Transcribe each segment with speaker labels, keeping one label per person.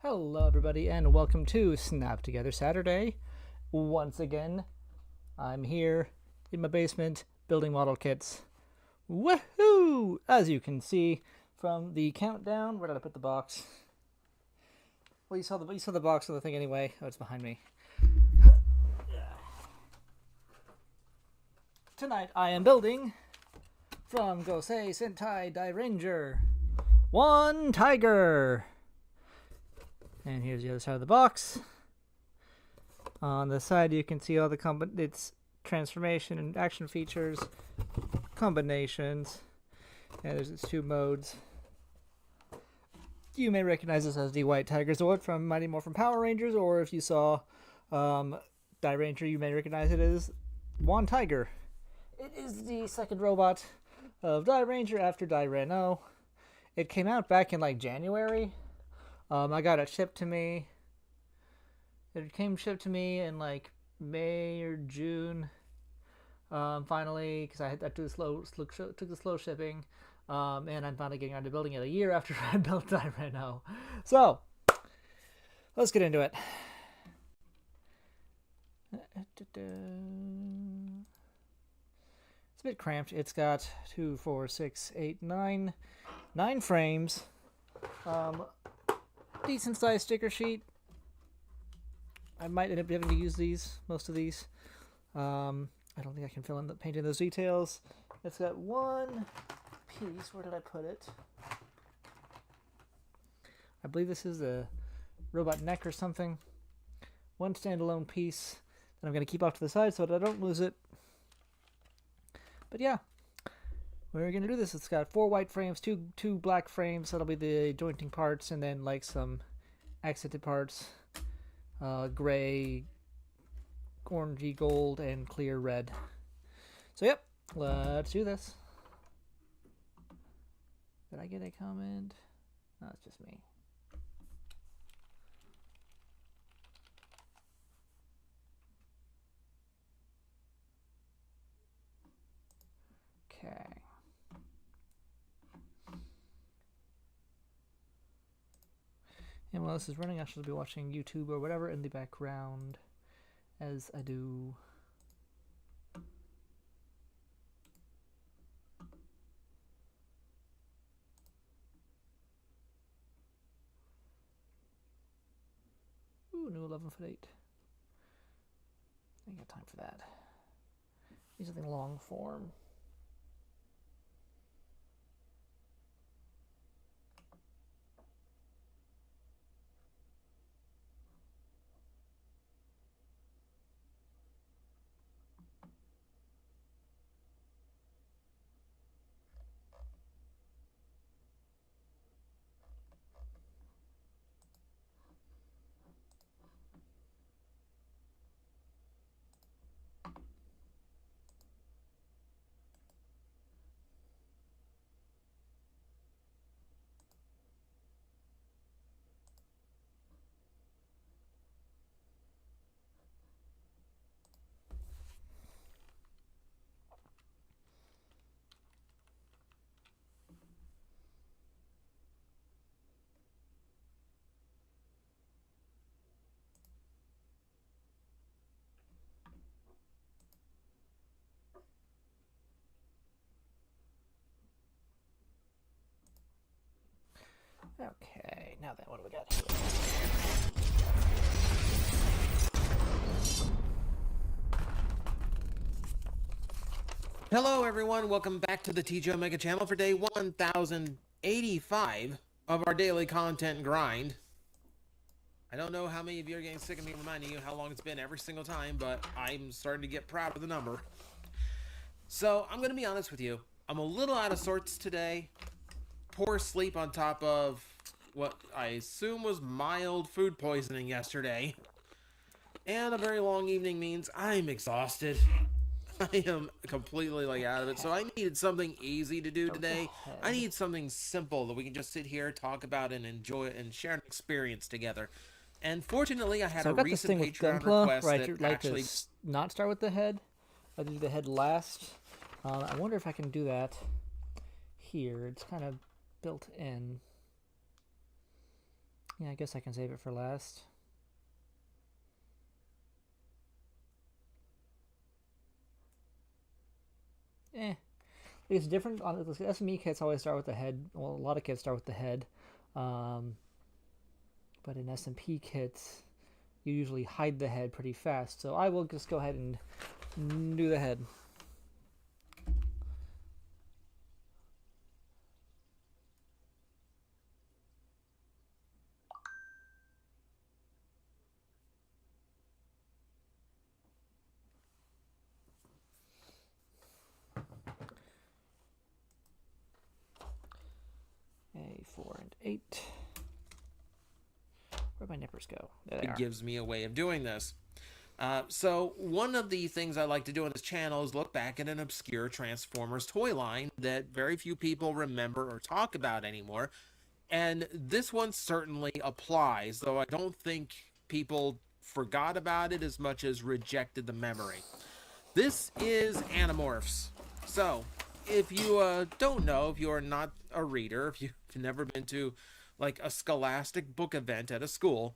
Speaker 1: Hello, everybody, and welcome to Snap Together Saturday. Once again, I'm here in my basement building model kits. Woohoo! As you can see from the countdown, where did I put the box? Well, you saw the box of the thing anyway. Oh, it's behind me. Tonight, I am building from Gosei Sentai Dairenoh one tiger. And here's the other side of the box. On the side, you can see all the its transformation and action features, combinations, and there's its two modes. You may recognize this as the white Tigerzord from Mighty Morphin Power Rangers, or if you saw Dairenoh, you may recognize it as One Tiger. It is the second robot of Dairenoh after Dairenoh. It came out back in like January. I got it shipped to me. It came shipped to me in like May or June. Finally, because I took the slow shipping, and I'm finally getting around to building it a year after I built Dairenoh. So let's get into it. It's a bit cramped. It's got 2, 4, 6, 8, 9 frames. Decent sized sticker sheet. I might end up having to use most of these. I don't think I can fill in painting those details. It's got one piece. Where did I put it? I believe this is a robot neck or something. One standalone piece that I'm going to keep off to the side so that I don't lose it. But yeah, we're going to do this. It's got 4 white frames, two black frames. That'll be the jointing parts, and then like some accented parts. Gray, orangey gold, and clear red. So yep, let's do this. Did I get a comment? No, it's just me. Okay. And while this is running, I should be watching YouTube or whatever in the background as I do. Ooh, new 11'8". I ain't got time for that. Need something long form. Okay, now then, what do we got here?
Speaker 2: Hello everyone, welcome back to the TJ Omega channel for day 1085 of our daily content grind. I don't know how many of you are getting sick of me reminding you how long it's been every single time, but I'm starting to get proud of the number. So, I'm going to be honest with you. I'm a little out of sorts today. Poor sleep on top of what I assume was mild food poisoning yesterday. And a very long evening means I'm exhausted. I am completely out of it. So I needed something easy to do today. I need something simple that we can just sit here, talk about, and enjoy it and share an experience together. And fortunately, I had a recent Patreon request that actually
Speaker 1: not start with the head. I do the head last. I wonder if I can do that here. It's kind of built in. Yeah, I guess I can save it for last. It's different on the SME kits. Always start with the head. Well, a lot of kits start with the head, um, but in SMP kits, you usually hide the head pretty fast. So I will just go ahead and do the head. A 4 and 8. Where'd my nippers go? There they are.
Speaker 2: It gives me a way of doing this. So one of the things I like to do on this channel is look back at an obscure Transformers toy line that very few people remember or talk about anymore. And this one certainly applies, though I don't think people forgot about it as much as rejected the memory. This is Animorphs. So, if you don't know, if you're not a reader, if you've never been to like a scholastic book event at a school,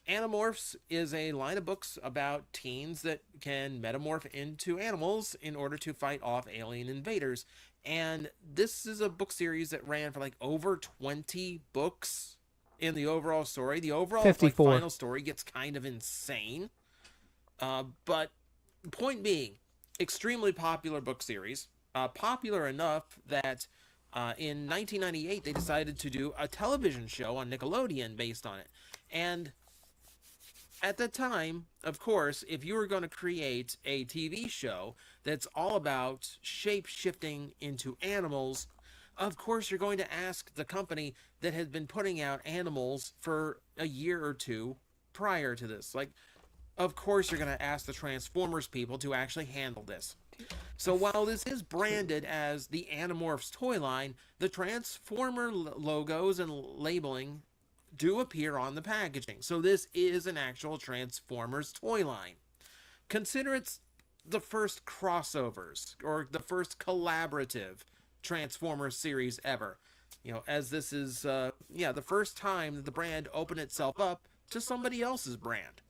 Speaker 2: Animorphs is a line of books about teens that can metamorph into animals in order to fight off alien invaders. And this is a book series that ran for like over 20 books in the overall story. The overall like, final story gets kind of insane. But point being, extremely popular book series. Popular enough that in 1998 they decided to do a television show on Nickelodeon based on it. And at the time, of course, if you were going to create a TV show that's all about shape-shifting into animals, of course you're going to ask the company that had been putting out animals for a year or two prior to this. Like, of course you're going to ask the Transformers people to actually handle this. So while this is branded as the Animorphs toy line, the Transformer logos and labeling do appear on the packaging. So this is an actual Transformers toy line. Consider it's the first crossovers or the first collaborative Transformers series ever. You know, as this is, the first time that the brand opened itself up to somebody else's brand.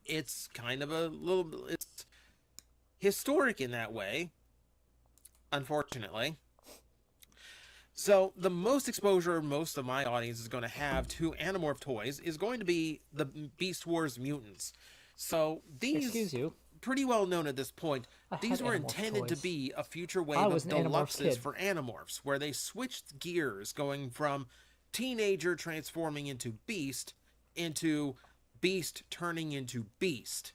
Speaker 2: It's kind of it's historic in that way, unfortunately. So the most exposure most of my audience is going to have to Animorph toys is going to be the Beast Wars mutants. So these,
Speaker 1: excuse you,
Speaker 2: pretty well known at this point, these were intended to be a future wave of deluxes for Animorphs, where they switched gears going from teenager transforming into Beast turning into Beast.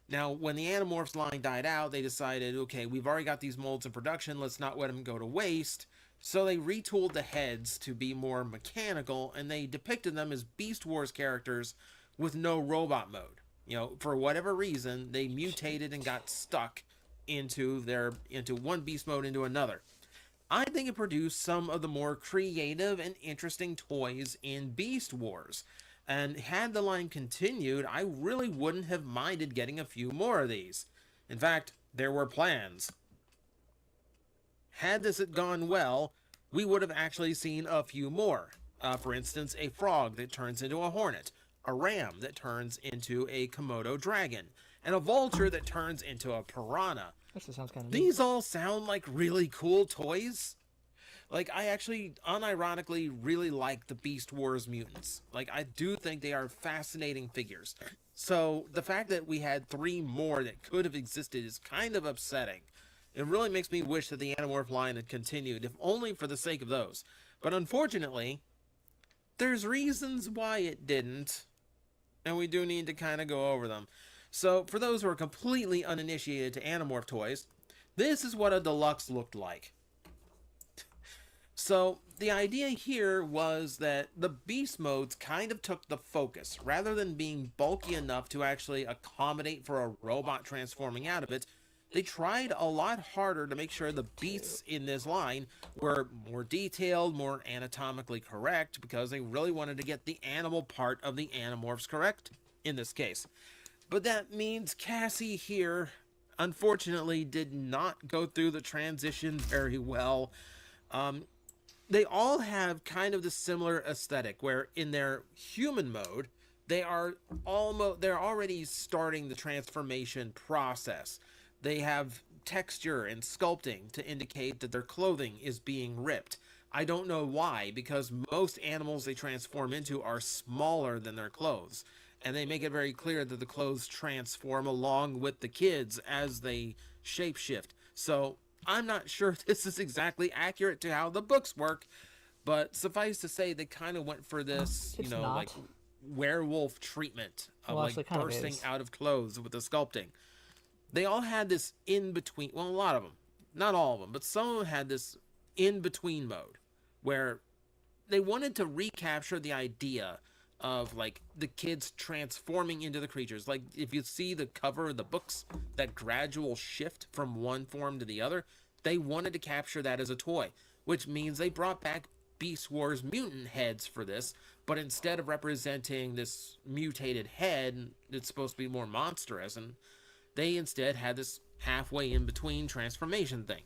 Speaker 2: Now, when the Animorphs line died out, they decided, okay, we've already got these molds in production, let's not let them go to waste. So they retooled the heads to be more mechanical, and they depicted them as Beast Wars characters with no robot mode. You know, for whatever reason, they mutated and got stuck into one beast mode into another. I think it produced some of the more creative and interesting toys in Beast Wars. And had the line continued, I really wouldn't have minded getting a few more of these. In fact, there were plans. Had this gone well, we would have actually seen a few more. For instance, a frog that turns into a hornet, a ram that turns into a Komodo dragon, and a vulture that turns into a piranha.
Speaker 1: Actually sounds kind of
Speaker 2: These all sound like really cool toys. Like, I actually, unironically, really like the Beast Wars mutants. Like, I do think they are fascinating figures. So, the fact that we had 3 more that could have existed is kind of upsetting. It really makes me wish that the Animorph line had continued, if only for the sake of those. But unfortunately, there's reasons why it didn't, and we do need to kind of go over them. So, for those who are completely uninitiated to Animorph toys, this is what a deluxe looked like. So, the idea here was that the beast modes kind of took the focus. Rather than being bulky enough to actually accommodate for a robot transforming out of it, they tried a lot harder to make sure the beasts in this line were more detailed, more anatomically correct, because they really wanted to get the animal part of the Animorphs correct in this case. But that means Cassie here, unfortunately, did not go through the transition very well. they all have kind of the similar aesthetic where in their human mode they're already starting the transformation process. They have texture and sculpting to indicate that their clothing is being ripped. I don't know why, because most animals they transform into are smaller than their clothes, and they make it very clear that the clothes transform along with the kids as they shapeshift. So I'm not sure if this is exactly accurate to how the books work, but suffice to say, they kind of went for this,
Speaker 1: It's not.
Speaker 2: like werewolf treatment of
Speaker 1: Well,
Speaker 2: like
Speaker 1: actually, kind of
Speaker 2: bursting
Speaker 1: is.
Speaker 2: out of clothes with the sculpting. They all had this in between. Well, a lot of them, not all of them, but some of them had this in between mode where they wanted to recapture the idea of like the kids transforming into the creatures. Like if you see the cover of the books, that gradual shift from one form to the other, they wanted to capture that as a toy, which means they brought back Beast Wars mutant heads for this, but instead of representing this mutated head that's supposed to be more monstrous, and they instead had this halfway in between transformation thing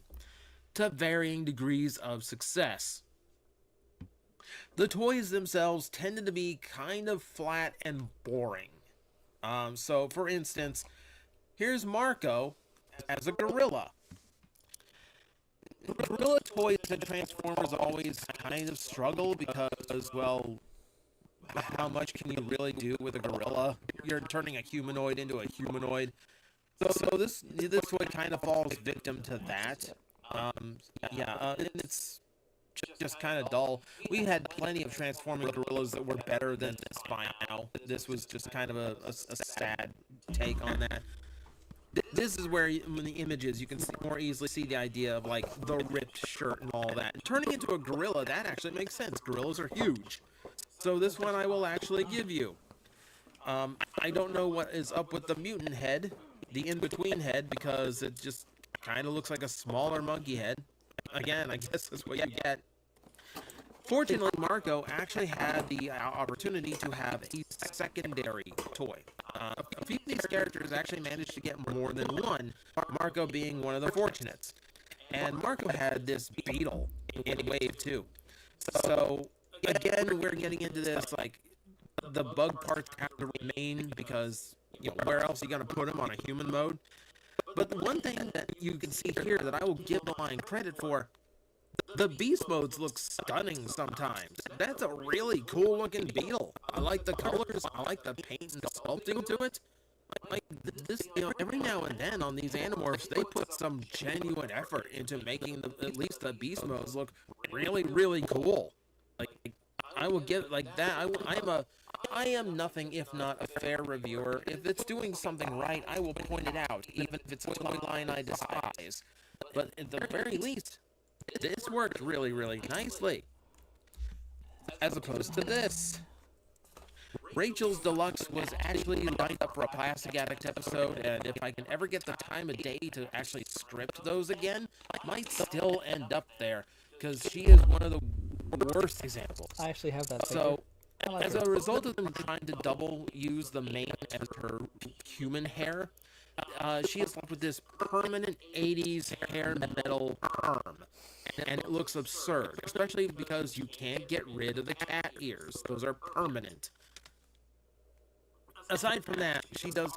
Speaker 2: to varying degrees of success. The toys themselves tended to be kind of flat and boring. So, for instance, here's Marco as a gorilla. Gorilla toys and Transformers always kind of struggle because, well, how much can you really do with a gorilla? You're turning a humanoid into a humanoid. So this toy kind of falls victim to that. And it's just kind of dull. We had plenty of transforming gorillas that were better than this by now. This was just kind of a sad take on that. This is where, in the images, you can more easily see the idea of like the ripped shirt and all that. And turning into a gorilla, that actually makes sense. Gorillas are huge. So this one I will actually give you. I don't know what is up with the mutant head, the in-between head, because it just kind of looks like a smaller monkey head. Again, I guess that's what you get. Fortunately, Marco actually had the opportunity to have a secondary toy. A few of these characters actually managed to get more than one, Marco being one of the fortunates. And Marco had this beetle in Wave 2. So, again, we're getting into this, like, the bug parts have to remain because, where else are you going to put them on a human mode? But the one thing that you can see here that I will give the line credit for, the beast modes look stunning sometimes. That's a really cool looking beetle. I like the colors, I like the paint and sculpting to it. Like this, every now and then on these Animorphs, they put some genuine effort into making at least the beast modes look really, really cool. Like, I will give like that. I am nothing if not a fair reviewer. If it's doing something right, I will point it out, even if it's a toy line I despise. But at the very least, this worked really, really nicely. As opposed to this. Rachel's Deluxe was actually lined up for a Plastic Addict episode, and if I can ever get the time of day to actually script those again, I might still end up there, because she is one of the worst examples.
Speaker 1: I actually have that.
Speaker 2: So, as a result of them trying to double use the mane as her human hair, she is left with this permanent 80s hair metal perm. And it looks absurd, especially because you can't get rid of the cat ears. Those are permanent. Aside from that, she does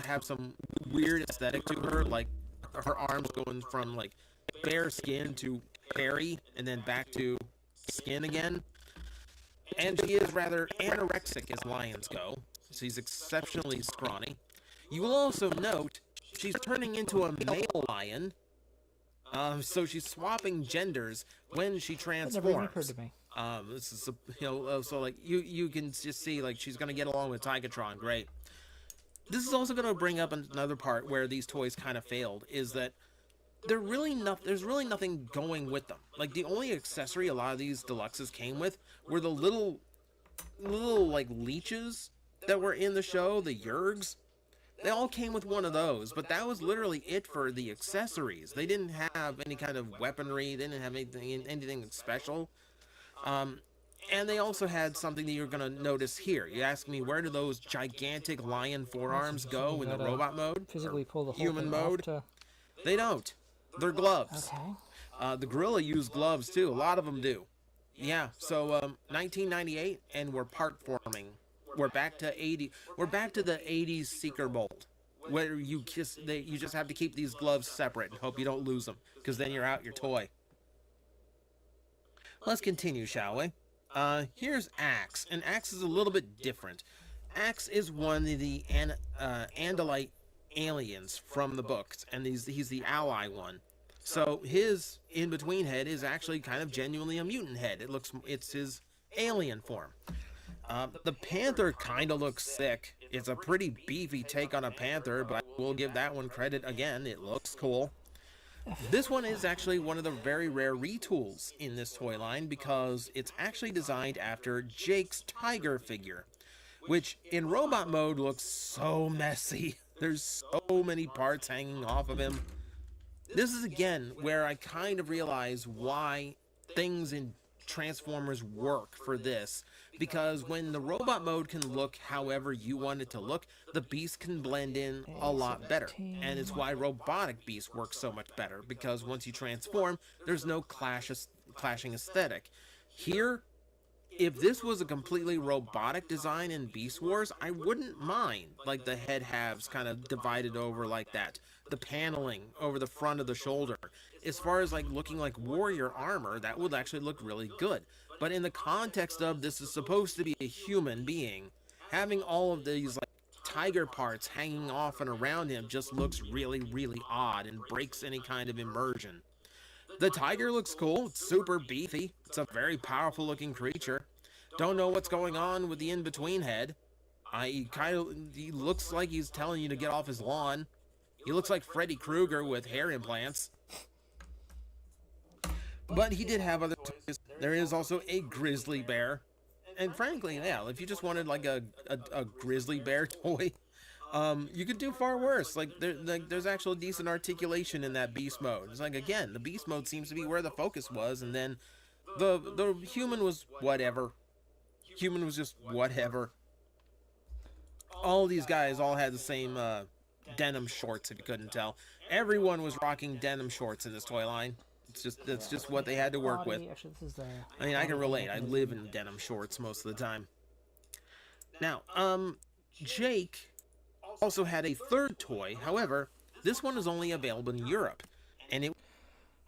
Speaker 2: have some weird aesthetic to her, like her arms going from like bare skin to hairy and then back to skin again. And she is rather anorexic as lions go. She's exceptionally scrawny. You will also note she's turning into a male lion. So she's swapping genders when she transforms.
Speaker 1: That never even occurred to me.
Speaker 2: This is so like you can just see like she's gonna get along with Tigerzord, great. This is also gonna bring up another part where these toys kind of failed, is that there's really nothing going with them. Like the only accessory a lot of these deluxes came with were the little like leeches that were in the show, the Yergs. They all came with one of those, but that was literally it for the accessories. They didn't have any kind of weaponry. They didn't have anything special. And they also had something that you're going to notice here. You ask me, where do those gigantic lion forearms go in the robot mode?
Speaker 1: Physically pull the whole
Speaker 2: human
Speaker 1: thing
Speaker 2: mode?
Speaker 1: off to...
Speaker 2: They don't. They're gloves.
Speaker 1: Okay.
Speaker 2: The gorilla used gloves too. A lot of them do. Yeah. So 1998, and we're part forming. We're back to 80. We're back to the 80s seeker mold, where you just have to keep these gloves separate and hope you don't lose them, because then you're out your toy. Let's continue, shall we? Here's Axe, and Axe is a little bit different. Axe is one of the Andalite aliens from the books, and he's the ally one. So his in between head is actually kind of genuinely a mutant head. It's his alien form. The panther kind of looks sick. It's a pretty beefy take on a panther, but I will give that one credit again. It looks cool. This one is actually one of the very rare retools in this toy line because it's actually designed after Jake's tiger figure, which in robot mode looks so messy. There's so many parts hanging off of him. This is again where I kind of realize why things in Transformers work for this, because when the robot mode can look however you want it to look, the beast can blend in a lot better. And it's why robotic beasts work so much better, because once you transform, there's no clashing aesthetic. Here, if this was a completely robotic design in Beast Wars, I wouldn't mind, like the head halves kind of divided over like that, the paneling over the front of the shoulder. As far as like looking like warrior armor, that would actually look really good. But in the context of this is supposed to be a human being, having all of these like tiger parts hanging off and around him just looks really, really odd and breaks any kind of immersion. The tiger looks cool. It's super beefy. It's a very powerful looking creature. Don't know what's going on with the in-between head. He looks like he's telling you to get off his lawn. He looks like Freddy Krueger with hair implants. But he did have other toys. There is also a grizzly bear. And frankly, yeah, if you just wanted like a grizzly bear toy, you could do far worse. There's actual decent articulation in that beast mode. It's like, again, the beast mode seems to be where the focus was, and then the human was whatever. Human was just whatever. All these guys all had the same denim shorts, if you couldn't tell. Everyone was rocking denim shorts in this toy line. That's just what they had to work with.
Speaker 1: Actually, this is the
Speaker 2: I mean, I can relate. I live in denim shorts most of the time. Now, Jake also had a third toy. However, this one is only available in Europe, and it.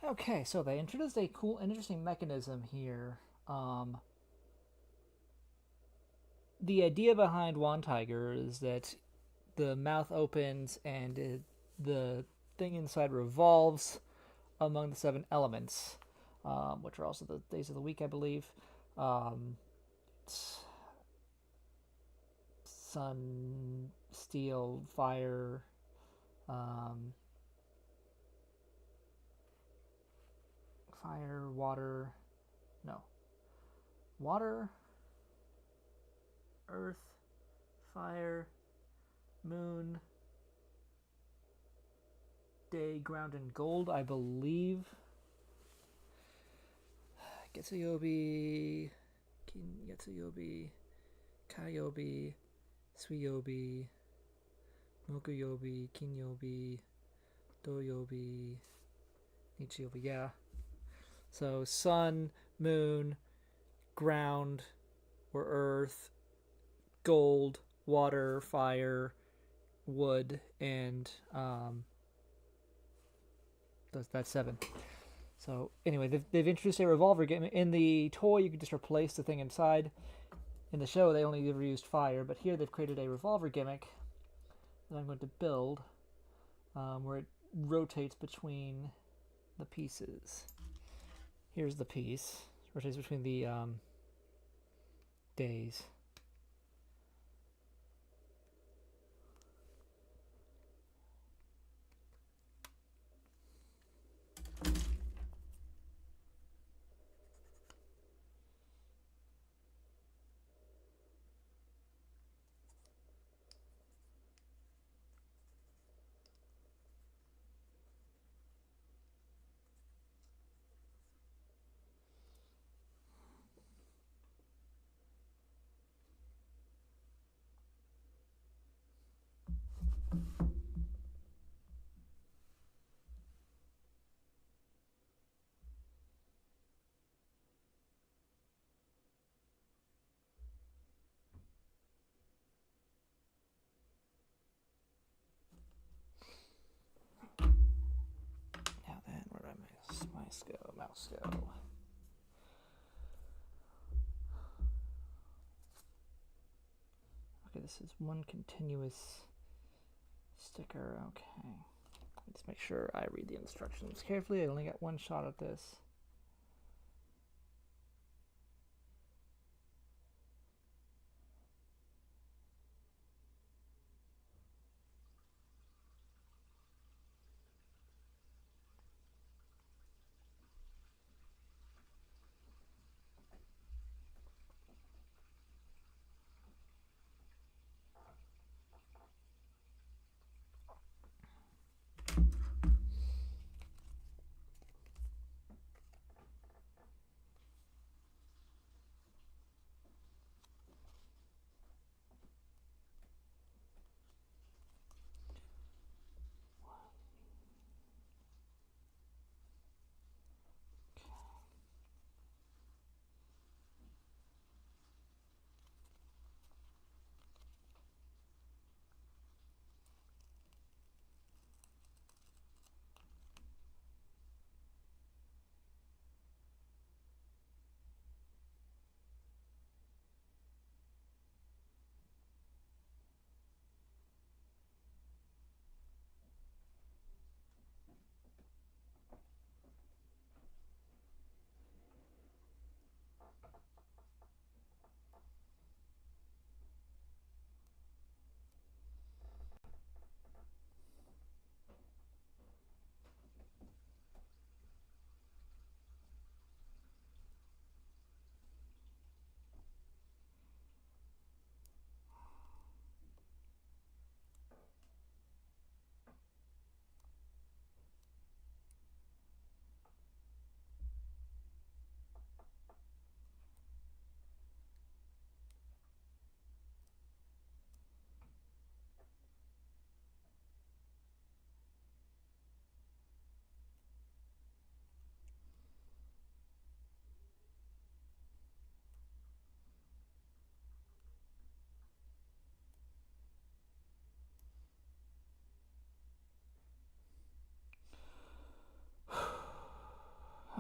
Speaker 1: Okay, so they introduced a cool, interesting mechanism here. The idea behind One Tiger is that the mouth opens and the thing inside revolves among the 7 elements, which are also the days of the week, I believe. It's sun, steel, fire, water, earth, fire, moon, day, ground, and gold, I believe. Getsuyobi, Kingetsuyobi, Kayobi, Suiyobi, Mokuyobi, Kinyobi, Doyobi, Nichiyobi, yeah. So sun, moon, ground, or earth, gold, water, fire, wood, and that's 7. So anyway, they've introduced a revolver game. In the toy, you can just replace the thing inside. In the show, they only ever used fire, but here they've created a revolver gimmick that I'm going to build, where it rotates between the pieces. Here's the piece. It rotates between the days. Mice go, mouse go. Okay, this is one continuous sticker. Okay. Let's make sure I read the instructions carefully. I only got one shot at this.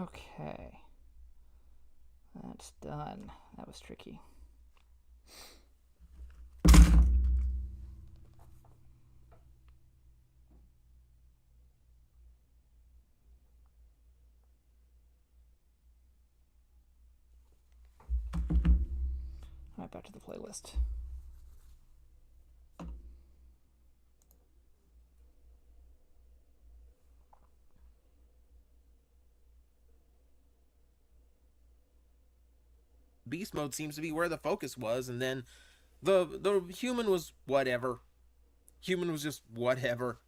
Speaker 1: Okay. That's done. That was tricky. Alright, back to the playlist.
Speaker 2: Beast mode seems to be where the focus was, and then the human was whatever. Human was just whatever.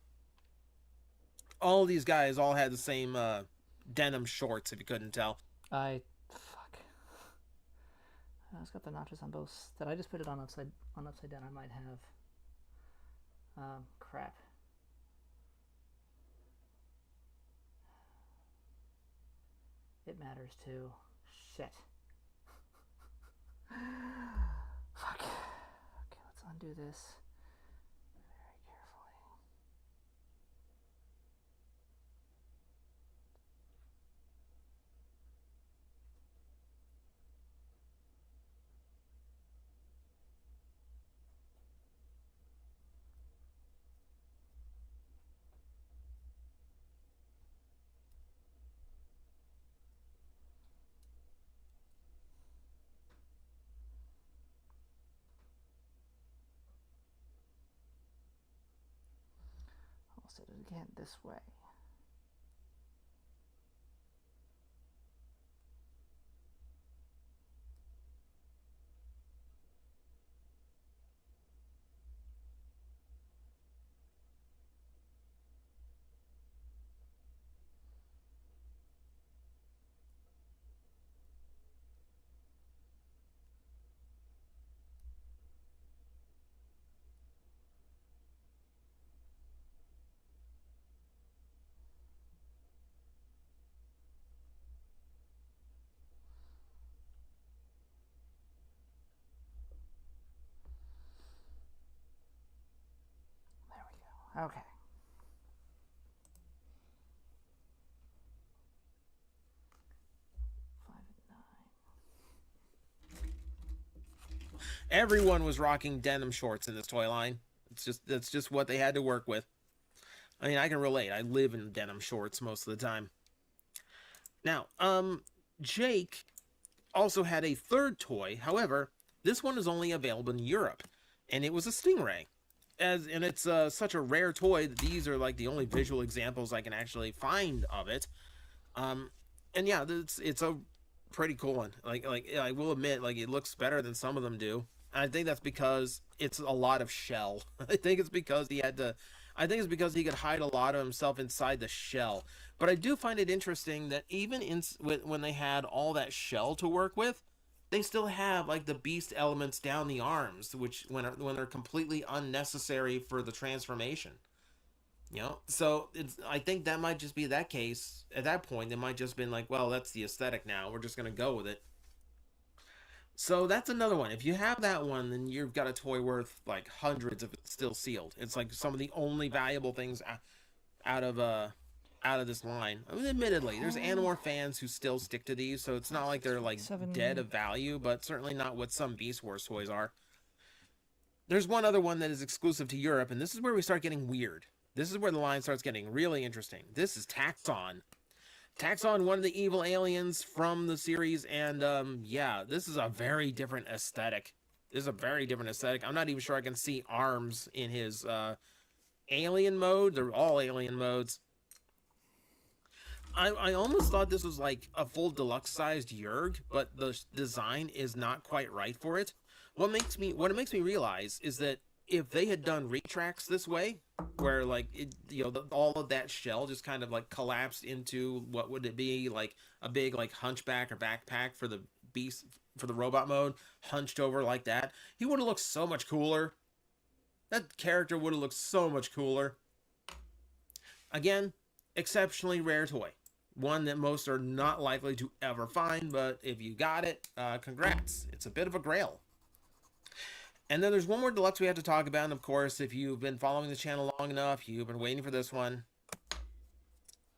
Speaker 2: All these guys all had the same denim shorts, if you couldn't tell.
Speaker 1: Fuck. It's got the notches on both. Did I just put it on upside down? I might have. Crap. It matters too. Shit. Fuck. Okay, let's undo this very carefully. I'll set it again this way. There we go. Okay.
Speaker 2: Everyone was rocking denim shorts in this toy line. That's just what they had to work with. I mean, I can relate. I live in denim shorts most of the time. Now, Jake also had a third toy. However, this one is only available in Europe, and it was a Stingray. And it's such a rare toy that these are like the only visual examples I can actually find of it. And yeah, it's a pretty cool one. Like I will admit, like it looks better than some of them do. And I think that's because it's a lot of shell. I think it's because he had to. I think it's because he could hide a lot of himself inside the shell. But I do find it interesting that even when they had all that shell to work with, they still have like the beast elements down the arms, which when they're completely unnecessary for the transformation. You know, so I think that might just be that case. At that point, they might just been like, well, that's the aesthetic now. We're just gonna go with it. So that's another one. If you have that one, then you've got a toy worth like hundreds if it's still sealed. It's like some of the only valuable things out of this line. I mean, admittedly, there's Animorph fans who still stick to these, so it's not like they're like dead of value, but certainly not what some Beast Wars toys are. There's one other one that is exclusive to Europe, and this is where we start getting weird. This is where the line starts getting really interesting. This is Taxon. Taxon, one of the evil aliens from the series, and yeah, this is a very different aesthetic. This is a very different aesthetic. I'm not even sure I can see arms in his alien mode. They're all alien modes. I almost thought this was like a full deluxe sized Yerg, but the design is not quite right for it. What it makes me realize is that if they had done retracts this way, where like all of that shell just kind of like collapsed into what would it be like a big like hunchback or backpack for the beast for the robot mode, hunched over like that, he would have looked so much cooler. That character would have looked so much cooler. Again, exceptionally rare toy. One that most are not likely to ever find, but if you got it, congrats. It's a bit of a grail. And then there's one more deluxe we have to talk about, and of course, if you've been following the channel long enough, you've been waiting for this one.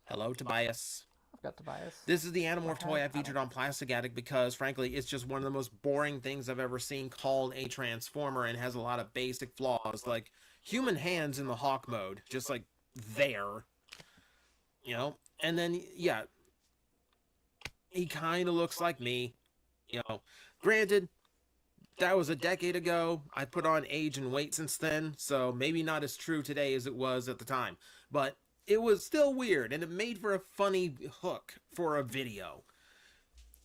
Speaker 2: Hello, Tobias.
Speaker 1: I've got Tobias.
Speaker 2: This is the Animorph toy I featured on Plastic Addict because, frankly, it's just one of the most boring things I've ever seen called a Transformer and has a lot of basic flaws, like human hands in the Hawk mode, just like there. You know? And then, yeah, he kind of looks like me. You know, granted, that was a decade ago. I put on age and weight since then, so maybe not as true today as it was at the time. But it was still weird, and it made for a funny hook for a video.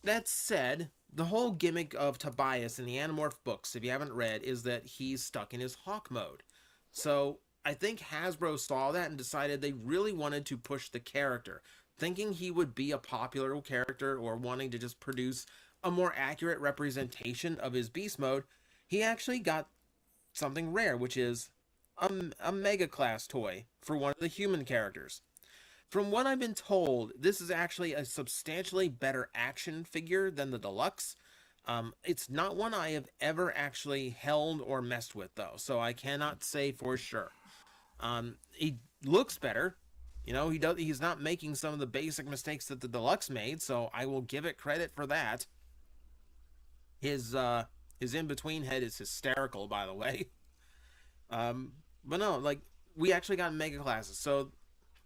Speaker 2: That said, the whole gimmick of Tobias in the Animorph books, if you haven't read, is that he's stuck in his Hawk mode. So I think Hasbro saw that and decided they really wanted to push the character, thinking he would be a popular character or wanting to just produce a more accurate representation of his beast mode. He actually got something rare, which is a Mega Class toy for one of the human characters. From what I've been told, this is actually a substantially better action figure than the Deluxe. It's not one I have ever actually held or messed with, though, so I cannot say for sure. He looks better. You know, he's not making some of the basic mistakes that the Deluxe made, so I will give it credit for that. His in-between head is hysterical, by the way. But no, like, we actually got Mega Classes, so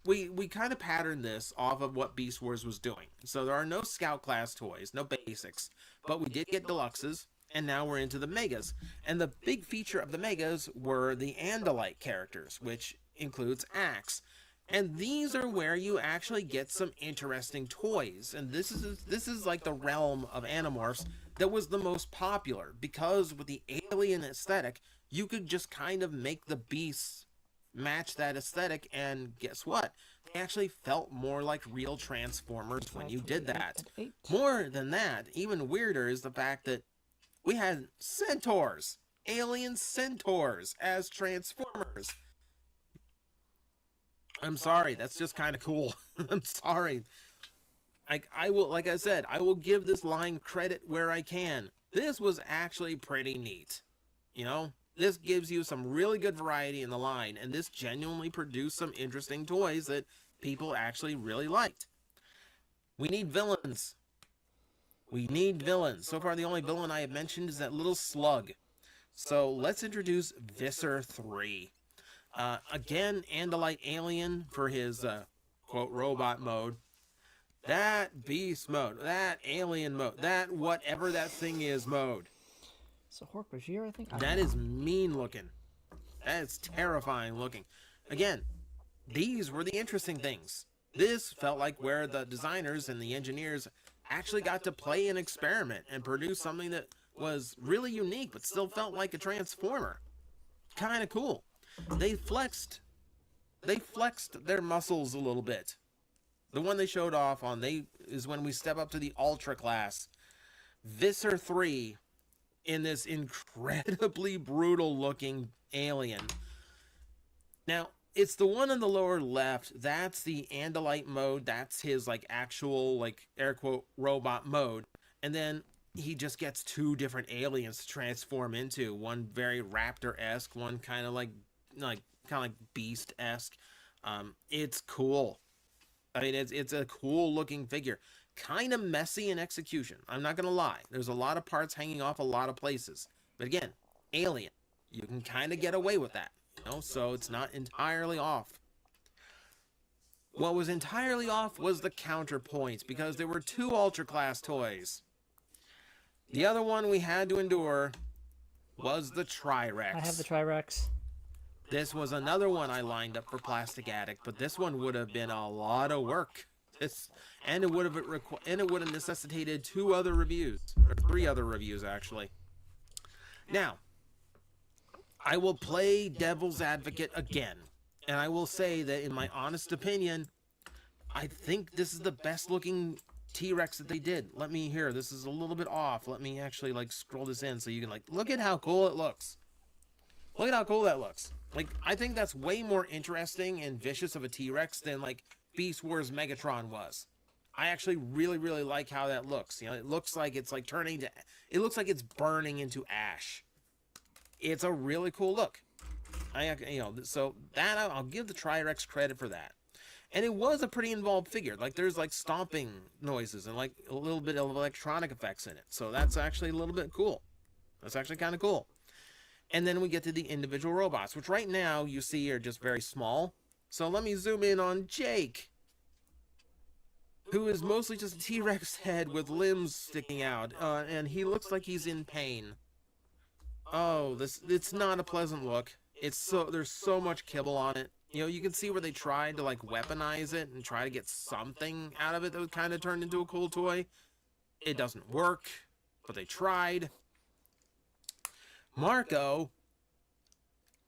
Speaker 2: we kind of patterned this off of what Beast Wars was doing. So there are no Scout Class toys, no basics, but we did get Deluxes, and now we're into the Megas. And the big feature of the Megas were the Andalite characters, which includes Axe. And these are where you actually get some interesting toys. And this is like the realm of Animorphs that was the most popular, because with the alien aesthetic, you could just kind of make the beasts match that aesthetic, and guess what? They actually felt more like real Transformers when you did that. More than that, even weirder is the fact that we had centaurs, alien centaurs as Transformers. I'm sorry, that's just kind of cool. I'm sorry. Like I said, I will give this line credit where I can. This was actually pretty neat. You know, this gives you some really good variety in the line, and this genuinely produced some interesting toys that people actually really liked. We need villains. We need villains. So far, the only villain I have mentioned is that little slug. So let's introduce Visser 3. Again, Andalite Alien for his quote robot mode. That beast mode, that alien mode, that whatever that thing is mode.
Speaker 1: So Hork-Bajir, I think.
Speaker 2: That is mean looking. That is terrifying looking. Again, these were the interesting things. This felt like where the designers and the engineers actually got to play and experiment and produce something that was really unique but still felt like a transformer. Kind of cool. They flexed their muscles a little bit. The one they showed off on is when we step up to the Ultra class. Visser 3 in this incredibly brutal looking alien. Now, it's the one on the lower left. That's the Andalite mode. That's his like actual like air quote robot mode. And then he just gets two different aliens to transform into. One very raptor-esque, one kind of like beast-esque. It's cool. I mean, it's a cool looking figure. Kind of messy in execution. I'm not gonna lie. There's a lot of parts hanging off a lot of places. But again, alien. You can kind of get away with that. You know, so it's not entirely off. What was entirely off was the counterpoints, because there were two Ultra Class toys. The other one we had to endure was the Trirex.
Speaker 1: I have the Trirex.
Speaker 2: This was another one I lined up for Plastic Addict, but this one would have been a lot of work. And it would have necessitated 2 other reviews, or 3 other reviews actually. Now, I will play devil's advocate again, and I will say that in my honest opinion, I think this is the best looking T-Rex that they did. Let me hear. This is a little bit off. Let me actually like scroll this in so you can like look at how cool it looks. Look at how cool that looks. Like, I think that's way more interesting and vicious of a T-Rex than like Beast Wars Megatron was. I actually really, really like how that looks. You know, it looks like it's like it looks like it's burning into ash. It's a really cool look. So that I'll give the Trirex credit for that. And it was a pretty involved figure. Like, there's like stomping noises and like a little bit of electronic effects in it. So that's actually a little bit cool. That's actually kind of cool. And then we get to the individual robots, which right now you see are just very small. So let me zoom in on Jake, who is mostly just a T-Rex head with limbs sticking out. And he looks like he's in pain. Oh, it's not a pleasant look. There's so much kibble on it. You know, you can see where they tried to like weaponize it and try to get something out of it that would kind of turn into a cool toy. It doesn't work, but they tried. Marco,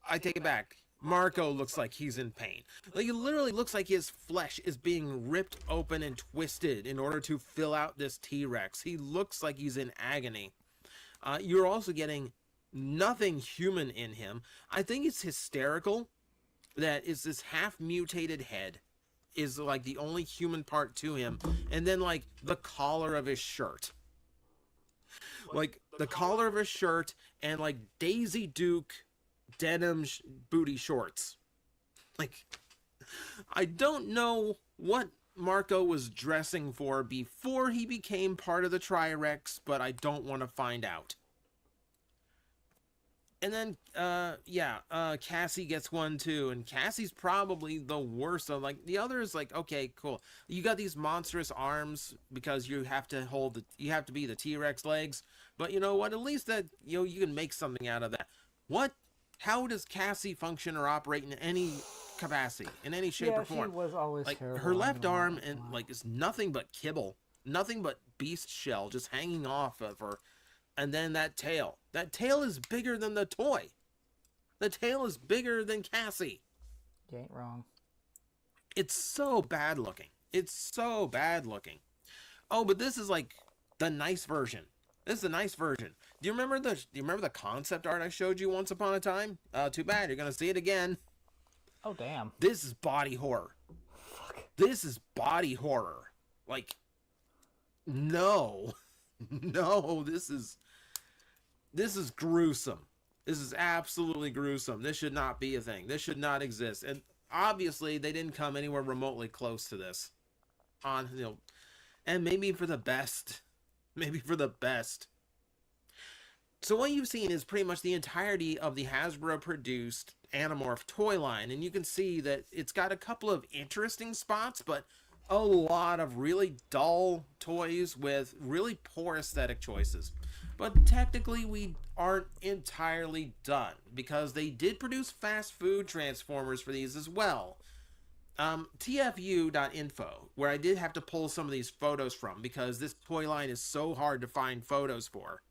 Speaker 2: I take it back. Marco looks like he's in pain. Like, it literally looks like his flesh is being ripped open and twisted in order to fill out this T-Rex. He looks like he's in agony. You're also getting nothing human in him. I think it's hysterical that is this half mutated head is like the only human part to him, and then like the collar of his shirt, like the collar of his shirt, and like Daisy Duke denim booty shorts. Like, I don't know what Marco was dressing for before he became part of the Trirex, but I don't want to find out. And then, Cassie gets one too, and Cassie's probably the worst of, like, the others, like, okay, cool. You got these monstrous arms because you have to be the T-Rex legs, but you know what, at least that, you know, you can make something out of that. How does Cassie function or operate in any capacity, in any shape or form?
Speaker 1: She was always
Speaker 2: like,
Speaker 1: terrible.
Speaker 2: her left arm, and, like, is nothing but kibble, nothing but beast shell just hanging off of her. And then that tail. That tail is bigger than the toy. The tail is bigger than Cassie.
Speaker 1: You ain't wrong.
Speaker 2: It's so bad looking. It's so bad looking. Oh, but this is like the nice version. This is the nice version. Do you remember the concept art I showed you once upon a time? Too bad. You're gonna see it again.
Speaker 1: Oh, damn.
Speaker 2: This is body horror.
Speaker 1: Fuck.
Speaker 2: This is body horror. Like, no. No, this is gruesome. This is absolutely gruesome. This should not be a thing. This should not exist. And obviously, they didn't come anywhere remotely close to this. And maybe for the best. Maybe for the best. So what you've seen is pretty much the entirety of the Hasbro produced Animorph toy line, and you can see that it's got a couple of interesting spots, but a lot of really dull toys with really poor aesthetic choices. But technically we aren't entirely done, because they did produce fast food Transformers for these as well. TFU.info, where I did have to pull some of these photos from because this toy line is so hard to find photos for.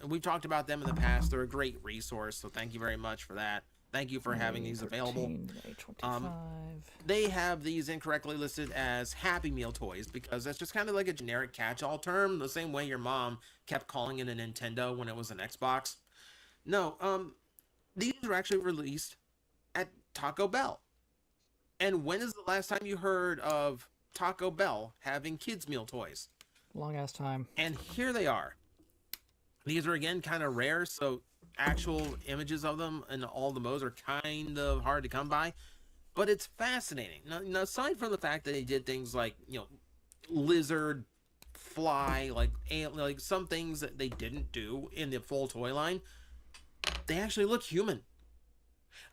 Speaker 2: We've talked about them in the past. They're a great resource, so thank you very much for that. Thank you for having these available. They have these incorrectly listed as Happy Meal toys because that's just kind of like a generic catch-all term, the same way your mom kept calling it a Nintendo when it was an Xbox. No, these are actually released at Taco Bell. And when is the last time you heard of Taco Bell having kids' meal toys?
Speaker 1: Long ass time.
Speaker 2: And here they are. These are, again, kind of rare, so actual images of them and all the modes are kind of hard to come by. But it's fascinating. Now, aside from the fact that they did things like, lizard, fly, like some things that they didn't do in the full toy line, they actually look human.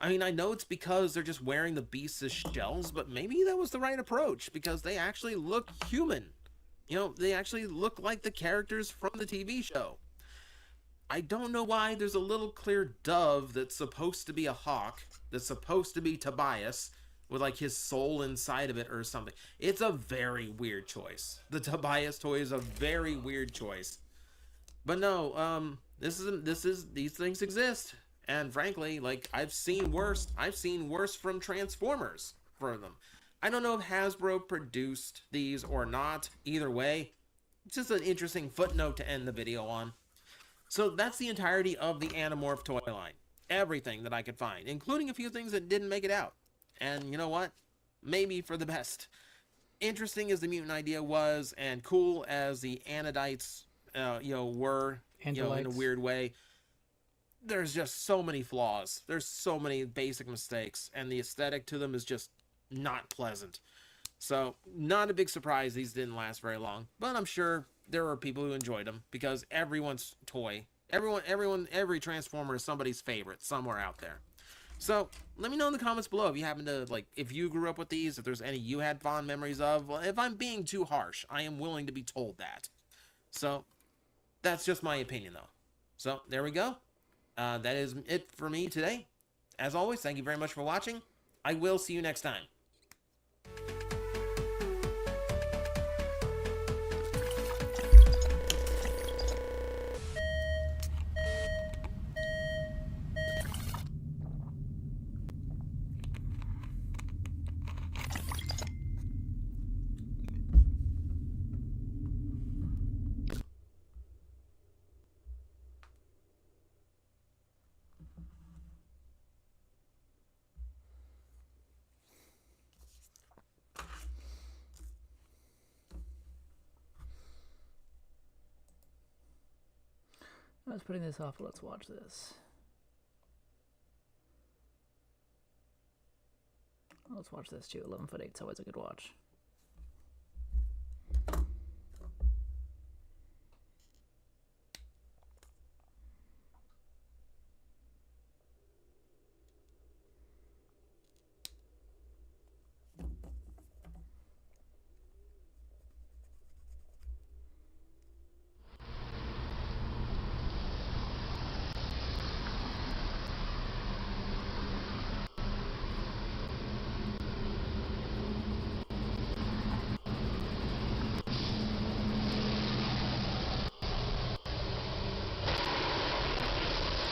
Speaker 2: I mean, I know it's because they're just wearing the beasts' shells, but maybe that was the right approach because they actually look human. They actually look like the characters from the TV show. I don't know why there's a little clear dove that's supposed to be a hawk, that's supposed to be Tobias, with like his soul inside of it or something. It's a very weird choice. The Tobias toy is a very weird choice. But no, these things exist. And frankly, like, I've seen worse from Transformers for them. I don't know if Hasbro produced these or not. Either way, it's just an interesting footnote to end the video on. So that's the entirety of the Animorph toy line. Everything that I could find, including a few things that didn't make it out. And you know what? Maybe for the best. Interesting as the mutant idea was, and cool as the Anodites, were, in a weird way, there's just so many flaws. There's so many basic mistakes, and the aesthetic to them is just not pleasant. So, not a big surprise these didn't last very long, but I'm sure there were people who enjoyed them because everyone's toy, every Transformer is somebody's favorite somewhere out there. So, let me know in the comments below if you happen to, if you grew up with these, if there's any you had fond memories of. Well, if I'm being too harsh, I am willing to be told that. So, that's just my opinion, though. So, there we go. That is it for me today. As always, thank you very much for watching. I will see you next time.
Speaker 1: I was putting this off, but let's watch this. Let's watch this too. 11'8" is always a good watch.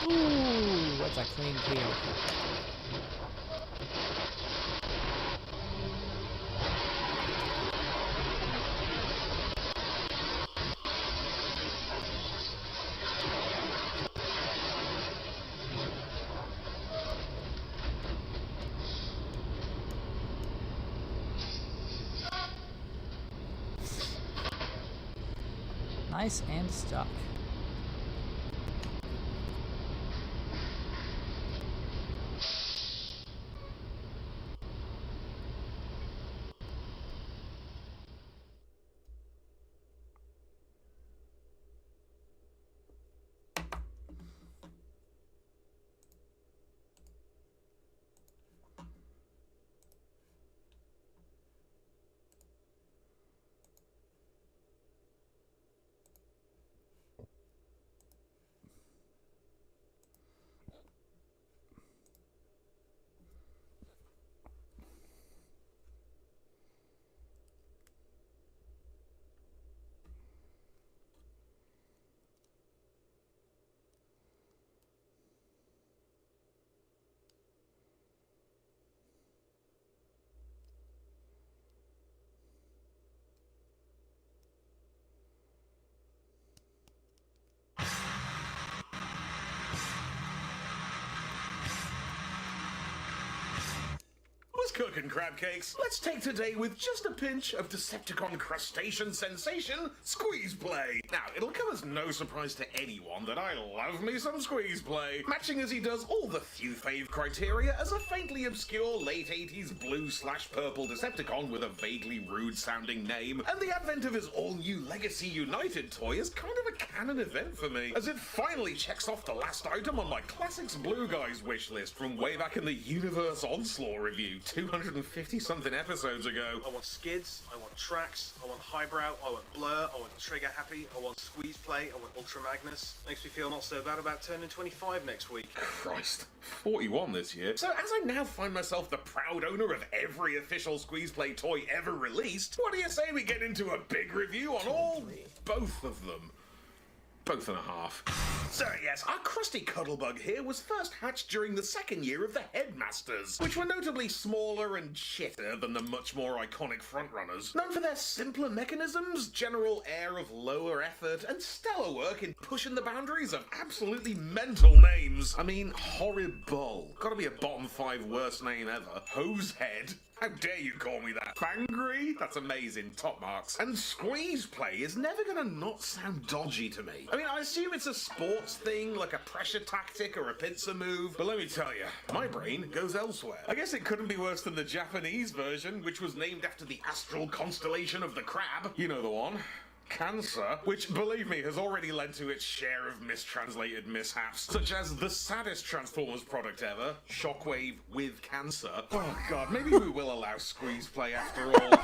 Speaker 1: Ooh, that's a clean peel. Nice and stuck.
Speaker 3: cooking, crab cakes? Let's take today with just a pinch of Decepticon crustacean sensation, Squeeze Play. Now, it'll come as no surprise to anyone that I love me some Squeeze Play, matching as he does all the few fave criteria as a faintly obscure late 80s blue/purple Decepticon with a vaguely rude-sounding name, and the advent of his all-new Legacy United toy is kind of a canon event for me, as it finally checks off the last item on my Classics Blue Guys wish list from way back in the Universe Onslaught review 250-something episodes ago.
Speaker 4: I want skids, I want tracks, I want highbrow, I want blur, I want trigger happy, I want squeeze play, I want ultra magnus. Makes me feel not so bad about turning 25 next week.
Speaker 3: Christ, 41 this year. So as I now find myself the proud owner of every official Squeeze Play toy ever released, what do you say we get into a big review on all both of them? Both and a half. So yes, our crusty Cuddlebug here was first hatched during the second year of the Headmasters, which were notably smaller and shitter than the much more iconic frontrunners, known for their simpler mechanisms, general air of lower effort, and stellar work in pushing the boundaries of absolutely mental names. I mean, Horrible. Gotta be a bottom 5 worst name ever. Hosehead. How dare you call me that? Fangry? That's amazing. Top marks. And Squeeze Play is never gonna not sound dodgy to me. I mean, I assume it's a sports thing, like a pressure tactic or a pincer move, but let me tell you, my brain goes elsewhere. I guess it couldn't be worse than the Japanese version, which was named after the astral constellation of the crab. You know the one. Cancer, which, believe me, has already led to its share of mistranslated mishaps, such as the saddest Transformers product ever, Shockwave with cancer. Oh god, maybe we will allow Squeeze Play after all.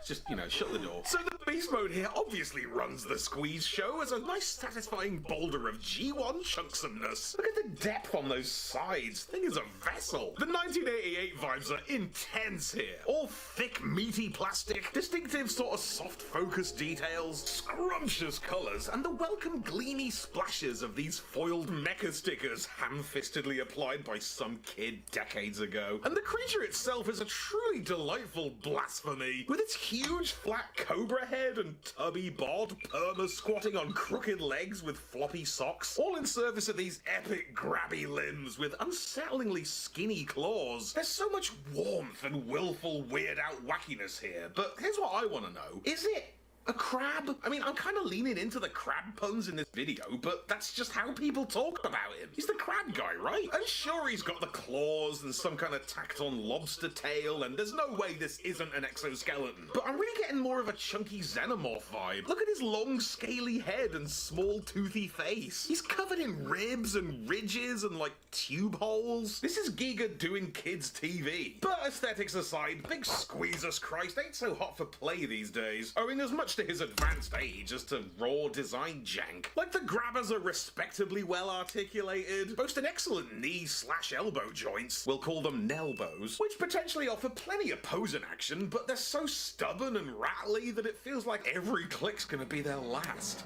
Speaker 3: Just, you know, shut the door. So the Beast Mode here obviously runs the Squeeze show as a nice satisfying boulder of G1 chunksomeness. Look at the depth on those sides. Thing is a vessel. The 1988 vibes are intense here. All thick, meaty plastic, distinctive sort of soft focus details, scrumptious colours, and the welcome gleamy splashes of these foiled mecha stickers ham-fistedly applied by some kid decades ago. And the creature itself is a truly delightful blasphemy, with its huge flat cobra head and tubby bod perma-squatting on crooked legs with floppy socks, all in service of these epic grabby limbs with unsettlingly skinny claws. There's so much warmth and willful weird-out wackiness here, but here's what I want to know. Is it a crab? I mean, I'm kind of leaning into the crab puns in this video, but that's just how people talk about him. He's the crab guy, right? And sure, he's got the claws and some kind of tacked-on lobster tail, and there's no way this isn't an exoskeleton. But I'm really getting more of a chunky xenomorph vibe. Look at his long, scaly head and small, toothy face. He's covered in ribs and ridges and, like, tube holes. This is Giga doing kids' TV. But aesthetics aside, big Squeezus Christ ain't so hot for play these days, owing as much to his advanced age as to raw design jank. Like, the grabbers are respectably well articulated, boast an excellent knee/elbow joints, we'll call them Nelbows, which potentially offer plenty of posing action, but they're so stubborn and rattly that it feels like every click's gonna be their last.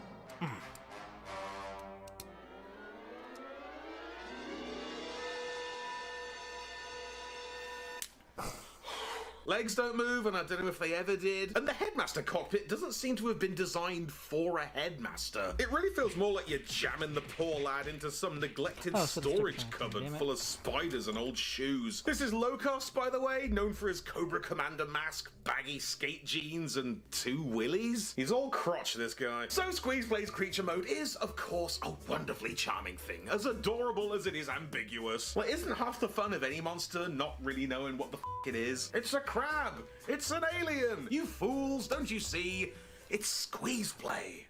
Speaker 3: Legs don't move, and I don't know if they ever did. And the Headmaster cockpit doesn't seem to have been designed for a Headmaster. It really feels more like you're jamming the poor lad into some neglected storage cupboard full of spiders and old shoes. This is Locos, by the way, known for his Cobra Commander mask, baggy skate jeans, and 2 willies. He's all crotch, this guy. So Squeeze Play's creature mode is, of course, a wonderfully charming thing, as adorable as it is ambiguous. Well, isn't half the fun of any monster not really knowing what the f it is? It's a crab! It's an alien! You fools, don't you see? It's Squeeze Play.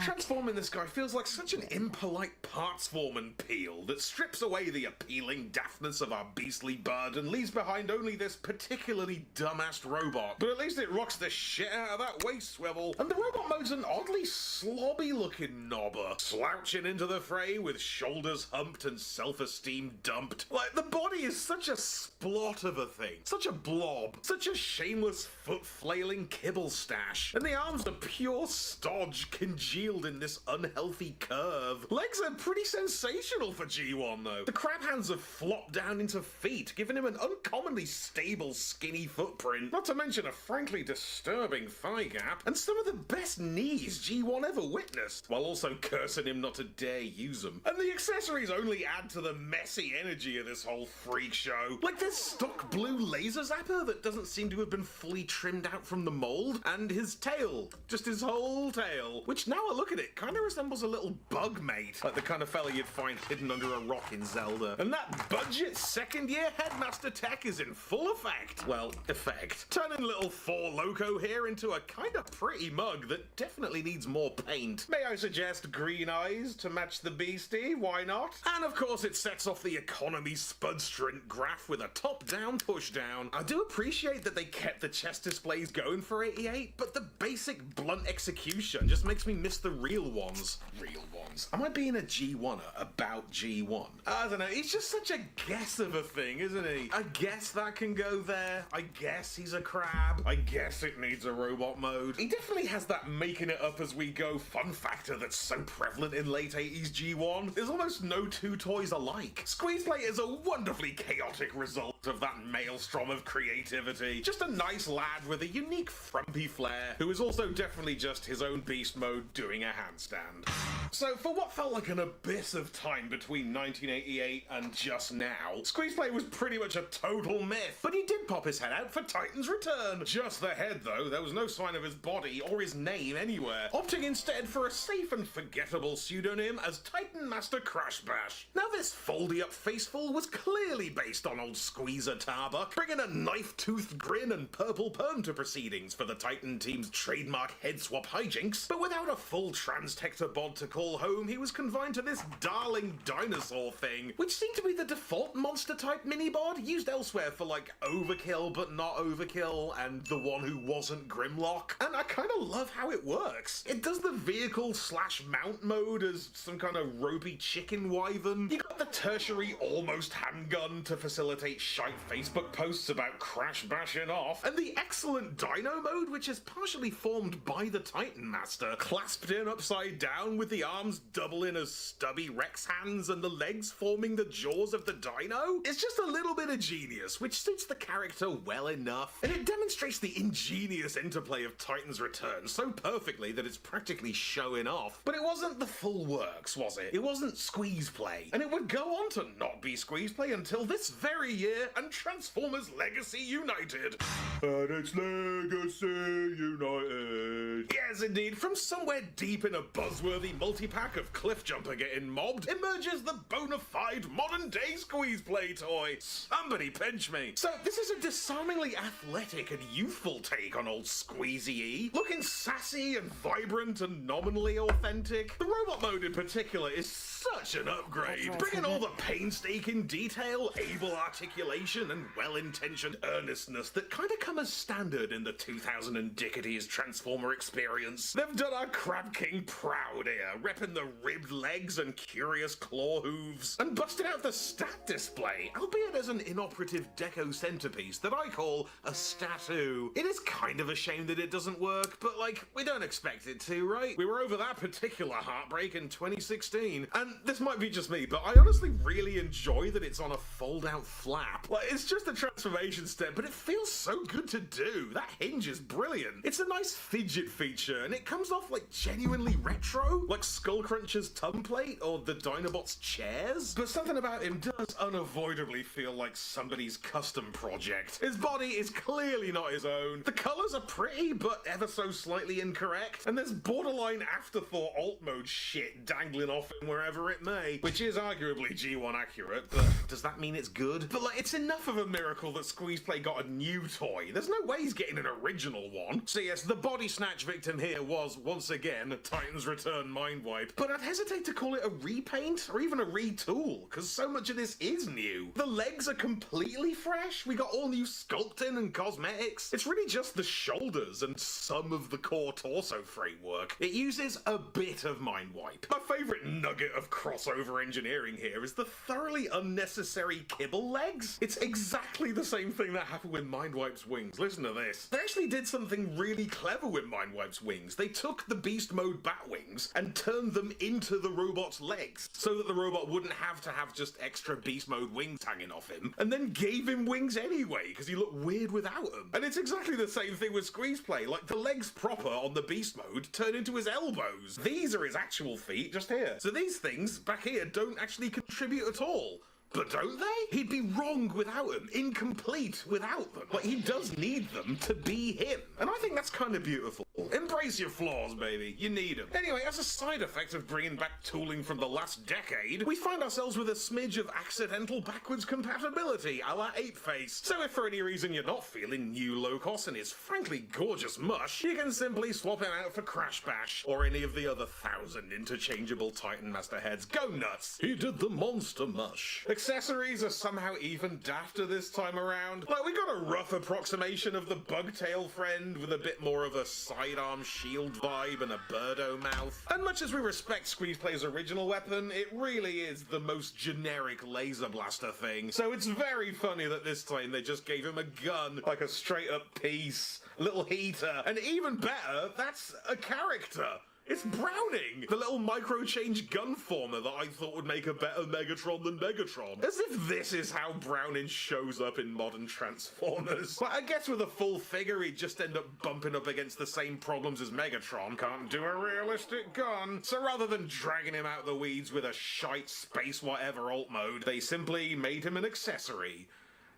Speaker 3: Transforming this guy feels like such an impolite parts form and peel that strips away the appealing daftness of our beastly bud and leaves behind only this particularly dumbass robot. But at least it rocks the shit out of that waist swivel, and the robot mode's an oddly slobby looking knobber, slouching into the fray with shoulders humped and self-esteem dumped. Like, the body is such a splot of a thing, such a blob, such a shameless foot-flailing kibble stash, and the arms are pure stodge congealed revealed in this unhealthy curve. Legs are pretty sensational for G1 though. The crab hands have flopped down into feet, giving him an uncommonly stable, skinny footprint, not to mention a frankly disturbing thigh gap, and some of the best knees G1 ever witnessed, while also cursing him not to dare use them. And the accessories only add to the messy energy of this whole freak show. Like this stock blue laser zapper that doesn't seem to have been fully trimmed out from the mold, and his tail, just his whole tail, which now I look at it, kind of resembles a little bug mate, like the kind of fella you'd find hidden under a rock in Zelda. And that budget second-year Headmaster tech is in full effect. Well, effect. Turning little Four Loco here into a kind of pretty mug that definitely needs more paint. May I suggest green eyes to match the beastie? Why not? And of course it sets off the economy spudstrint graph with a top-down push-down. I do appreciate that they kept the chest displays going for 88, but the basic blunt execution just makes me miss the real ones. Real ones. Am I being a G1er about G1? I don't know, he's just such a guess of a thing, isn't he? I guess that can go there. I guess he's a crab. I guess it needs a robot mode. He definitely has that making it up as we go fun factor that's so prevalent in late 80s G1. There's almost no two toys alike. Squeezeplay is a wonderfully chaotic result of that maelstrom of creativity. Just a nice lad with a unique frumpy flair, who is also definitely just his own beast mode doing a handstand. So for what felt like an abyss of time between 1988 and just now, Squeezeplay was pretty much a total myth, but he did pop his head out for Titan's return. Just the head though, there was no sign of his body or his name anywhere, opting instead for a safe and forgettable pseudonym as Titan Master Crash Bash. Now this foldy up faceful was clearly based on old Squeezer Tarbuck, bringing a knife-toothed grin and purple perm to proceedings for the Titan team's trademark head swap hijinks, but without a full trans-tector bod to call home, he was confined to this darling dinosaur thing, which seemed to be the default monster-type mini-bod, used elsewhere for like overkill but not overkill, and the one who wasn't Grimlock. And I kind of love how it works. It does the vehicle/mount mode as some kind of ropey chicken wyvern. You got the tertiary almost handgun to facilitate shite Facebook posts about crash bashing off, and the excellent dino mode, which is partially formed by the Titan Master, clasped in upside down with the arms doubling as stubby Rex hands and the legs forming the jaws of the dino. It's just a little bit of genius, which suits the character well enough, and it demonstrates the ingenious interplay of Titan's return so perfectly that it's practically showing off. But it wasn't the full works, was it? It wasn't Squeezeplay, and it would go on to not be Squeezeplay until this very year and Transformers Legacy United. And it's Legacy United. Yes, indeed. From somewhere deep in a buzzworthy multi-pack of Cliffjumper getting mobbed emerges the bona fide modern-day Squeezeplay toy. Somebody pinch me. So this is a disarmingly athletic and youthful take on old Squeezy-E, looking sassy and vibrant and nominally authentic. The robot mode in particular is such an upgrade, bringing all the painstaking detail, able articulation, and well-intentioned earnestness that kind of come as standard in the 2000 and Dickities Transformer experience. They've done our Crab King proud here, repping the ribbed legs and curious claw hooves, and busted out the stat display, albeit as an inoperative deco centerpiece that I call a statue. It is kind of a shame that it doesn't work, but like, we don't expect it to, right? We were over that particular heartbreak in 2016, and this might be just me, but I honestly really enjoy that it's on a fold-out flap. Like, it's just a transformation step, but it feels so good to do. That hinge is brilliant. It's a nice fidget feature, and it comes off like genuinely retro, like Skullcruncher's tongue plate or the Dinobot's chairs. But something about him does unavoidably feel like somebody's custom project. His body is clearly not his own. The colors are pretty, but ever so slightly incorrect, and there's borderline afterthought alt mode shit dangling off him wherever it may, which is arguably G1 accurate, but does that mean it's good? But like, it's enough of a miracle that Squeezeplay got a new toy. There's no way he's getting an original one. So yes, the body snatch victim here was, once again, Titan's Return mind wipe, but I'd hesitate to call it a repaint or even a retool, because so much of this is new. The legs are completely fresh. We got all new sculpting and cosmetics. It's really just the shoulders and some of the core torso framework. It uses a bit of mind wipe. My favorite nugget of crossover engineering here is the thoroughly unnecessary kibble legs. It's exactly the same thing that happened with Mindwipe's wings. Listen to this. They actually did something really clever with Mindwipe's wings. They took the beast mode bat wings and turned them into the robot's legs, so that the robot wouldn't have to have just extra beast mode wings hanging off him, and then gave him wings anyway, because he looked weird without them. And it's exactly the same thing with Squeeze Play. Like, the legs proper on the beast mode turn into his elbows. These are his actual feet, just here. So these things back here don't actually contribute at all. But don't they? He'd be wrong without them, incomplete without them. Like, he does need them to be him. And I think that's kind of beautiful. Embrace your flaws, baby. You need them. Anyway, as a side effect of bringing back tooling from the last decade, we find ourselves with a smidge of accidental backwards compatibility a la 8-Face. So if for any reason you're not feeling new Locos and his frankly gorgeous mush, you can simply swap him out for Crash Bash or any of the other 1,000 interchangeable Titan Master heads. Go nuts. He did the monster mush. Accessories are somehow even dafter this time around. Like, we got a rough approximation of the Bugtail friend with a bit more of a sidearm shield vibe and a birdo mouth. And much as we respect Squeeze Play's original weapon, it really is the most generic laser blaster thing. So it's very funny that this time they just gave him a gun, like a straight up piece, little heater, and even better, that's a character. It's Browning, the little micro-change gun former that I thought would make a better Megatron than Megatron. As if this is how Browning shows up in modern Transformers. But I guess with a full figure, he'd just end up bumping up against the same problems as Megatron. Can't do a realistic gun. So rather than dragging him out the weeds with a shite space whatever alt mode, they simply made him an accessory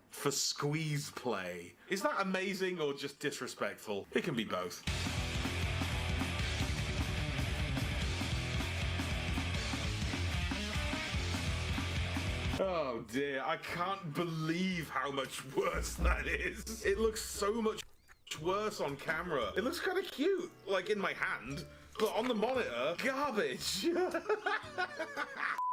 Speaker 3: for Squeeze Play. Is that amazing or just disrespectful? It can be both. Oh dear, I can't believe how much worse that is. It looks so much worse on camera. It looks kind of cute, like in my hand, but on the monitor, garbage.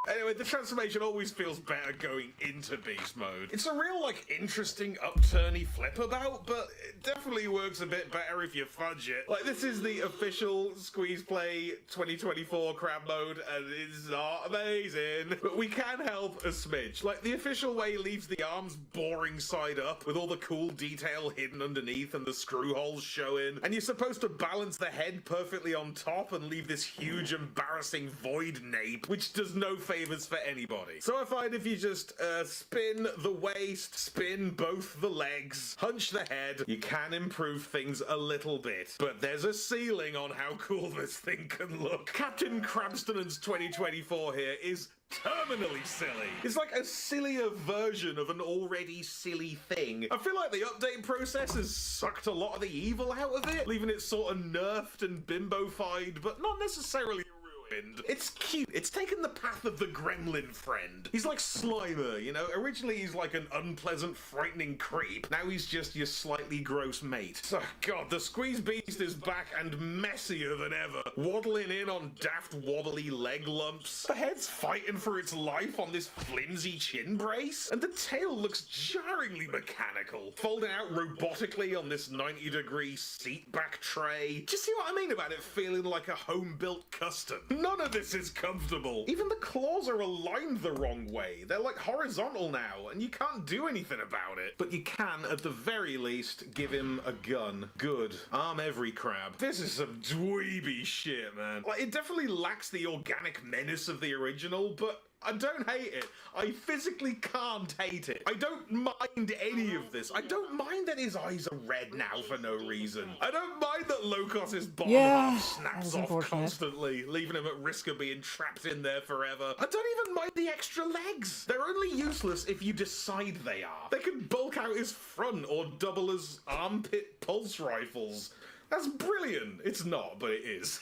Speaker 3: Anyway, the transformation always feels better going into beast mode. It's a real, like, interesting upturny flip about, but it definitely works a bit better if you fudge it. Like, this is the official Squeeze Play 2024 crab mode, and it's not amazing. But we can help a smidge. Like, the official way leaves the arms boring side up, with all the cool detail hidden underneath and the screw holes showing. And you're supposed to balance the head perfectly on top and leave this huge, embarrassing void nape, which does no favors for anybody. So I find if you just spin the waist, spin both the legs, hunch the head, you can improve things a little bit. But there's a ceiling on how cool this thing can look. Captain Crabston's 2024 here is terminally silly. It's like a sillier version of an already silly thing. I feel like the update process has sucked a lot of the evil out of it, leaving it sort of nerfed and bimbofied, but not necessarily ruined. It's cute. It's taken the path of the gremlin friend. He's like Slimer, you know? Originally he's like an unpleasant, frightening creep. Now he's just your slightly gross mate. So, God, the Squeeze Beast is back and messier than ever. Waddling in on daft wobbly leg lumps. The head's fighting for its life on this flimsy chin brace. And the tail looks jarringly mechanical. Folding out robotically on this 90-degree seat back tray. Do you see what I mean about it feeling like a home-built custom? None of this is comfortable. Even the claws are aligned the wrong way. They're like horizontal now, and you can't do anything about it. But you can, at the very least, give him a gun. Good. Arm every crab. This is some dweeby shit, man. Like, it definitely lacks the organic menace of the original, but I don't hate it. I physically can't hate it. I don't mind any of this. I don't mind that his eyes are red now for no reason. I don't mind that Locos' bottom half snaps off constantly, leaving him at risk of being trapped in there forever. I don't even mind the extra legs. They're only useless if you decide they are. They can bulk out his front or double as armpit pulse rifles. That's brilliant. It's not, but it is.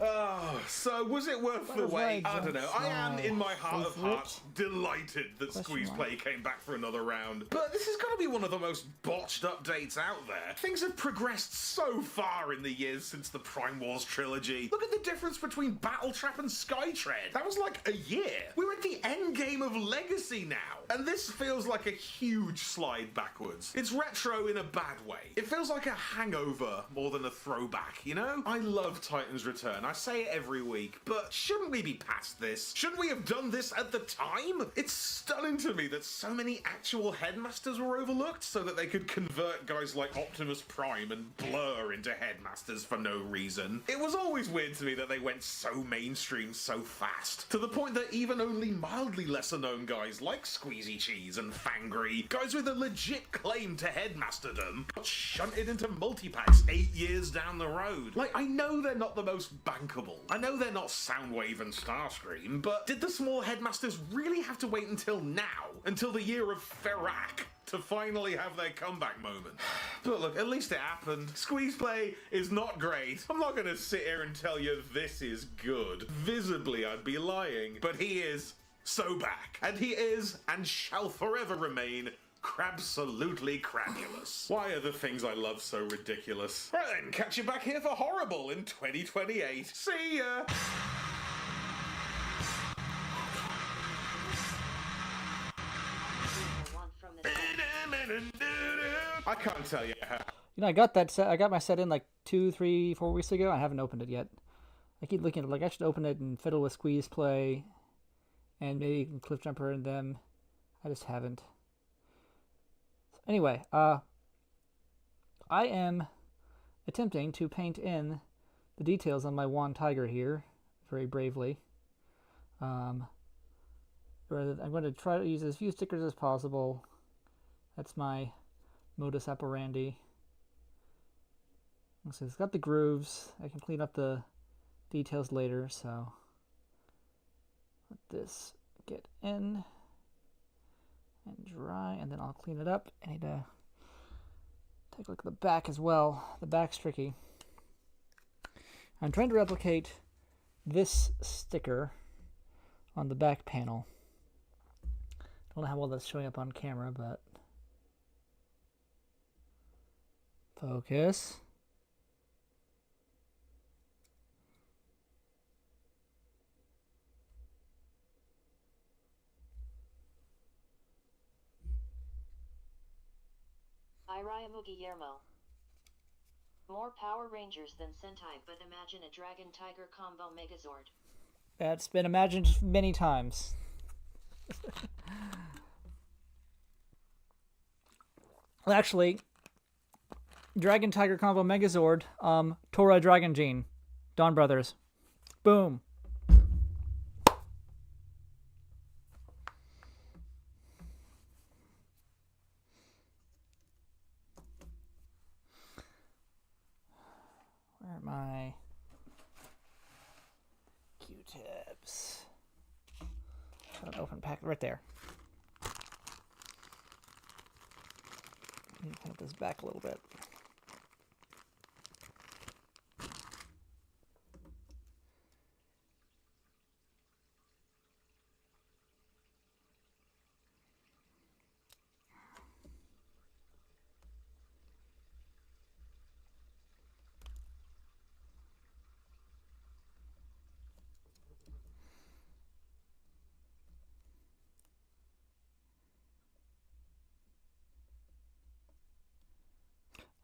Speaker 3: Oh, so was it worth the wait? I don't know. I am, in my heart of hearts, delighted that Squeeze Play came back for another round. But this is going to be one of the most botched updates out there. Things have progressed so far in the years since the Prime Wars trilogy. Look at the difference between Battletrap and Skytread. That was like a year. We're at the end game of Legacy now. And this feels like a huge slide backwards. It's retro in a bad way. It feels like a hangover holdover more than a throwback, you know? I love Titan's Return, I say it every week, but shouldn't we be past this? Shouldn't we have done this at the time? It's stunning to me that so many actual headmasters were overlooked so that they could convert guys like Optimus Prime and Blur into headmasters for no reason. It was always weird to me that they went so mainstream so fast, to the point that even only mildly lesser known guys like Squeezy Cheese and Fangry, guys with a legit claim to headmasterdom, got shunted into multi-packs 8 years down the road. Like, I know they're not the most bankable, I know they're not Soundwave and Starscream, but did the small headmasters really have to wait until now, until the year of Ferrac, to finally have their comeback moment? But look, at least it happened. Squeeze Play is not great. I'm not gonna sit here and tell you this is good. Visibly, I'd be lying. But he is so back. And he is, and shall forever remain, crabsolutely crabulous. Why are the things I love so ridiculous? Right then, catch you back here for Horrible in 2028. See ya! I can't tell you how.
Speaker 1: You know, I got that set. I got my set in like 2, 3, 4 weeks ago. I haven't opened it yet. I keep looking at it like I should open it and fiddle with Squeeze Play, and maybe Cliff Jumper and them. I just haven't. Anyway, I am attempting to paint in the details on my Wand Tiger here, very bravely. I'm going to try to use as few stickers as possible. That's my modus operandi. So it's got the grooves. I can clean up the details later, so let this get in and dry, and then I'll clean it up. I need to take a look at the back as well. The back's tricky. I'm trying to replicate this sticker on the back panel. Don't know how well that's showing up on camera, but focus.
Speaker 5: Iraimu Guillermo. More Power Rangers than Sentai, but imagine a Dragon Tiger combo Megazord.
Speaker 1: That's been imagined many times. Well, actually, Dragon Tiger combo Megazord, Tora Dragon Gene, Dawn Brothers. Boom. Where are my Q-tips? An open pack right there. Let me put this back a little bit.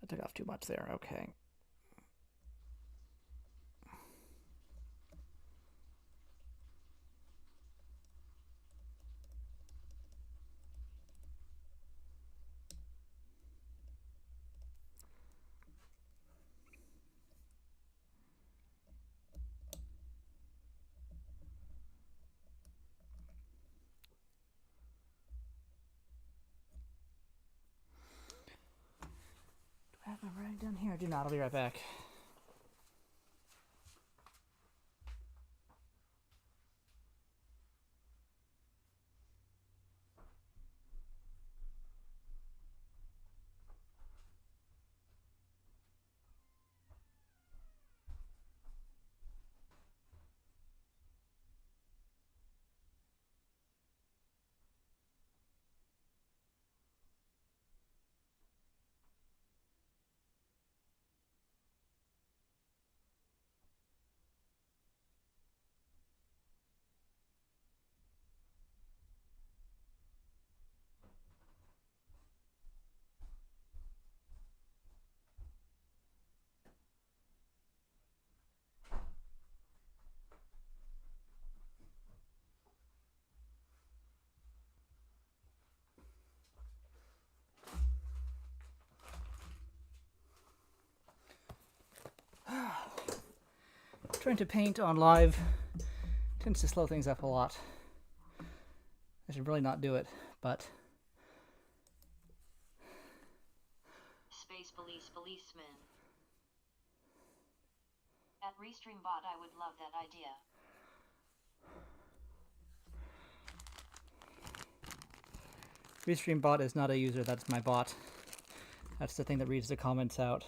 Speaker 1: I took off too much there. Okay. I have my rag down here. I do not. I'll be right back. Trying to paint on live tends to slow things up a lot. I should really not do it, but...
Speaker 5: Space police policeman. At RestreamBot, I would love that idea.
Speaker 1: RestreamBot is not a user, that's my bot. That's the thing that reads the comments out.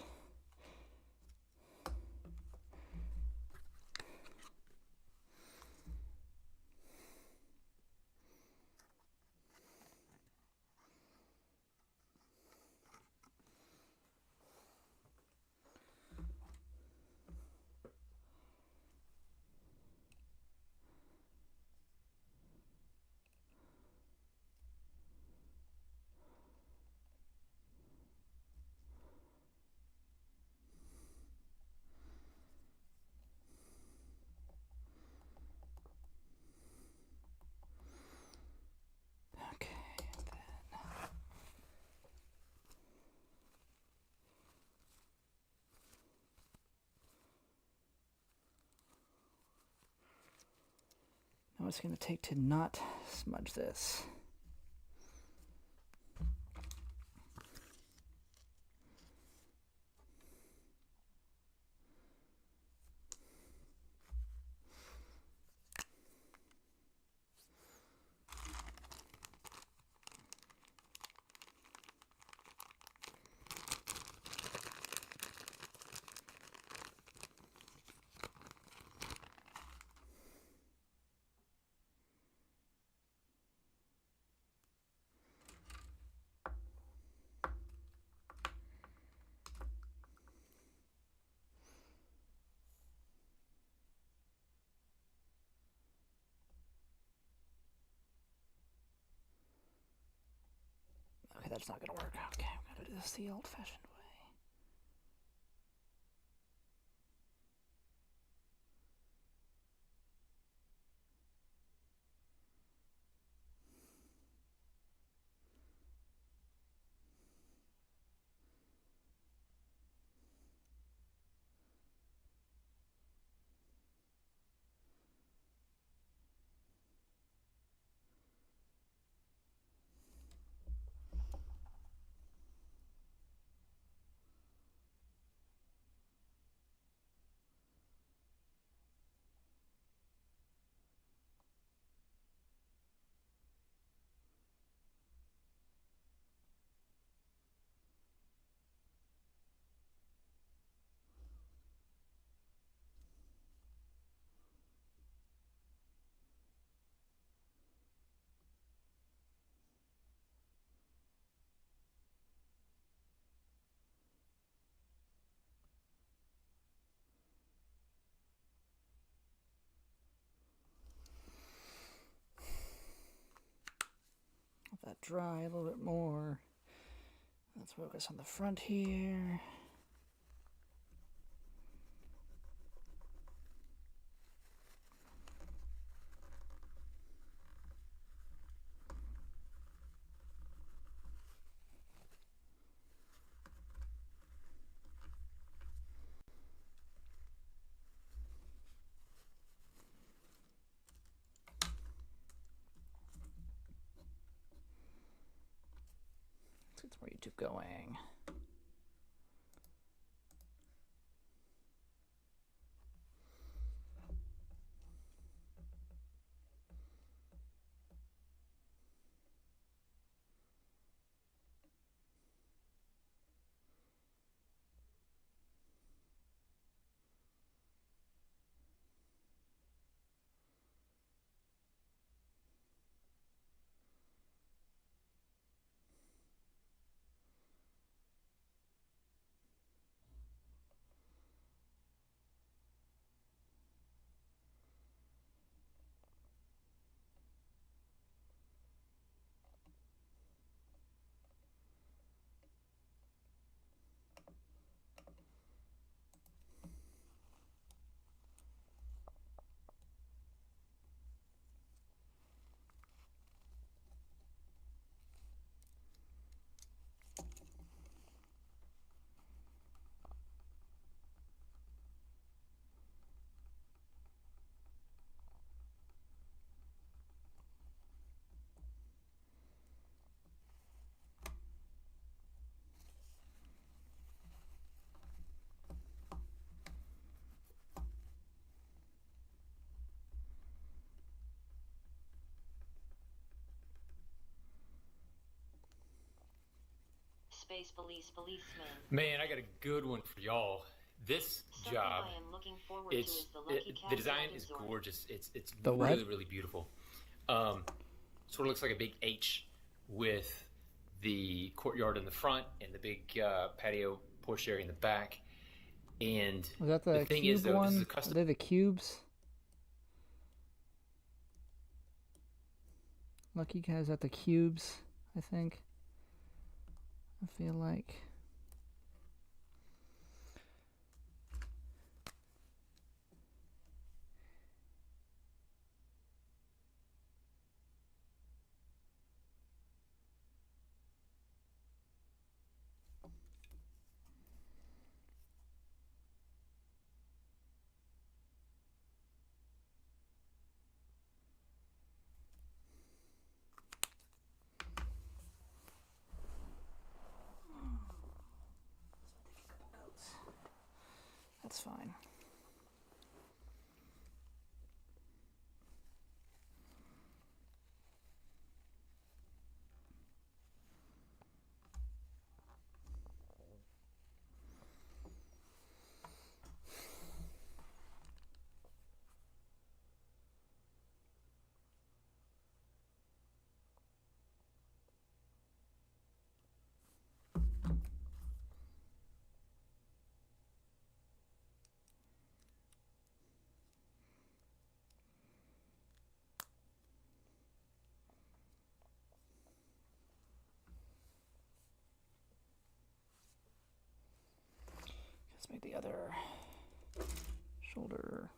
Speaker 1: Now it's going to take to not smudge this. Okay, that's not gonna work. Okay, I'm gonna do this the old-fashioned way. Let that dry a little bit more. Let's focus on the front here. Let's get more YouTube going.
Speaker 5: space policeman.
Speaker 6: Man, I got a good one for y'all. This
Speaker 5: Something
Speaker 6: job,
Speaker 5: I am looking forward to is the Lucky Cat
Speaker 6: the design is
Speaker 5: Tigerzord.
Speaker 6: gorgeous. It's
Speaker 1: The what?
Speaker 6: really, really beautiful. Sort of looks like a big H with the courtyard in the front and the big patio porch area in the back. And
Speaker 1: Was that the
Speaker 6: thing
Speaker 1: cube
Speaker 6: is, though, this is
Speaker 1: one?
Speaker 6: a custom.
Speaker 1: Are they the cubes? Lucky Cat is at the cubes, I think. I feel like. That's fine. Let's make the other shoulder.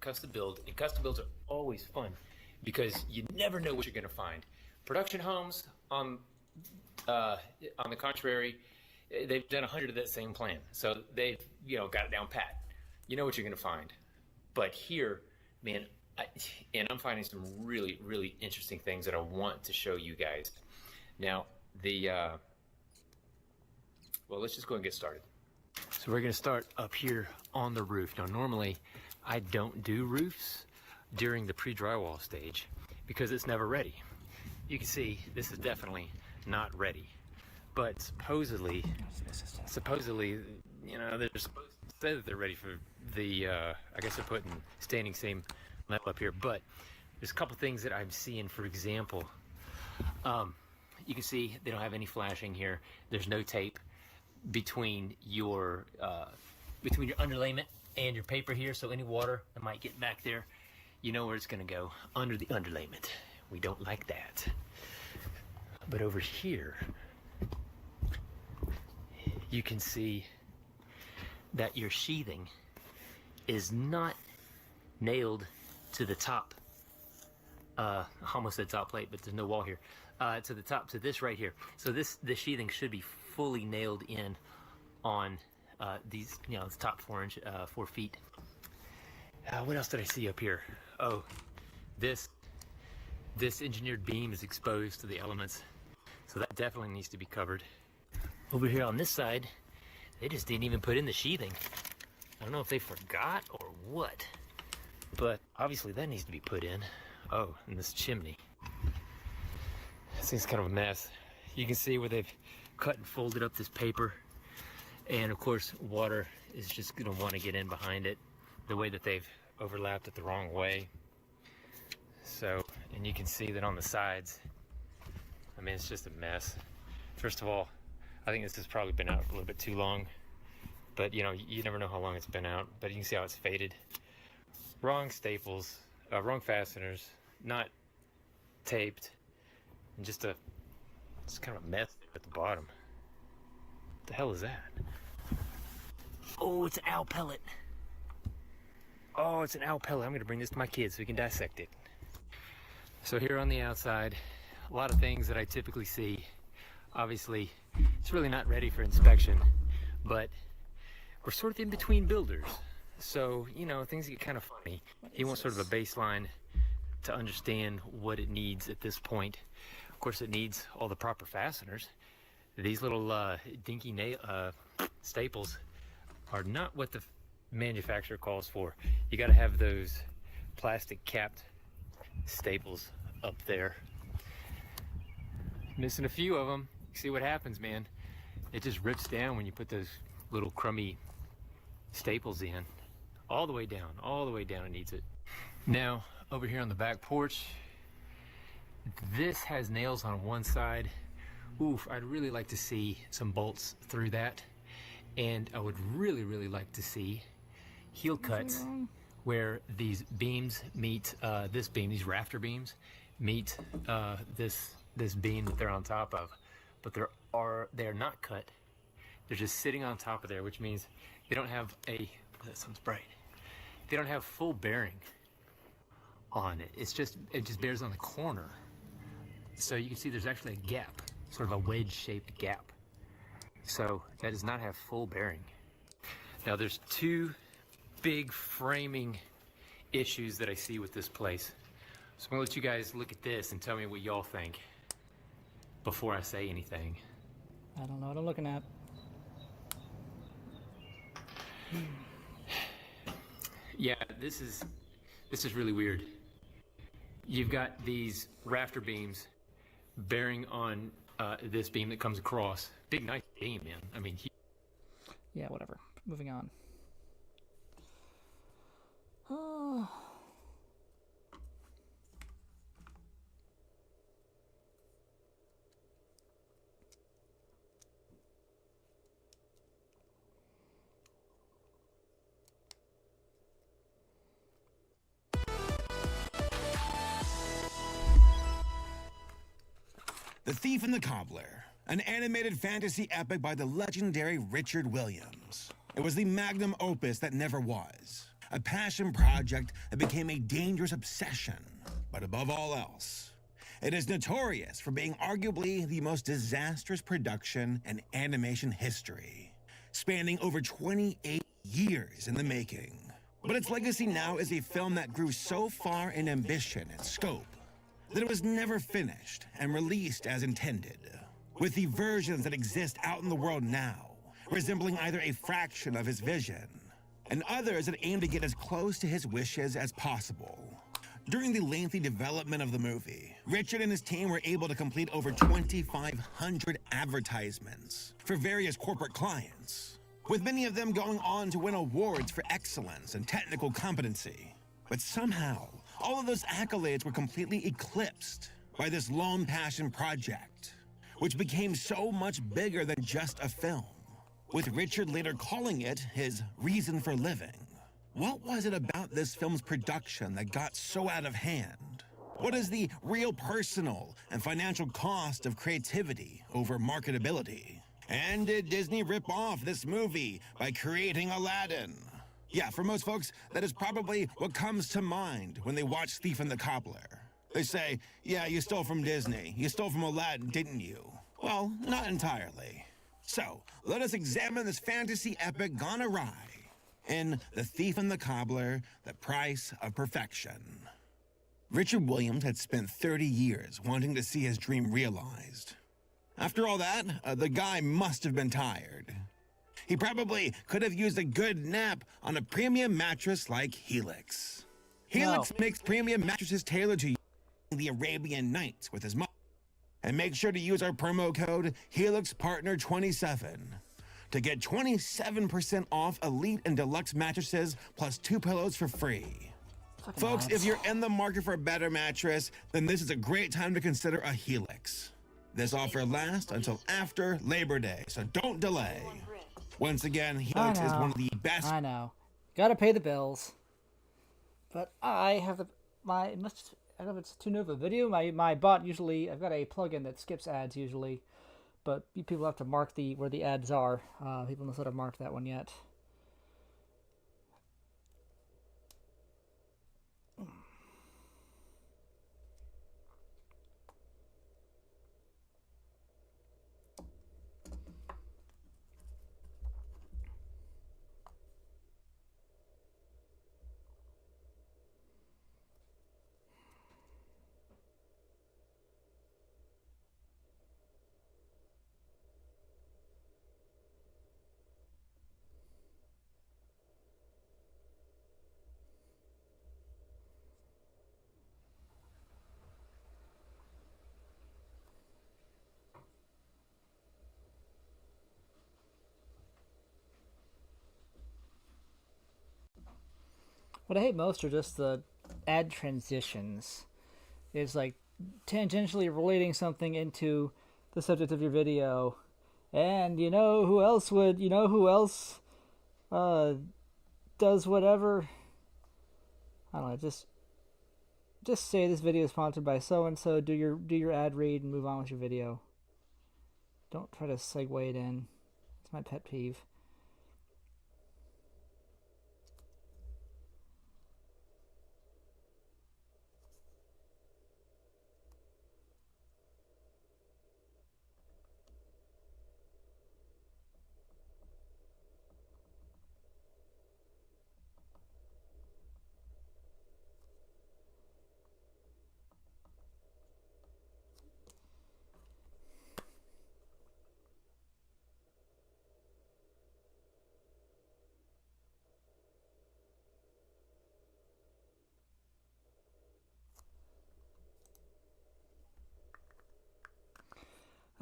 Speaker 6: Custom build, and custom builds are always fun because you never know what you're going to find. Production homes, on the contrary, they've done 100 of that same plan, so they've got it down pat. You know what you're going to find. But here, man, I'm finding some really, really interesting things that I want to show you guys. Now, well, let's just go and get started. So we're going to start up here on the roof. Now, normally, I don't do roofs during the pre-drywall stage because it's never ready. You can see this is definitely not ready. But supposedly, they're supposed to say that they're ready for the, I guess they're putting standing seam level up here. But there's a couple things that I'm seeing. For example, you can see they don't have any flashing here. There's no tape between your underlayment and your paper here, so any water that might get back there, you know where it's going to go, under the underlayment. We don't like that. But over here, you can see that your sheathing is not nailed to the top. I almost said top plate, but there's no wall here. To the top, to this right here. So this sheathing should be fully nailed in on these, the top 4 feet. What else did I see up here? Oh, this engineered beam is exposed to the elements, so that definitely needs to be covered. Over here on this side, they just didn't even put in the sheathing. I don't know if they forgot or what, but obviously that needs to be put in. Oh, and this chimney. This thing's kind of a mess. You can see where they've cut and folded up this paper. And of course, water is just gonna want to get in behind it, the way that they've overlapped it the wrong way. So, and you can see that on the sides, I mean, it's just a mess. First of all, I think this has probably been out a little bit too long, but you never know how long it's been out, but you can see how it's faded. Wrong staples, wrong fasteners, not taped, and it's kind of a mess at the bottom. What the hell is that? Oh, it's an owl pellet. Oh, it's an owl pellet. I'm going to bring this to my kids so we can dissect it. So here on the outside, a lot of things that I typically see. Obviously, it's really not ready for inspection, but we're sort of in between builders. So, things get kind of funny. You want sort of a baseline to understand what it needs at this point. Of course, it needs all the proper fasteners. These little dinky staples are not what the manufacturer calls for. You got to have those plastic capped staples up there. Missing a few of them. See what happens, man. It just rips down when you put those little crummy staples in. All the way down it needs it. Now, over here on the back porch, this has nails on one side. Oof, I'd really like to see some bolts through that. And I would really, really like to see heel cuts where these beams meet this beam, these rafter beams meet this beam that they're on top of. But they're not cut. They're just sitting on top of there, which means they don't have this one's bright. They don't have full bearing on it. It just bears on the corner. So you can see there's actually a gap, sort of a wedge-shaped gap. So that does not have full bearing. Now there's two big framing issues that I see with this place. So I'm gonna let you guys look at this and tell me what y'all think before I say anything.
Speaker 1: I don't know what I'm looking at.
Speaker 6: Yeah, this is really weird. You've got these rafter beams bearing on this beam that comes across. Big, nice beam, man. I mean,
Speaker 1: Yeah, whatever. Moving on. Oh.
Speaker 7: The Thief and the Cobbler, an animated fantasy epic by the legendary Richard Williams. It was the magnum opus that never was, a passion project that became a dangerous obsession. But above all else, it is notorious for being arguably the most disastrous production in animation history, spanning over 28 years in the making. But its legacy now is a film that grew so far in ambition and scope that it was never finished and released as intended, with the versions that exist out in the world now resembling either a fraction of his vision, and others that aim to get as close to his wishes as possible. During the lengthy development of the movie, Richard and his team were able to complete over 2,500 advertisements for various corporate clients, with many of them going on to win awards for excellence and technical competency. But somehow, all of those accolades were completely eclipsed by this lone passion project, which became so much bigger than just a film, with Richard later calling it his reason for living. What was it about this film's production that got so out of hand? What is the real personal and financial cost of creativity over marketability? And did Disney rip off this movie by creating Aladdin? Yeah, for most folks, that is probably what comes to mind when they watch Thief and the Cobbler. They say, yeah, you stole from Disney. You stole from Aladdin, didn't you? Well, not entirely. So, let us examine this fantasy epic gone awry in The Thief and the Cobbler, The Price of Perfection. Richard Williams had spent 30 years wanting to see his dream realized. After all that, the guy must have been tired. He probably could have used a good nap on a premium mattress like Helix. Helix makes premium mattresses tailored to the Arabian Nights with his mom. And make sure to use our promo code HelixPartner27 to get 27% off Elite and Deluxe mattresses plus 2 pillows for free. Folks, if you're in the market for a better mattress, then this is a great time to consider a Helix. This offer lasts until after Labor Day, so don't delay. Once again, Helix is one of the best.
Speaker 1: I know. Gotta pay the bills. But I have I don't know if it's too new of a video. My bot usually, I've got a plugin that skips ads usually, but people have to mark where the ads are. People don't know how to mark that one yet. What I hate most are just the ad transitions. It's like tangentially relating something into the subject of your video. And you know who else does whatever? I don't know, just say this video is sponsored by so and so, do your ad read and move on with your video. Don't try to segue it in. It's my pet peeve.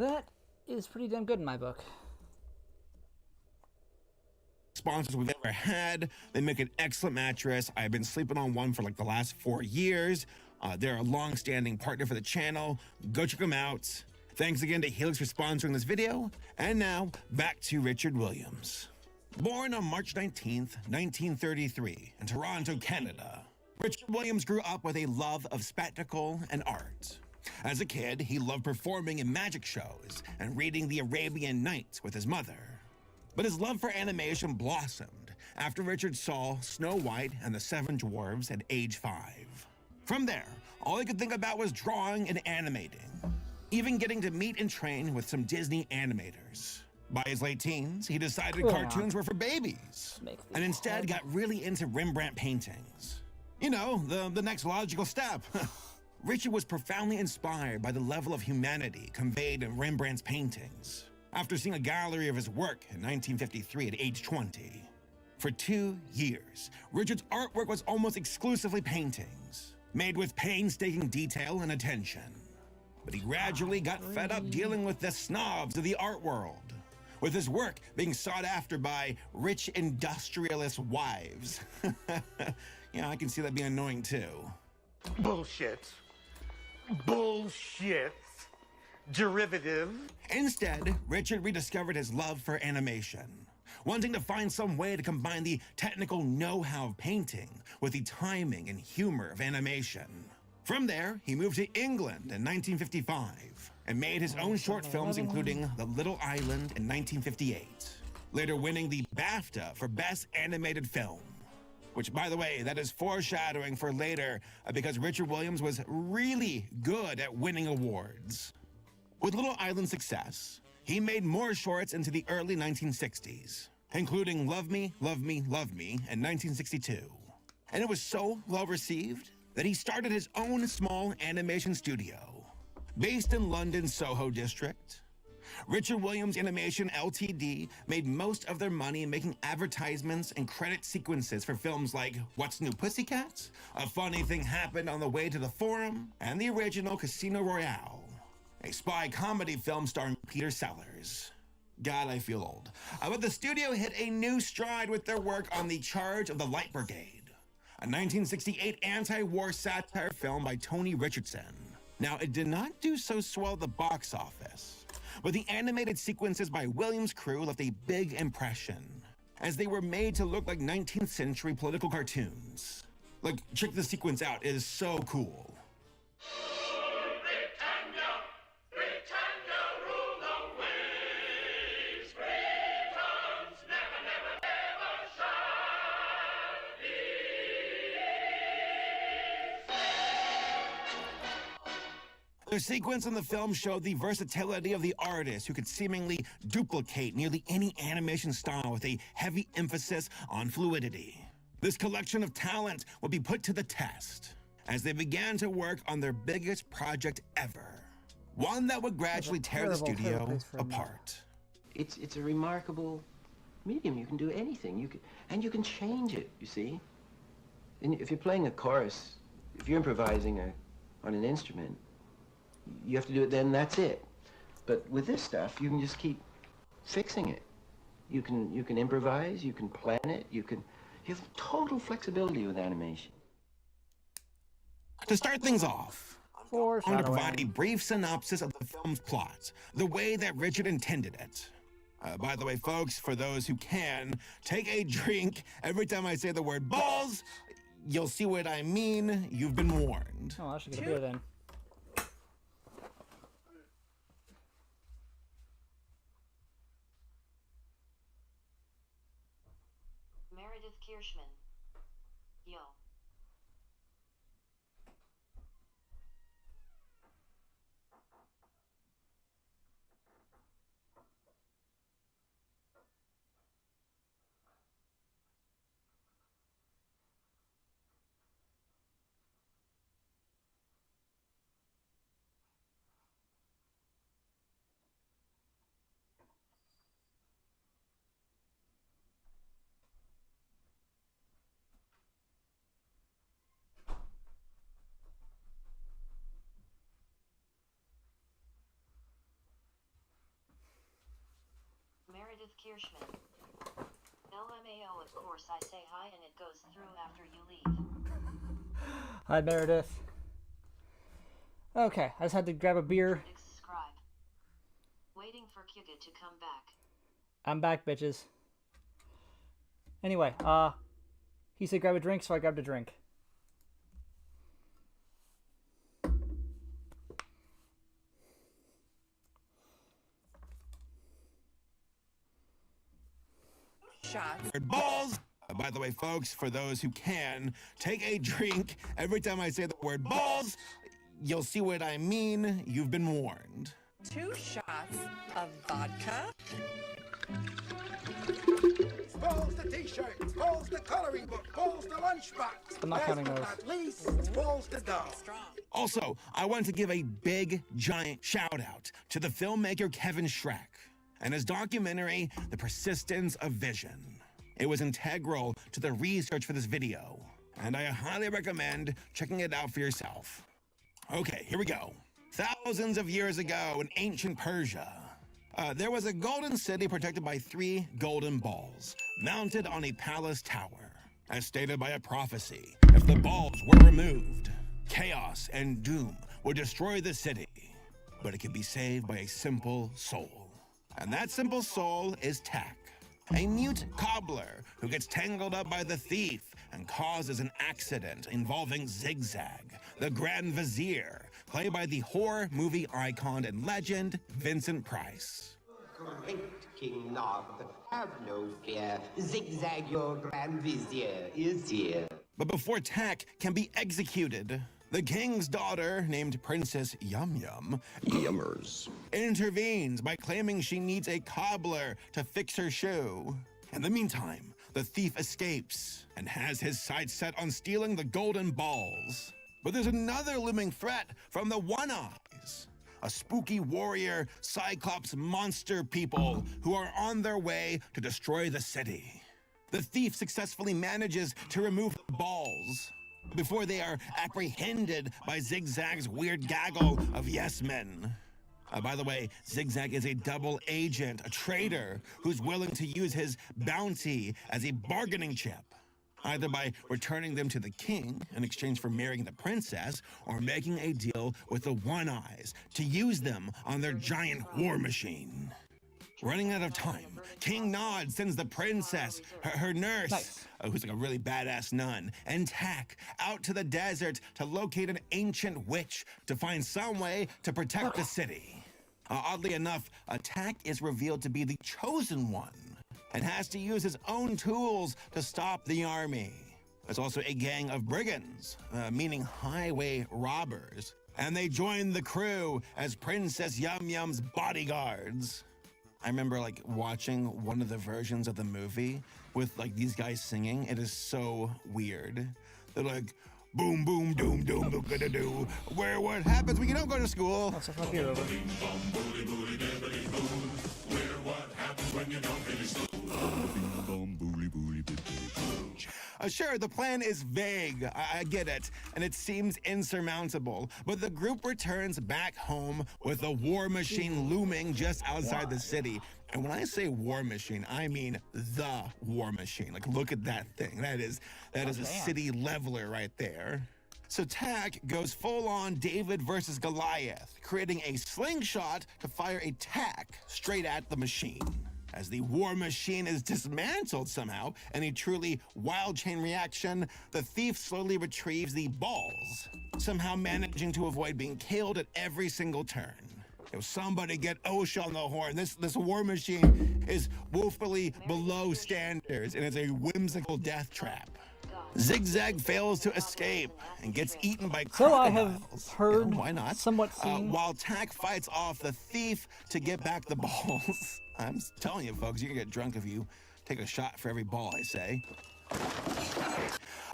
Speaker 1: That is pretty damn good in my book.
Speaker 7: Sponsors we've ever had. They make an excellent mattress. I've been sleeping on one for like the last 4 years. They're a long-standing partner for the channel. Go check them out. Thanks again to Helix for sponsoring this video. And now, back to Richard Williams. Born on March 19th, 1933, in Toronto, Canada, Richard Williams grew up with a love of spectacle and art. As a kid, he loved performing in magic shows and reading the Arabian Nights with his mother. But his love for animation blossomed after Richard saw Snow White and the Seven Dwarfs at age 5. From there, all he could think about was drawing and animating, even getting to meet and train with some Disney animators. By his late teens, he decided cartoons were for babies, and instead got really into Rembrandt paintings. You know, the next logical step. Richard was profoundly inspired by the level of humanity conveyed in Rembrandt's paintings after seeing a gallery of his work in 1953 at age 20. For 2 years, Richard's artwork was almost exclusively paintings, made with painstaking detail and attention. But he gradually got fed up dealing with the snobs of the art world, with his work being sought after by rich industrialist wives. Yeah, I can see that being annoying too.
Speaker 8: Bullshit. Bullshit. Derivative.
Speaker 7: Instead, Richard rediscovered his love for animation, wanting to find some way to combine the technical know-how of painting with the timing and humor of animation. From there, he moved to England in 1955 and made his own short films, including The Little Island in 1958, later winning the BAFTA for Best Animated Film. Which, by the way, that is foreshadowing for later, because Richard Williams was really good at winning awards. With Little Island's success, he made more shorts into the early 1960s, including Love Me, Love Me, Love Me in 1962. And it was so well received that he started his own small animation studio. Based in London's Soho district, Richard Williams Animation Ltd. made most of their money making advertisements and credit sequences for films like What's New Pussycats, A Funny Thing Happened on the Way to the Forum, and the original Casino Royale, a spy comedy film starring Peter Sellers. God, I feel old. But the studio hit a new stride with their work on The Charge of the Light Brigade, a 1968 anti-war satire film by Tony Richardson. Now, it did not do so swell at the box office, but the animated sequences by Williams' crew left a big impression, as they were made to look like 19th century political cartoons. Like, check the sequence out, it is so cool. The sequence in the film showed the versatility of the artist, who could seemingly duplicate nearly any animation style with a heavy emphasis on fluidity. This collection of talent would be put to the test as they began to work on their biggest project ever, one that would gradually tear the studio apart.
Speaker 9: It's a remarkable medium. You can do anything. You can change it, you see. And if you're playing a chorus, if you're improvising on an instrument, you have to do it then, that's it. But with this stuff, you can just keep fixing it. You can improvise, you can plan it, you can You have total flexibility with animation.
Speaker 7: To start things off, I'm going to provide a
Speaker 1: Foreshadowing.
Speaker 7: brief synopsis of the film's plot, the way that Richard intended it. By the way, folks, for those who can, take a drink every time I say the word balls. You'll see what I mean. You've been warned.
Speaker 1: Oh, I should get a beer then.
Speaker 5: Meredith Kirschman. Yo. Meredith Kirschman. LMAO, of course, I say hi and it goes through after you leave.
Speaker 1: Hi, Meredith. Okay, I just had to grab a beer.
Speaker 5: Scribe. Waiting for Kyuga to come back.
Speaker 1: I'm back, bitches. Anyway, he said grab a drink, so I grabbed a drink.
Speaker 7: Shots. Balls. By the way, folks, for those who can, take a drink every time I say the word balls. You'll see what I mean. You've been warned.
Speaker 10: 2 shots of vodka.
Speaker 11: Balls the t-shirt, balls the coloring book, balls the lunchbox.
Speaker 1: I'm not counting those.
Speaker 11: At least balls the dog.
Speaker 7: Also, I want to give a big, giant shout out to the filmmaker Kevin Schreck and his documentary, The Persistence of Vision. It was integral to the research for this video, and I highly recommend checking it out for yourself. Okay, here we go. Thousands of years ago in ancient Persia, there was a golden city protected by 3 golden balls, mounted on a palace tower. As stated by a prophecy, if the balls were removed, chaos and doom would destroy the city. But it could be saved by a simple soul. And that simple soul is Tak, a mute cobbler who gets tangled up by the thief and causes an accident involving Zigzag, the Grand Vizier, played by the horror movie icon and legend, Vincent Price.
Speaker 12: Great King Nod, have no fear. Zigzag, your Grand Vizier, is here.
Speaker 7: But before Tak can be executed, the king's daughter, named Princess Yum Yum, Yummers, intervenes by claiming she needs a cobbler to fix her shoe. In the meantime, the thief escapes and has his sights set on stealing the golden balls. But there's another looming threat from the One Eyes, a spooky warrior Cyclops monster people who are on their way to destroy the city. The thief successfully manages to remove the balls before they are apprehended by Zigzag's weird gaggle of yes men. By the way, Zigzag is a double agent, a traitor who's willing to use his bounty as a bargaining chip, either by returning them to the king in exchange for marrying the princess or making a deal with the One Eyes to use them on their giant war machine. Running out of time, King Nod sends the princess, her nurse, who's like a really badass nun, and Tak out to the desert to locate an ancient witch to find some way to protect the city. Oddly enough, Tak is revealed to be the chosen one and has to use his own tools to stop the army. There's also a gang of brigands, meaning highway robbers, and they join the crew as Princess Yum Yum's bodyguards. I remember like watching one of the versions of the movie with like these guys singing. It is so weird. They're like, boom, boom, doom, doom, boom, da doo. Where what happens when you don't go to school?
Speaker 1: Oh, so my beer over.
Speaker 7: Sure, the plan is vague, I get it, and it seems insurmountable, but the group returns back home with a war machine looming just outside the city, And when I say war machine, I mean the war machine. Like, look at that thing. That is a city leveler right there. So Tak goes full on David versus Goliath, creating a slingshot to fire a tack straight at the machine. As the war machine is dismantled somehow, in a truly wild chain reaction, the thief slowly retrieves the balls, somehow managing to avoid being killed at every single turn. If somebody get OSHA on the horn, this war machine is woefully below standards, and it's a whimsical death trap. Zigzag fails to escape and gets eaten by crocodiles.
Speaker 1: So I have heard,
Speaker 7: why not?
Speaker 1: Somewhat seen.
Speaker 7: While Tak fights off the thief to get back the balls. I'm telling you, folks, you're gonna get drunk if you take a shot for every ball I say.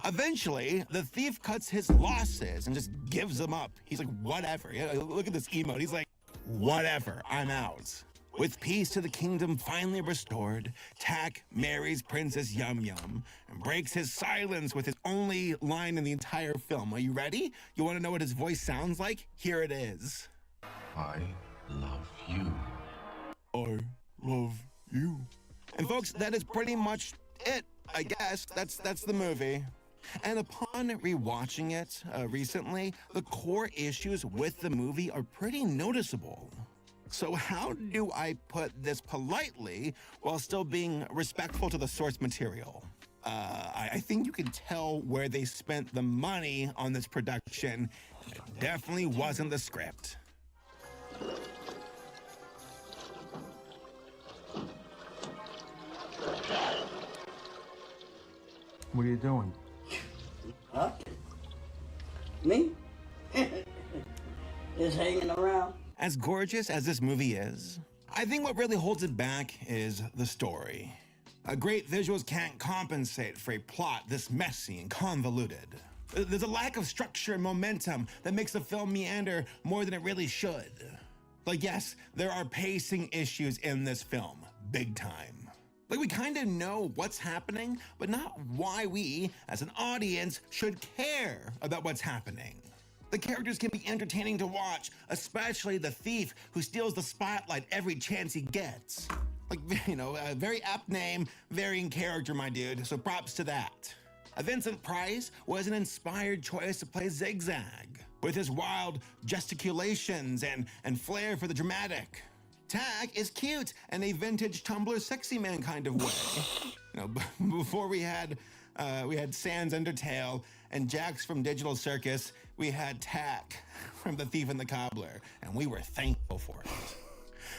Speaker 7: Eventually, the thief cuts his losses and just gives them up. He's like, whatever. Yeah, look at this emote. He's like, whatever, I'm out. With peace to the kingdom finally restored, Tak marries Princess Yum Yum and breaks his silence with his only line in the entire film. Are you ready? You want to know what his voice sounds like? Here it is.
Speaker 3: I love you.
Speaker 7: I love you. And folks, that is pretty much it, I guess. That's the movie. And upon rewatching it recently, the core issues with the movie are pretty noticeable. So how do I put this politely while still being respectful to the source material? I think you can tell where they spent the money on this production. It definitely wasn't the script.
Speaker 13: What are you doing?
Speaker 14: Huh? Me? Just hanging around.
Speaker 7: As gorgeous as this movie is, I think what really holds it back is the story. Great visuals can't compensate for a plot this messy and convoluted. There's a lack of structure and momentum that makes the film meander more than it really should. Like, yes, there are pacing issues in this film, big time. Like, we kind of know what's happening, but not why we, as an audience, should care about what's happening. The characters can be entertaining to watch, especially the thief who steals the spotlight every chance he gets. Like, you know, a very apt name, varying character, my dude, so props to that. Vincent Price was an inspired choice to play Zigzag, with his wild gesticulations and flair for the dramatic. Tak is cute in a vintage Tumblr sexy man kind of way. You know, before we had Sans Undertale and Jax from Digital Circus, we had Tak from The Thief and the Cobbler, and we were thankful for it.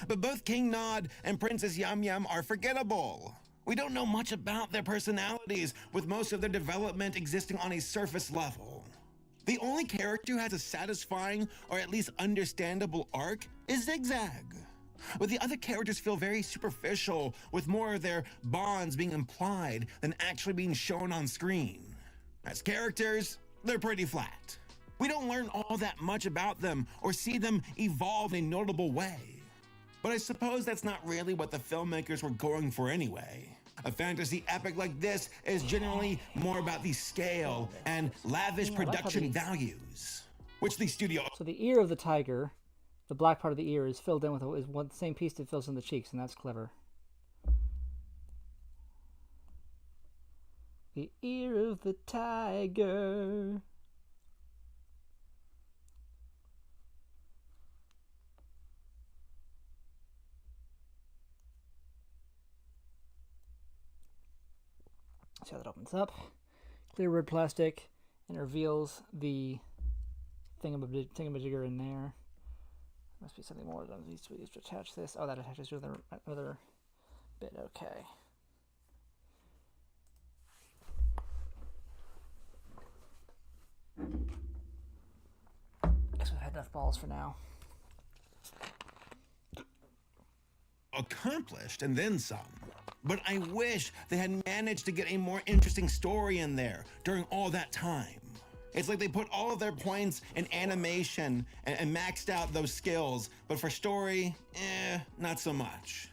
Speaker 7: But both King Nod and Princess Yum Yum are forgettable. We don't know much about their personalities, with most of their development existing on a surface level. The only character who has a satisfying or at least understandable arc is Zigzag. But the other characters feel very superficial, with more of their bonds being implied than actually being shown on screen. As characters, they're pretty flat. We don't learn all that much about them or see them evolve in a notable way. But I suppose that's not really what the filmmakers were going for anyway. A fantasy epic like this is generally more about the scale and lavish production values, which the studio...
Speaker 1: So the ear of the tiger, the black part of the ear, is filled in with the same piece that fills in the cheeks, and that's clever. The ear of the tiger. See how that opens up. Clear red plastic, and it reveals the thingamajigger in there. Must be something more that needs to attach this. Oh, that attaches to another bit. Okay. Guess we've had enough balls for now.
Speaker 7: Accomplished and then some. But I wish they had managed to get a more interesting story in there during all that time. It's like they put all of their points in animation and maxed out those skills, but for story, not so much.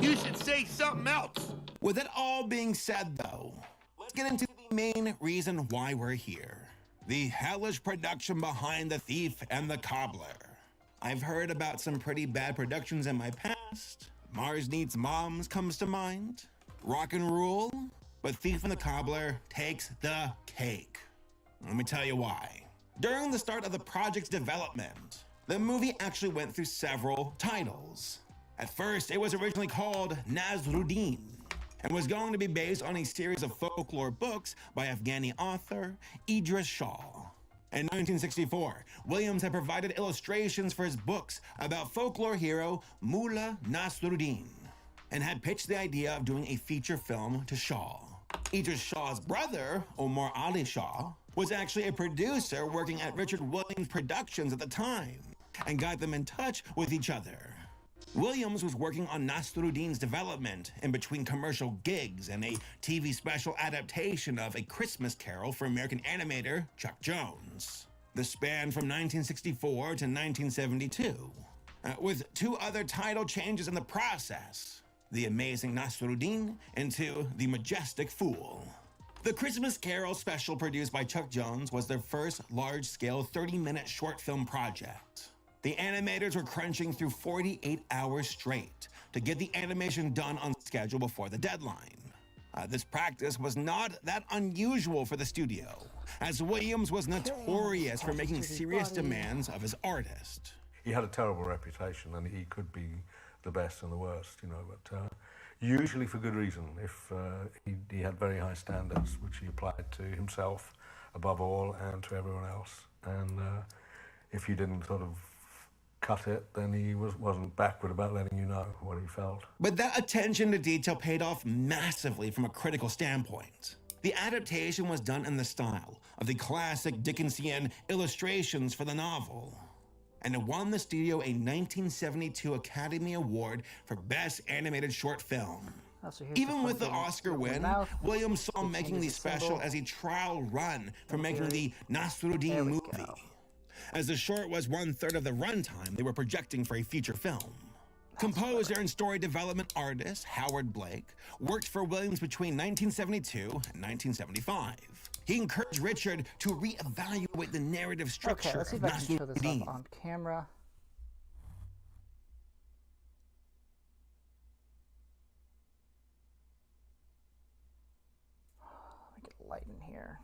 Speaker 8: You should say something else.
Speaker 7: With it all being said, though, let's get into the main reason why we're here. The hellish production behind The Thief and the Cobbler. I've heard about some pretty bad productions in my past. Mars Needs Moms comes to mind. Rock and Rule. But Thief and the Cobbler takes the cake. Let me tell you why. During the start of the project's development, the movie actually went through several titles. At first, it was originally called Nasruddin and was going to be based on a series of folklore books by Afghani author Idris Shah. In 1964, Williams had provided illustrations for his books about folklore hero Mullah Nasruddin and had pitched the idea of doing a feature film to Shah. Idris Shah's brother, Omar Ali Shah, was actually a producer working at Richard Williams Productions at the time and got them in touch with each other. Williams was working on Nasruddin's development in between commercial gigs and a TV special adaptation of A Christmas Carol for American animator Chuck Jones. The span from 1964 to 1972, with 2 other title changes in the process: The Amazing Nasruddin into The Majestic Fool. The Christmas Carol special produced by Chuck Jones was their first large-scale 30-minute short film project. The animators were crunching through 48 hours straight to get the animation done on schedule before the deadline. This practice was not that unusual for the studio, as Williams was notorious for making serious demands of his artist.
Speaker 13: He had a terrible reputation, and he could be the best and the worst, you know, but usually for good reason. If he had very high standards, which he applied to himself above all and to everyone else. And if you didn't sort of cut it, then he wasn't backward about letting you know what he felt.
Speaker 7: But that attention to detail paid off massively from a critical standpoint. The adaptation was done in the style of the classic Dickensian illustrations for the novel, and it won the studio a 1972 Academy Award for Best Animated Short Film. Even with the Oscar win, Williams saw making the special as a trial run for making the Nasruddin movie, as the short was 1/3 of the runtime they were projecting for a feature film. Composer and story development artist Howard Blake worked for Williams between 1972 and 1975. He encouraged Richard to reevaluate the narrative structure
Speaker 1: let's see if I can show this up on camera. Let me get light in here.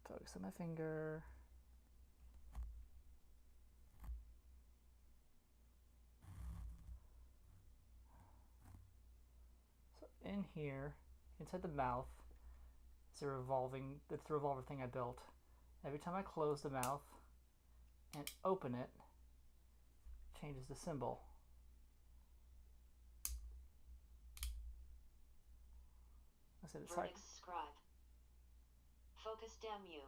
Speaker 1: Focus on my finger. So in here, inside the mouth, it's the revolver thing I built. Every time I close the mouth and open it, it changes the symbol. I said it's like
Speaker 5: Scribe. Focus, damn you.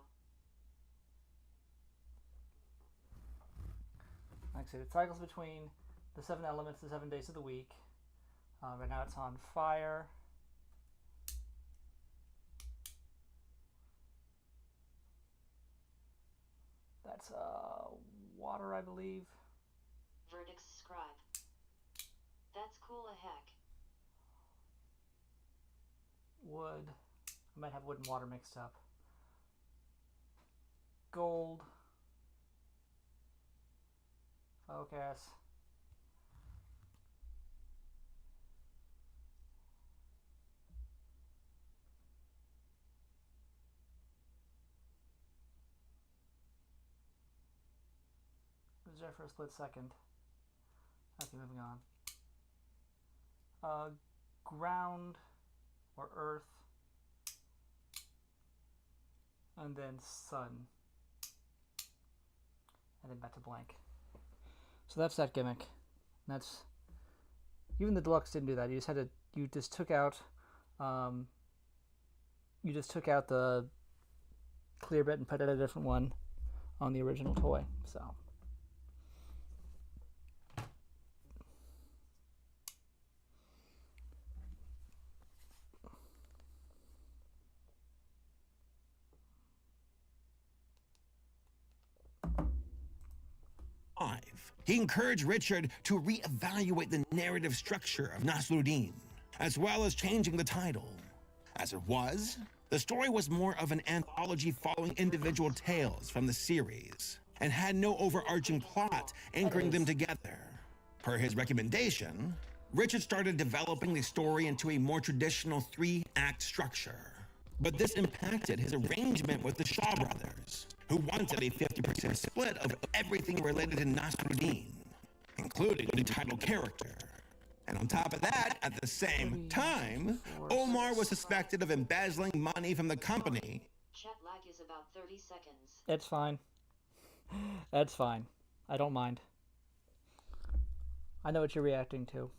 Speaker 1: Like I said, it cycles between the 7 elements, the 7 days of the week. Right now it's on fire. That's water, I believe.
Speaker 5: Verdict scribe. That's cool a heck.
Speaker 1: Wood. I might have wood and water mixed up. Gold. Focus. It was there for a split second. Okay, moving on. Ground or earth. And then sun. And then back to blank. So that's that gimmick. And that's even the deluxe didn't do that. You just took out the clear bit and put it a different one on the original toy. So
Speaker 7: he encouraged Richard to reevaluate the narrative structure of Nasruddin, as well as changing the title. As it was, the story was more of an anthology following individual tales from the series, and had no overarching plot anchoring them together. Per his recommendation, Richard started developing the story into a more traditional 3-act structure. But this impacted his arrangement with the Shaw brothers, who wanted a 50% split of everything related to Nasruddin, including the title character. And on top of that, at the same time, Omar was suspected of embezzling money from the company.
Speaker 5: Chat lag is about 30 seconds.
Speaker 1: It's fine. That's fine. I don't mind. I know what you're reacting to.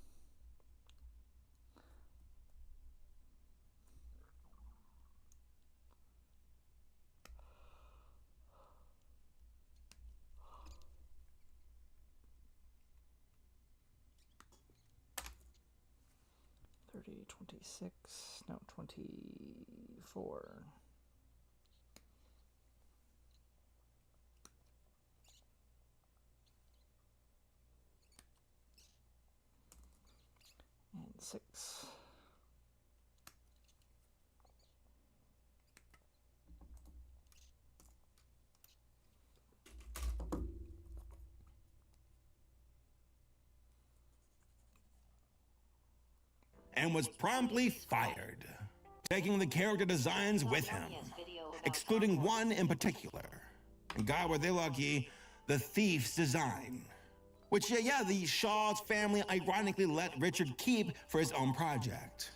Speaker 1: $30, 26, no, 24. And 6.
Speaker 7: And was promptly fired, taking the character designs with him, excluding one in particular. And God, were they lucky, the thief's design. Which, the Shaw's family ironically let Richard keep for his own project.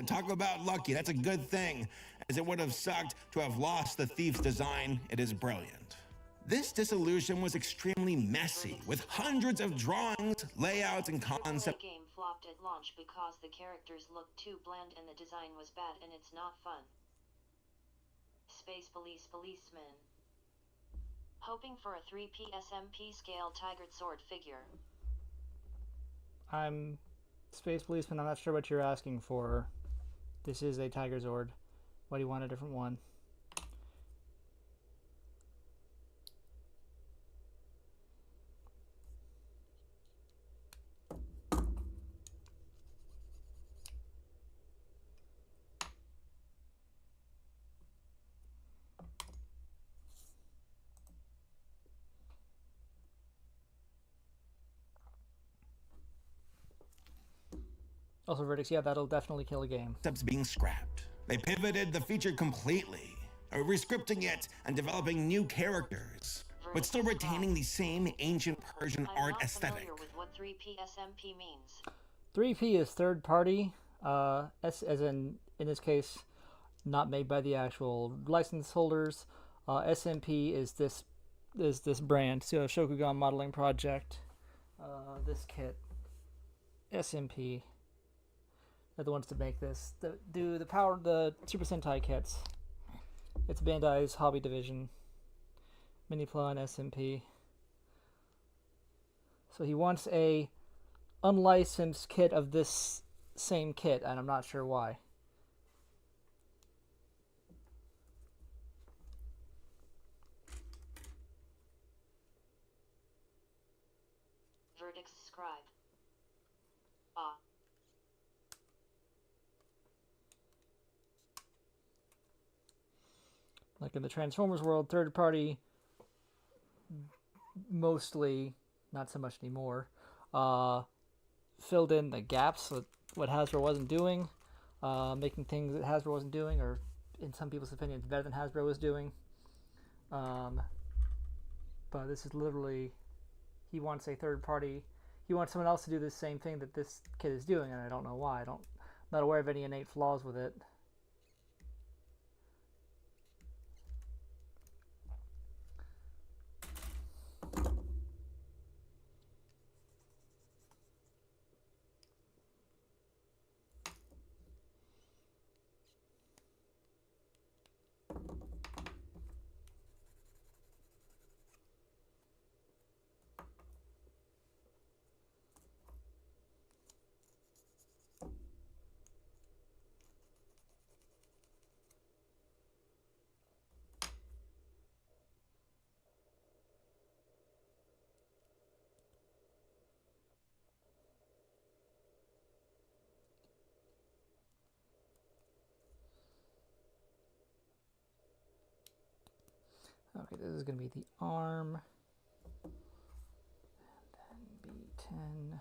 Speaker 7: Talk about lucky, that's a good thing, as it would have sucked to have lost the thief's design. It is brilliant. This dissolution was extremely messy, with hundreds of drawings, layouts, and concepts.
Speaker 5: The game flopped at launch because the characters looked too bland and the design was bad and it's not fun. Space Police Policeman. Hoping for a 3P SMP scale Tigerzord figure.
Speaker 1: I'm Space Policeman. I'm not sure what you're asking for. This is a Tigerzord. Why do you want a different one? Also, verdicts, yeah, that'll definitely kill a game.
Speaker 7: Steps being scrapped. They pivoted the feature completely, rescripting it and developing new characters, but still retaining the same ancient Persian art aesthetic.
Speaker 5: With what 3P SMP means.
Speaker 1: 3P is third party, as in this case, not made by the actual license holders. SMP is this brand, so Shokugan Modeling Project. This kit, SMP. They're the ones to make this. The Super Sentai kits. It's Bandai's hobby division. Minipla and SMP. So he wants a unlicensed kit of this same kit, and I'm not sure why.
Speaker 5: Verdicts scribe.
Speaker 1: Like in the Transformers world, third party, mostly, not so much anymore, filled in the gaps with what Hasbro wasn't doing, making things that Hasbro wasn't doing, or in some people's opinions, better than Hasbro was doing. But this is literally, he wants a third party, he wants someone else to do the same thing that this kid is doing, and I don't know why. I'm not aware of any innate flaws with it. Okay, this is going to be the arm. And then B10.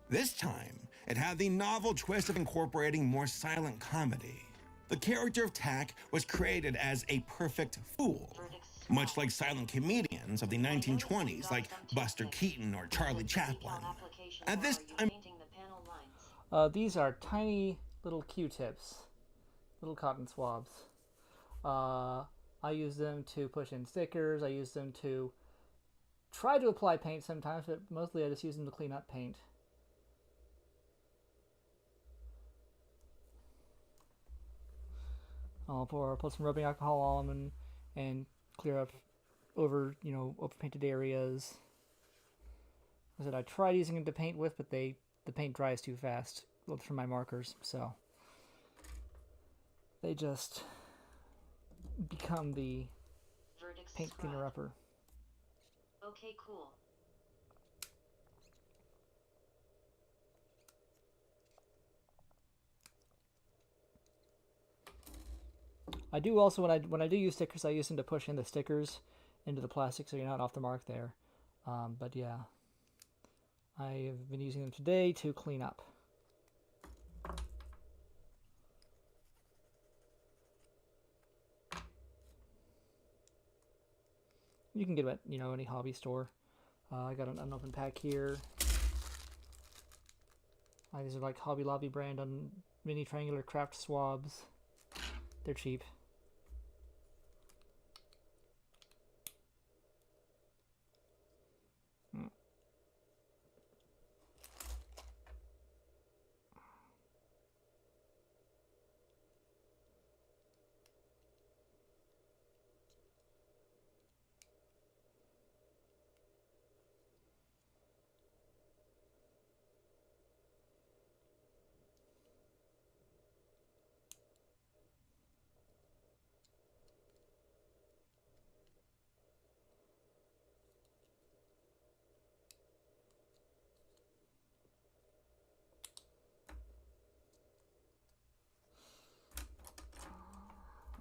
Speaker 7: This time, it had the novel twist of incorporating more silent comedy. The character of Tack was created as a perfect fool, much like silent comedians of the 1920s like Buster Keaton or Charlie Chaplin. At this time,
Speaker 1: these are tiny little Q-tips, little cotton swabs. I use them to push in stickers. I use them to try to apply paint sometimes, but mostly I just use them to clean up paint. I'll put some rubbing alcohol on them and clear up over painted areas. I said I tried using them to paint with, but the paint dries too fast for my markers, so they just become the paint cleaner upper.
Speaker 5: Okay, cool.
Speaker 1: I do also, when I do use stickers, I use them to push in the stickers into the plastic so you're not off the mark there. But yeah, I have been using them today to clean up. You can get them at any hobby store. I got an open pack here. These are like Hobby Lobby brand on mini triangular craft swabs. They're cheap.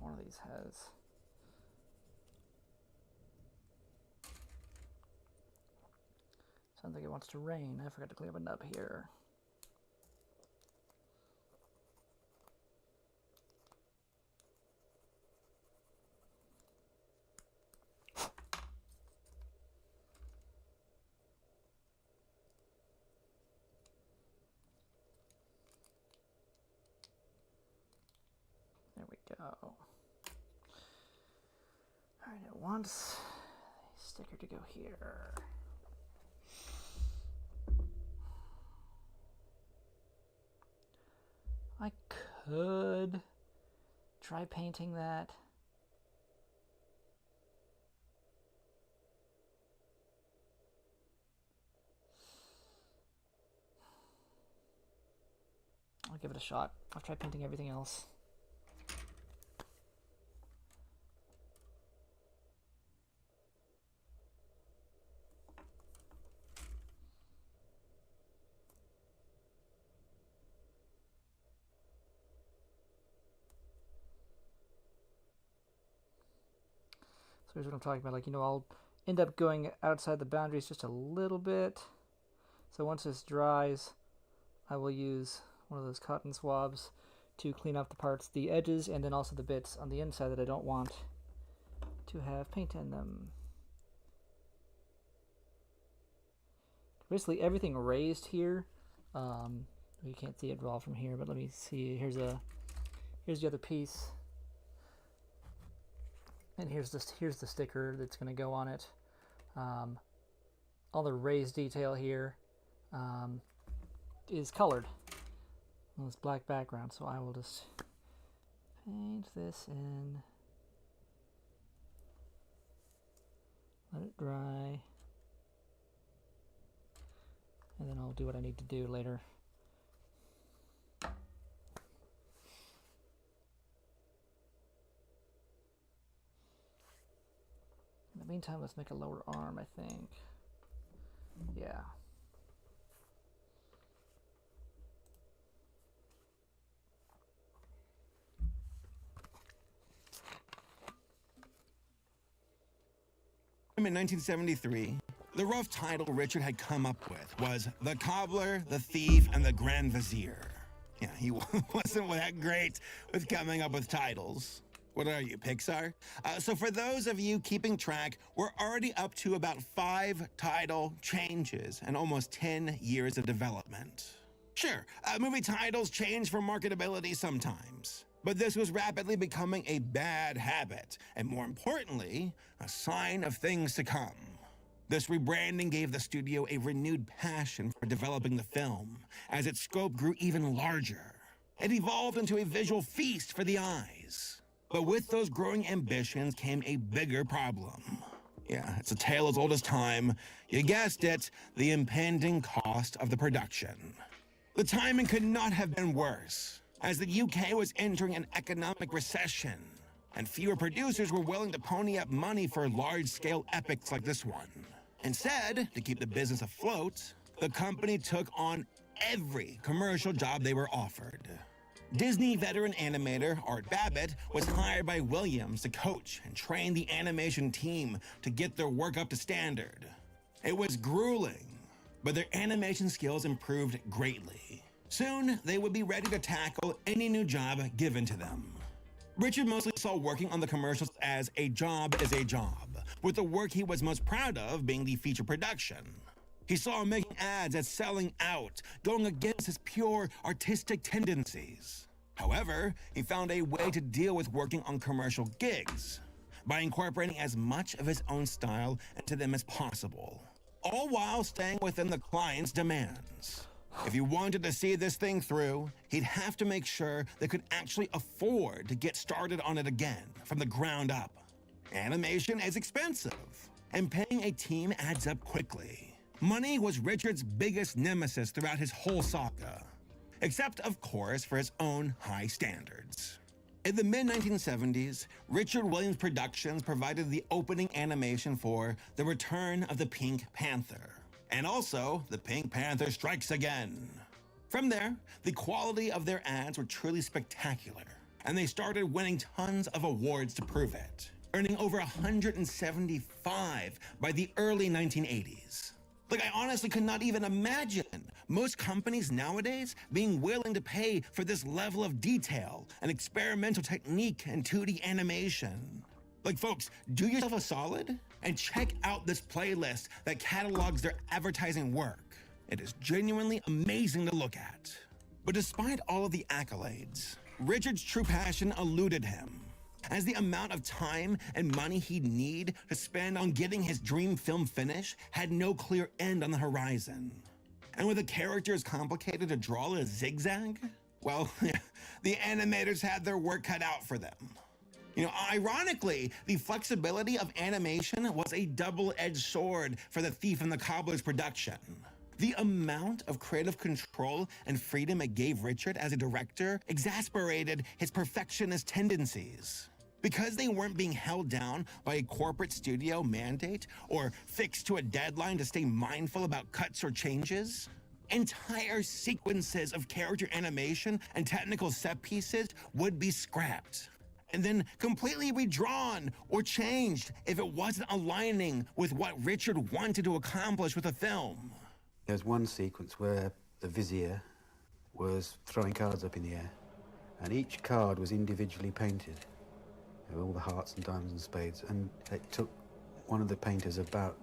Speaker 1: One of these has sounds like it wants to rain. I forgot to clean up a nub here. There we go. Alright, it wants a sticker to go here. I could try painting that. I'll give it a shot. I'll try painting everything else. So here's what I'm talking about. Like, I'll end up going outside the boundaries just a little bit. So once this dries, I will use one of those cotton swabs to clean up the parts, the edges, and then also the bits on the inside that I don't want to have paint in them. Basically everything raised here. You can't see it raw from here, but let me see. Here's the other piece. And here's the sticker that's going to go on it. All the raised detail here is colored on this black background, so I will just paint this in, let it dry, and then I'll do what I need to do later. meantime, let's make a lower arm, I think. Yeah.
Speaker 7: In 1973, the rough title Richard had come up with was The Cobbler, the Thief, and the Grand Vizier. Yeah, he wasn't that great with coming up with titles. What are you, Pixar? So for those of you keeping track, we're already up to about 5 title changes and almost 10 years of development. Sure, movie titles change for marketability sometimes, but this was rapidly becoming a bad habit, and more importantly, a sign of things to come. This rebranding gave the studio a renewed passion for developing the film, as its scope grew even larger. It evolved into a visual feast for the eyes. But with those growing ambitions came a bigger problem. Yeah, it's a tale as old as time. You guessed it, the impending cost of the production. The timing could not have been worse, as the UK was entering an economic recession, and fewer producers were willing to pony up money for large-scale epics like this one. Instead, to keep the business afloat, the company took on every commercial job they were offered. Disney veteran animator Art Babbitt was hired by Williams to coach and train the animation team to get their work up to standard. It was grueling, but their animation skills improved greatly. Soon, they would be ready to tackle any new job given to them. Richard mostly saw working on the commercials as a job is a job, with the work he was most proud of being the feature production. He saw making ads as selling out, going against his pure artistic tendencies. However, he found a way to deal with working on commercial gigs by incorporating as much of his own style into them as possible, all while staying within the client's demands. If he wanted to see this thing through, he'd have to make sure they could actually afford to get started on it again from the ground up. Animation is expensive, and paying a team adds up quickly. Money was Richard's biggest nemesis throughout his whole saga, except, of course, for his own high standards. In the mid-1970s, Richard Williams Productions provided the opening animation for The Return of the Pink Panther, and also The Pink Panther Strikes Again. From there, the quality of their ads were truly spectacular, and they started winning tons of awards to prove it, earning over 175 by the early 1980s. Like, I honestly could not even imagine most companies nowadays being willing to pay for this level of detail and experimental technique and 2D animation. Like, folks, do yourself a solid and check out this playlist that catalogs their advertising work. It is genuinely amazing to look at. But despite all of the accolades, Richard's true passion eluded him, as the amount of time and money he'd need to spend on getting his dream film finished had no clear end on the horizon. And with a character as complicated to draw as Zigzag, well, the animators had their work cut out for them. You know, ironically, the flexibility of animation was a double-edged sword for The Thief and the Cobbler's production. The amount of creative control and freedom it gave Richard as a director exasperated his perfectionist tendencies. Because they weren't being held down by a corporate studio mandate or fixed to a deadline to stay mindful about cuts or changes, entire sequences of character animation and technical set pieces would be scrapped, and then completely redrawn or changed if it wasn't aligning with what Richard wanted to accomplish with the film.
Speaker 15: There's one sequence where the Vizier was throwing cards up in the air, and each card was individually painted. There were all the hearts and diamonds and spades, and it took one of the painters about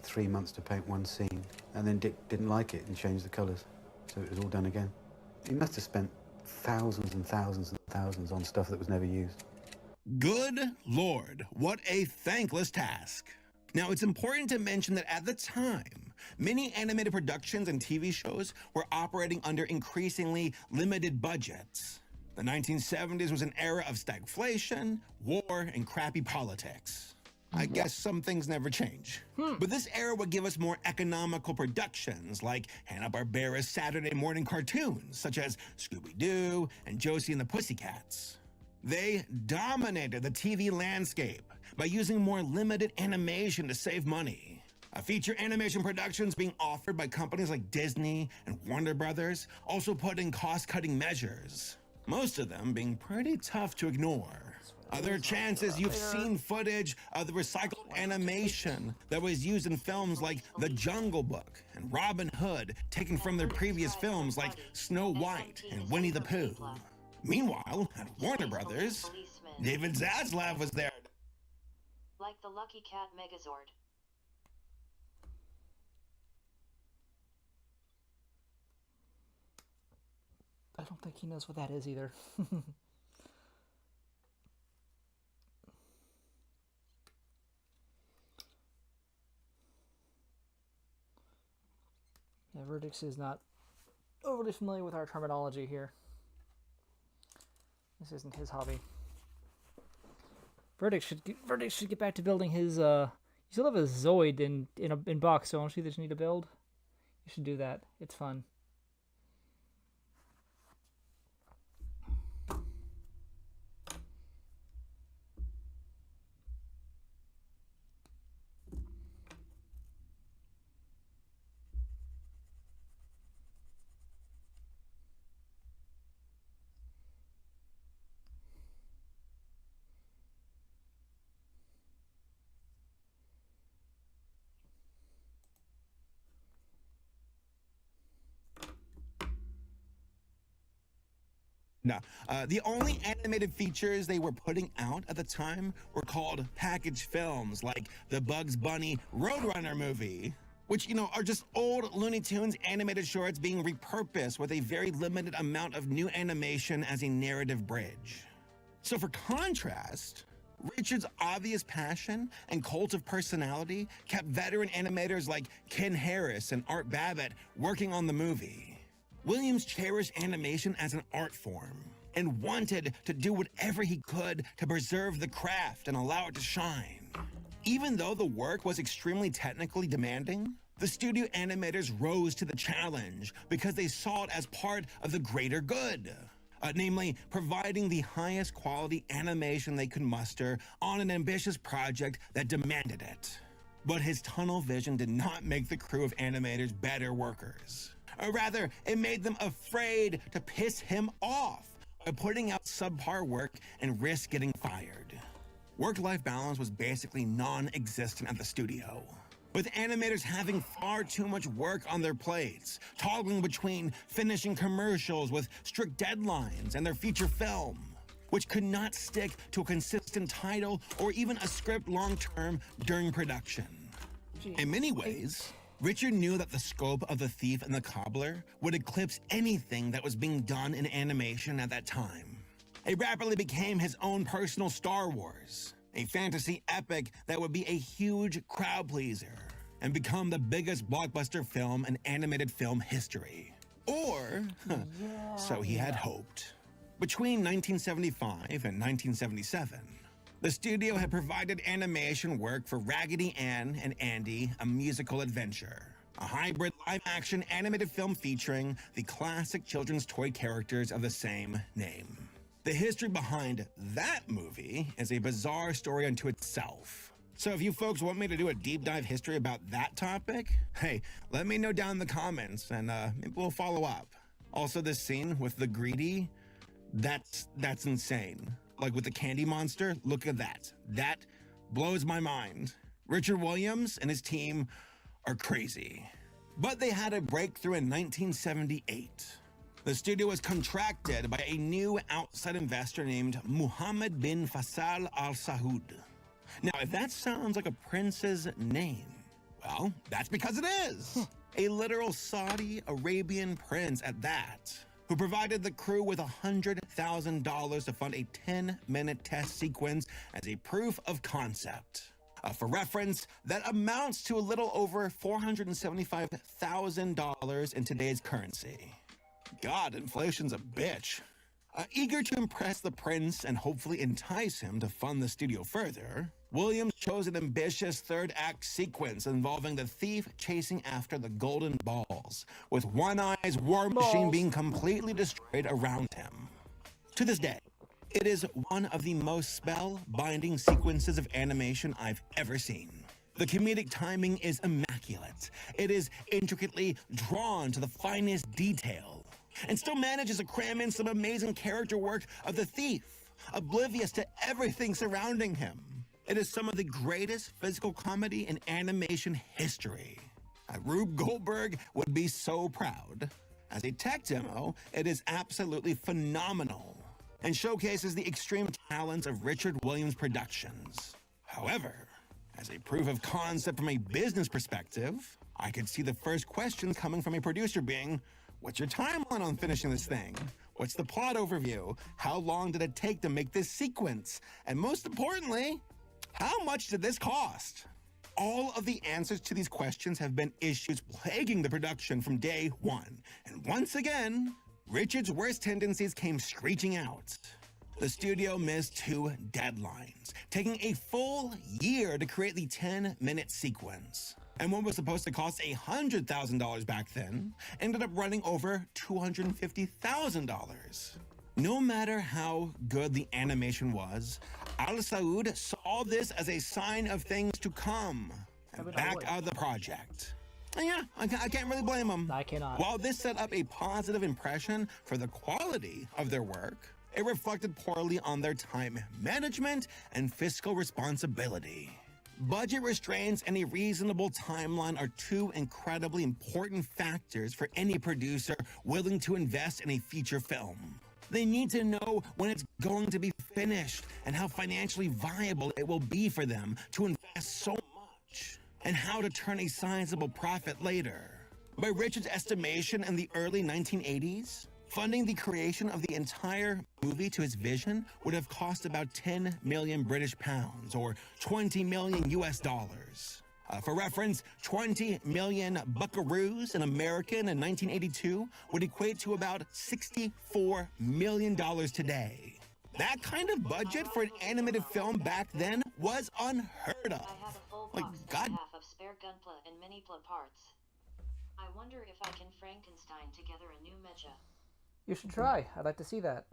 Speaker 15: 3 months to paint one scene, and then Dick didn't like it and changed the colours, so it was all done again. He must have spent thousands and thousands and thousands on stuff that was never used.
Speaker 7: Good Lord, what a thankless task. Now, it's important to mention that at the time, many animated productions and TV shows were operating under increasingly limited budgets. The 1970s was an era of stagflation, war, and crappy politics. I guess some things never change. But this era would give us more economical productions like Hanna-Barbera's Saturday morning cartoons, such as Scooby-Doo and Josie and the Pussycats. They dominated the TV landscape, by using more limited animation to save money. Feature animation productions being offered by companies like Disney and Warner Brothers also put in cost-cutting measures, most of them being pretty tough to ignore. There are chances you've seen footage of the recycled animation that was used in films like The Jungle Book and Robin Hood, taken from their previous films like Snow White and Winnie the Pooh. Meanwhile, at Warner Brothers, David Zaslav was there.
Speaker 5: Like the Lucky Cat Megazord.
Speaker 1: I don't think he knows what that is either. Yeah, Verdix is not overly familiar with our terminology here. This isn't his hobby. Verdix should get back to building his. You still have a Zoid in box, don't you? That you need to build. You should do that. It's fun.
Speaker 7: No, the only animated features they were putting out at the time were called package films, like the Bugs Bunny Roadrunner movie, which, you know, are just old Looney Tunes animated shorts being repurposed with a very limited amount of new animation as a narrative bridge. So for contrast, Richard's obvious passion and cult of personality kept veteran animators like Ken Harris and Art Babbitt working on the movie. Williams cherished animation as an art form and wanted to do whatever he could to preserve the craft and allow it to shine. Even though the work was extremely technically demanding, the studio animators rose to the challenge because they saw it as part of the greater good. Namely, providing the highest quality animation they could muster on an ambitious project that demanded it. But his tunnel vision did not make the crew of animators better workers. Or rather, it made them afraid to piss him off by putting out subpar work and risk getting fired. Work-life balance was basically non-existent at the studio, with animators having far too much work on their plates, toggling between finishing commercials with strict deadlines and their feature film, which could not stick to a consistent title or even a script long-term during production. In many ways, Richard knew that the scope of The Thief and the Cobbler would eclipse anything that was being done in animation at that time. It rapidly became his own personal Star Wars, a fantasy epic that would be a huge crowd pleaser and become the biggest blockbuster film in animated film history. Or, so he had hoped. Between 1975 and 1977, the studio had provided animation work for Raggedy Ann and Andy, A Musical Adventure, a hybrid live-action animated film featuring the classic children's toy characters of the same name. The history behind that movie is a bizarre story unto itself. So if you folks want me to do a deep dive history about that topic, hey, let me know down in the comments and maybe we'll follow up. Also, this scene with the greedy, that's insane. Like with the candy monster, look at that. That blows my mind. Richard Williams and his team are crazy. But they had a breakthrough in 1978. The studio was contracted by a new outside investor named Mohammed bin Faisal Al Saud. Now, if that sounds like a prince's name, well, that's because it is. A literal Saudi Arabian prince at that, who provided the crew with $100,000 to fund a 10-minute test sequence as a proof of concept. For reference, that amounts to a little over $475,000 in today's currency. God, inflation's a bitch. Eager to impress the prince and hopefully entice him to fund the studio further, Williams chose an ambitious third-act sequence involving the thief chasing after the golden balls, with One Eye's war machine being completely destroyed around him. To this day, It is one of the most spell-binding sequences of animation I've ever seen. The comedic timing is immaculate. It is intricately drawn to the finest detail, and still manages to cram in some amazing character work of the thief, oblivious to everything surrounding him. It is some of the greatest physical comedy in animation history. Rube Goldberg would be so proud. As a tech demo, it is absolutely phenomenal and showcases the extreme talents of Richard Williams Productions. However, as a proof of concept from a business perspective, I could see the first questions coming from a producer being, what's your timeline on finishing this thing? What's the plot overview? How long did it take to make this sequence? And most importantly, how much did this cost? All of the answers to these questions have been issues plaguing the production from day one. And once again, Richard's worst tendencies came screeching out. The studio missed 2 deadlines, taking a full year to create the 10-minute sequence. And what was supposed to cost $100,000 back then ended up running over $250,000. No matter how good the animation was, Al Saud saw this as a sign of things to come and backed out of the project. And yeah, I can't really blame him.
Speaker 1: I cannot.
Speaker 7: While this set up a positive impression for the quality of their work, it reflected poorly on their time management and fiscal responsibility. Budget restraints and a reasonable timeline are 2 incredibly important factors for any producer willing to invest in a feature film. They need to know when it's going to be finished and how financially viable it will be for them to invest so much, and how to turn a sizable profit later. By Richard's estimation in the early 1980s, funding the creation of the entire movie to his vision would have cost about 10 million British pounds or 20 million US dollars. For reference, 20 million buckaroos in American in 1982 would equate to about $64 million today. That kind of budget for an animated film back then was unheard of.
Speaker 5: I have a full
Speaker 7: Like,
Speaker 5: box
Speaker 7: God.
Speaker 5: and a half of spare gunpla and mini-pla parts. I wonder if I can Frankenstein together a new mecha.
Speaker 1: You should try. I'd like to see that.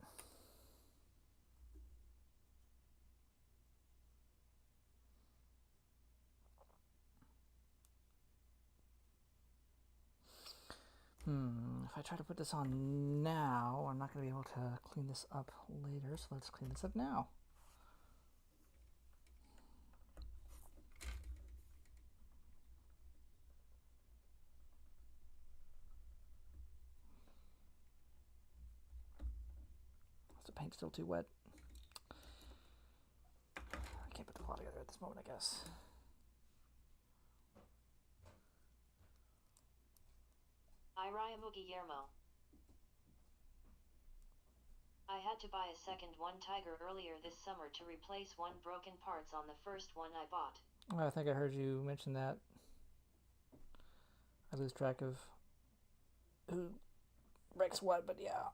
Speaker 1: If I try to put this on now, I'm not going to be able to clean this up later, so let's clean this up now. The paint's still too wet. I can't put the plot together at this moment, I guess.
Speaker 5: Iraimu Guillermo. I had to buy a second one Tiger earlier this summer to replace one broken parts on the first one I bought.
Speaker 1: I think I heard you mention that. I lose track of who wrecks what, but yeah.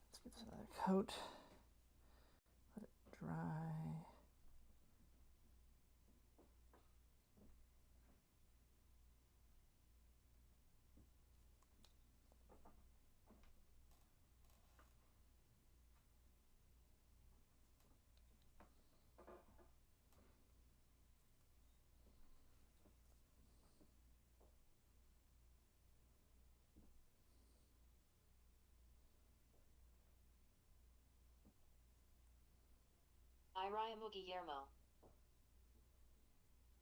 Speaker 1: Let's get this coat. Let it dry.
Speaker 5: Iraimu Guillermo.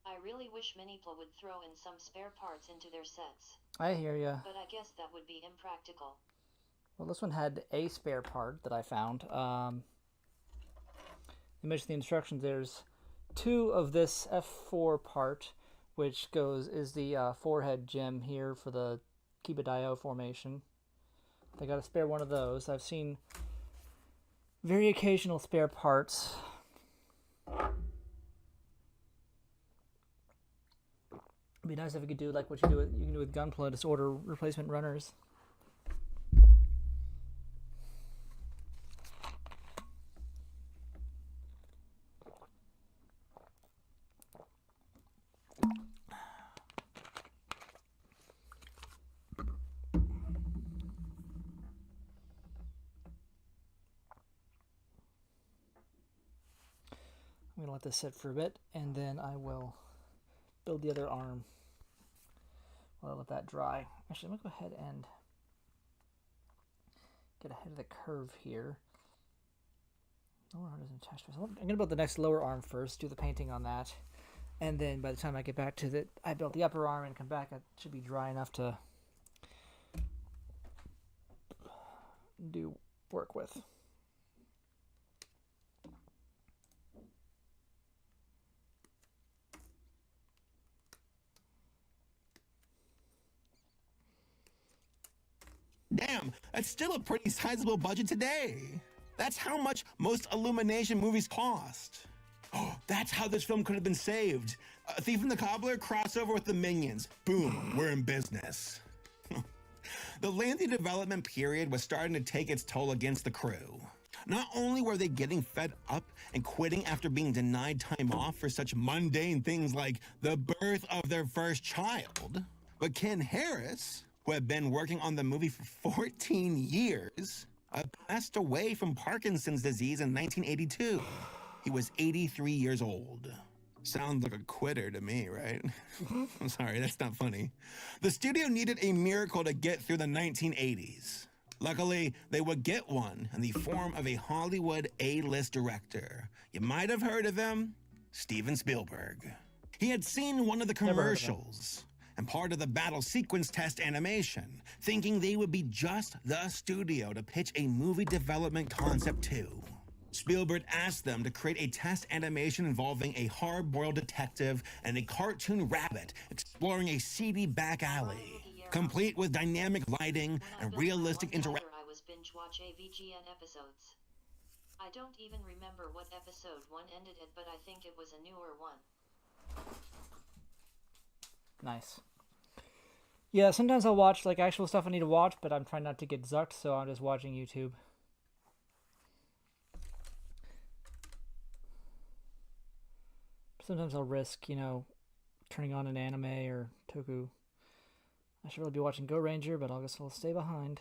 Speaker 5: I really wish Minipla would throw in some spare parts into their sets.
Speaker 1: I hear ya.
Speaker 5: But I guess that would be impractical.
Speaker 1: Well, this one had a spare part that I found. They mentioned the instructions. There's 2 of this F4 part, which is the forehead gem here for the Kibadaioh formation. They got a spare one of those. I've seen very occasional spare parts. It'd be nice if we could do like what you can do with Gunpla, just order replacement runners. I'm going to let this sit for a bit, and then I will build the other arm while I let that dry. Actually, I'm going to go ahead and get ahead of the curve here. Lower arm isn't attached to it. I'm going to build the next lower arm first, do the painting on that, and then by the time I get back to the, I built the upper arm and come back, it should be dry enough to do work with.
Speaker 7: Damn, that's still a pretty sizable budget today. That's how much most Illumination movies cost. Oh, that's how this film could have been saved. A Thief and the Cobbler crossover with the Minions. Boom, we're in business. The lengthy development period was starting to take its toll against the crew. Not only were they getting fed up and quitting after being denied time off for such mundane things like the birth of their first child, but Ken Harris, who had been working on the movie for 14 years, passed away from Parkinson's disease in 1982. He was 83 years old. Sounds like a quitter to me, right? I'm sorry, that's not funny. The studio needed a miracle to get through the 1980s. Luckily, they would get one in the form of a Hollywood A-list director. You might have heard of him, Steven Spielberg. He had seen one of the commercials and part of the battle sequence test animation, thinking they would be just the studio to pitch a movie development concept to. Spielberg asked them to create a test animation involving a hard-boiled detective and a cartoon rabbit exploring a seedy back alley, complete with dynamic lighting and realistic interaction.
Speaker 5: I was binge watch AVGN episodes. I don't even remember what episode 1 ended it, but I think it was a newer one.
Speaker 1: Nice. Yeah, sometimes I'll watch like actual stuff I need to watch, but I'm trying not to get zucked, so I'm just watching YouTube. Sometimes I'll risk, you know, turning on an anime or toku. I should really be watching Go Ranger, but I guess I'll stay behind.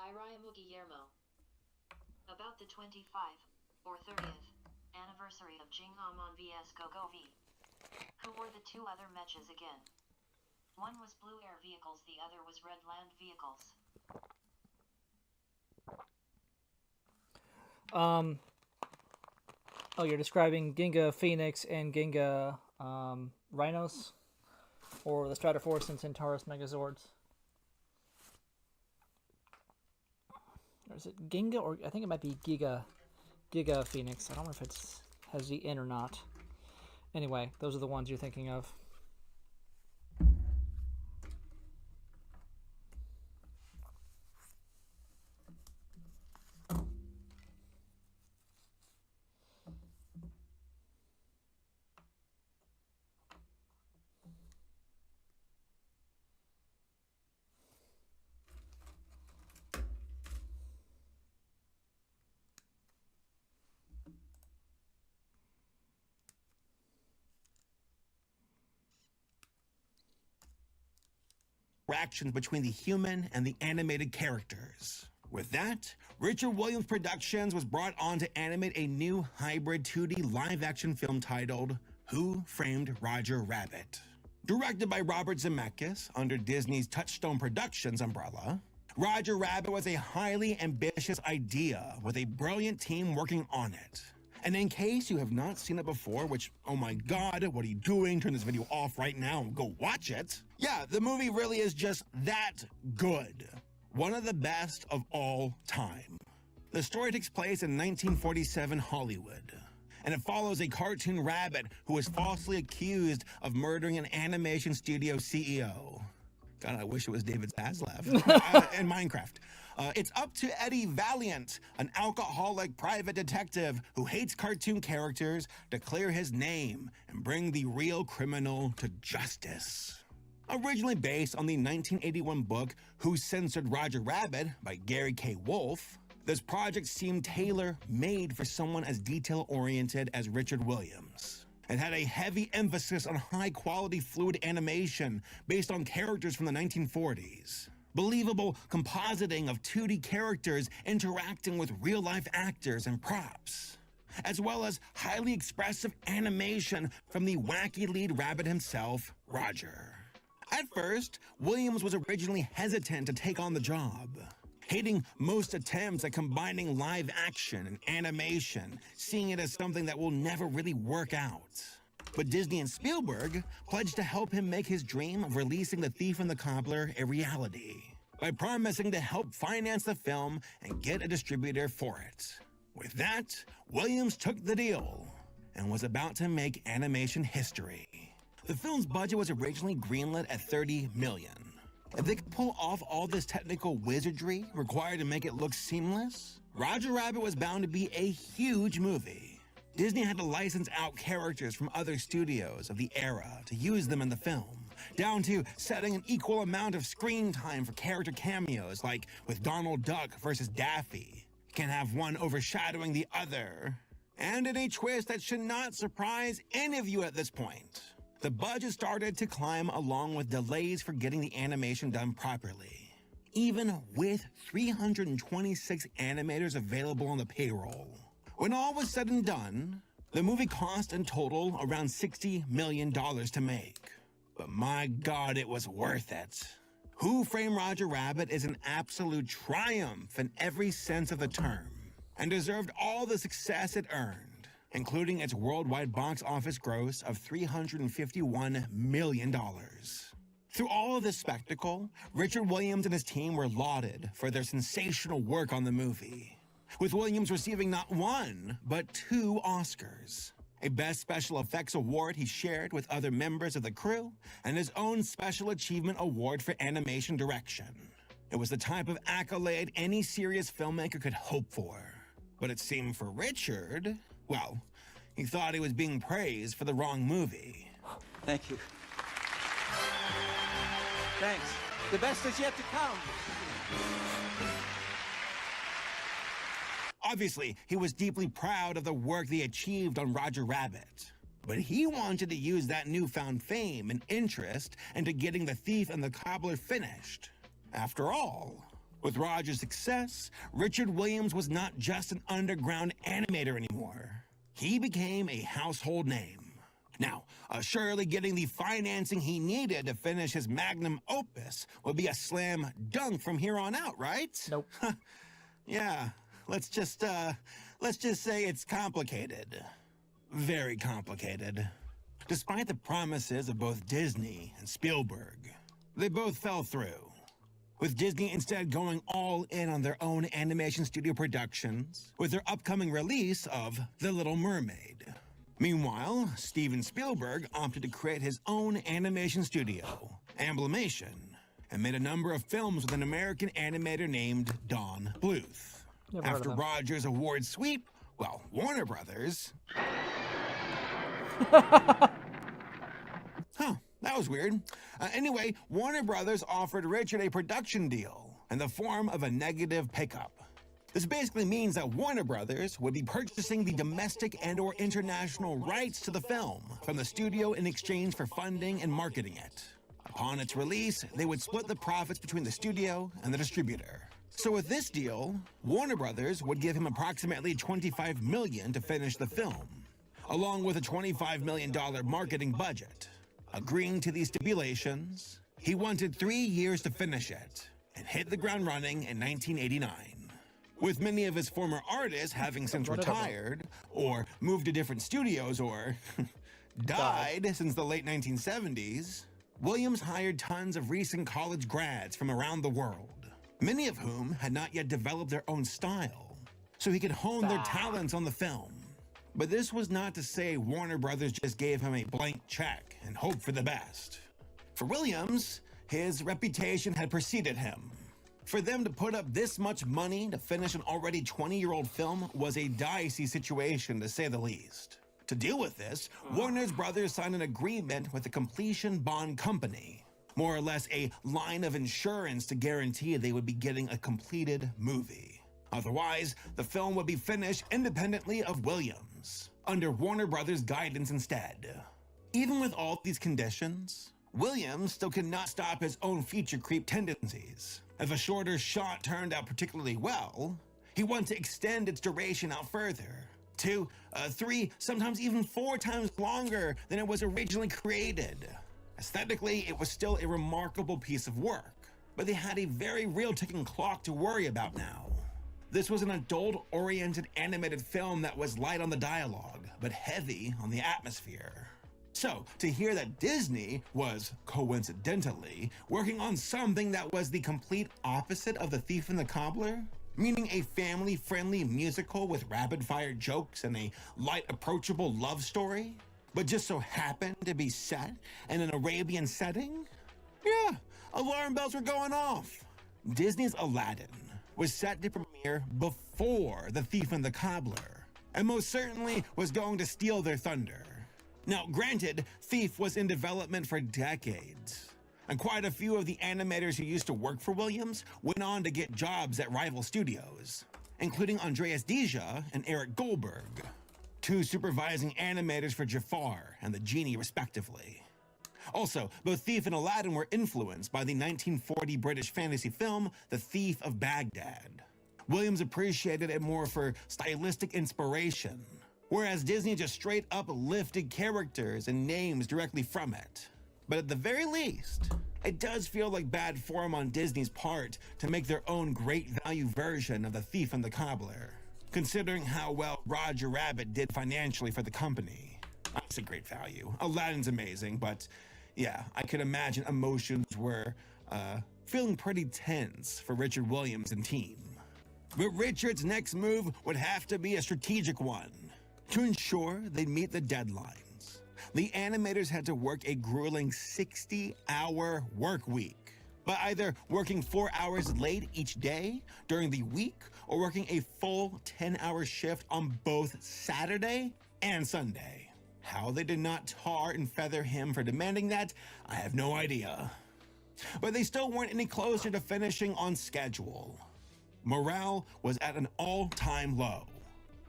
Speaker 5: Iraimu Guillermo. About the 25 or 30th anniversary of Jinghamon vs Gogovi. Who were the two other matches again? One was Blue Air Vehicles, the other was Red Land Vehicles.
Speaker 1: Oh, you're describing Ginga Phoenix and Ginga Rhinos? Or the Stratoforce and Centaurus Megazords? Or is it Ginga, or I think it might be Giga Phoenix. I don't know if it's has the N or not. Anyway, those are the ones you're thinking of.
Speaker 7: interactions between the human and the animated characters. With that, Richard Williams Productions was brought on to animate a new hybrid 2D live-action film titled Who Framed Roger Rabbit? Directed by Robert Zemeckis under Disney's Touchstone Productions umbrella, Roger Rabbit was a highly ambitious idea with a brilliant team working on it. And in case you have not seen it before, which, oh my god, what are you doing? Turn this video off right now and go watch it. Yeah, the movie really is just that good. One of the best of all time. The story takes place in 1947 Hollywood, and it follows a cartoon rabbit who is falsely accused of murdering an animation studio CEO. God, I wish it was David Zaslav in Minecraft. It's up to Eddie Valiant, an alcoholic private detective who hates cartoon characters, to clear his name and bring the real criminal to justice. Originally based on the 1981 book Who Censored Roger Rabbit by Gary K. Wolfe, this project seemed tailor-made for someone as detail-oriented as Richard Williams. It had a heavy emphasis on high-quality fluid animation based on characters from the 1940s. Believable compositing of 2D characters interacting with real-life actors and props, as well as highly expressive animation from the wacky lead rabbit himself, Roger. At first, Williams was originally hesitant to take on the job, hating most attempts at combining live action and animation, seeing it as something that will never really work out. But Disney and Spielberg pledged to help him make his dream of releasing The Thief and the Cobbler a reality by promising to help finance the film and get a distributor for it. With that, Williams took the deal and was about to make animation history. The film's budget was originally greenlit at $30 million. If they could pull off all this technical wizardry required to make it look seamless, Roger Rabbit was bound to be a huge movie. Disney had to license out characters from other studios of the era to use them in the film, down to setting an equal amount of screen time for character cameos, like with Donald Duck versus Daffy. You can't have one overshadowing the other. And in a twist that should not surprise any of you at this point, the budget started to climb along with delays for getting the animation done properly. Even with 326 animators available on the payroll. When all was said and done, the movie cost in total around $60 million to make. But my God, it was worth it. Who Framed Roger Rabbit is an absolute triumph in every sense of the term, and deserved all the success it earned, including its worldwide box office gross of $351 million. Through all of this spectacle, Richard Williams and his team were lauded for their sensational work on the movie, with Williams receiving not one, but 2 Oscars. A Best Special Effects Award he shared with other members of the crew, and his own Special Achievement Award for Animation Direction. It was the type of accolade any serious filmmaker could hope for. But it seemed for Richard, well, he thought he was being praised for the wrong movie.
Speaker 16: Thank you. Thanks. The best is yet to come.
Speaker 7: Obviously, he was deeply proud of the work they achieved on Roger Rabbit. But he wanted to use that newfound fame and interest into getting The Thief and the Cobbler finished. After all, with Roger's success, Richard Williams was not just an underground animator anymore. He became a household name. Now, surely getting the financing he needed to finish his magnum opus would be a slam dunk from here on out, right?
Speaker 1: Nope.
Speaker 7: Yeah. Let's just say it's complicated. Very complicated. Despite the promises of both Disney and Spielberg, they both fell through, with Disney instead going all in on their own animation studio productions with their upcoming release of The Little Mermaid. Meanwhile, Steven Spielberg opted to create his own animation studio, Amblimation, and made a number of films with an American animator named Don Bluth. After Roger's award sweep, well, Warner Brothers... Huh, that was weird. Anyway, Warner Brothers offered Richard a production deal in the form of a negative pickup. This basically means that Warner Brothers would be purchasing the domestic and/or international rights to the film from the studio in exchange for funding and marketing it. Upon its release, they would split the profits between the studio and the distributor. So with this deal, Warner Brothers would give him approximately $25 million to finish the film, along with a $25 million marketing budget. Agreeing to these stipulations, he wanted 3 years to finish it and hit the ground running in 1989. With many of his former artists having since retired, or moved to different studios, or died since the late 1970s, Williams hired tons of recent college grads from around the world, many of whom had not yet developed their own style, so he could hone their talents on the film. But this was not to say Warner Brothers just gave him a blank check and hoped for the best. For Williams, his reputation had preceded him. For them to put up this much money to finish an already 20-year-old film was a dicey situation, to say the least. To deal with this, Warner Brothers signed an agreement with the Completion Bond Company, more or less a line of insurance to guarantee they would be getting a completed movie. Otherwise, the film would be finished independently of Williams, under Warner Brothers' guidance instead. Even with all these conditions, Williams still could not stop his own feature creep tendencies. If a shorter shot turned out particularly well, he wanted to extend its duration out further. 2, 3, sometimes even 4 times longer than it was originally created. Aesthetically, it was still a remarkable piece of work, but they had a very real ticking clock to worry about now. This was an adult-oriented animated film that was light on the dialogue, but heavy on the atmosphere. So, to hear that Disney was, coincidentally, working on something that was the complete opposite of The Thief and the Cobbler, meaning a family-friendly musical with rapid-fire jokes and a light, approachable love story, but just so happened to be set in an Arabian setting? Yeah, alarm bells were going off. Disney's Aladdin was set to premiere before The Thief and the Cobbler, and most certainly was going to steal their thunder. Now, granted, Thief was in development for decades, and quite a few of the animators who used to work for Williams went on to get jobs at rival studios, including Andreas Deja and Eric Goldberg, 2 supervising animators for Jafar and the Genie respectively. Also, both Thief and Aladdin were influenced by the 1940 British fantasy film The Thief of Baghdad. Williams appreciated it more for stylistic inspiration, whereas Disney just straight up lifted characters and names directly from it. But at the very least, it does feel like bad form on Disney's part to make their own great value version of The Thief and the Cobbler, considering how well Roger Rabbit did financially for the company. That's a great value. Aladdin's amazing, but yeah, I could imagine emotions were feeling pretty tense for Richard Williams and team. But Richard's next move would have to be a strategic one. To ensure they'd meet the deadlines, the animators had to work a grueling 60-hour work week, by either working 4 hours late each day during the week or working a full 10-hour shift on both Saturday and Sunday. How they did not tar and feather him for demanding that, I have no idea. But they still weren't any closer to finishing on schedule. Morale was at an all-time low,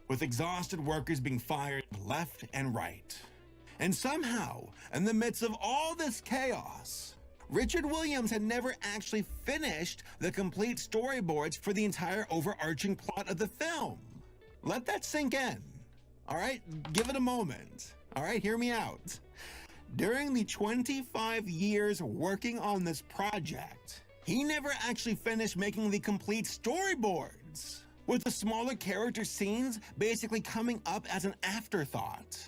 Speaker 7: with exhausted workers being fired left and right. And somehow, in the midst of all this chaos, Richard Williams had never actually finished the complete storyboards for the entire overarching plot of the film. Let that sink in. All right, give it a moment. All right, hear me out. During the 25 years working on this project, he never actually finished making the complete storyboards, with the smaller character scenes basically coming up as an afterthought.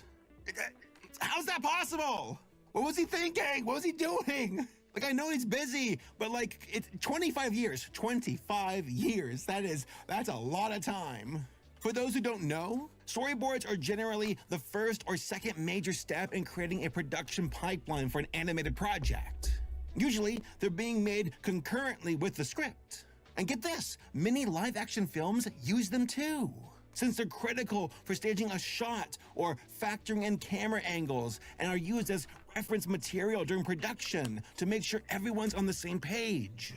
Speaker 7: How's that possible? What was he thinking? What was he doing? Like, I know he's busy, but like, it's 25 years. 25 years. That's a lot of time. For those who don't know, storyboards are generally the first or second major step in creating a production pipeline for an animated project. Usually, they're being made concurrently with the script. And get this, many live-action films use them too, since they're critical for staging a shot or factoring in camera angles and are used as reference material during production to make sure everyone's on the same page.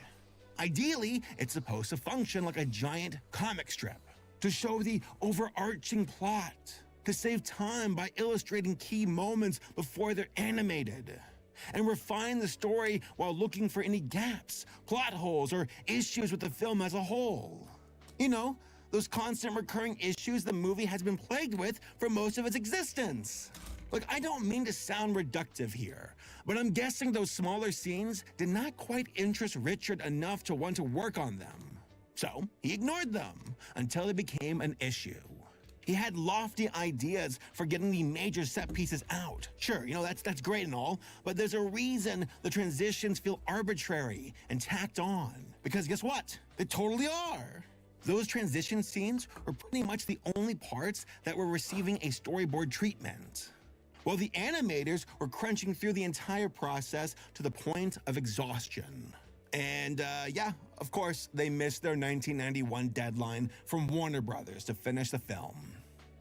Speaker 7: Ideally, it's supposed to function like a giant comic strip to show the overarching plot, to save time by illustrating key moments before they're animated, and refine the story while looking for any gaps, plot holes, or issues with the film as a whole. You know, those constant recurring issues the movie has been plagued with for most of its existence. Look, I don't mean to sound reductive here, but I'm guessing those smaller scenes did not quite interest Richard enough to want to work on them. So he ignored them until they became an issue. He had lofty ideas for getting the major set pieces out. Sure, you know, that's great and all, but there's a reason the transitions feel arbitrary and tacked on. Because guess what? They totally are. Those transition scenes were pretty much the only parts that were receiving a storyboard treatment. While the animators were crunching through the entire process to the point of exhaustion. And yeah, of course, they missed their 1991 deadline from Warner Brothers to finish the film.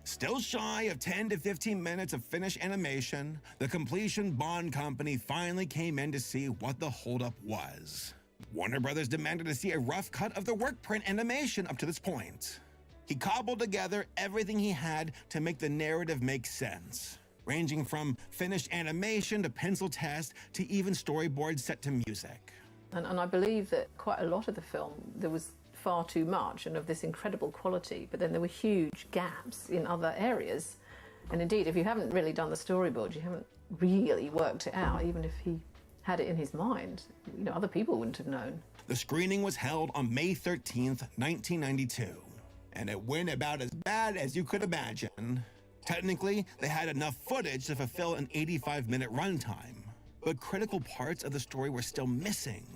Speaker 7: Still shy of 10 to 15 minutes of finished animation, the completion bond company finally came in to see what the holdup was. Warner Brothers demanded to see a rough cut of the work print animation up to this point. He cobbled together everything he had to make the narrative make sense, ranging from finished animation to pencil test to even storyboards set to music.
Speaker 17: And I believe that quite a lot of the film, there was far too much and of this incredible quality, but then there were huge gaps in other areas. And indeed, if you haven't really done the storyboard, you haven't really worked it out, even if he had it in his mind. You know, other people wouldn't have known.
Speaker 7: The screening was held on May 13th, 1992, and it went about as bad as you could imagine. Technically, they had enough footage to fulfill an 85-minute runtime, but critical parts of the story were still missing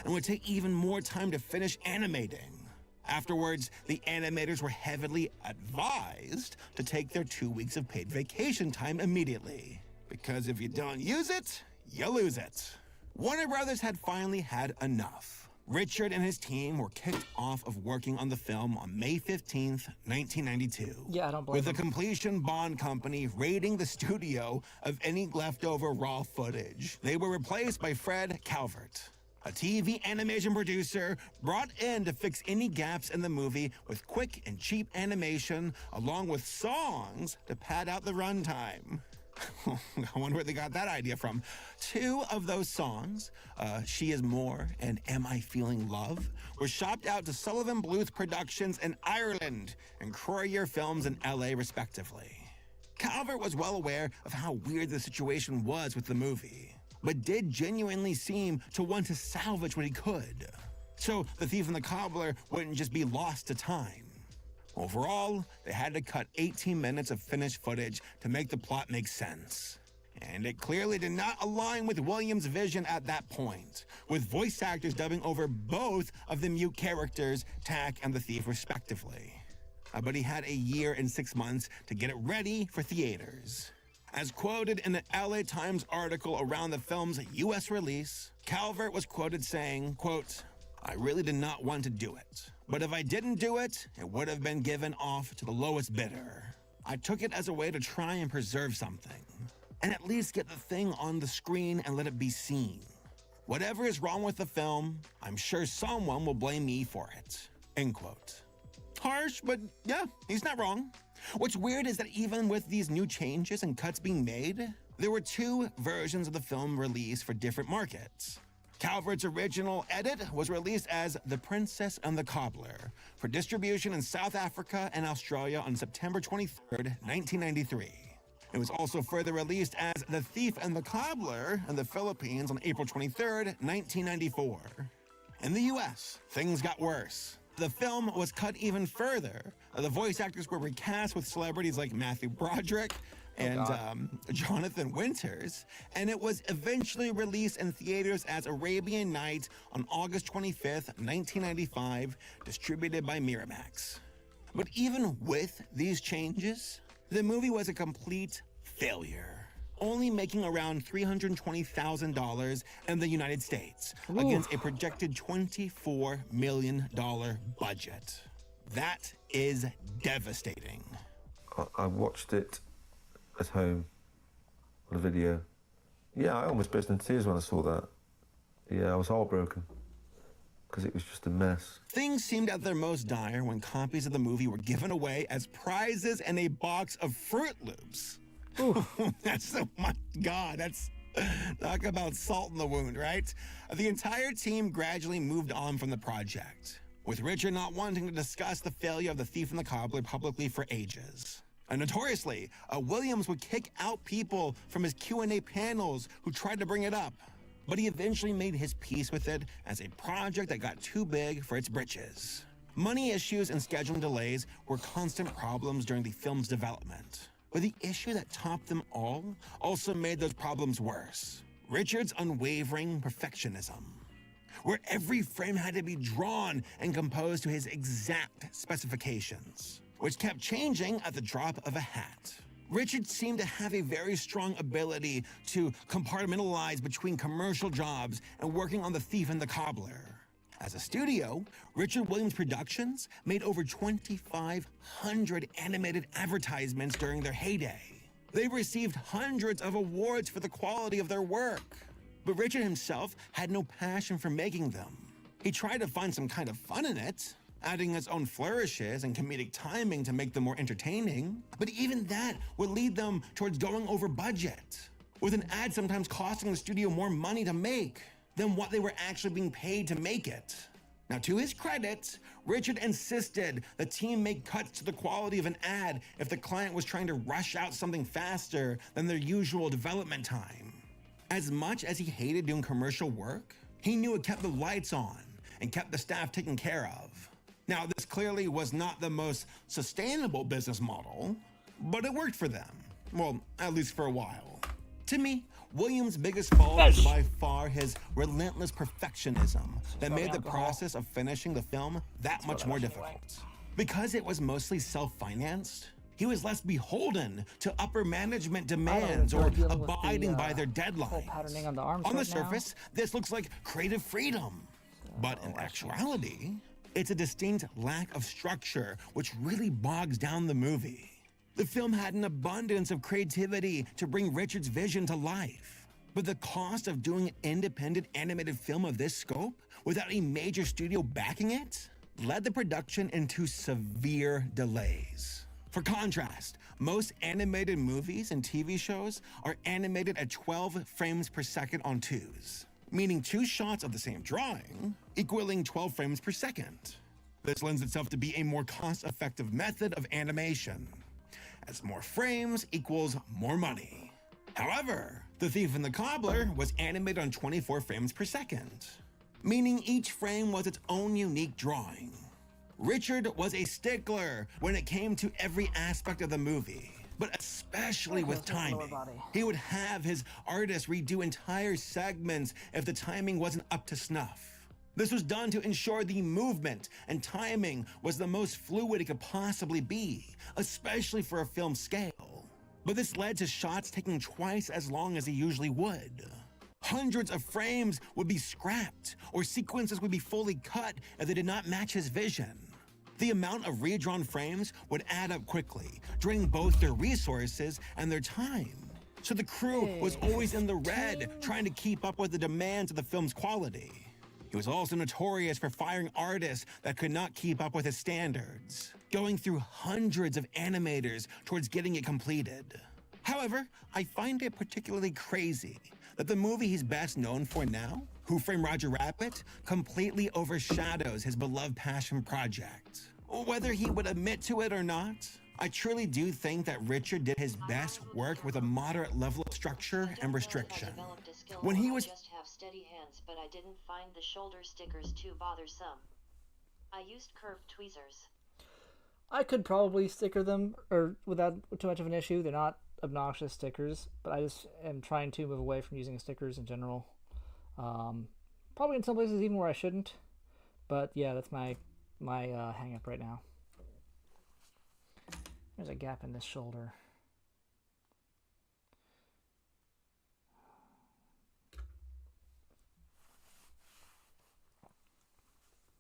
Speaker 7: and would take even more time to finish animating. Afterwards, the animators were heavily advised to take their 2 weeks of paid vacation time immediately, because if you don't use it, you lose it. Warner Brothers had finally had enough. Richard and his team were kicked off of working on the film on May 15th, 1992.
Speaker 1: Yeah, I don't blame
Speaker 7: with the
Speaker 1: them.
Speaker 7: completion bond company raiding the studio of any leftover raw footage. They were replaced by Fred Calvert, a TV animation producer brought in to fix any gaps in the movie with quick and cheap animation, along with songs to pad out the runtime. I wonder where they got that idea from. 2 of those songs, She Is More and Am I Feeling Love, were shopped out to Sullivan Bluth Productions in Ireland and Courier Films in LA, respectively. Calvert was well aware of how weird the situation was with the movie, but did genuinely seem to want to salvage what he could. So The Thief and the Cobbler wouldn't just be lost to time. Overall, they had to cut 18 minutes of finished footage to make the plot make sense. And it clearly did not align with Williams' vision at that point, with voice actors dubbing over both of the mute characters, Tack and the Thief, respectively. But he had a year and 6 months to get it ready for theaters. As quoted in an LA Times article around the film's US release, Calvert was quoted saying, quote, "I really did not want to do it. But if I didn't do it, it would have been given off to the lowest bidder. I took it as a way to try and preserve something, and at least get the thing on the screen and let it be seen. Whatever is wrong with the film, I'm sure someone will blame me for it." End quote. Harsh, but yeah, he's not wrong. What's weird is that even with these new changes and cuts being made, there were 2 versions of the film released for different markets. Calvert's original edit was released as The Princess and the Cobbler for distribution in South Africa and Australia on September 23rd, 1993. It was also further released as The Thief and the Cobbler in the Philippines on April 23rd, 1994. In the US, things got worse. The film was cut even further. The voice actors were recast with celebrities like Matthew Broderick and Jonathan Winters, and it was eventually released in theaters as Arabian Night on August 25th, 1995, distributed by Miramax. But even with these changes, the movie was a complete failure, only making around $320,000 in the United States against a projected $24 million budget. That is devastating.
Speaker 18: I watched it at home on a video. Yeah, I almost burst into tears when I saw that. Yeah, I was heartbroken because it was just a mess.
Speaker 7: Things seemed at their most dire when copies of the movie were given away as prizes in a box of Fruit Loops. That's, oh my God, that's Talk about salt in the wound, right? The entire team gradually moved on from the project, with Richard not wanting to discuss the failure of The Thief and the Cobbler publicly for ages. And notoriously, Williams would kick out people from his Q&A panels who tried to bring it up. But he eventually made his peace with it as a project that got too big for its britches. Money issues and scheduling delays were constant problems during the film's development. But the issue that topped them all also made those problems worse. Richard's unwavering perfectionism, where every frame had to be drawn and composed to his exact specifications, which kept changing at the drop of a hat. Richard seemed to have a very strong ability to compartmentalize between commercial jobs and working on The Thief and the Cobbler. As a studio, Richard Williams Productions made over 2,500 animated advertisements during their heyday. They received hundreds of awards for the quality of their work. But Richard himself had no passion for making them. He tried to find some kind of fun in it, adding his own flourishes and comedic timing to make them more entertaining. But even that would lead them towards going over budget, with an ad sometimes costing the studio more money to make than what they were actually being paid to make it. Now, to his credit, Richard insisted the team make cuts to the quality of an ad if the client was trying to rush out something faster than their usual development time. As much as he hated doing commercial work, he knew it kept the lights on and kept the staff taken care of. Now, this clearly was not the most sustainable business model, but it worked for them. Well, at least for a while. To me, Williams' biggest fault was by far his relentless perfectionism that made the process of finishing the film that much more difficult. Because it was mostly self-financed, he was less beholden to upper management demands or abiding by their deadlines. On the surface, this looks like creative freedom, but in actuality, it's a distinct lack of structure which really bogs down the movie. The film had an abundance of creativity to bring Richard's vision to life, but the cost of doing an independent animated film of this scope without a major studio backing it led the production into severe delays. For contrast, most animated movies and TV shows are animated at 12 frames per second on twos, meaning 2 shots of the same drawing equaling 12 frames per second. This lends itself to be a more cost-effective method of animation, as more frames equals more money. However, The Thief and the Cobbler was animated on 24 frames per second, meaning each frame was its own unique drawing. Richard was a stickler when it came to every aspect of the movie, but especially with timing. He would have his artists redo entire segments if the timing wasn't up to snuff. This was done to ensure the movement and timing was the most fluid it could possibly be, especially for a film scale. But this led to shots taking twice as long as they usually would. Hundreds of frames would be scrapped, or sequences would be fully cut if they did not match his vision. The amount of redrawn frames would add up quickly, draining both their resources and their time. So the crew was always in the red, trying to keep up with the demands of the film's quality. He was also notorious for firing artists that could not keep up with his standards, going through hundreds of animators towards getting it completed. However, I find it particularly crazy that the movie he's best known for now, Who Framed Roger Rabbit, completely overshadows his beloved passion project. Whether he would admit to it or not, I truly do think that Richard did his best work with a moderate level of structure and restriction. When he was
Speaker 5: just have steady hands, but I didn't find the shoulder stickers too bothersome. I used curved tweezers.
Speaker 1: I could probably sticker them or without too much of an issue. They're not obnoxious stickers, but I just am trying to move away from using stickers in general. Probably in some places even where I shouldn't. But yeah, that's my hang up right now. There's a gap in this shoulder.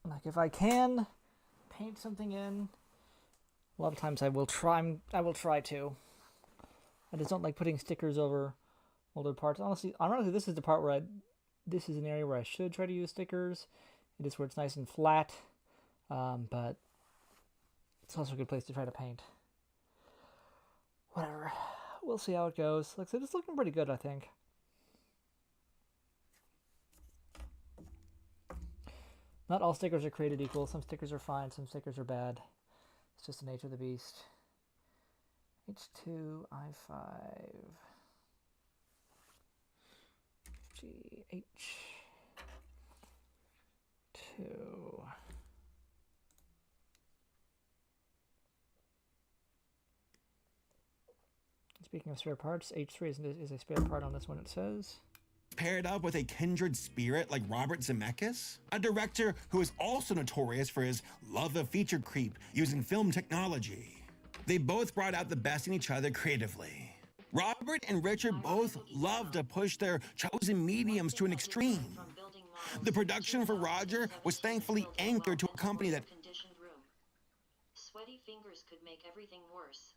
Speaker 1: Like if I can paint something in, a lot of times I will try to. I just don't like putting stickers over older parts. Honestly, this is the part where this is an area where I should try to use stickers. It is where it's nice and flat, but it's also a good place to try to paint. Whatever. We'll see how it goes. Like I said, it's looking pretty good, I think. Not all stickers are created equal. Some stickers are fine, some stickers are bad. It's just the nature of the beast. H2, I5, GH2. Speaking of spare parts, H3 is a spare part on this one, it says.
Speaker 7: Paired up with a kindred spirit like Robert Zemeckis, a director who is also notorious for his love of feature creep using film technology. They both brought out the best in each other creatively. Robert and Richard both love to push their chosen mediums to an extreme. The production for Roger was thankfully anchored to a company that...
Speaker 5: Sweaty fingers could make everything worse.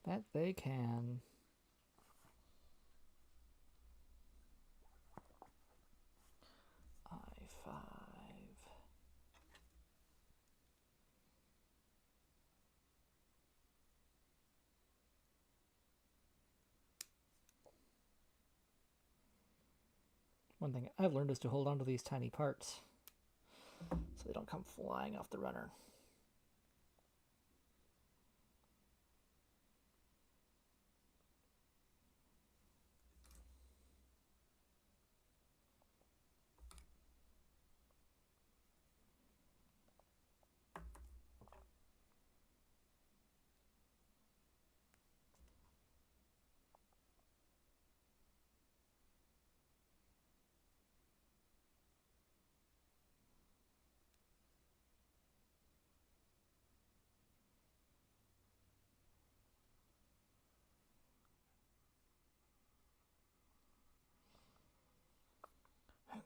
Speaker 1: That they can. I5. One thing I've learned is to hold on to these tiny parts so they don't come flying off the runner.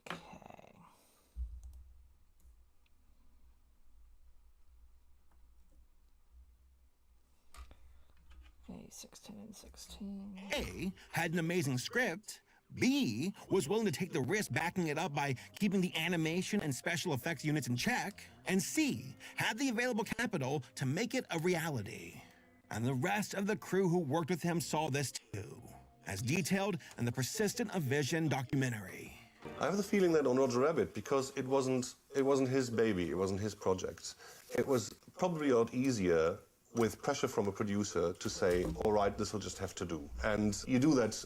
Speaker 1: Okay. A16 and 16.
Speaker 7: A had an amazing script. B was willing to take the risk backing it up by keeping the animation and special effects units in check. And C had the available capital to make it a reality. And the rest of the crew who worked with him saw this too, as detailed in the Persistent of Vision documentary.
Speaker 19: I have the feeling that on Roger Rabbit, because it wasn't his baby, it wasn't his project, it was probably a lot easier with pressure from a producer to say, all right, this will just have to do. And you do that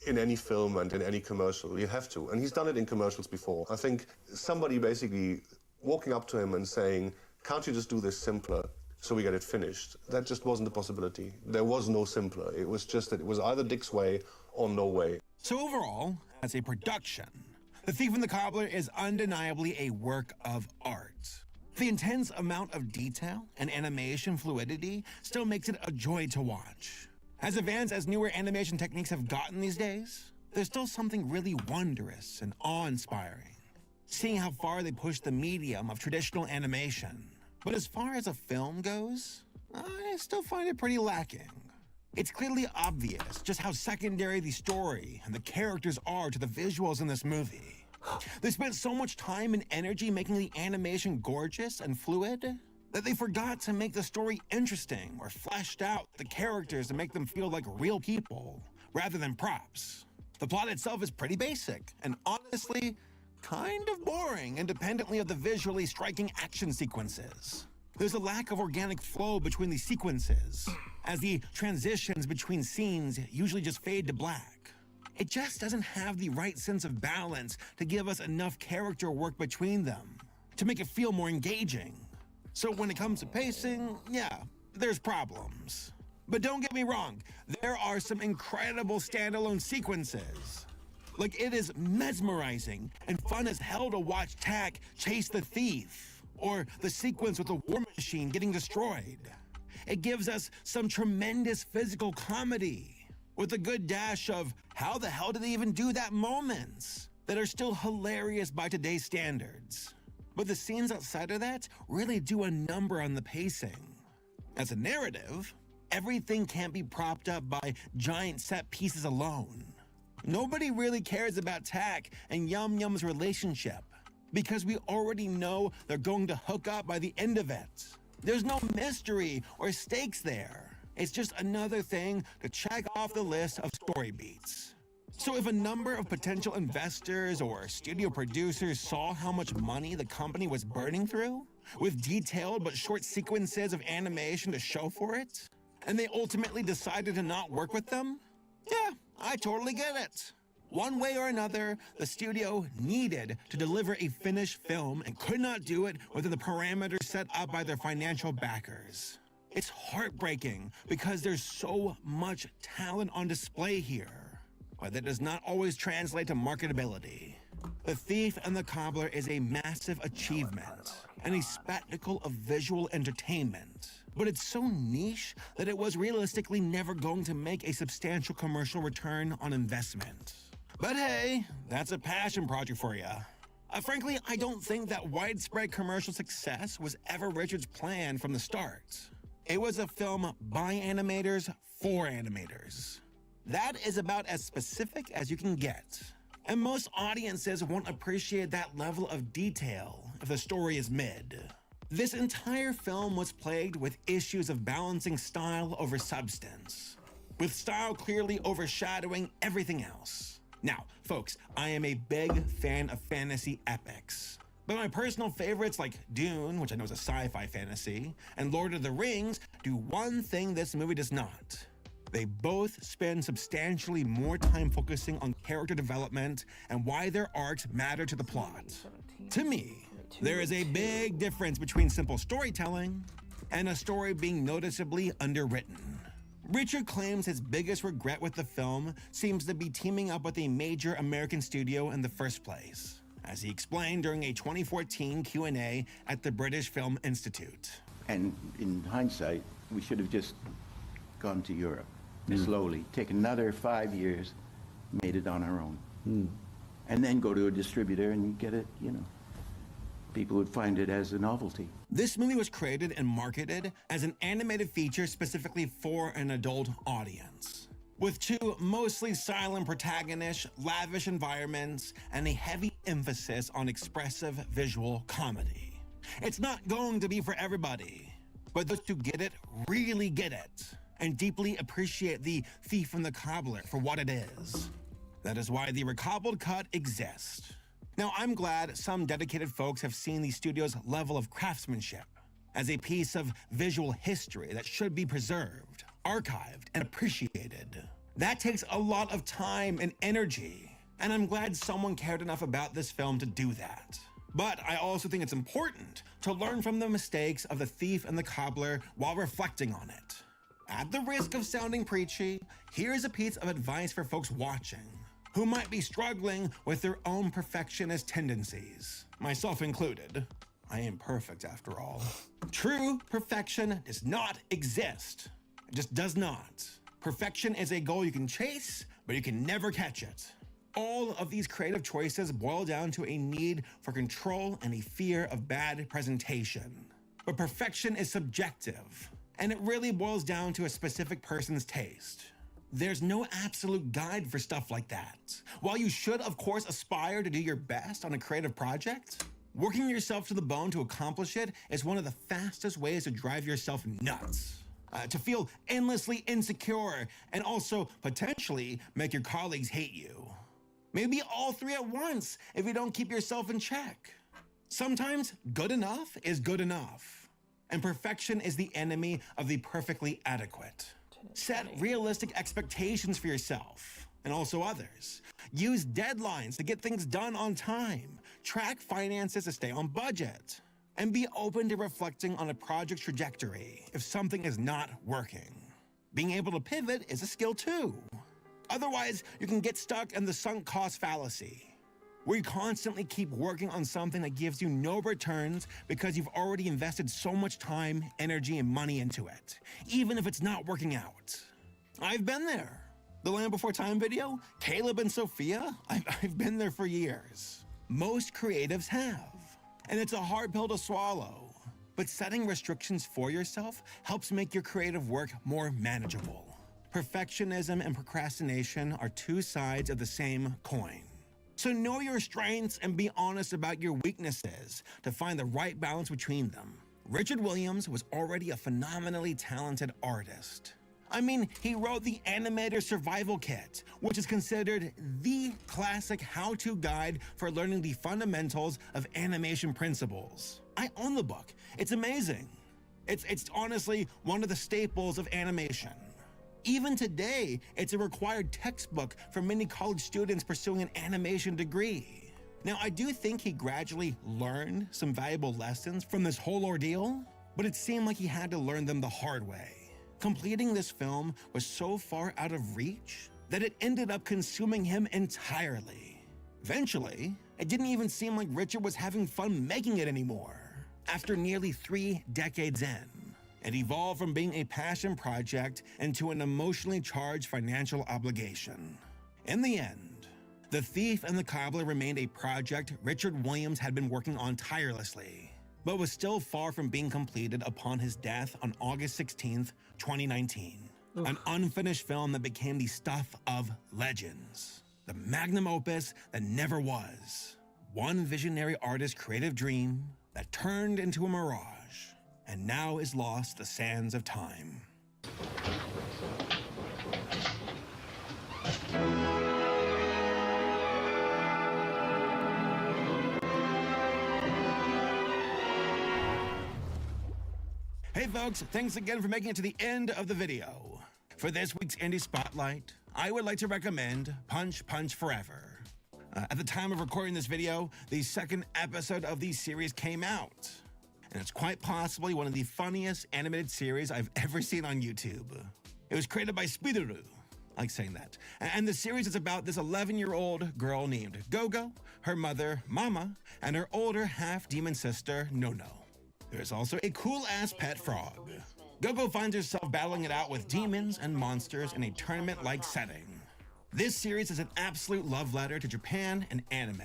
Speaker 19: in any film and in any commercial, you have to. And he's done it in commercials before. I think somebody basically walking up to him and saying, can't you just do this simpler so we get it finished? That just wasn't a possibility. There was no simpler. It was just that it was either Dick's way or no way.
Speaker 7: So overall, as a production, The Thief and the Cobbler is undeniably a work of art. The intense amount of detail and animation fluidity still makes it a joy to watch. As advanced as newer animation techniques have gotten these days, there's still something really wondrous and awe-inspiring, seeing how far they push the medium of traditional animation. But as far as a film goes, I still find it pretty lacking. It's clearly obvious just how secondary the story and the characters are to the visuals in this movie. They spent so much time and energy making the animation gorgeous and fluid that they forgot to make the story interesting or fleshed out the characters to make them feel like real people rather than props. The plot itself is pretty basic and honestly kind of boring independently of the visually striking action sequences. There's a lack of organic flow between the sequences, as the transitions between scenes usually just fade to black. It just doesn't have the right sense of balance to give us enough character work between them to make it feel more engaging. So when it comes to pacing, yeah, there's problems. But don't get me wrong, there are some incredible standalone sequences. Like, it is mesmerizing and fun as hell to watch Tak chase the thief, or the sequence with the war machine getting destroyed. It gives us some tremendous physical comedy, with a good dash of how the hell did they even do that moments that are still hilarious by today's standards. But the scenes outside of that really do a number on the pacing. As a narrative, everything can't be propped up by giant set pieces alone. Nobody really cares about Tak and Yum Yum's relationship because we already know they're going to hook up by the end of it. There's no mystery or stakes there. It's just another thing to check off the list of story beats. So if a number of potential investors or studio producers saw how much money the company was burning through, with detailed but short sequences of animation to show for it, and they ultimately decided to not work with them, yeah, I totally get it. One way or another, the studio needed to deliver a finished film and could not do it within the parameters set up by their financial backers. It's heartbreaking because there's so much talent on display here, but that does not always translate to marketability. The Thief and the Cobbler is a massive achievement and a spectacle of visual entertainment, but it's so niche that it was realistically never going to make a substantial commercial return on investment. But hey, that's a passion project for you. Frankly, I don't think that widespread commercial success was ever Richard's plan from the start. It was a film by animators for animators. That is about as specific as you can get. And most audiences won't appreciate that level of detail if the story is mid. This entire film was plagued with issues of balancing style over substance, with style clearly overshadowing everything else. Now, folks, I am a big fan of fantasy epics, but my personal favorites like Dune, which I know is a sci-fi fantasy, and Lord of the Rings do one thing this movie does not. They both spend substantially more time focusing on character development and why their arcs matter to the plot. To me, there is a big difference between simple storytelling and a story being noticeably underwritten. Richard claims his biggest regret with the film seems to be teaming up with a major American studio in the first place, as he explained during a 2014 Q&A at the British Film Institute.
Speaker 20: And in hindsight, we should have just gone to Europe slowly, take another 5 years, made it on our own. And then go to a distributor and get it, you know. People would find it as a novelty.
Speaker 7: This movie was created and marketed as an animated feature specifically for an adult audience, with two mostly silent protagonists, lavish environments, and a heavy emphasis on expressive visual comedy. It's not going to be for everybody, but those who get it really get it, and deeply appreciate The Thief and the Cobbler for what it is. That is why the recobbled cut exists. Now, I'm glad some dedicated folks have seen the studio's level of craftsmanship as a piece of visual history that should be preserved, archived, and appreciated. That takes a lot of time and energy, and I'm glad someone cared enough about this film to do that. But I also think it's important to learn from the mistakes of The Thief and the Cobbler while reflecting on it. At the risk of sounding preachy, here's a piece of advice for folks watching who might be struggling with their own perfectionist tendencies, myself included. I am perfect after all. True perfection does not exist. It just does not. Perfection is a goal you can chase, but you can never catch it. All of these creative choices boil down to a need for control and a fear of bad presentation. But perfection is subjective, and it really boils down to a specific person's taste. There's no absolute guide for stuff like that. While you should, of course, aspire to do your best on a creative project, working yourself to the bone to accomplish it is one of the fastest ways to drive yourself nuts. To feel endlessly insecure and also potentially make your colleagues hate you. Maybe all three at once if you don't keep yourself in check. Sometimes good enough is good enough, and perfection is the enemy of the perfectly adequate. Set realistic expectations for yourself and also others. Use deadlines to get things done on time. Track finances to stay on budget. And be open to reflecting on a project's trajectory if something is not working. Being able to pivot is a skill too. Otherwise, you can get stuck in the sunk cost fallacy, where you constantly keep working on something that gives you no returns because you've already invested so much time, energy, and money into it, even if it's not working out. I've been there. The Land Before Time video, Caleb and Sophia, I've been there for years. Most creatives have, and it's a hard pill to swallow. But setting restrictions for yourself helps make your creative work more manageable. Perfectionism and procrastination are two sides of the same coin. So know your strengths and be honest about your weaknesses to find the right balance between them. Richard Williams was already a phenomenally talented artist. I mean, he wrote the Animator Survival Kit, which is considered the classic how-to guide for learning the fundamentals of animation principles. I own the book. It's amazing. It's honestly one of the staples of animation. Even today, it's a required textbook for many college students pursuing an animation degree. Now, I do think he gradually learned some valuable lessons from this whole ordeal, but it seemed like he had to learn them the hard way. Completing this film was so far out of reach that it ended up consuming him entirely. Eventually, it didn't even seem like Richard was having fun making it anymore. After nearly 3 decades in, it evolved from being a passion project into an emotionally charged financial obligation. In the end, The Thief and the Cobbler remained a project Richard Williams had been working on tirelessly, but was still far from being completed upon his death on August 16th, 2019. An unfinished film that became the stuff of legends. The magnum opus that never was. One visionary artist's creative dream that turned into a mirage and now is lost to the sands of time. Hey folks, thanks again for making it to the end of the video. For this week's Indie Spotlight, I would like to recommend Punch Punch Forever. At the time of recording this video, the second episode of the series came out, and it's quite possibly one of the funniest animated series I've ever seen on YouTube. It was created by Spideru. I like saying that. And the series is about this 11-year-old girl named Gogo, her mother, Mama, and her older half-demon sister, Nono. There's also a cool-ass pet frog. Gogo finds herself battling it out with demons and monsters in a tournament-like setting. This series is an absolute love letter to Japan and anime.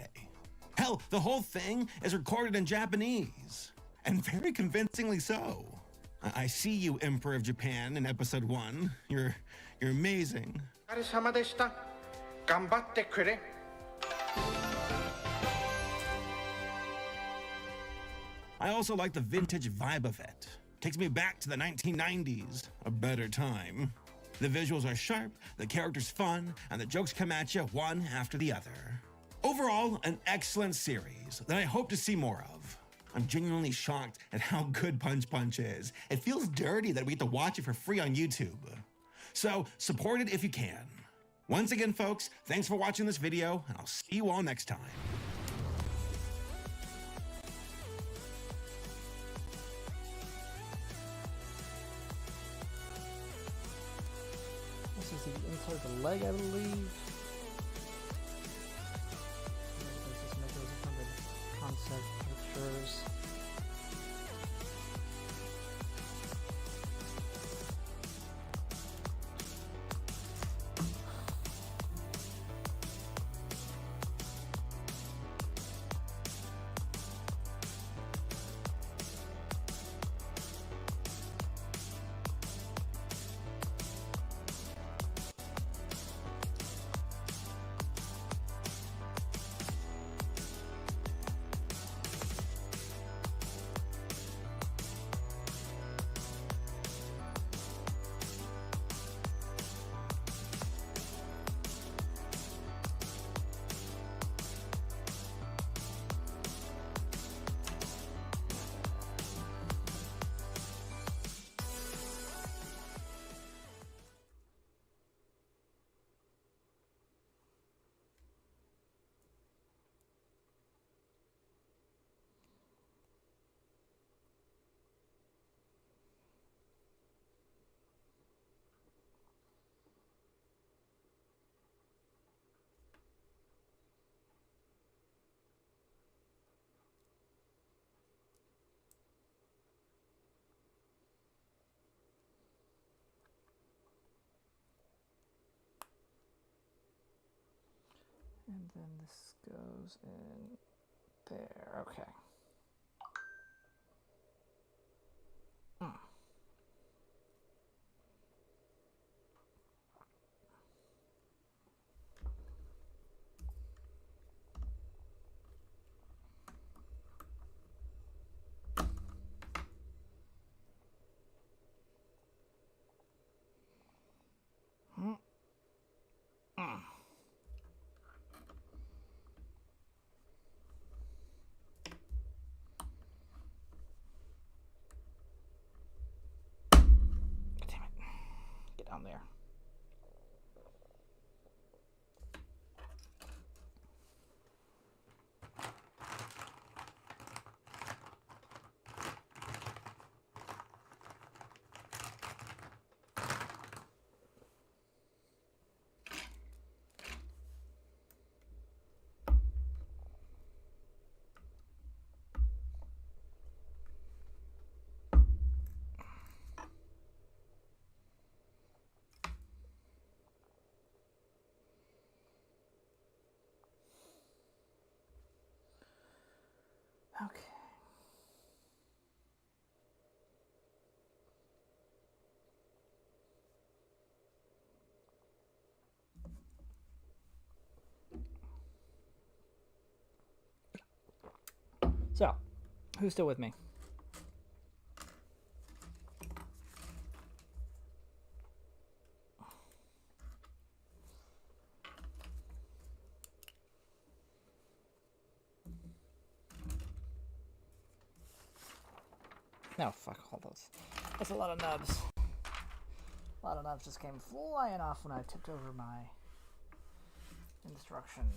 Speaker 7: Hell, the whole thing is recorded in Japanese, and very convincingly so. I see you, Emperor of Japan, in episode 1. You're amazing. I also like the vintage vibe of it. Takes me back to the 1990s, a better time. The visuals are sharp, the characters fun, and the jokes come at you one after the other. Overall, an excellent series that I hope to see more of. I'm genuinely shocked at how good Punch Punch is. It feels dirty that we get to watch it for free on YouTube. So, support it if you can. Once again, folks, thanks for watching this video, and I'll see you all next time.
Speaker 1: This is the inside of the leg, I believe. There's this mechanism from the concept pictures. And then this goes in there. Okay. Okay. So, who's still with me? No, fuck all those. That's a lot of nubs. A lot of nubs just came flying off when I tipped over my instructions.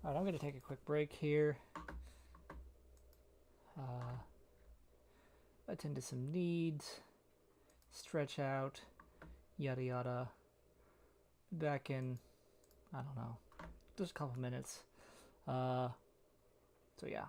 Speaker 1: Alright, I'm going to take a quick break here. Attend to some needs. Stretch out. Yada yada. Back in, I don't know, just a couple minutes. So yeah.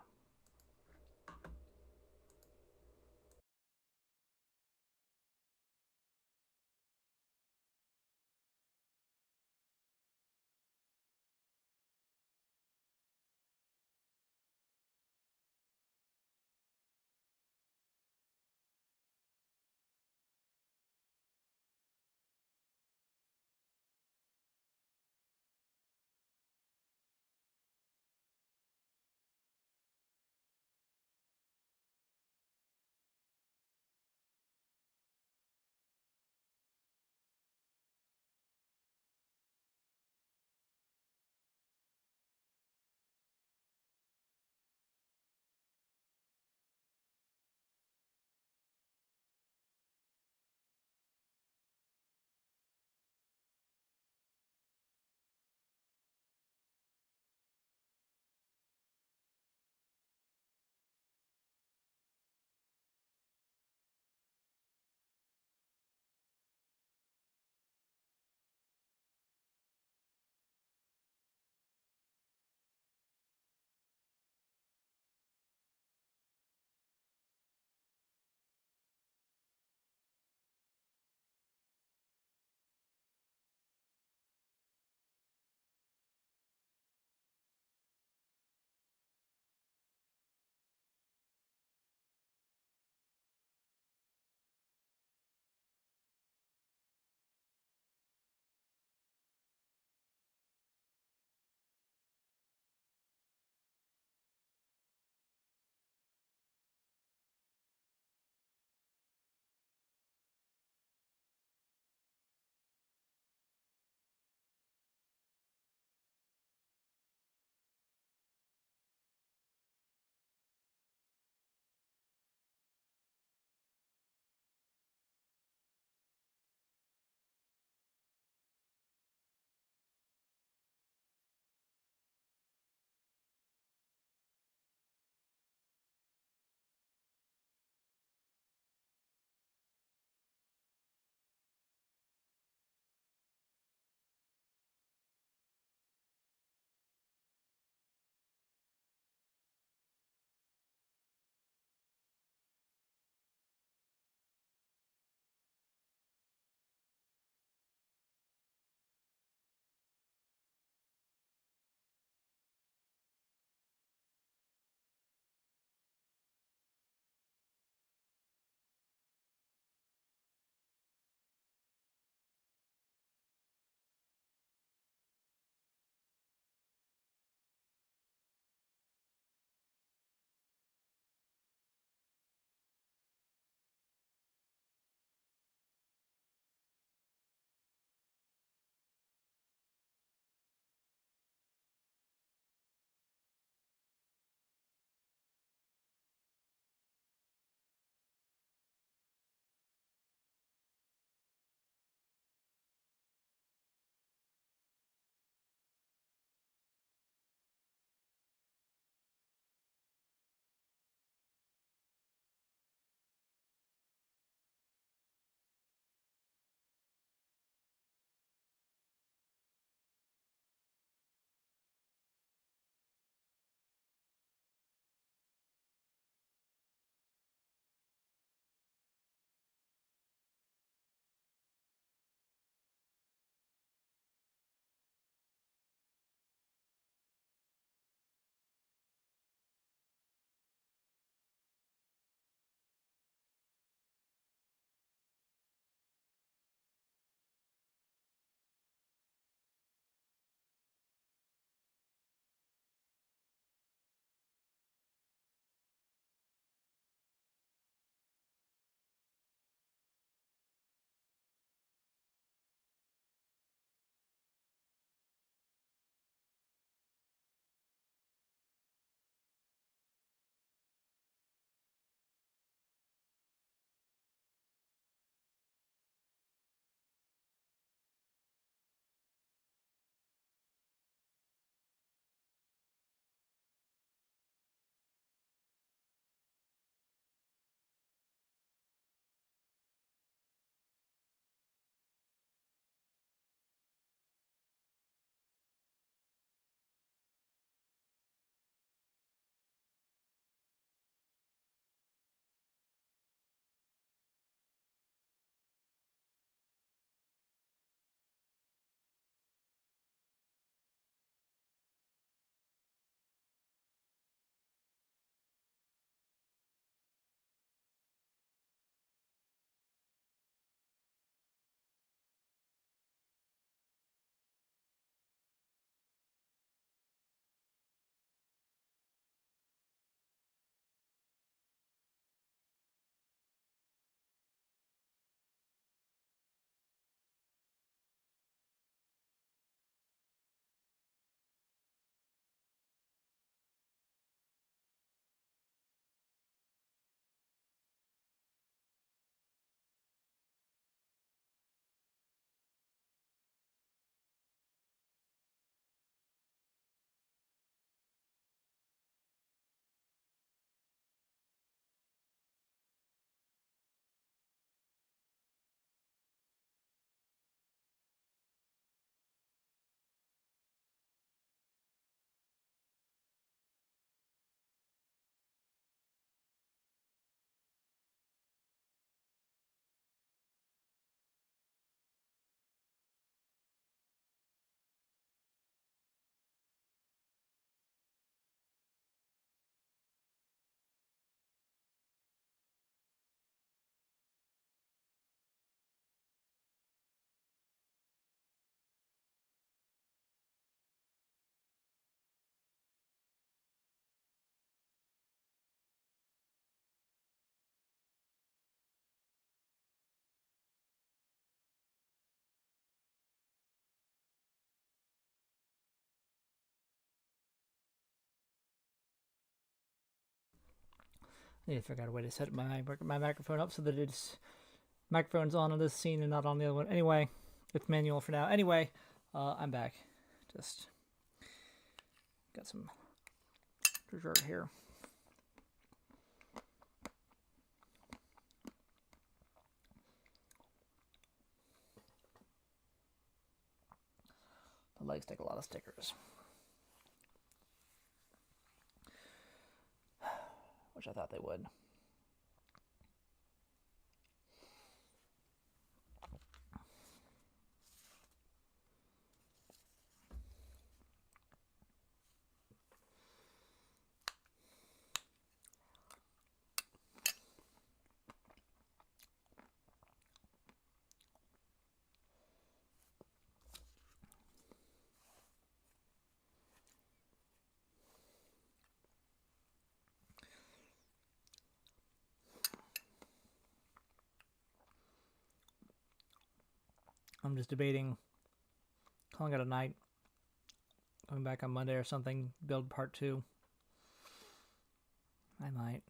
Speaker 1: need to figure out a way to set my microphone up so that it's microphone's on this scene and not on the other one. Anyway, it's manual for now. Anyway, I'm back. Just got some dessert here. The legs take a lot of stickers. Which I thought they would. I'm just debating calling it a night, coming back on Monday or something, build part 2. I might.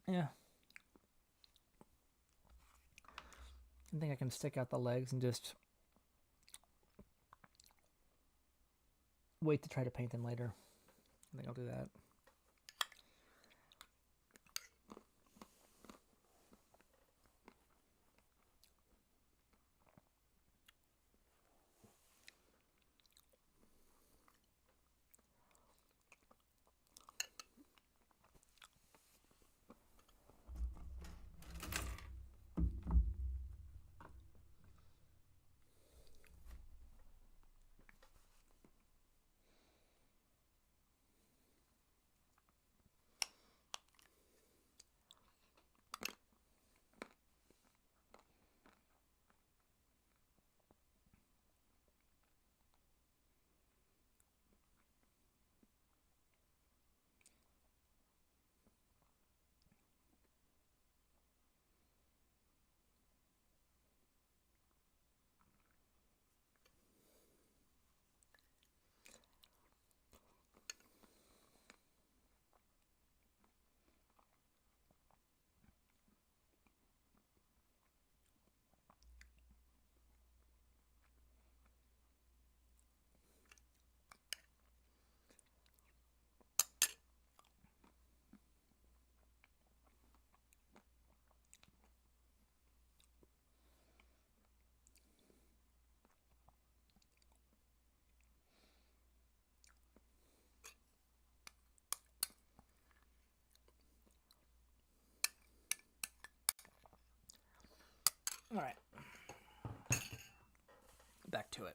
Speaker 1: Yeah. I think I can stick out the legs and just wait to try to paint them later. I think I'll do that. All right. Back to it.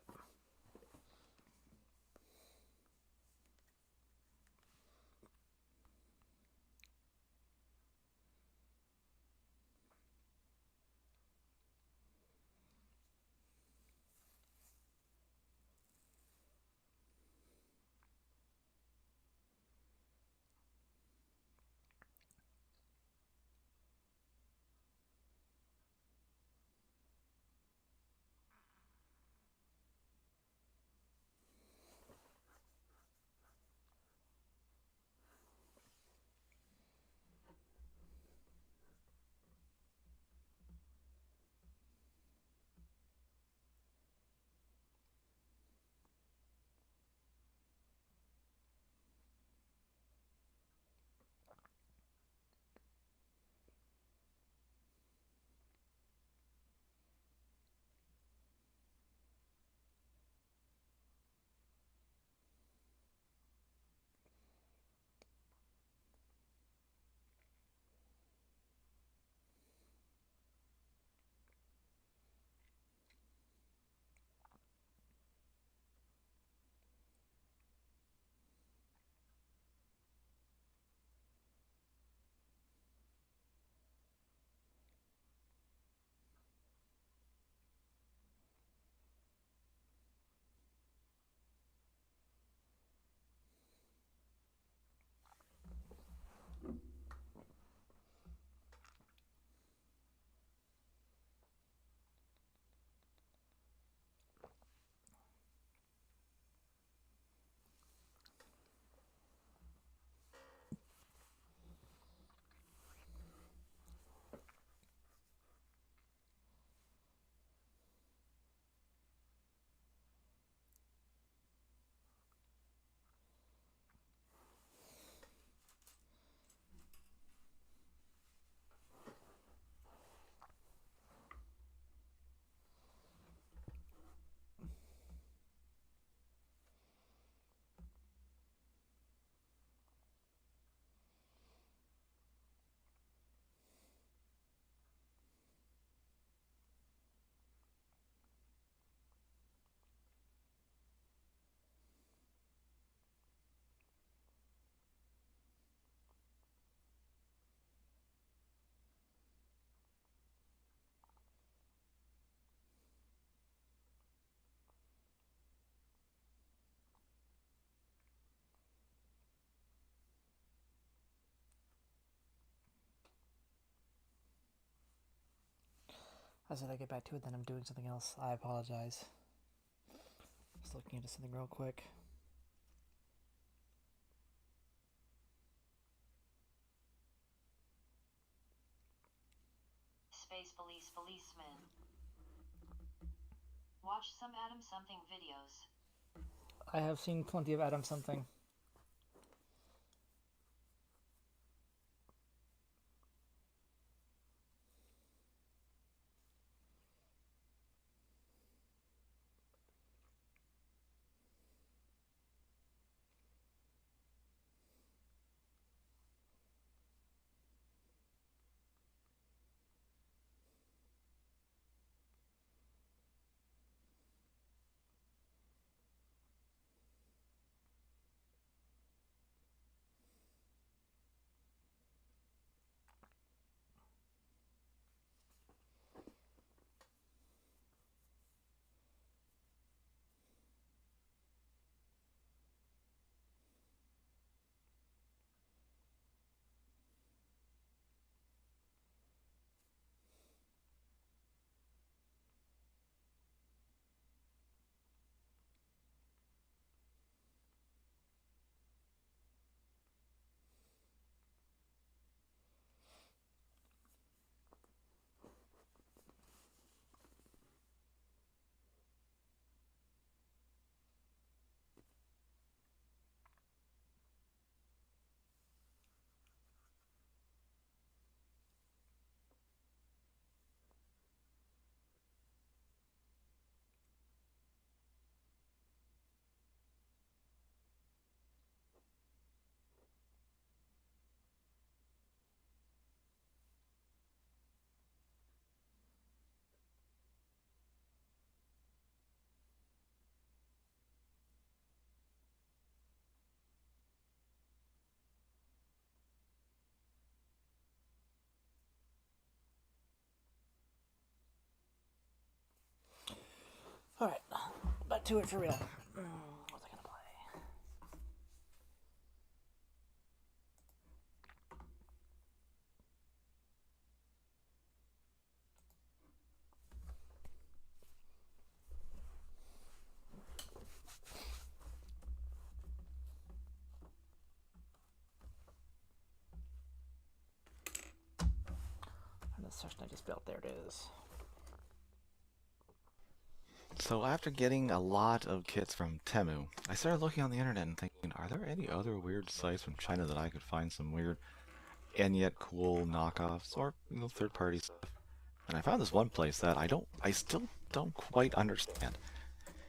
Speaker 1: I said I'd get back to it, then I'm doing something else. I apologize. Just looking into something real quick.
Speaker 5: Space Police Policeman. Watch some Adam Something videos.
Speaker 1: I have seen plenty of Adam Something. Alright, back to it for real. What's I gonna play? And the session I just built, there it is.
Speaker 21: So after getting a lot of kits from Temu, I started looking on the internet and thinking, are there any other weird sites from China that I could find some weird and yet cool knockoffs or third-party stuff? And I found this one place that I still don't quite understand.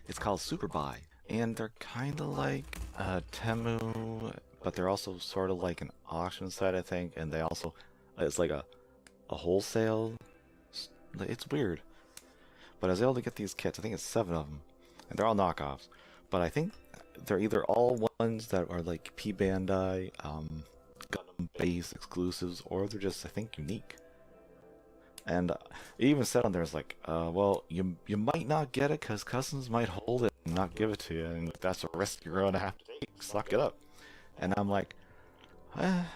Speaker 21: It's called Superbuy, and they're kind of like Temu, but they're also sort of like an auction site, I think, and they also it's like a wholesale. It's weird. But I was able to get these kits, I think it's 7 of them, and they're all knockoffs. But I think they're either all ones that are like P Bandai, Gundam base exclusives, or they're just, I think, unique. And it even said on there, it's like, well, you might not get it because Customs might hold it and not give it to you, and that's a risk you're going to have to take. Suck it up. And I'm like, yeah,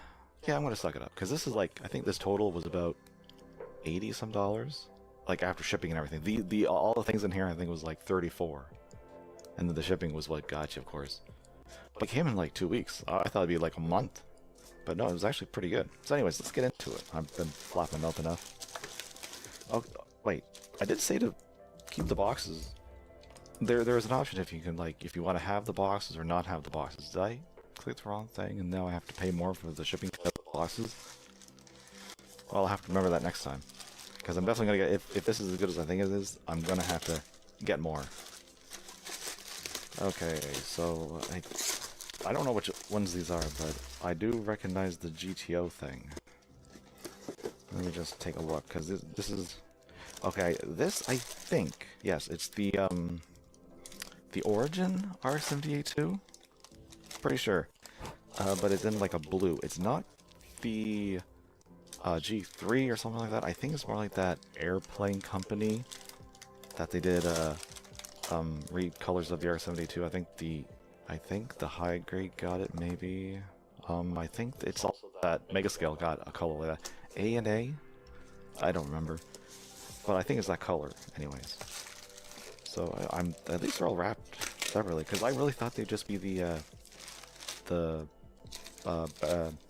Speaker 21: I'm going to suck it up. Because this is like, I think this total was about $80 some. Like after shipping and everything, all the things in here I think was like 34, and then the shipping was what got you, of course. But it came in like 2 weeks. I thought it'd be like a month, but no, it was actually pretty good. So, anyways, let's get into it. I've been flapping my mouth enough. Oh, wait, I did say to keep the boxes. There's an option if you can if you want to have the boxes or not have the boxes. Did I click the wrong thing and now I have to pay more for the shipping of the boxes? Well, I'll have to remember that next time. Because I'm definitely going to get, if this is as good as I think it is, I'm going to have to get more. Okay, so I don't know which ones these are, but I do recognize the GTO thing. Let me just take a look, because this is... Okay, this, I think, yes, it's the Origin R78-2? Pretty sure. But it's in like a blue. It's not the... G3 or something like that. I think it's more like that airplane company that they did recolors of the R72. I think the high grade got it maybe. I think it's also that Megascale got a color like that. A&A? I don't remember. but I think it's that color, anyways. So I'm at least they're all wrapped separately, because I really thought they'd just be the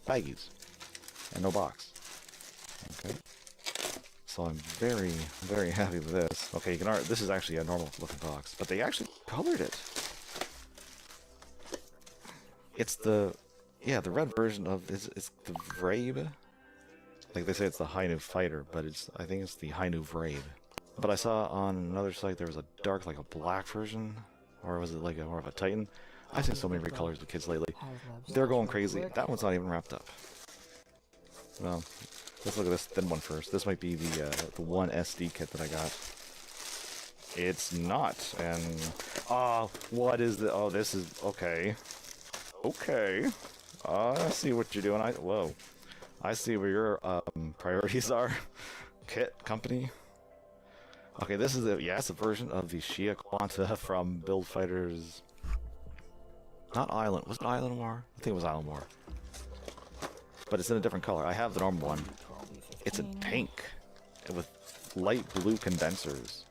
Speaker 21: baggies and no box. Okay. So I'm very, very happy with this. Okay, you can this is actually a normal looking box, but they actually colored it. It's the red version of it's the Vrabe. Like they say it's the Hainu Fighter, but I think it's the Hainu Vrabe. But I saw on another site there was a dark, like a black version, or was it like more of a Titan? I've seen so many recolors with kids lately. They're going crazy. That one's not even wrapped up. Well, let's look at this thin one first. This might be the one SD kit that I got. It's not, and what is the? Oh, this is okay. Okay, I see what you're doing. Whoa, I see where your priorities are. Kit company. Okay, this is it's a version of the Shia Quanta from Build Fighters. Not Island. Was it Island War? I think it was Island War. But it's in a different color. I have the normal one. It's in pink with light blue condensers.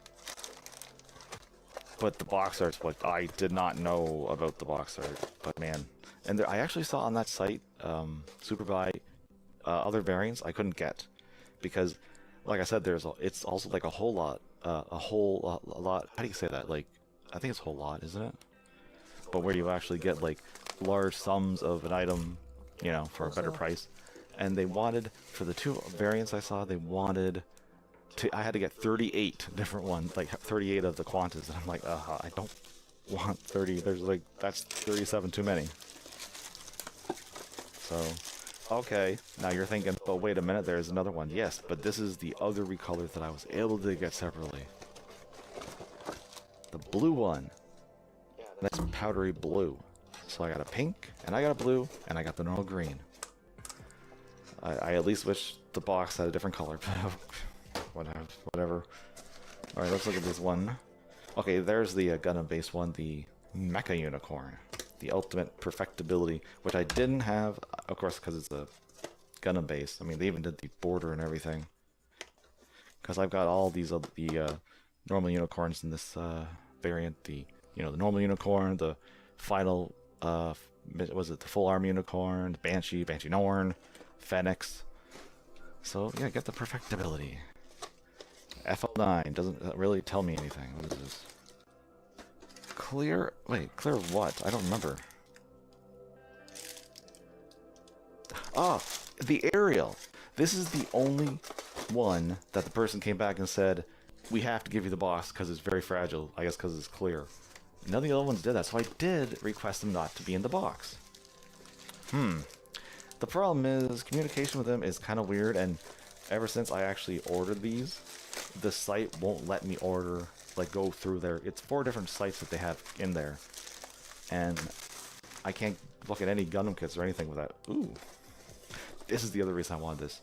Speaker 21: But the box art's what I did not know about the box art. But man, and I actually saw on that site Superbuy other variants I couldn't get because, like I said, it's also like a whole lot. A lot. How do you say that? Like, I think it's a whole lot, isn't it? But where you actually get like large sums of an item, you know, for a better price. And they wanted, for the two variants I saw, I had to get 38 different ones, like 38 of the Quantas. And I'm like, I don't want 30. That's 37 too many. So, okay. Now you're thinking, oh, wait a minute, there's another one. Yes, but this is the other recolor that I was able to get separately. The blue one. That's powdery blue. So I got a pink, and I got a blue, and I got the normal green. I at least wish the box had a different color, but whatever. Alright, let's look at this one. Okay, there's the Gundam-based one, the Mecha Unicorn. The ultimate perfectibility, which I didn't have, of course, because it's a Gundam-based. I mean, they even did the border and everything. Because I've got all these the normal unicorns in this variant. The normal unicorn, the final, was it the full arm unicorn, the Banshee Norn, Phoenix. So yeah, get the perfectibility. FL9 doesn't really tell me anything. What is this? Clear? Wait, clear what? I don't remember. Oh, the aerial. This is the only one that the person came back and said, we have to give you the box because it's very fragile. I guess because it's clear. None of the other ones did that, so I did request them not to be in the box. The problem is, communication with them is kind of weird, and ever since I actually ordered these, the site won't let me order, like go through their, it's 4 different sites that they have in there, and I can't look at any Gundam kits or anything without, ooh. This is the other reason I wanted this.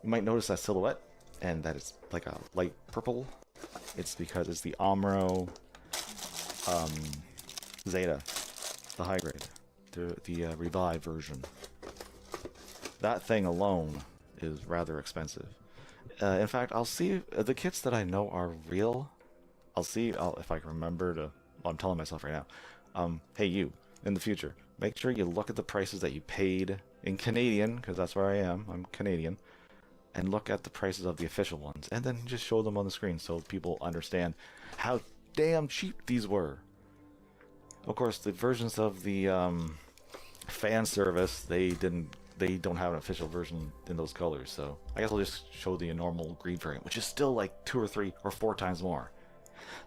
Speaker 21: You might notice that silhouette, and that it's like a light purple. It's because it's the Amuro Zeta, the high grade, the Revive version. That thing alone is rather expensive. In fact, I'll see the kits that I know are real. I'll see if I can remember to. Well, I'm telling myself right now. Hey, you in the future, make sure you look at the prices that you paid in Canadian, because that's where I am. I'm Canadian, and look at the prices of the official ones, and then just show them on the screen so people understand how damn cheap these were. Of course, the versions of the fan service, they don't have an official version in those colors, so I guess I'll just show the normal green variant, which is still like 2 or 3 or 4 times more.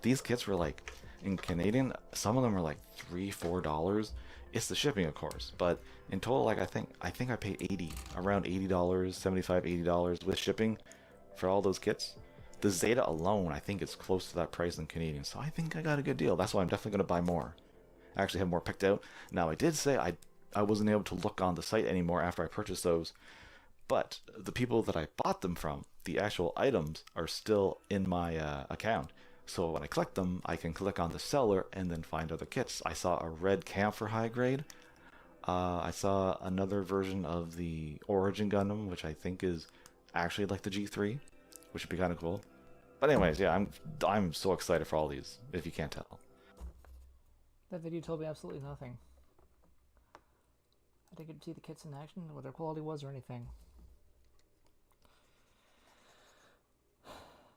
Speaker 21: These kits were like, in Canadian, some of them are like $3-4. It's the shipping, of course, but in total, like I think I paid around $80, $75-80 with shipping for all those kits. The Zeta alone, I think it's close to that price in Canadian, so I think I got a good deal. That's why I'm definitely going to buy more. I actually have more picked out. Now, I did say I wasn't able to look on the site anymore after I purchased those, but the people that I bought them from, the actual items, are still in my account. So when I collect them, I can click on the seller and then find other kits. I saw a red cam for high grade. I saw another version of the Origin Gundam, which I think is actually like the G3, which would be kind of cool. But anyways, yeah, I'm so excited for all these, if you can't tell.
Speaker 1: That video told me absolutely nothing. I didn't get to see the kits in action, what their quality was, or anything.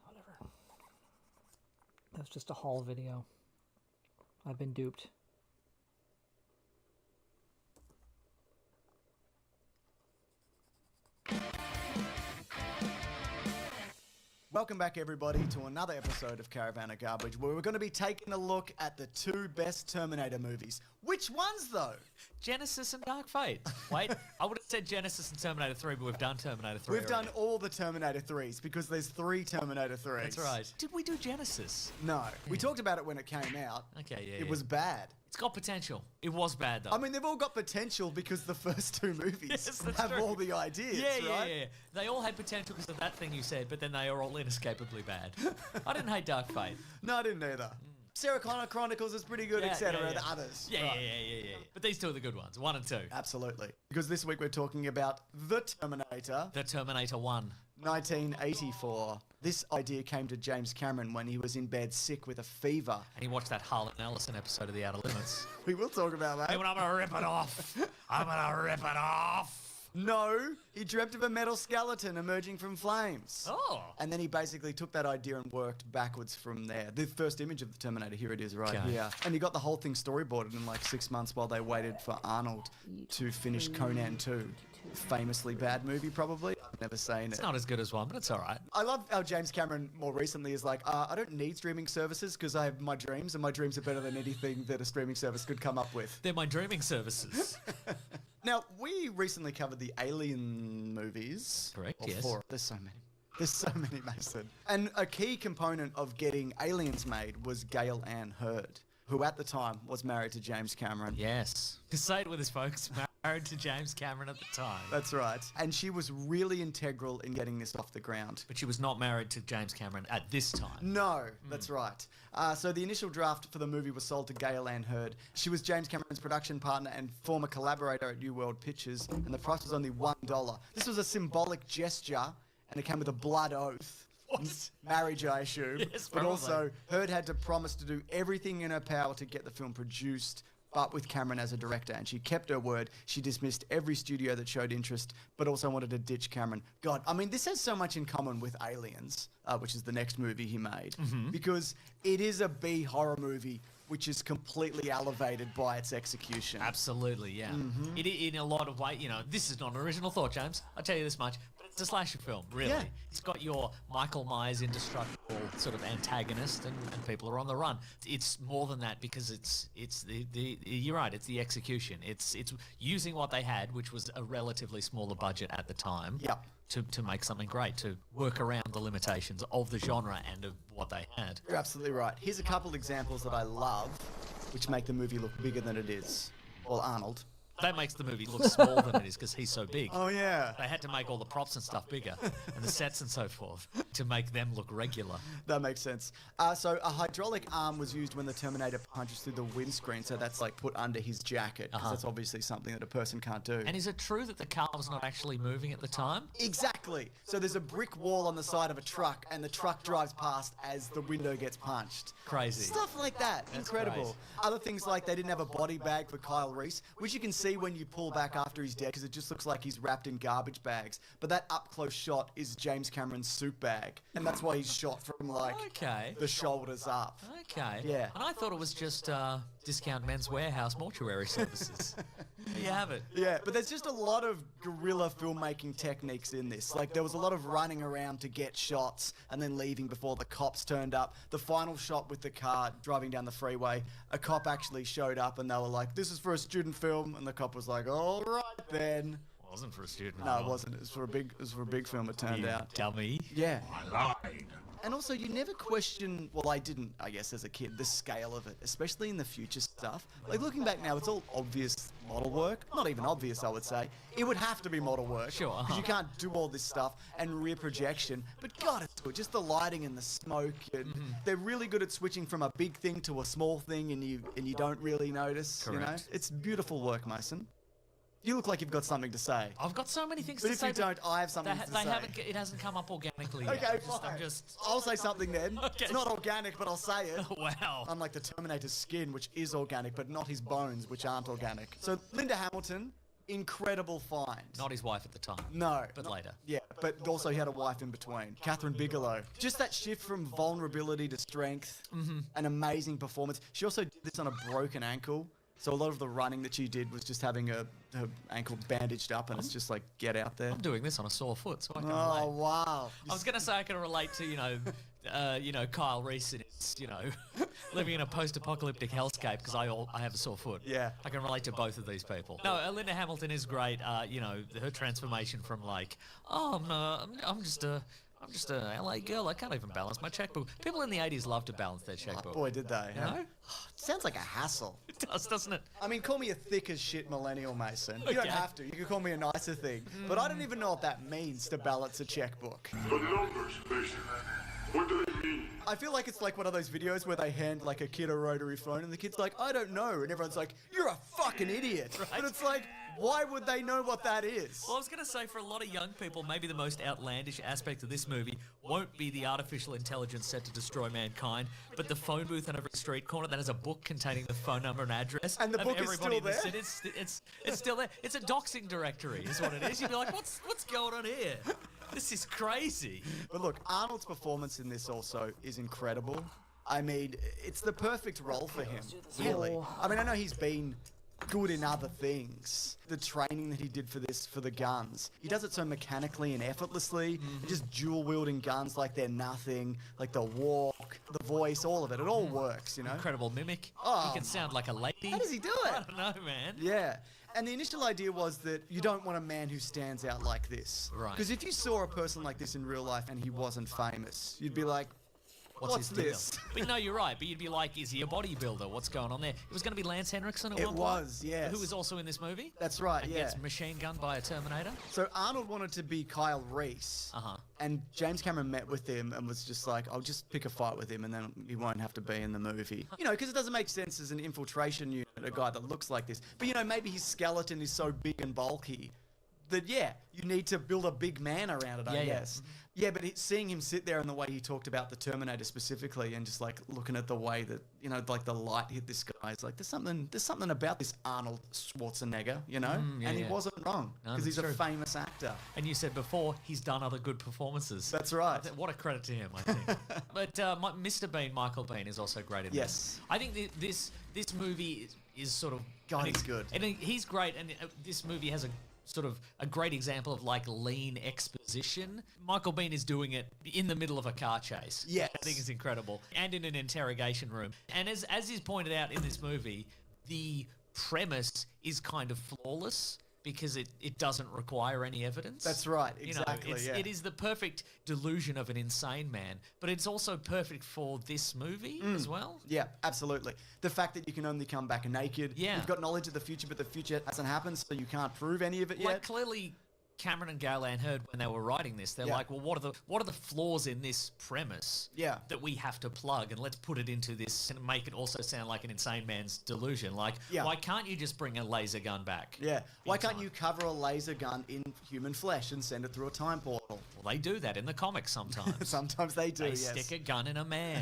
Speaker 1: Whatever. That was just a haul video. I've been duped.
Speaker 2: Welcome back, everybody, to another episode of Caravan of Garbage, where we're going to be taking a look at the 2 best Terminator movies. Which ones, though?
Speaker 22: Genesis and Dark Fate. Wait, I would have said Genesis and Terminator 3, but we've done Terminator 3
Speaker 2: We've done all the Terminator 3s, because there's 3 Terminator 3s.
Speaker 22: That's right. Did we do Genesis?
Speaker 2: No. We talked about it when it came out.
Speaker 22: Okay, yeah.
Speaker 2: It was bad.
Speaker 22: It's got potential. It was bad, though.
Speaker 2: I mean, they've all got potential because the first 2 movies have
Speaker 22: true.
Speaker 2: all the ideas, right?
Speaker 22: Yeah. They all had potential because of that thing you said, but then they are all inescapably bad. I didn't hate Dark Fate.
Speaker 2: No, I didn't either. Sarah Connor Chronicles is pretty good, etc. The others.
Speaker 22: Yeah,
Speaker 2: right.
Speaker 22: yeah. But these 2 are the good ones, 1 and 2.
Speaker 2: Absolutely. Because this week we're talking about The Terminator.
Speaker 22: The Terminator 1.
Speaker 2: 1984. This idea came to James Cameron when he was in bed sick with a fever.
Speaker 22: And he watched that Harlan Ellison episode of The Outer Limits.
Speaker 2: We will talk about that.
Speaker 22: Hey, I'm gonna rip it off. I'm gonna rip it off.
Speaker 2: No, he dreamt of a metal skeleton emerging from flames.
Speaker 22: Oh.
Speaker 2: And then he basically took that idea and worked backwards from there. The first image of the Terminator, here it is right here. And he got the whole thing storyboarded in like 6 months while they waited for Arnold to finish Conan 2. Famously bad movie, probably. I've never seen it.
Speaker 22: It's not as good as 1, but it's all right.
Speaker 2: I love how James Cameron more recently is like, I don't need streaming services because I have my dreams, and my dreams are better than anything that a streaming service could come up with.
Speaker 22: They're my dreaming services.
Speaker 2: Now, we recently covered the Alien movies.
Speaker 22: Correct,
Speaker 2: Or
Speaker 22: yes.
Speaker 2: 4. There's so many. There's so many, Mason. And a key component of getting Aliens made was Gail Ann Hurd, who at the time was married to James Cameron.
Speaker 22: Yes. To say it with his folks, married to James Cameron at the time.
Speaker 2: That's right. And she was really integral in getting this off the ground.
Speaker 22: But she was not married to James Cameron at this time.
Speaker 2: No, that's right. So the initial draft for the movie was sold to Gail Ann Hurd. She was James Cameron's production partner and former collaborator at New World Pictures, and the price was only $1. This was a symbolic gesture, and it came with a blood oath.
Speaker 22: What?
Speaker 2: Marriage, I assume.
Speaker 22: Yes,
Speaker 2: but
Speaker 22: probably.
Speaker 2: also, Hurd had to promise to do everything in her power to get the film produced, but with Cameron as a director, and she kept her word. She dismissed every studio that showed interest, but also wanted to ditch Cameron. God, I mean, this has so much in common with Aliens, which is the next movie he made, because it is a B horror movie which is completely elevated by its execution.
Speaker 22: Absolutely, yeah. It, in a lot of ways, you know, this is not an original thought, James. I'll tell you this much. But it's a slasher film, really.
Speaker 2: Yeah.
Speaker 22: It's got your Michael Myers indestructible sort of antagonist, and people are on the run. It's more than that because it's the you're right. It's the execution. It's using what they had, which was a relatively smaller budget at the time.
Speaker 2: Yep.
Speaker 22: To make something great, to work around the limitations of the genre and of what they had.
Speaker 2: You're absolutely right. Here's a couple examples that I love, which make the movie look bigger than it is. Well, Arnold.
Speaker 22: That makes the movie look smaller than it is because he's so big.
Speaker 2: Oh, yeah.
Speaker 22: They had to make all the props and stuff bigger, and the sets and so forth, to make them look regular.
Speaker 2: That makes sense. So a hydraulic arm was used when the Terminator punches through the windscreen, so that's like put under his jacket, because that's obviously something that a person can't do.
Speaker 22: And is it true that the car was not actually moving at the time?
Speaker 2: Exactly. So there's a brick wall on the side of a truck, and the truck drives past as the window gets punched.
Speaker 22: Crazy.
Speaker 2: Stuff like that.
Speaker 22: That's
Speaker 2: Incredible.
Speaker 22: great.
Speaker 2: Other things like they didn't have a body bag for Kyle Reese, which you can see when you pull back after he's dead, because it just looks like he's wrapped in garbage bags. But that up-close shot is James Cameron's soup bag, and that's why he's shot from, like, the shoulders up.
Speaker 22: Okay.
Speaker 2: Yeah.
Speaker 22: And I thought it was just Discount Men's Warehouse mortuary services. There you have it.
Speaker 2: Yeah, but there's just a lot of guerrilla filmmaking techniques in this. Like, there was a lot of running around to get shots and then leaving before the cops turned up. The final shot with the car driving down the freeway, a cop actually showed up and they were like, "This is for a student film," and the cop was like, "All right then."
Speaker 22: It wasn't for a student.
Speaker 2: No, it wasn't. It was for a big film, it turned
Speaker 22: You
Speaker 2: out.
Speaker 22: dummy.
Speaker 2: Yeah.
Speaker 8: I lied.
Speaker 2: And also, you never question, well, I didn't, I guess, as a kid, the scale of it, especially in the future stuff. Like, looking back now, it's all obvious model work. Not even obvious, I would say. It would have to be model work.
Speaker 22: Sure.
Speaker 2: Because you can't do all this stuff and rear projection. But God, it's good. Just the lighting and the smoke. And they're really good at switching from a big thing to a small thing, and you don't really notice. You know,
Speaker 22: Correct.
Speaker 2: it's beautiful work, Mason. You look like you've got something to say.
Speaker 22: I've got so many things
Speaker 2: But
Speaker 22: to
Speaker 2: if
Speaker 22: say.
Speaker 2: you don't, I have something to say.
Speaker 22: It hasn't come up organically yet.
Speaker 2: Okay,
Speaker 22: I'm
Speaker 2: fine. I'll say something then.
Speaker 22: Okay.
Speaker 2: It's not organic, but I'll say it.
Speaker 22: Wow.
Speaker 2: Unlike the Terminator's skin, which is organic, but not his bones, which aren't organic. So Linda Hamilton, incredible find.
Speaker 22: Not his wife at the time.
Speaker 2: No.
Speaker 22: But later.
Speaker 2: Yeah, but also he had a wife in between. Catherine Bigelow. Just that shift from vulnerability to strength. An amazing performance. She also did this on a broken ankle. So a lot of the running that she did was just having her ankle bandaged up, and it's just like, get out there.
Speaker 22: I'm doing this on a sore foot, so I can relate.
Speaker 2: Oh, wow.
Speaker 22: I was going to say I can relate to, Kyle Reese and his, living in a post-apocalyptic hellscape because I have a sore foot.
Speaker 2: Yeah.
Speaker 22: I can relate to both of these people. No, Linda Hamilton is great. Her transformation from like, I'm just a LA girl. I can't even balance my checkbook. People in the 80s loved to balance their checkbook.
Speaker 2: Boy, did they.
Speaker 22: You know?
Speaker 2: Sounds like a hassle.
Speaker 22: It does, doesn't it?
Speaker 2: I mean, call me a thick as shit millennial, Mason. You don't have to. You can call me a nicer thing. But I don't even know what that means to balance a checkbook.
Speaker 8: The numbers, Mason. What do they mean?
Speaker 2: I feel like it's like one of those videos where they hand like a kid a rotary phone and the kid's like, I don't know. And everyone's like, you're a fucking idiot.
Speaker 22: Right.
Speaker 2: But it's like, why would they know what that is?
Speaker 22: Well, I was going to say, for a lot of young people, maybe the most outlandish aspect of this movie won't be the artificial intelligence set to destroy mankind, but the phone booth on every street corner that has a book containing the phone number and address
Speaker 2: And the
Speaker 22: of
Speaker 2: book is
Speaker 22: everybody
Speaker 2: still
Speaker 22: in the
Speaker 2: there?
Speaker 22: city. It's still there. It's a doxing directory, is what it is. You'd be like, what's going on here? This is crazy.
Speaker 2: But look, Arnold's performance in this also is incredible. I mean, it's the perfect role for him, really. I mean, I know he's been good in other things. The training that he did for this, for the guns, he does it so mechanically and effortlessly, just dual-wielding guns like they're nothing, like the walk, the voice, all of it. It all works, you know?
Speaker 22: Incredible mimic.
Speaker 2: Oh,
Speaker 22: He can sound like a lady.
Speaker 2: How does he do it?
Speaker 22: I don't know, man.
Speaker 2: Yeah. And the initial idea was that you don't want a man who stands out like this.
Speaker 22: Right.
Speaker 2: Because if you saw a person like this in real life and he wasn't famous, you'd be like, what's
Speaker 22: his deal?
Speaker 2: this?
Speaker 22: But no, you're right. But you'd be like, is he a bodybuilder? What's going on there? It was going to be Lance Henriksen at
Speaker 2: It
Speaker 22: one point.
Speaker 2: was, yes.
Speaker 22: Who was also in this movie.
Speaker 2: That's right,
Speaker 22: and
Speaker 2: yeah.
Speaker 22: gets machine gunned by a Terminator.
Speaker 2: So Arnold wanted to be Kyle Reese. And James Cameron met with him and was just like, I'll just pick a fight with him and then he won't have to be in the movie. You know, because it doesn't make sense as an infiltration unit, a guy that looks like this. But, you know, maybe his skeleton is so big and bulky that, yeah, you need to build a big man around it, I guess. Yeah, but seeing him sit there and the way he talked about the Terminator specifically and just, like, looking at the way that, you know, like, the light hit this guy, it's like, there's something about this Arnold Schwarzenegger, you know? And he wasn't wrong,
Speaker 22: No,
Speaker 2: because he's
Speaker 22: that's
Speaker 2: a
Speaker 22: true.
Speaker 2: famous actor.
Speaker 22: And you said before, he's done other good performances.
Speaker 2: That's right.
Speaker 22: What a credit to him, I think. But Mr. Bean, Michael Bean, is also great in
Speaker 2: Yes.
Speaker 22: this. I think this movie is sort of...
Speaker 2: God, he's good.
Speaker 22: And he's great, and this movie has a sort of a great example of like lean exposition. Michael Bean is doing it in the middle of a car chase.
Speaker 2: Yes.
Speaker 22: I think is incredible. And in an interrogation room. And as is pointed out in this movie, the premise is kind of flawless because it doesn't require any evidence.
Speaker 2: That's right,
Speaker 22: You know,
Speaker 2: exactly, yeah.
Speaker 22: It is the perfect delusion of an insane man, but it's also perfect for this movie as well.
Speaker 2: Yeah, absolutely. The fact that you can only come back naked.
Speaker 22: Yeah.
Speaker 2: You've got knowledge of the future, but the future hasn't happened, so you can't prove any of it yet.
Speaker 22: Like clearly Cameron and Gowland heard when they were writing this. They're
Speaker 2: Yeah.
Speaker 22: like, well, what are the flaws in this premise that we have to plug, and let's put it into this and make it also sound like an insane man's delusion. Like, why can't you just bring a laser gun back?
Speaker 2: Yeah. Why can't you cover a laser gun in human flesh and send it through a time portal?
Speaker 22: Well, they do that in the comics sometimes.
Speaker 2: Sometimes they do,
Speaker 22: They
Speaker 2: yes.
Speaker 22: stick a gun in a man.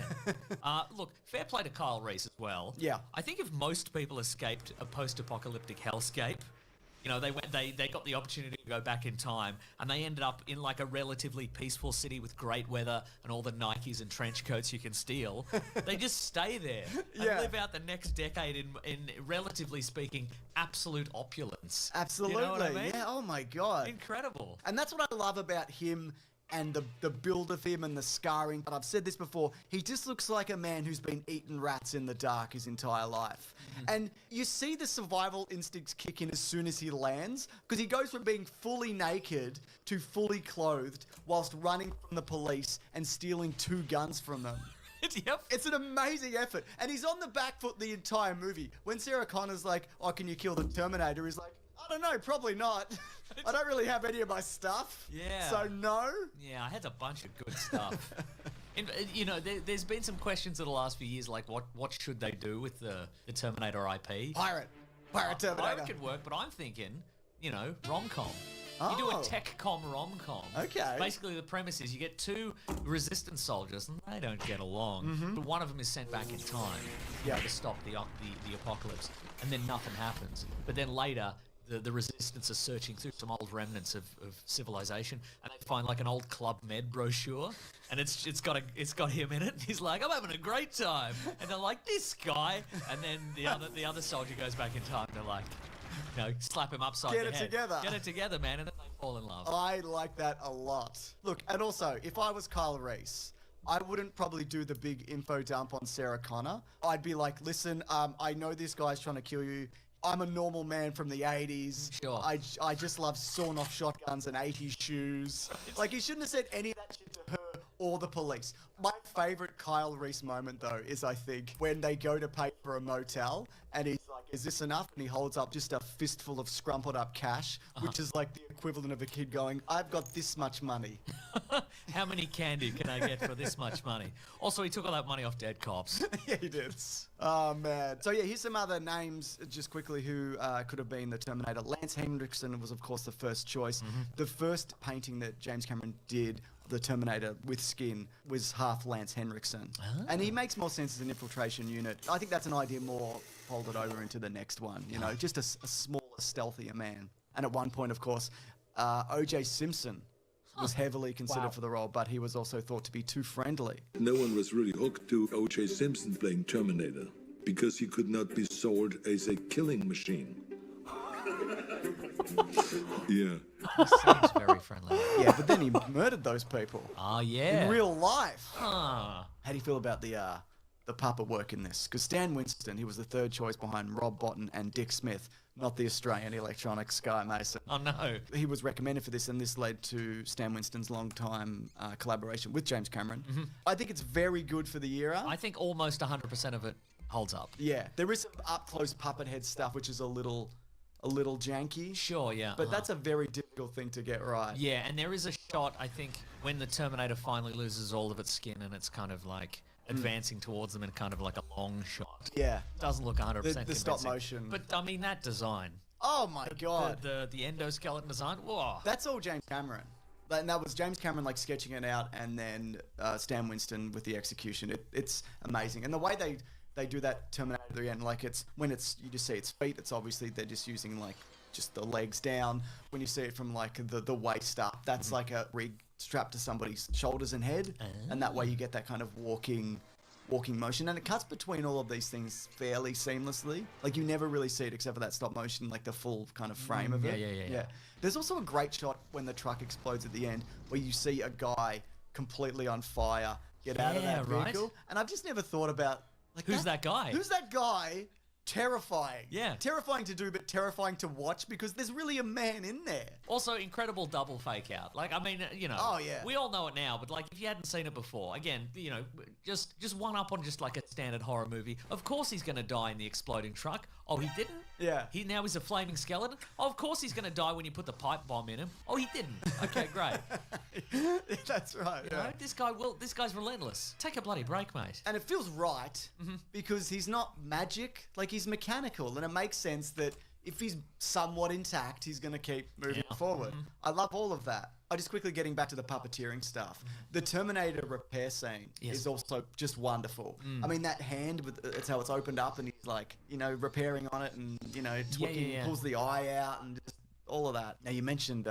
Speaker 22: Look, fair play to Kyle Reese as well.
Speaker 2: Yeah.
Speaker 22: I think if most people escaped a post-apocalyptic hellscape, you know, they got the opportunity to go back in time, and they ended up in like a relatively peaceful city with great weather and all the Nikes and trench coats you can steal. They just stay there and live out the next decade in relatively speaking, absolute opulence.
Speaker 2: Absolutely.
Speaker 22: You know what I mean?
Speaker 2: Yeah, oh my God.
Speaker 22: Incredible.
Speaker 2: And that's what I love about him and the build of him and the scarring. But I've said this before, he just looks like a man who's been eating rats in the dark his entire life. And you see the survival instincts kick in as soon as he lands, because he goes from being fully naked to fully clothed whilst running from the police and stealing 2 guns from them.
Speaker 22: Yep.
Speaker 2: It's an amazing effort. And he's on the back foot the entire movie. When Sarah Connor's like, oh, can you kill the Terminator? He's like, I don't know, probably not. I don't really have any of my stuff.
Speaker 22: Yeah.
Speaker 2: So no.
Speaker 22: Yeah, I had a bunch of good stuff. And, you know, there's been some questions in the last few years, like what should they do with the Terminator IP?
Speaker 2: Pirate Terminator.
Speaker 22: Pirate could work, but I'm thinking, rom-com. You do a
Speaker 2: Oh.
Speaker 22: tech-com rom-com.
Speaker 2: Okay.
Speaker 22: Basically, the premise is you get two resistance soldiers, and they don't get along.
Speaker 2: Mhm.
Speaker 22: But one of them is sent back in time to stop the apocalypse, and then nothing happens. But then later, the resistance are searching through some old remnants of civilization, and they find like an old Club Med brochure, and it's got him in it. And he's like, "I'm having a great time," and they're like, "This guy," and then the other soldier goes back in time. They're like, slap him upside
Speaker 2: Get
Speaker 22: the
Speaker 2: it
Speaker 22: head.
Speaker 2: together.
Speaker 22: Get it together, man, and then they fall in love.
Speaker 2: I like that a lot. Look, and also, if I was Kyle Reese, I wouldn't probably do the big info dump on Sarah Connor. I'd be like, listen, I know this guy's trying to kill you. I'm a normal man from the 80s.
Speaker 22: Sure.
Speaker 2: I just love sawing off shotguns and 80s shoes. Like, he shouldn't have said any of that shit to her or the police. My favorite Kyle Reese moment, though, is, I think, when they go to pay for a motel, and he's like, is this enough? And he holds up just a fistful of scrumpled up cash, which is like the equivalent of a kid going, I've got this much money.
Speaker 22: How many candy can I get for this much money? Also, he took all that money off dead cops.
Speaker 2: Yeah, he did. Oh, man. So, yeah, here's some other names, just quickly, who could have been the Terminator. Lance Henriksen was, of course, the first choice. The first painting that James Cameron did, the Terminator with skin, was half Lance Henriksen. And he makes more sense as an infiltration unit. I think that's an idea more folded over into the next one, just a smaller, stealthier man. And at one point, of course, O.J. Simpson was heavily considered for the role, but he was also thought to be too friendly.
Speaker 8: No one was really hooked to O.J. Simpson playing Terminator because he could not be sold as a killing machine. Yeah.
Speaker 22: He seems very friendly.
Speaker 2: Yeah, but then he murdered those people.
Speaker 22: Oh, yeah.
Speaker 2: In real life.
Speaker 22: Huh.
Speaker 2: How do you feel about the puppet work in this? Because Stan Winston, he was the third choice behind Rob Botton and Dick Smith, not the Australian electronics Sky Mason.
Speaker 22: Oh, no.
Speaker 2: He was recommended for this, and this led to Stan Winston's long-time collaboration with James Cameron. I think it's very good for the era.
Speaker 22: I think almost 100% of it holds up.
Speaker 2: Yeah, there is some up-close puppet head stuff, which is a little janky.
Speaker 22: Sure, yeah.
Speaker 2: But that's a very difficult thing to get right.
Speaker 22: Yeah, and there is a shot, I think, when the Terminator finally loses all of its skin and it's kind of like advancing towards them in kind of like a long shot.
Speaker 2: Yeah.
Speaker 22: Doesn't look 100%
Speaker 2: The stop
Speaker 22: convincing.
Speaker 2: motion.
Speaker 22: But, I mean, that design.
Speaker 2: Oh, my God.
Speaker 22: The endoskeleton design. Whoa.
Speaker 2: That's all James Cameron. And that was James Cameron like sketching it out, and then Stan Winston with the execution. It's amazing. And the way they do that Terminator at the end, like it's when it's you just see its feet, it's obviously they're just using like just the legs down. When you see it from like the waist up, that's like a rig strapped to somebody's shoulders and head, and that way you get that kind of walking motion, and it cuts between all of these things fairly seamlessly. Like you never really see it except for that stop motion, like the full kind of frame of it.
Speaker 22: Yeah.
Speaker 2: There's also a great shot when the truck explodes at the end, where you see a guy completely on fire get out of that vehicle,
Speaker 22: right.
Speaker 2: and I've just never thought about like
Speaker 22: Who's that guy?
Speaker 2: Who's that guy? Terrifying.
Speaker 22: Yeah.
Speaker 2: Terrifying to do, but terrifying to watch because there's really a man in there.
Speaker 22: Also, incredible double fake out. Like, I mean,
Speaker 2: Oh, yeah.
Speaker 22: we all know it now, but like, if you hadn't seen it before, again, just one up on just like a standard horror movie. Of course he's going to die in the exploding truck. Oh, he didn't?
Speaker 2: Yeah.
Speaker 22: Now he's a flaming skeleton? Oh, of course he's going to die when you put the pipe bomb in him. Oh, he didn't. Okay, great.
Speaker 2: That's right.
Speaker 22: You know, this guy's relentless. Take a bloody break, mate.
Speaker 2: And it feels right because he's not magic, like he's mechanical, and it makes sense that if he's somewhat intact, he's going to keep moving forward. I love all of that. Just quickly getting back to the puppeteering stuff. The Terminator repair scene is also just wonderful. I mean, that hand, it's how it's opened up and he's like, repairing on it and, tweaking, pulls the eye out and just all of that. Now, you mentioned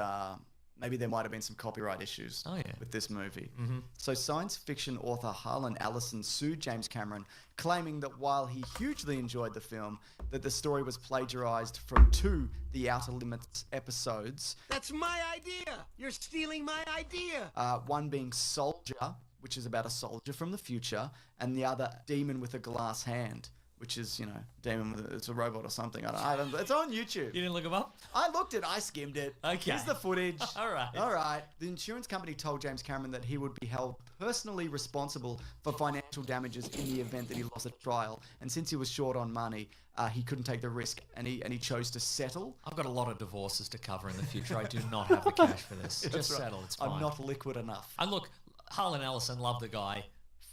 Speaker 2: maybe there might have been some copyright issues with this movie. So science fiction author Harlan Ellison sued James Cameron, claiming that while he hugely enjoyed the film, that the story was plagiarized from 2 The Outer Limits episodes.
Speaker 11: That's my idea! You're stealing my idea!
Speaker 2: One being Soldier, which is about a soldier from the future, and the other Demon with a Glass Hand, which is, demon with it's a robot or something. I don't. It's on YouTube.
Speaker 22: You didn't look him up?
Speaker 2: I looked it. I skimmed it.
Speaker 22: Okay.
Speaker 2: Here's the footage.
Speaker 22: All right.
Speaker 2: All right. The insurance company told James Cameron that he would be held personally responsible for financial damages in the event that he lost a trial. And since he was short on money, he couldn't take the risk, and he chose to settle.
Speaker 22: I've got a lot of divorces to cover in the future. I do not have the cash for this.
Speaker 2: That's
Speaker 22: Just
Speaker 2: right.
Speaker 22: settle. It's fine.
Speaker 2: I'm not liquid enough.
Speaker 22: And look, Harlan Ellison, loved the guy.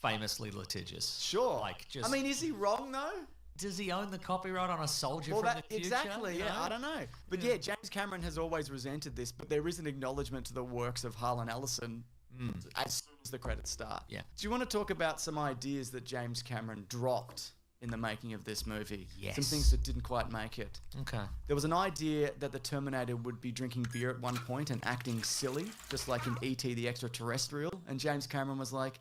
Speaker 22: Famously litigious.
Speaker 2: Sure.
Speaker 22: Like, just...
Speaker 2: I mean, is he wrong though?
Speaker 22: does he own the copyright on a soldier
Speaker 2: Well,
Speaker 22: from the future?
Speaker 2: exactly,
Speaker 22: you
Speaker 2: yeah,
Speaker 22: know?
Speaker 2: I don't know. But yeah, James Cameron has always resented this, but there is an acknowledgement to the works of Harlan Ellison as soon as the credits start.
Speaker 22: Yeah.
Speaker 2: Do you want to talk about some ideas that James Cameron dropped in the making of this movie?
Speaker 22: Yes.
Speaker 2: Some things that didn't quite make it.
Speaker 22: Okay.
Speaker 2: There was an idea that the Terminator would be drinking beer at one point and acting silly, just like in E.T. the Extraterrestrial, and James Cameron was like,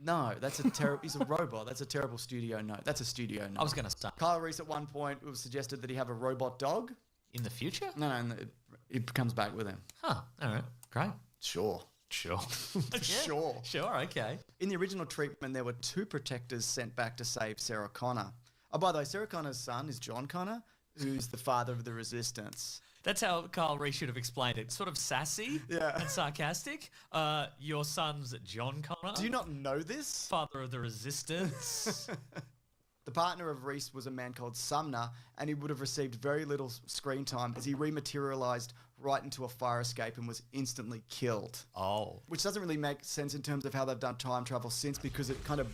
Speaker 2: no, that's a terrible. He's a robot. That's a terrible studio note. That's a studio note.
Speaker 22: I was going to start.
Speaker 2: Kyle Reese at one point it was suggested that he have a robot dog.
Speaker 22: In the future?
Speaker 2: No, it comes back with him.
Speaker 22: Huh. All right. Great.
Speaker 2: Sure.
Speaker 22: Sure.
Speaker 2: Sure.
Speaker 22: Sure, okay.
Speaker 2: In the original treatment, there were 2 protectors sent back to save Sarah Connor. Oh, by the way, Sarah Connor's son is John Connor, who's the father of the Resistance.
Speaker 22: That's how Kyle Reese should have explained it. Sort of sassy and sarcastic. Your son's John Connor.
Speaker 2: Do you not know this?
Speaker 22: Father of the Resistance.
Speaker 2: The partner of Reese was a man called Sumner, and he would have received very little screen time as he rematerialized right into a fire escape and was instantly killed.
Speaker 22: Oh.
Speaker 2: Which doesn't really make sense in terms of how they've done time travel since, because it kind of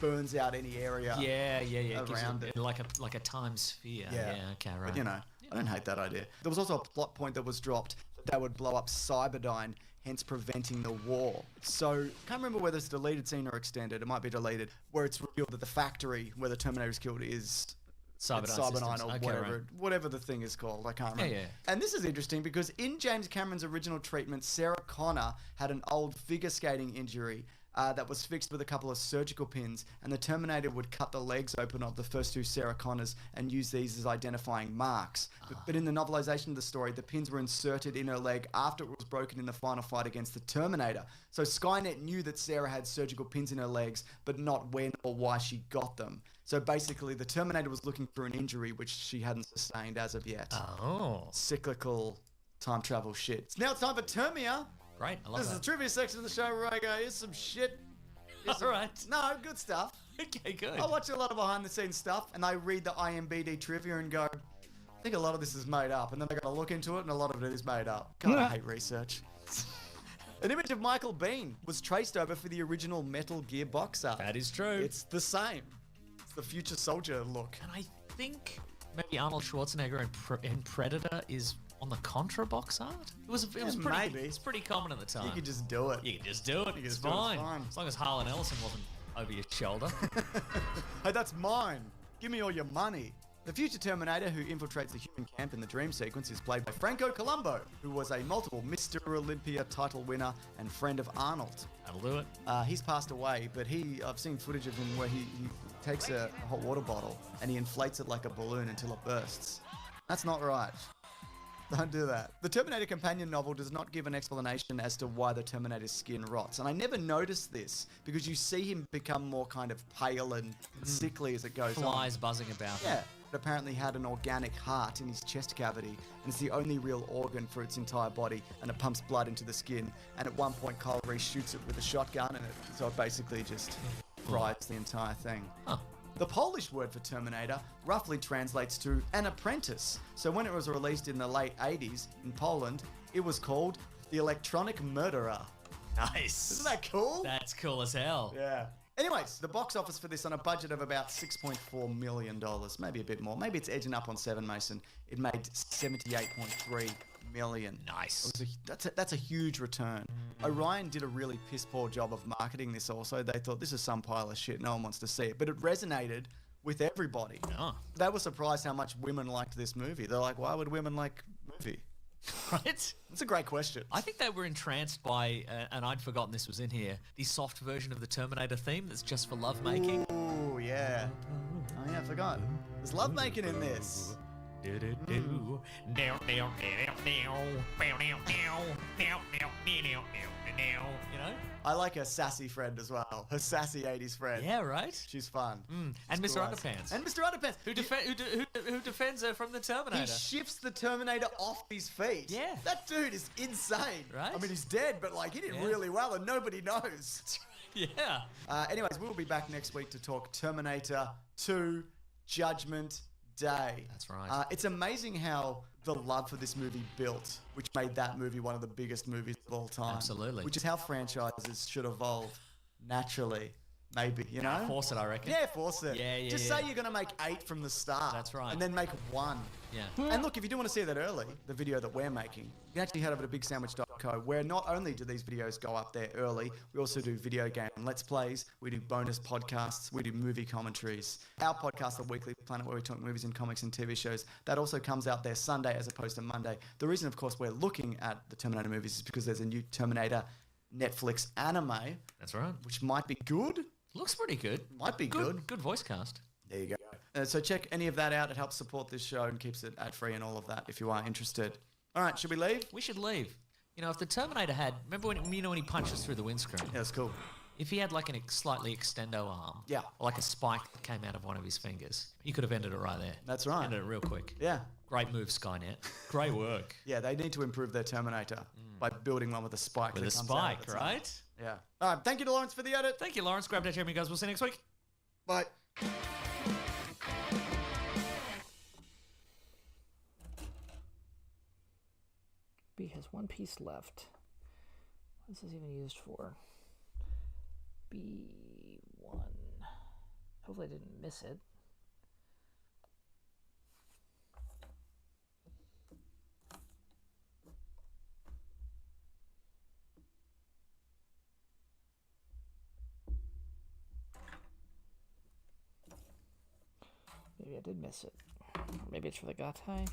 Speaker 2: burns out any area
Speaker 22: Yeah. It gives
Speaker 2: around it.
Speaker 22: Like a time sphere. Yeah, okay, right.
Speaker 2: But, you know, I don't hate that idea. There was also a plot point that was dropped that they would blow up Cyberdyne, hence preventing the war. So, can't remember whether it's deleted scene or extended. It might be deleted, where it's revealed that the factory where the Terminator is killed is Cyberdyne or
Speaker 22: Okay,
Speaker 2: whatever,
Speaker 22: right.
Speaker 2: whatever the thing is called. I can't remember.
Speaker 22: Yeah.
Speaker 2: And this is interesting because in James Cameron's original treatment, Sarah Connor had an old figure skating injury that was fixed with a couple of surgical pins, and the Terminator would cut the legs open of the first 2 Sarah Connors and use these as identifying marks. But in the novelization of the story, the pins were inserted in her leg after it was broken in the final fight against the Terminator. So Skynet knew that Sarah had surgical pins in her legs, but not when or why she got them. So basically, the Terminator was looking for an injury which she hadn't sustained as of yet.
Speaker 22: Oh.
Speaker 2: Cyclical time travel shit. Now it's time for Termia.
Speaker 22: Great, I love
Speaker 2: This
Speaker 22: that.
Speaker 2: is the trivia section of the show where I go, here's some shit.
Speaker 22: All right.
Speaker 2: No, good stuff.
Speaker 22: Okay, good.
Speaker 2: I watch a lot of behind the scenes stuff and I read the IMBD trivia and go, I think a lot of this is made up. And then I gotta look into it and a lot of it is made up. God, I hate research. An image of Michael Biehn was traced over for the original Metal Gear box art.
Speaker 22: That is true.
Speaker 2: It's the same. It's the future soldier look.
Speaker 22: And I think maybe Arnold Schwarzenegger in Predator is on the Contra box art. It was pretty.
Speaker 2: maybe.
Speaker 22: It's pretty common at the time.
Speaker 2: You could just do it.
Speaker 22: You can just do it.
Speaker 2: You can
Speaker 22: It's
Speaker 2: just do it, it's
Speaker 22: fine.
Speaker 2: fine.
Speaker 22: As long as Harlan Ellison wasn't over your shoulder.
Speaker 2: Hey, that's mine. Give me all your money. The future Terminator who infiltrates the human camp in the dream sequence is played by Franco Columbo, who was a multiple Mr. Olympia title winner and friend of Arnold.
Speaker 22: That'll do it.
Speaker 2: He's passed away, but I've seen footage of him where he takes a hot water bottle and he inflates it like a balloon until it bursts. That's not right. Don't do that. The Terminator companion novel does not give an explanation as to why the Terminator's skin rots. And I never noticed this because you see him become more kind of pale and sickly as it goes on.
Speaker 22: Flies buzzing about.
Speaker 2: Yeah. It apparently had an organic heart in his chest cavity, and it's the only real organ for its entire body, and it pumps blood into the skin. And at one point, Kyle Reese shoots it with a shotgun, and so it basically just fries the entire thing.
Speaker 22: Huh.
Speaker 2: The Polish word for Terminator roughly translates to an apprentice. So when it was released in the late 80s in Poland, it was called the Electronic Murderer.
Speaker 22: Nice.
Speaker 2: Isn't that cool?
Speaker 22: That's cool as hell.
Speaker 2: Yeah. Anyways, the box office for this on a budget of about $6.4 million, maybe a bit more. Maybe it's edging up on 7, Mason. It made $78.3 million.
Speaker 22: Nice.
Speaker 2: That's a huge return. Orion did a really piss poor job of marketing this also. They thought this is some pile of shit. No one wants to see it. But it resonated with everybody.
Speaker 22: Oh.
Speaker 2: They were surprised how much women liked this movie. They're like, why would women like movie?
Speaker 22: Right?
Speaker 2: That's a great question.
Speaker 22: I think they were entranced by, and I'd forgotten this was in here, the soft version of the Terminator theme that's just for lovemaking.
Speaker 2: Ooh, yeah. Oh, yeah, I forgot. There's lovemaking in this.
Speaker 22: You know?
Speaker 2: I like her sassy friend as well. Her sassy 80s friend.
Speaker 22: Yeah, right?
Speaker 2: She's fun.
Speaker 22: And
Speaker 2: She's
Speaker 22: Mr.
Speaker 2: cool.
Speaker 22: Underpants.
Speaker 2: And Mr. Underpants.
Speaker 22: Who defends her from the Terminator.
Speaker 2: He shifts the Terminator off his feet.
Speaker 22: Yeah.
Speaker 2: That dude is insane.
Speaker 22: Right?
Speaker 2: I mean, he's dead, but like he did really well and nobody knows.
Speaker 22: Yeah.
Speaker 2: Anyways, we'll be back next week to talk Terminator 2 Judgment Day.
Speaker 22: That's right.
Speaker 2: It's amazing how the love for this movie built, which made that movie one of the biggest movies of all time.
Speaker 22: Absolutely.
Speaker 2: Which is how franchises should evolve naturally. maybe, you know?
Speaker 22: Force it, I reckon.
Speaker 2: Yeah, force it.
Speaker 22: Yeah,
Speaker 2: Just say you're going to make 8 from the start.
Speaker 22: That's right.
Speaker 2: And then make 1.
Speaker 22: Yeah.
Speaker 2: And look, if you do want to see that early, the video that we're making, you can actually head over to bigsandwich.co, where not only do these videos go up there early, we also do video game Let's Plays, we do bonus podcasts, we do movie commentaries. Our podcast, The Weekly Planet, where we talk movies and comics and TV shows, that also comes out there Sunday as opposed to Monday. The reason, of course, we're looking at the Terminator movies is because there's a new Terminator Netflix anime.
Speaker 22: That's right.
Speaker 2: Which might be good.
Speaker 22: Looks pretty good.
Speaker 2: Might be good.
Speaker 22: Good voice cast.
Speaker 2: There you go. So check any of that out. It helps support this show and keeps it ad-free and all of that if you are interested. All right, should we leave?
Speaker 22: We should leave. You know, if the Terminator had... Remember when he punches through the windscreen?
Speaker 2: Yeah, that's cool.
Speaker 22: If he had like a slightly extendo arm.
Speaker 2: Yeah.
Speaker 22: Or like a spike that came out of one of his fingers. He could have ended it right there.
Speaker 2: That's right.
Speaker 22: Ended it real quick.
Speaker 2: Yeah.
Speaker 22: Great move, Skynet. Great work.
Speaker 2: Yeah, they need to improve their Terminator by building one with a spike.
Speaker 22: With
Speaker 2: that
Speaker 22: a
Speaker 2: comes out
Speaker 22: spike,
Speaker 2: of its
Speaker 22: right?
Speaker 2: arm. Yeah. All right, thank you to Lawrence for the edit.
Speaker 22: Thank you, Lawrence. Grab that chair, guys. We'll see you next week.
Speaker 2: Bye.
Speaker 1: B has 1 piece left. What is this even used for? B1. Hopefully I didn't miss it. Maybe I did miss it. Or maybe it's for the gatai.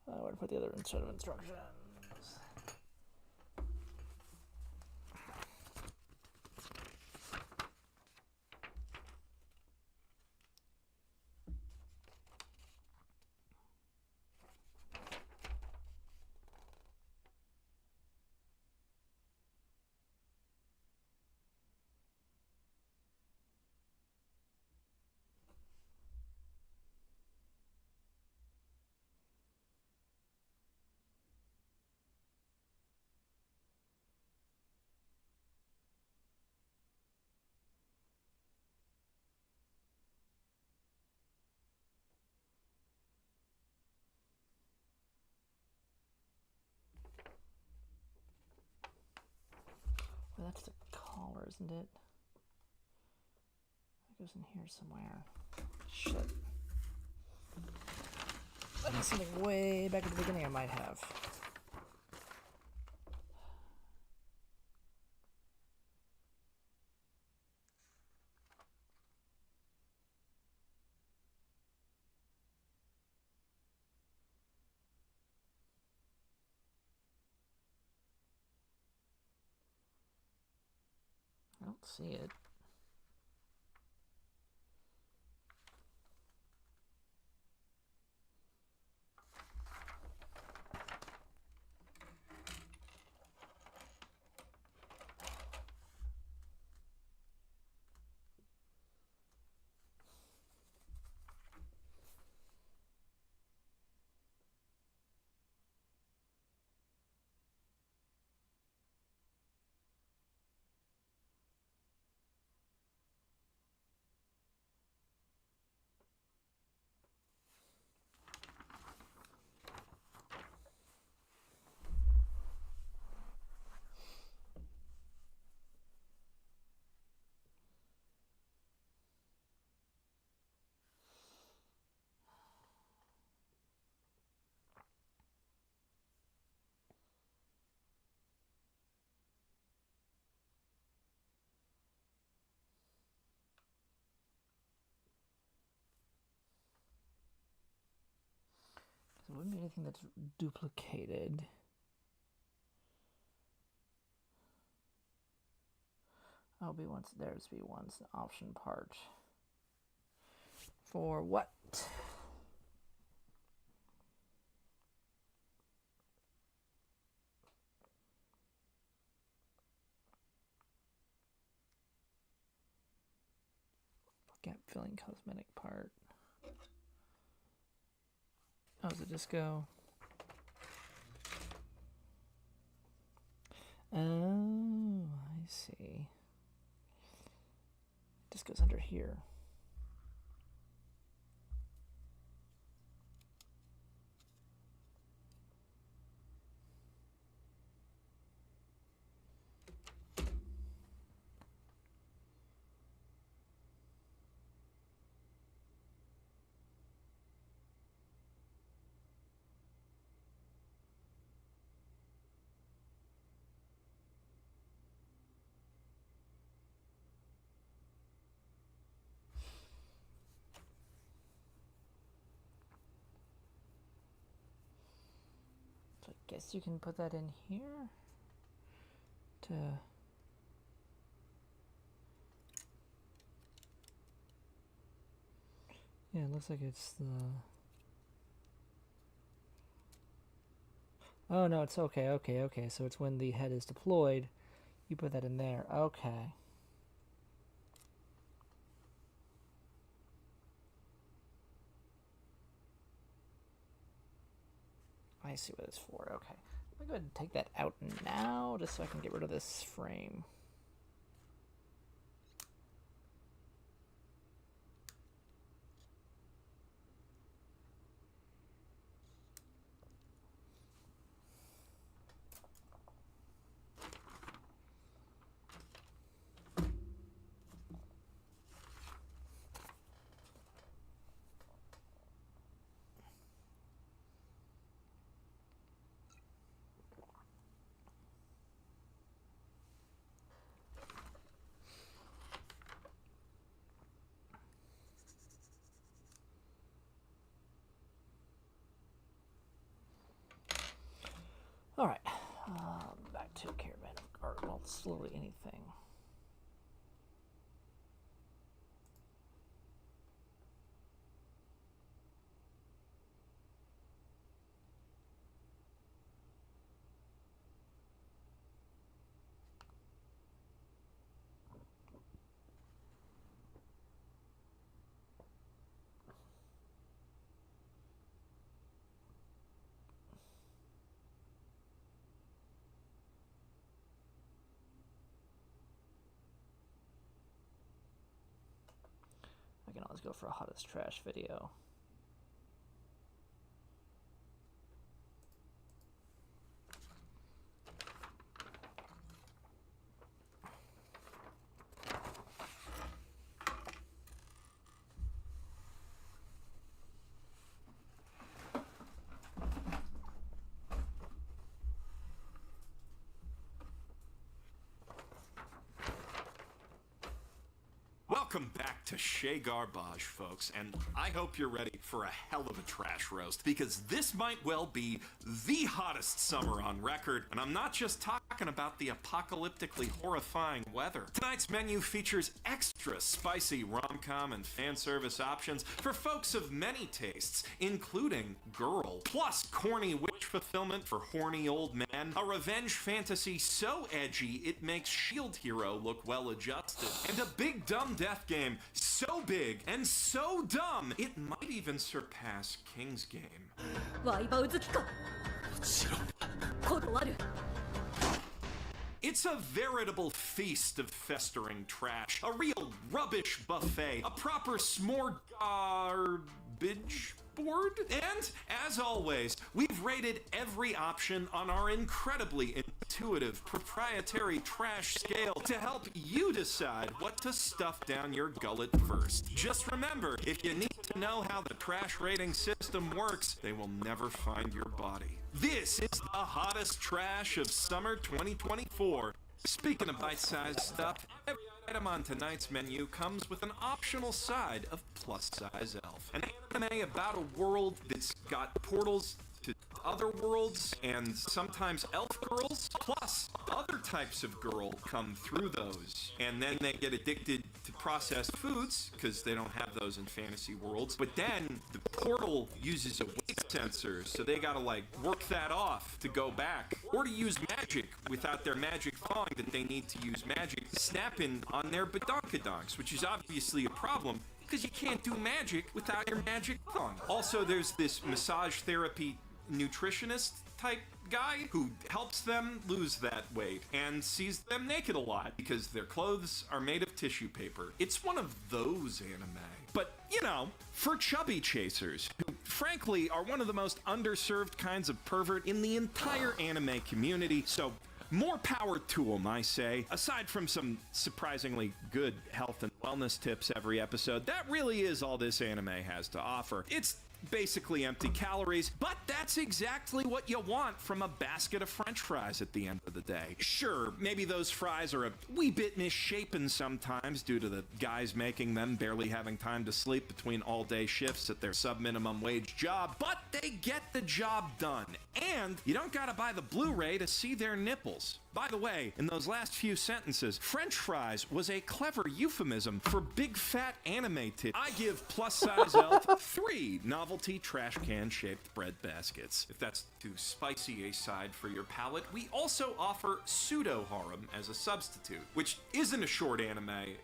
Speaker 1: Where to put the other set of instructions? Well, that's the collar, isn't it? That goes in here somewhere. Shit. That's something way back at the beginning I might have. I don't see it. There wouldn't be anything that's duplicated. Oh, B1's there's B1's an option part. For what? Gap filling cosmetic part. Oh, is it disco? Oh, I see. Disco's under here. guess you can put that in here to... Yeah, it looks like it's the... Oh, no, it's okay, okay. So it's when the head is deployed, you put that in there. Okay. I see what it's for. Okay. Let me go ahead and take that out now, just so I can get rid of this frame. Alright, back to Caravan of Art. Well, slowly anything. I can always go for a hottest trash video.
Speaker 4: Welcome back to Chez Garbage, folks, and I hope you're ready for a hell of a trash roast, because this might well be the hottest summer on record, and I'm not just talking about the apocalyptically horrifying weather. Tonight's menu features extra spicy rom-com and fan service options for folks of many tastes, including girl, plus corny wish fulfillment for horny old men, a revenge fantasy so edgy it makes Shield Hero look well-adjusted, and a big dumb death game so big and so dumb it might even surpass King's Game. It's a veritable feast of festering trash, a real rubbish buffet, a proper smorgasbord board. And, as always, we've rated every option on our incredibly intuitive proprietary trash scale to help you decide what to stuff down your gullet first. Just remember, if you need to know how the trash rating system works, they will never find your body. This is the hottest trash of summer 2024. Speaking of bite-sized stuff, every item on tonight's menu comes with an optional side of plus-size elf. An anime about a world that's got portals to other worlds and sometimes elf girls, plus other types of girl come through those, and then they get addicted to processed foods because they don't have those in fantasy worlds. But then the portal uses a weight sensor, so they gotta like work that off to go back, or to use magic without their magic thong that they need to use magic to snap in on their badonkadonks, which is obviously a problem because you can't do magic without your magic thong. Also, there's this massage therapy nutritionist type guy who helps them lose that weight and sees them naked a lot because their clothes are made of tissue paper. It's one of those anime. But, you know, for chubby chasers, who frankly are one of the most underserved kinds of pervert in the entire anime community, so more power to them, I say. Aside from some surprisingly good health and wellness tips every episode, that really is all this anime has to offer. It's basically empty calories, but that's exactly what you want from a basket of French fries at the end of the day. Sure, maybe those fries are a wee bit misshapen sometimes due to the guys making them barely having time to sleep between all-day shifts at their sub-minimum wage job, but they get the job done. And you don't gotta buy the Blu-ray to see their nipples. By the way, in those last few sentences, French fries was a clever euphemism for big fat anime titties. I give plus-size elf 3 novelty trash can-shaped bread baskets. If that's too spicy a side for your palate, we also offer pseudo-harem as a substitute, which isn't a short anime,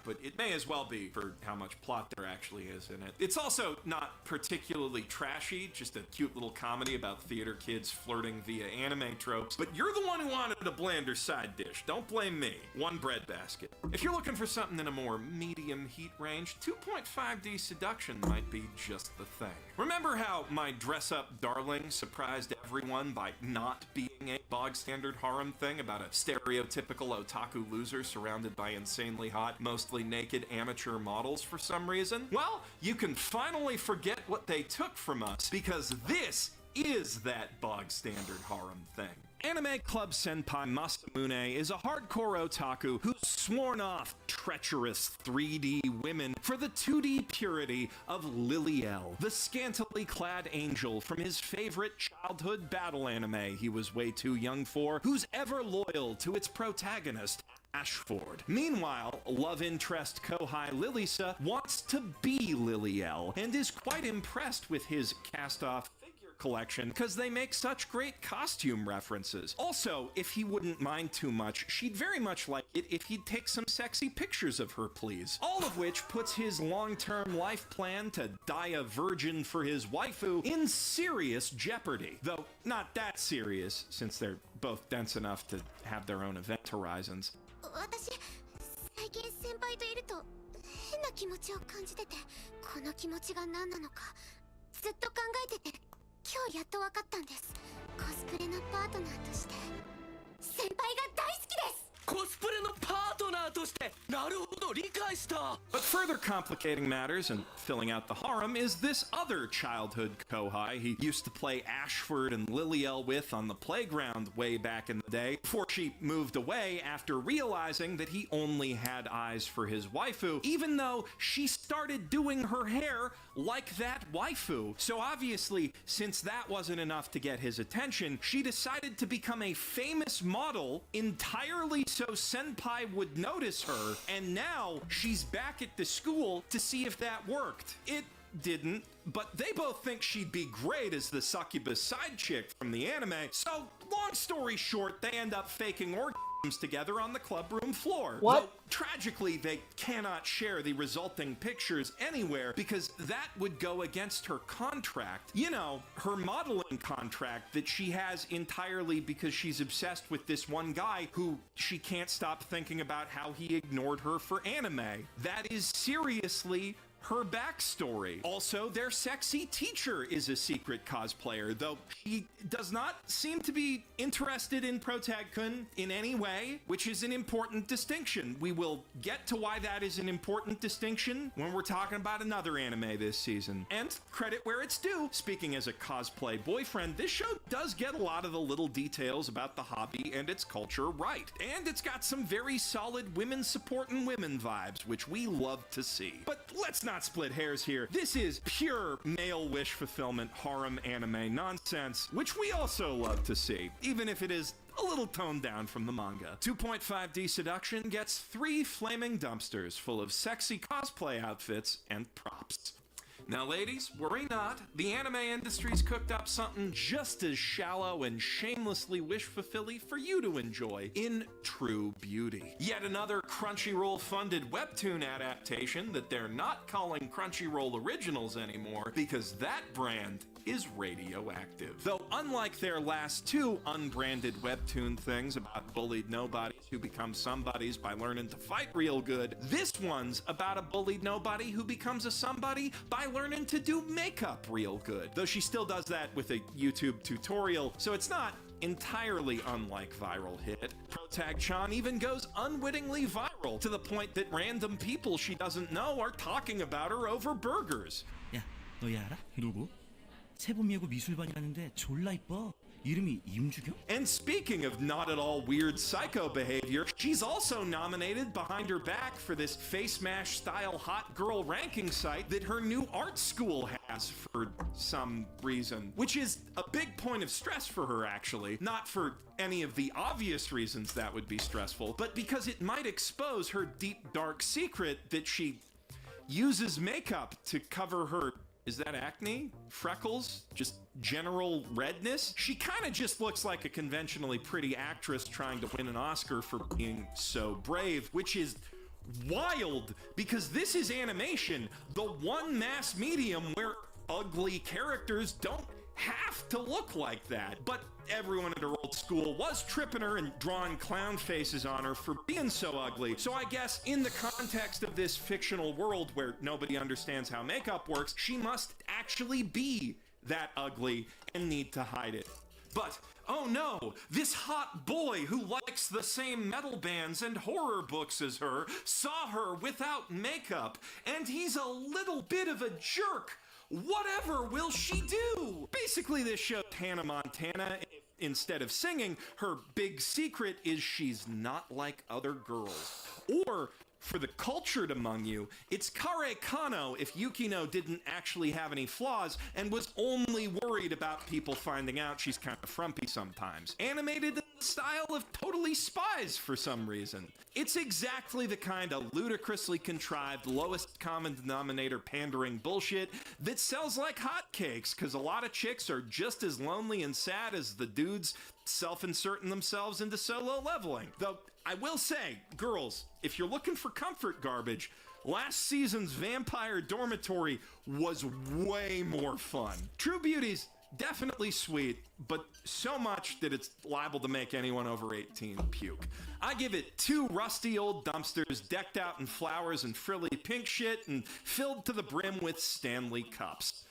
Speaker 4: but it may as well be for how much plot there actually is in it. It's also not particularly trashy, just a cute little comedy about theater kids flirting via anime tropes, but you're the one who wanted a blander side dish. Don't blame me. 1 bread basket. If you're looking for something in a more medium heat range, 2.5D seduction might be just the thing. Remember how my dress-up darling surprised everyone by not being a bog-standard harem thing about a stereotypical otaku loser surrounded by insanely hot, mostly naked amateur models for some reason? Well, you can finally forget what they took from us, because this is that bog-standard harem thing. Anime Club Senpai Masamune is a hardcore otaku who's sworn off treacherous 3D women for the 2D purity of Liliel, the scantily clad angel from his favorite childhood battle anime he was way too young for, who's ever loyal to its protagonist, Ashford. Meanwhile, love interest Kohai Lilisa wants to be Liliel and is quite impressed with his cast-off collection because they make such great costume references. Also, if he wouldn't mind too much, she'd very much like it if he'd take some sexy pictures of her, please. All of which puts his long-term life plan to die a virgin for his waifu in serious jeopardy. Though not that serious, since they're both dense enough to have their own event horizons.
Speaker 6: 私、最近先輩といると変な気持ちを感じてて、この気持ちが何なのかずっと考えてて、今日やっと分かったんです。コスプレのパートナーとして先輩が大好きです。コスプレのパートナーとして、なるほど、理解した。
Speaker 4: But further complicating matters and filling out the harem is this other childhood Kohai he used to play Ashford and Liliel with on the playground way back in the day, before she moved away after realizing that he only had eyes for his waifu, even though she started doing her hair like that waifu. So obviously, since that wasn't enough to get his attention, she decided to become a famous model entirely so Senpai would notice her, and now she's back at the school to see if that worked. It didn't, but they both think she'd be great as the succubus side chick from the anime, so long story short, they end up faking orgasms together on the clubroom floor.
Speaker 1: What?
Speaker 4: Though, tragically, they cannot share the resulting pictures anywhere because that would go against her contract. You know, her modeling contract that she has entirely because she's obsessed with this one guy who she can't stop thinking about how he ignored her for anime. That is seriously her backstory. Also, their sexy teacher is a secret cosplayer, though he does not seem to be interested in Protag-kun in any way, which is an important distinction. We will get to why that is an important distinction when we're talking about another anime this season. And credit where it's due, speaking as a cosplay boyfriend, this show does get a lot of the little details about the hobby and its culture right. And it's got some very solid women supporting women vibes, which we love to see. But let's not split hairs here. This is pure male wish fulfillment harem anime nonsense, which we also love to see, even if it is a little toned down from the manga. 2.5D Seduction gets 3 flaming dumpsters full of sexy cosplay outfits and props. Now, ladies, worry not. The anime industry's cooked up something just as shallow and shamelessly wish-fulfilling for you to enjoy in true beauty. Yet another Crunchyroll-funded webtoon adaptation that they're not calling Crunchyroll Originals anymore because that brand is radioactive. Though unlike their last 2 unbranded webtoon things about bullied nobodies who become somebodies by learning to fight real good, this one's about a bullied nobody who becomes a somebody by learning to do makeup real good. Though she still does that with a YouTube tutorial, so it's not entirely unlike Viral Hit. Protag-chan even goes unwittingly viral to the point that random people she doesn't know are talking about her over burgers.
Speaker 9: 야, 너 얘 알아? 누구? 세범예고 미술반이라는데 졸라 이뻐. 이름이 임주경?
Speaker 4: And speaking of not at all weird psycho behavior, she's also nominated behind her back for this face mash style hot girl ranking site that her new art school has for some reason, which is a big point of stress for her actually, not for any of the obvious reasons that would be stressful, but because it might expose her deep dark secret that she uses makeup to cover her, is that acne? Freckles? Just general redness? She kind of just looks like a conventionally pretty actress trying to win an Oscar for being so brave, which is wild because this is animation, the one mass medium where ugly characters don't have to look like that. But everyone at her old school was tripping her and drawing clown faces on her for being so ugly. So I guess in the context of this fictional world where nobody understands how makeup works, she must actually be that ugly and need to hide it. But, oh no, this hot boy who likes the same metal bands and horror books as her saw her without makeup, and he's a little bit of a jerk. Whatever will she do? Basically, this shows Hannah Montana. Instead of singing, her big secret is she's not like other girls. Or, for the cultured among you, it's Kare Kano if Yukino didn't actually have any flaws and was only worried about people finding out she's kind of frumpy sometimes. Animated in the style of Totally Spies for some reason. It's exactly the kind of ludicrously contrived, lowest common denominator pandering bullshit that sells like hotcakes, because a lot of chicks are just as lonely and sad as the dudes self-inserting themselves into solo leveling. Though, I will say, girls, if you're looking for comfort garbage, last season's Vampire Dormitory was way more fun. True Beauty's definitely sweet, but so much that it's liable to make anyone over 18 puke. I give it 2 rusty old dumpsters decked out in flowers and frilly pink shit and filled to the brim with Stanley cups.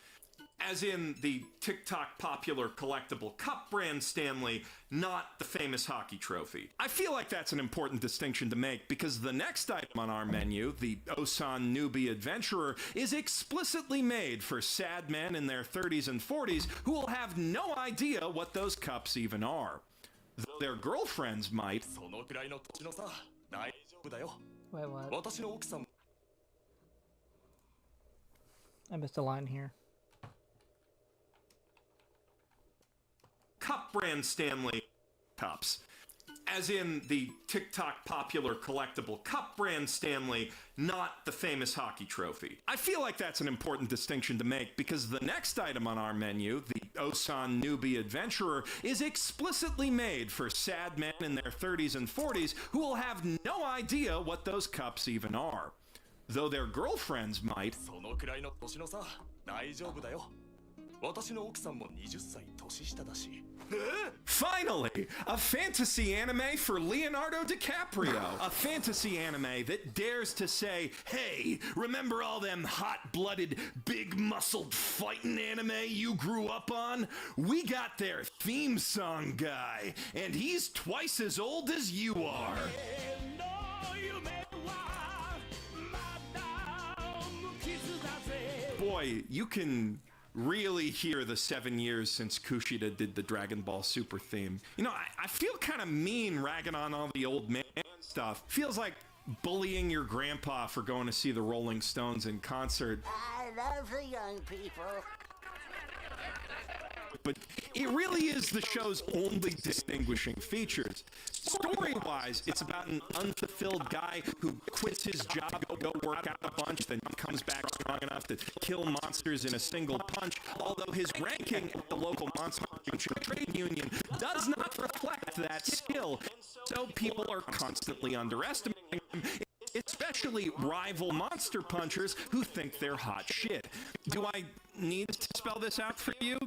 Speaker 4: As in the TikTok popular collectible cup brand Stanley, not the famous hockey trophy. I feel like that's an important distinction to make because the next item on our menu, the Osan Newbie Adventurer, is explicitly made for sad men in their 30s and 40s who will have no idea what those cups even are. Though their girlfriends might.
Speaker 1: Wait, what? I missed a line here.
Speaker 4: Cup brand Stanley cups. As in the TikTok popular collectible cup brand Stanley, not the famous hockey trophy. I feel like that's an important distinction to make because the next item on our menu, the Osan Newbie Adventurer, is explicitly made for sad men in their 30s and 40s who will have no idea what those cups even are. Though their girlfriends might. Finally, a fantasy anime for Leonardo DiCaprio. A fantasy anime that dares to say, hey, remember all them hot-blooded, big-muscled fighting anime you grew up on? We got their theme song guy, and he's twice as old as you are. Boy, you can really hear the 7 years since Kushida did the Dragon Ball Super theme. You know, I feel kind of mean ragging on all the old man stuff. Feels like bullying your grandpa for going to see the Rolling Stones in concert.
Speaker 10: I love the young people.
Speaker 4: But it really is the show's only distinguishing features. Story-wise, it's about an unfulfilled guy who quits his job to go work out a bunch, then comes back strong enough to kill monsters in a single punch, although his ranking at the local monster trade union does not reflect that skill, so people are constantly underestimating him, especially rival monster punchers who think they're hot shit. Do I need to spell this out for you?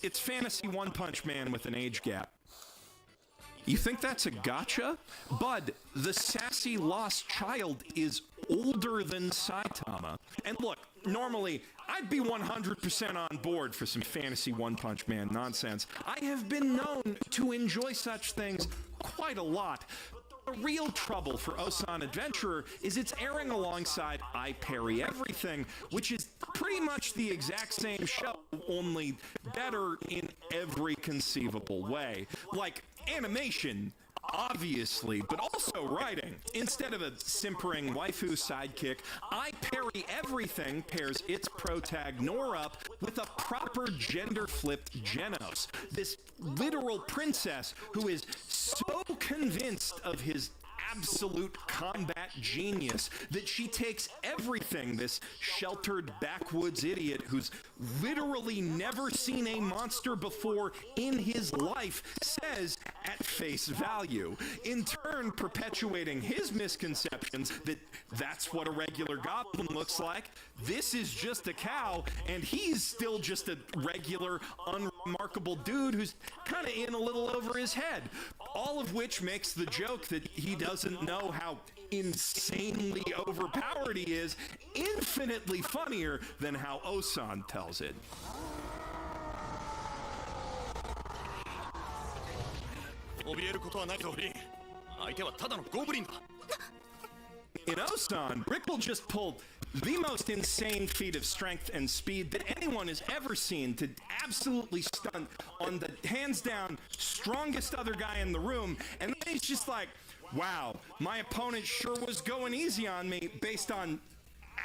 Speaker 4: It's Fantasy One Punch Man with an age gap. You think that's a gotcha? Bud, the sassy lost child is older than Saitama. And look, normally, I'd be 100% on board for some Fantasy One Punch Man nonsense. I have been known to enjoy such things quite a lot. The real trouble for Osan Adventurer is it's airing alongside I Parry Everything, which is pretty much the exact same show, only better in every conceivable way. Like animation, obviously, but also writing. Instead of a simpering waifu sidekick, I Parry Everything pairs its protag Nora up with a proper gender-flipped Genos, this literal princess who is so convinced of his absolute combat genius that she takes everything this sheltered backwoods idiot who's literally never seen a monster before in his life says at face value, in turn perpetuating his misconceptions that that's what a regular goblin looks like. This is just a cow, and he's still just a regular, unremarkable dude who's kind of in a little over his head. All of which makes the joke that he doesn't know how insanely overpowered he is infinitely funnier than how Osan tells it. In Osan, Rick will just pull the most insane feat of strength and speed that anyone has ever seen to absolutely stunt on the hands-down strongest other guy in the room, and then he's just like, wow, my opponent sure was going easy on me based on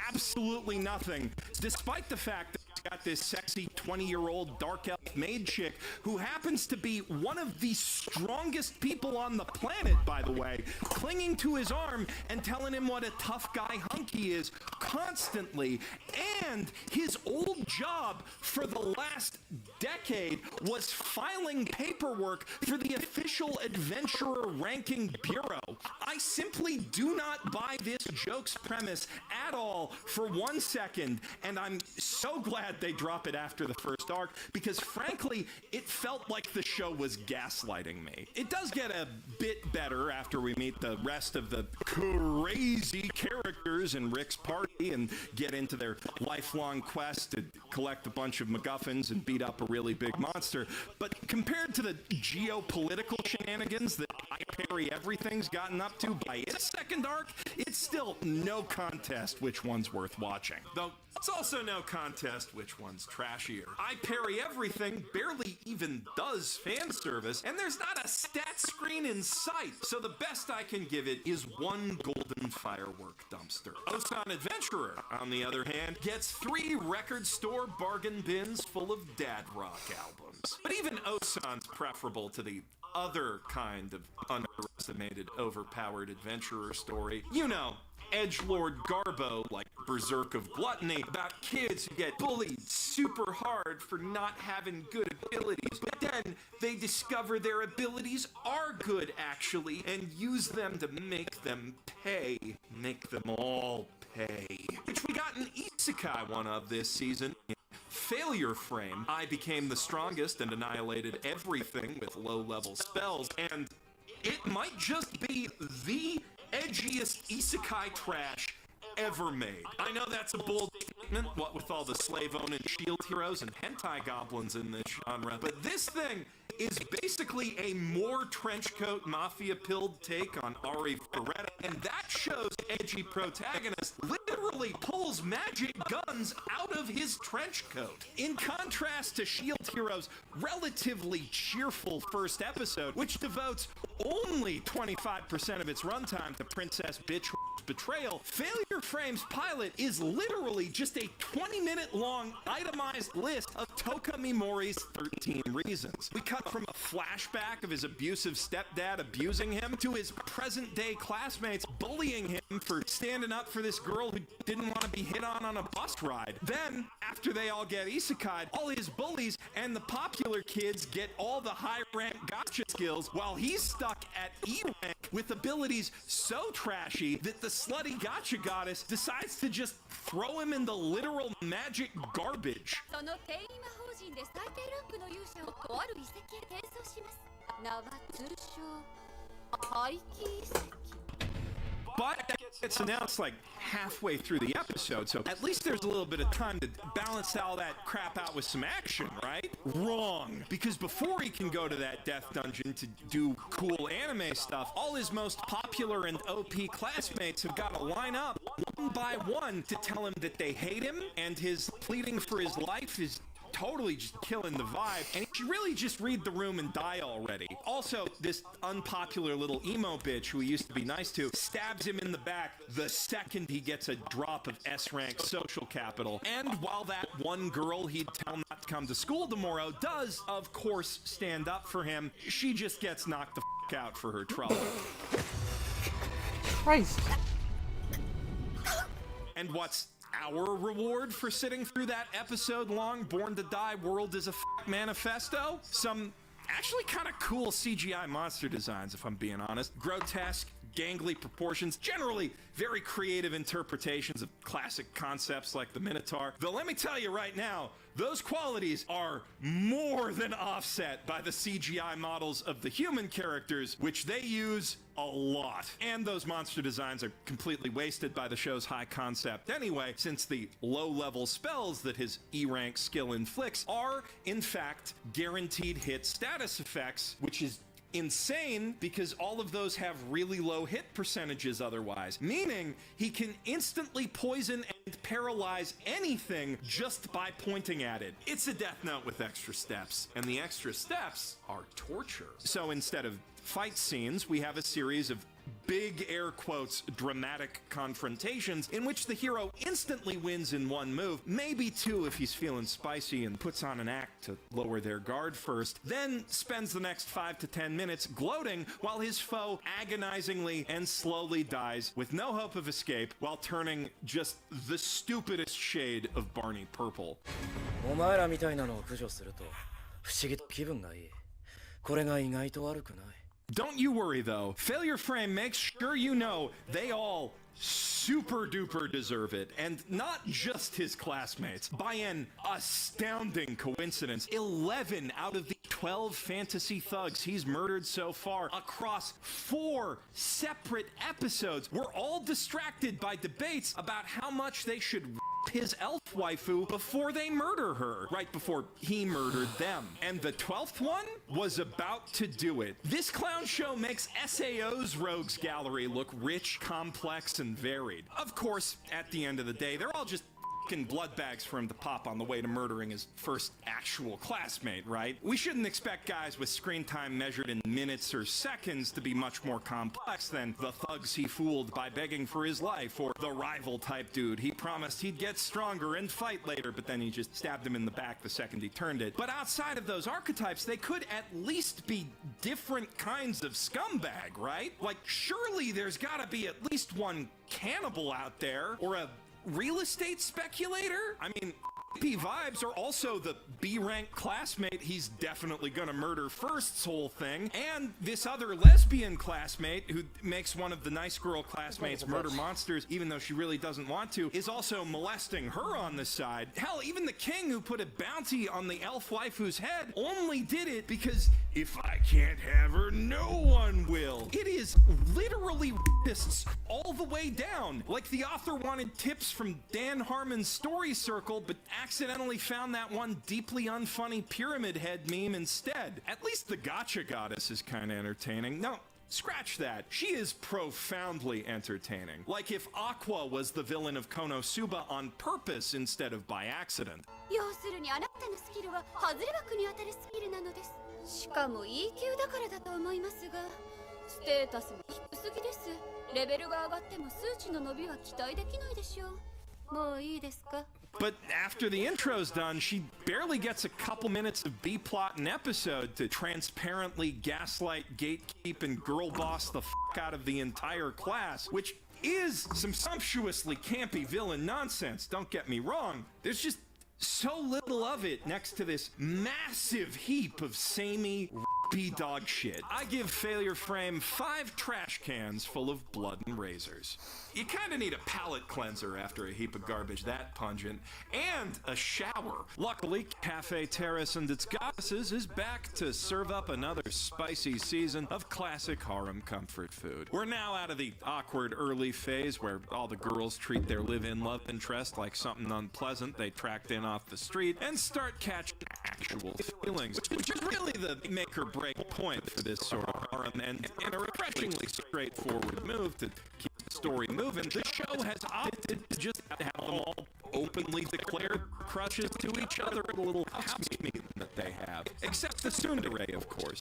Speaker 4: absolutely nothing, despite the fact that he's got this sexy 20-year-old dark elf maid chick who happens to be one of the strongest people on the planet, by the way, clinging to his arm and telling him what a tough guy hunk he is constantly. And his old job for the last decade was filing paperwork for the official Adventurer Ranking Bureau. I simply do not buy this joke's premise at all for 1 second, and I'm so glad they drop it after the first arc, because frankly, it felt like the show was gaslighting me. It does get a bit better after we meet the rest of the crazy characters in Rick's party and get into their lifelong quest to collect a bunch of MacGuffins and beat up a really big monster. But compared to the geopolitical shenanigans that I Parry Everything's gotten up to by its second arc, it's still no contest which one's worth watching. Though it's also no contest which one's trashier. I Parry Everything barely even does fan service, and there's not a stat screen in sight, so the best I can give it is one golden firework dumpster. Osan Adventurer, on the other hand, gets 3 record store bargain bins full of dad rock albums. But even Osan's preferable to the other kind of underestimated, overpowered adventurer story. You know, edgelord Garbo, like Berserk of Gluttony, about kids who get bullied super hard for not having good abilities, but then they discover their abilities are good, actually, and use them to make them pay. Make them all pay. Which we got an isekai one of this season. Failure Frame, I became the strongest and annihilated everything with low-level spells, and it might just be the edgiest isekai trash ever made. I know that's a bold statement, what with all the slave-owning shield heroes and hentai goblins in this genre, but this thing is basically a more trenchcoat mafia-pilled take on Ari Ferretta, and that show's edgy protagonist literally pulls magic guns out of his trench coat. In contrast to Shield Hero's relatively cheerful first episode, which devotes only 25% of its runtime to Princess Bitch betrayal, Failure Frame's pilot is literally just a 20-minute long itemized list of Toka Mimori's 13 reasons. We cut from a flashback of his abusive stepdad abusing him to his present-day classmates bullying him for standing up for this girl who didn't want to be hit on a bus ride. Then, after they all get isekai'd, all his bullies and the popular kids get all the high-rank gotcha skills while he's stuck at E-rank with abilities so trashy that the slutty gotcha goddess decides to just throw him in the literal magic garbage. But that gets announced like halfway through the episode, so at least there's a little bit of time to balance all that crap out with some action, right? Wrong. Because before he can go to that death dungeon to do cool anime stuff, all his most popular and OP classmates have got to line up one by one to tell him that they hate him, and his pleading for his life is totally just killing the vibe, and he should really just read the room and die already. Also, this unpopular little emo bitch who he used to be nice to stabs him in the back the second he gets a drop of S-rank social capital. And while that one girl he'd tell not to come to school tomorrow does, of course, stand up for him, she just gets knocked the f*** out for her trouble.
Speaker 1: Christ.
Speaker 4: And what's our reward for sitting through that episode-long Born to Die World is a manifesto? Some actually kind of cool CGI monster designs, if I'm being honest. Grotesque, gangly proportions, generally very creative interpretations of classic concepts like the Minotaur. Though let me tell you right now, those qualities are more than offset by the CGI models of the human characters, which they use a lot. And those monster designs are completely wasted by the show's high concept anyway, since the low-level spells that his E-rank skill inflicts are, in fact, guaranteed hit status effects, which is insane because all of those have really low hit percentages otherwise, meaning he can instantly poison and paralyze anything just by pointing at it. It's a Death Note with extra steps, and the extra steps are torture. So instead of fight scenes, we have a series of big air quotes dramatic confrontations in which the hero instantly wins in one move, maybe two if he's feeling spicy and puts on an act to lower their guard first, then spends the next 5 to 10 minutes gloating while his foe agonizingly and slowly dies with no hope of escape while turning just the stupidest shade of Barney purple.
Speaker 3: お前らみたいなのを駆除すると不思議と気分がいい。これが意外と悪くない。
Speaker 4: Don't you worry though, Failure Frame makes sure you know they all super duper deserve it, and not just his classmates. By an astounding coincidence, 11 out of the 12 fantasy thugs he's murdered so far across 4 separate episodes were all distracted by debates about how much they should his elf waifu before they murder her, right before he murdered them. And the 12th one was about to do it. This clown show makes SAO's rogues gallery look rich, complex, and varied. Of course, at the end of the day, they're all just fucking blood bags for him to pop on the way to murdering his first actual classmate, right? We shouldn't expect guys with screen time measured in minutes or seconds to be much more complex than the thugs he fooled by begging for his life, or the rival type dude he promised he'd get stronger and fight later, but then he just stabbed him in the back the second he turned it. But outside of those archetypes, they could at least be different kinds of scumbag, right? Like, surely there's gotta be at least one cannibal out there, or a real estate speculator? I mean, P vibes are also the B-rank classmate he's definitely gonna murder first's whole thing, and this other lesbian classmate who makes one of the nice girl classmates murder monsters even though she really doesn't want to, is also molesting her on the side. Hell, even the king who put a bounty on the elf waifu's head only did it because if I can't have her, no one will. It is literally rapists all the way down. Like the author wanted tips from Dan Harmon's story circle, but accidentally found that one deeply unfunny pyramid head meme instead. At least the gotcha goddess is kind of entertaining. No, scratch that. She is profoundly entertaining. Like if Aqua was the villain of Konosuba on purpose instead of by accident.
Speaker 6: 要するにあなたのスキルは外れ枠に当たるスキルなのです。しかも E 級だからだと思いますが、ステータスが低すぎです。レベルが上がっても数値の伸びは期待できないでしょう。もういいですか?
Speaker 4: But after the intro's done, she barely gets a couple minutes of B-plot an episode to transparently gaslight, gatekeep, and girl boss the fuck out of the entire class, which is some sumptuously campy villain nonsense, don't get me wrong. There's just so little of it next to this massive heap of samey dog shit. I give Failure Frame 5 trash cans full of blood and razors. You kinda need a palate cleanser after a heap of garbage that pungent, and a shower. Luckily, Cafe Terrace and its goddesses is back to serve up another spicy season of classic harem comfort food. We're now out of the awkward early phase where all the girls treat their live-in love interest like something unpleasant they tracked in off the street and start catching actual feelings, which is really the make or break point for this sort of harem, and in a refreshingly straightforward move to keep the story moving, the show has opted to just have them all openly declare crushes to each other at a little house meeting that they have. Except the tsundere, of course,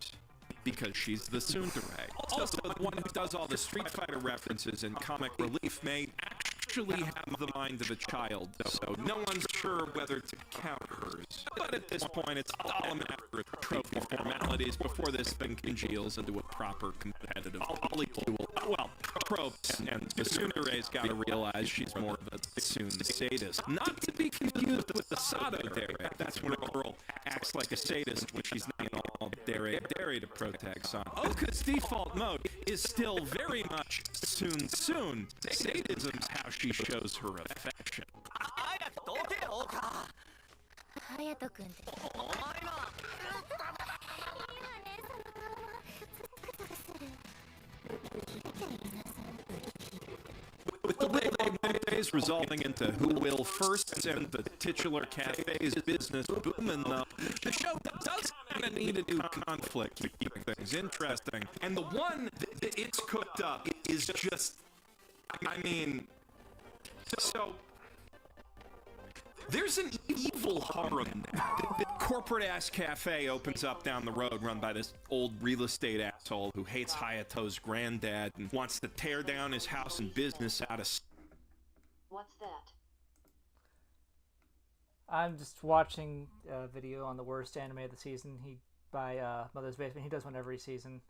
Speaker 4: because she's the tsundere. Also, the one who does all the Street Fighter references in comic relief may actually have the mind of a child, so no one's sure whether to count hers. But at this point, it's all a matter of trophy formalities before this thing congeals into a proper competitive polycule. Well, tropes, and the tsundere's gotta realize she's more of a tsune sadist. Not to be confused with the Sato Dere. That's when a girl acts like a sadist when she's not all dere to protag son. Oka's default mode is still very much tsune. Sadism's how she shows her affection.
Speaker 6: 隼人君ってお前な
Speaker 4: With the way they days resulting into who will first send the titular cafe's business booming, though, the show does kind of need a new conflict to keep things interesting. And the one that it's cooked up is just, I mean, so there's an evil harem now. The corporate-ass cafe opens up down the road, run by this old real estate asshole who hates Hayato's granddad and wants to tear down his house and business out of...
Speaker 5: What's that?
Speaker 1: I'm just watching a video on the worst anime of the season by Mother's Basement. He does one every season.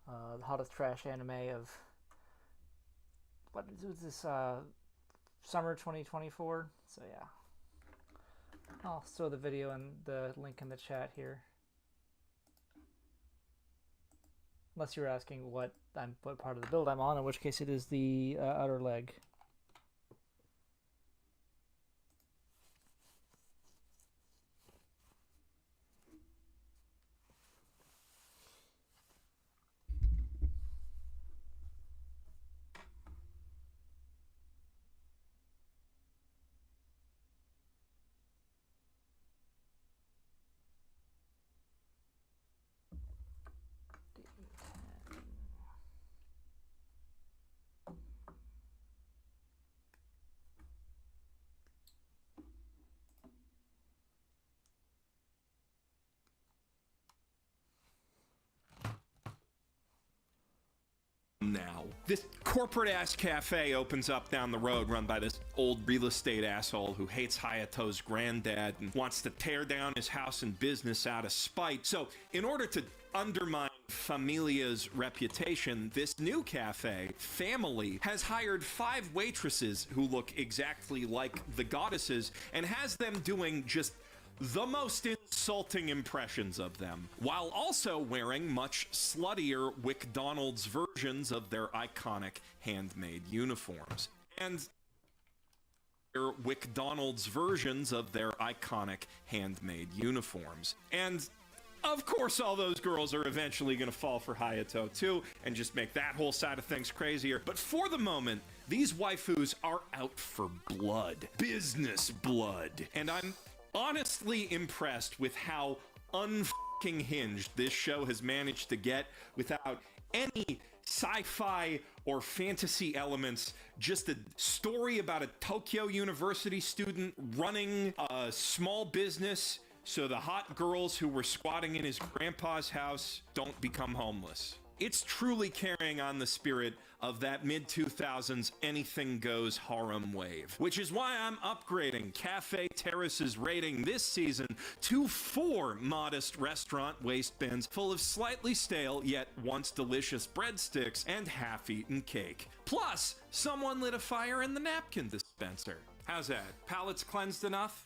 Speaker 1: The hottest trash anime of... What was this? Summer 2024. So yeah, I'll throw the video and the link in the chat here. Unless you're asking what part of the build I'm on, in which case it is the outer leg.
Speaker 4: Now, this corporate-ass cafe opens up down the road, run by this old real estate asshole who hates Hayato's granddad and wants to tear down his house and business out of spite. So, in order to undermine Familia's reputation, this new cafe, Family, has hired 5 waitresses who look exactly like the goddesses and has them doing just the most insulting impressions of them, while also wearing much sluttier McDonald's versions of their iconic handmade uniforms. And McDonald's versions of their iconic handmade uniforms. And of course, all those girls are eventually going to fall for Hayato too, and just make that whole side of things crazier. But for the moment, these waifus are out for blood. Business blood. And I'm honestly impressed with how unfucking hinged this show has managed to get without any sci-fi or fantasy elements. Just a story about a Tokyo University student running a small business so the hot girls who were squatting in his grandpa's house don't become homeless. It's truly carrying on the spirit of that mid-2000s anything goes harem wave, which is why I'm upgrading Cafe Terrace's rating this season to 4 modest restaurant waste bins full of slightly stale yet once delicious breadsticks and half-eaten cake. Plus, someone lit a fire in the napkin dispenser. How's that? Palates cleansed enough?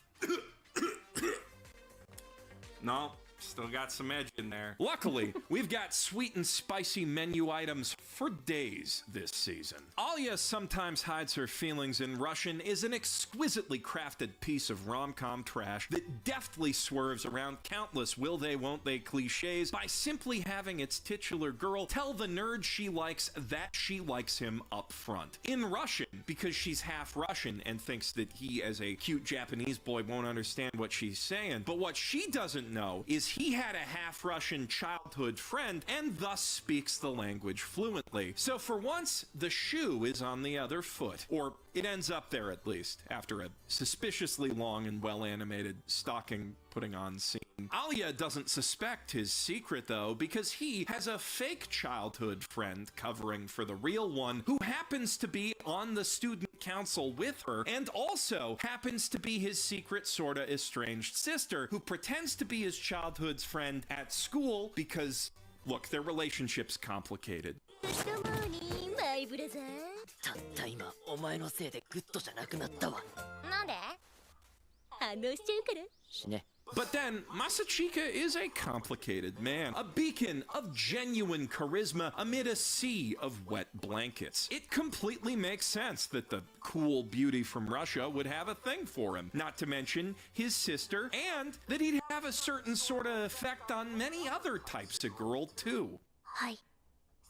Speaker 4: No, still got some edge in there. Luckily, we've got sweet and spicy menu items for days this season. Alia Sometimes Hides Her Feelings in Russian is an exquisitely crafted piece of rom-com trash that deftly swerves around countless will they won't they cliches by simply having its titular girl tell the nerd she likes that she likes him up front. In Russian, because she's half Russian and thinks that he as a cute Japanese boy won't understand what she's saying, but what she doesn't know is he had a half-Russian childhood friend and thus speaks the language fluently. So for once, the shoe is on the other foot. Or it ends up there at least, after a suspiciously long and well-animated stocking putting on scene. Alia doesn't suspect his secret though, because he has a fake childhood friend covering for the real one who happens to be on the student council with her and also happens to be his secret sorta estranged sister who pretends to be his childhood's friend at school because, look, their relationship's complicated.
Speaker 12: たった今お前のせいでグッドじゃなくなったわ。
Speaker 6: なんで？反応しちゃうから。
Speaker 12: 死ね。
Speaker 4: But then, Masachika is a complicated man, a beacon of genuine charisma amid a sea of wet blankets. It completely makes sense that the cool beauty from Russia would have a thing for him, not to mention his sister, and that he'd have a certain sort of effect on many other types of girl too.
Speaker 6: はい。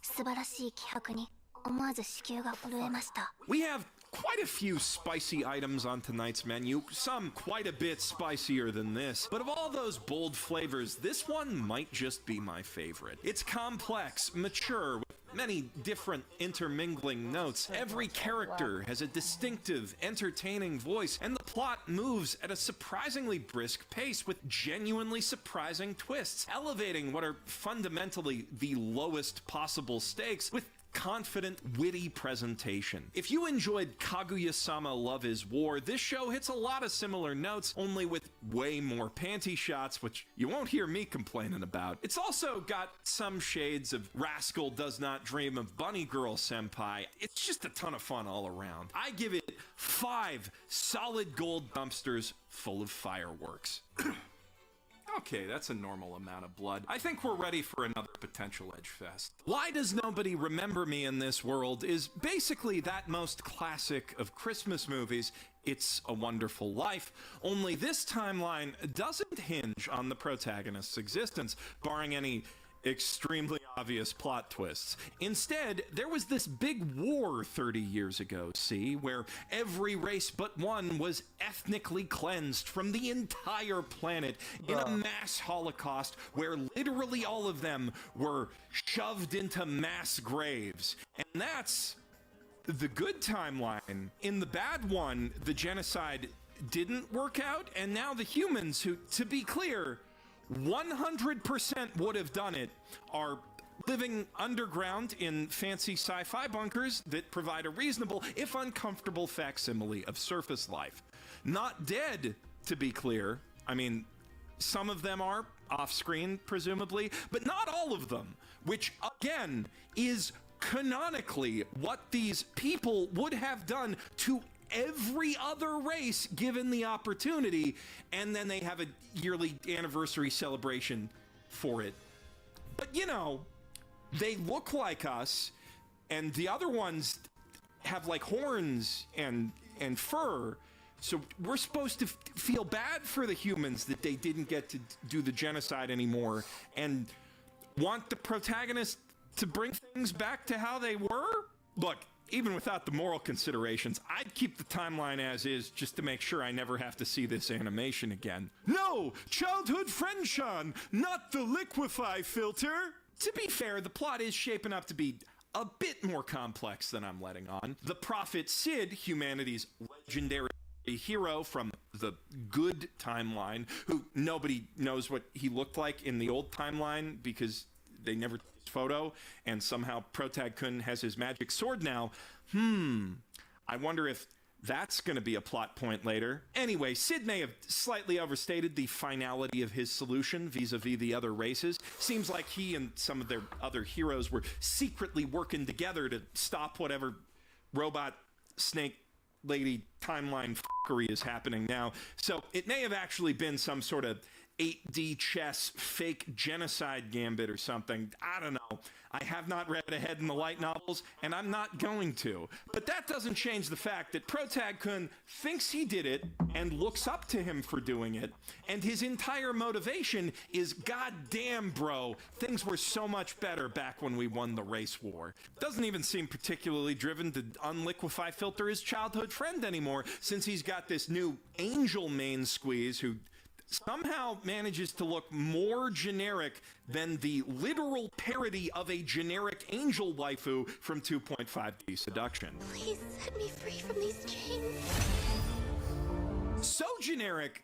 Speaker 6: 素晴らしい気迫に思わず子宮が震えました。
Speaker 4: We have quite a few spicy items on tonight's menu, some quite a bit spicier than this, but of all those bold flavors, this one might just be my favorite. It's complex, mature, with many different intermingling notes. Every character has a distinctive, entertaining voice, and the plot moves at a surprisingly brisk pace with genuinely surprising twists, elevating what are fundamentally the lowest possible stakes with confident, witty presentation. If you enjoyed Kaguya-sama Love is War, this show hits a lot of similar notes, only with way more panty shots, which you won't hear me complaining about. It's also got some shades of Rascal Does Not Dream of Bunny Girl Senpai. It's just a ton of fun all around. I give it 5 solid gold dumpsters full of fireworks. Okay, that's a normal amount of blood. I think we're ready for another potential edge fest. Why Does Nobody Remember Me in This World is basically that most classic of Christmas movies, It's a Wonderful Life, only this timeline doesn't hinge on the protagonist's existence, barring any extremely obvious plot twists. Instead, there was this big war 30 years ago, see, where every race but one was ethnically cleansed from the entire planet in a mass holocaust where literally all of them were shoved into mass graves. And that's the good timeline. In the bad one, the genocide didn't work out, and now the humans who, to be clear, 100% would have done it, are living underground in fancy sci-fi bunkers that provide a reasonable, if uncomfortable, facsimile of surface life. Not dead, to be clear. I mean, some of them are off-screen, presumably, but not all of them, which, again, is canonically what these people would have done to every other race given the opportunity, and then they have a yearly anniversary celebration for it. But you know, they look like us, and the other ones have like horns and fur, so we're supposed to feel bad for the humans that they didn't get to do the genocide anymore, and want the protagonist to bring things back to how they were? Look, even without the moral considerations, I'd keep the timeline as is just to make sure I never have to see this animation again. No! Childhood friendship, not the liquefy filter! To be fair, the plot is shaping up to be a bit more complex than I'm letting on. The Prophet Sid, humanity's legendary hero from the good timeline, who nobody knows what he looked like in the old timeline because they never took his photo, and somehow Protag-kun has his magic sword now. I wonder if that's going to be a plot point later. Anyway, Sid may have slightly overstated the finality of his solution vis-a-vis the other races. Seems like he and some of their other heroes were secretly working together to stop whatever robot snake lady timeline fuckery is happening now. So it may have actually been some sort of 8D chess fake genocide gambit or something. I don't know. I have not read ahead in the light novels, and I'm not going to. But that doesn't change the fact that Protag-kun thinks he did it and looks up to him for doing it, and his entire motivation is, goddamn, bro, things were so much better back when we won the race war. Doesn't even seem particularly driven to unliquefy filter his childhood friend anymore, since he's got this new angel main squeeze who somehow manages to look more generic than the literal parody of a generic angel waifu from 2.5D Seduction.
Speaker 6: Please set me free from these chains.
Speaker 4: So generic,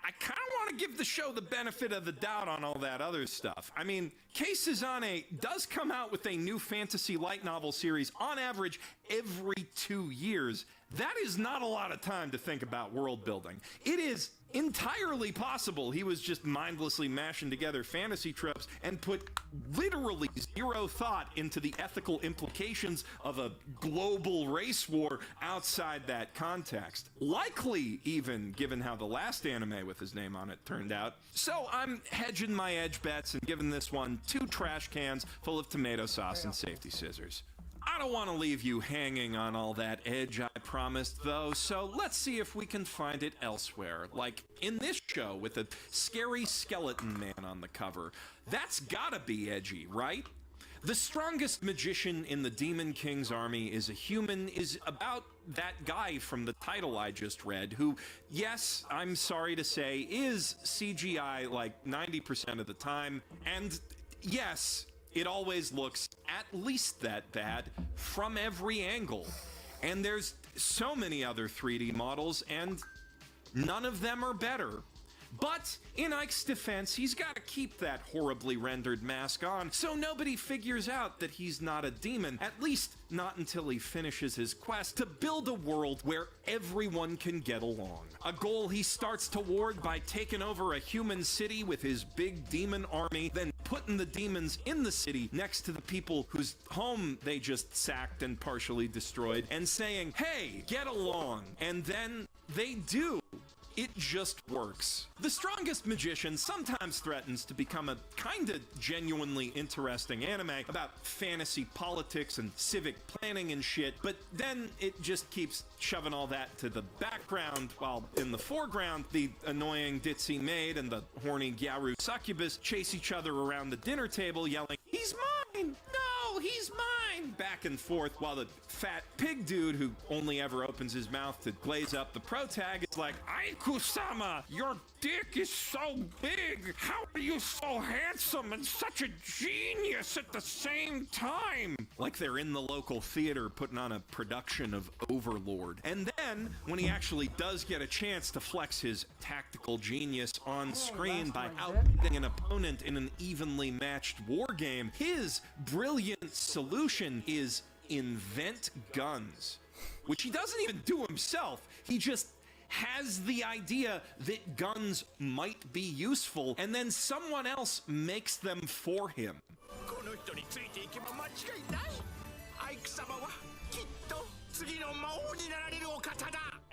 Speaker 4: I kind of want to give the show the benefit of the doubt on all that other stuff. I mean, Kei Suzane does come out with a new fantasy light novel series on average every 2 years. That is not a lot of time to think about world building. It is entirely possible he was just mindlessly mashing together fantasy tropes and put literally zero thought into the ethical implications of a global race war outside that context. Likely, even, given how the last anime with his name on it turned out. So I'm hedging my edge bets and giving this one 2 trash cans full of tomato sauce and safety scissors. I don't want to leave you hanging on all that edge I promised, though, so let's see if we can find it elsewhere, like in this show with a scary skeleton man on the cover. That's gotta be edgy, right? The strongest magician in the Demon King's army is a human is about that guy from the title I just read, who, yes, I'm sorry to say, is CGI like 90% of the time, and yes, it always looks at least that bad from every angle. And there's so many other 3D models, and none of them are better. But in Ike's defense, he's got to keep that horribly rendered mask on so nobody figures out that he's not a demon, at least not until he finishes his quest to build a world where everyone can get along. A goal he starts toward by taking over a human city with his big demon army, then putting the demons in the city next to the people whose home they just sacked and partially destroyed, and saying, hey, get along. And then they do. It just works. The Strongest Magician sometimes threatens to become a kinda genuinely interesting anime about fantasy politics and civic planning and shit, but then it just keeps shoving all that to the background, while in the foreground, the annoying ditzy maid and the horny Gyaru succubus chase each other around the dinner table yelling, he's mine! No, he's mine! Back and forth, while the fat pig dude who only ever opens his mouth to glaze up the protag is like, Aiku-sama, your dick is so big! How are you so handsome and such a genius at the same time? Like they're in the local theater putting on a production of Overlord. And then, when he actually does get a chance to flex his tactical genius on screen by outwitting an opponent in an evenly matched war game, his brilliant solution is invent guns, which he doesn't even do himself. He just has the idea that guns might be useful, and then someone else makes them for him.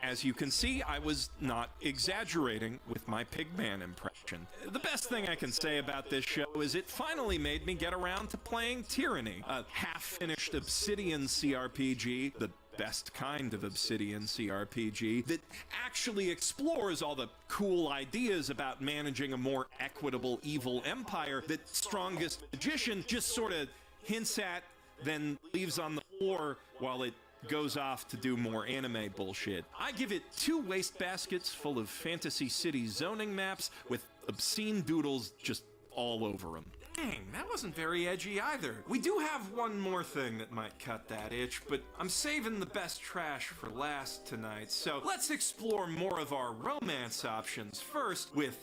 Speaker 4: As you can see, I was not exaggerating with my Pigman impression. The best thing I can say about this show is it finally made me get around to playing Tyranny, a half-finished Obsidian CRPG, the best kind of Obsidian CRPG, that actually explores all the cool ideas about managing a more equitable evil empire that Strongest Magician just sort of hints at, then leaves on the floor while it goes off to do more anime bullshit. I give it 2 wastebaskets full of Fantasy City zoning maps with obscene doodles just all over them. Dang, that wasn't very edgy either. We do have one more thing that might cut that itch, but I'm saving the best trash for last tonight, so let's explore more of our romance options first with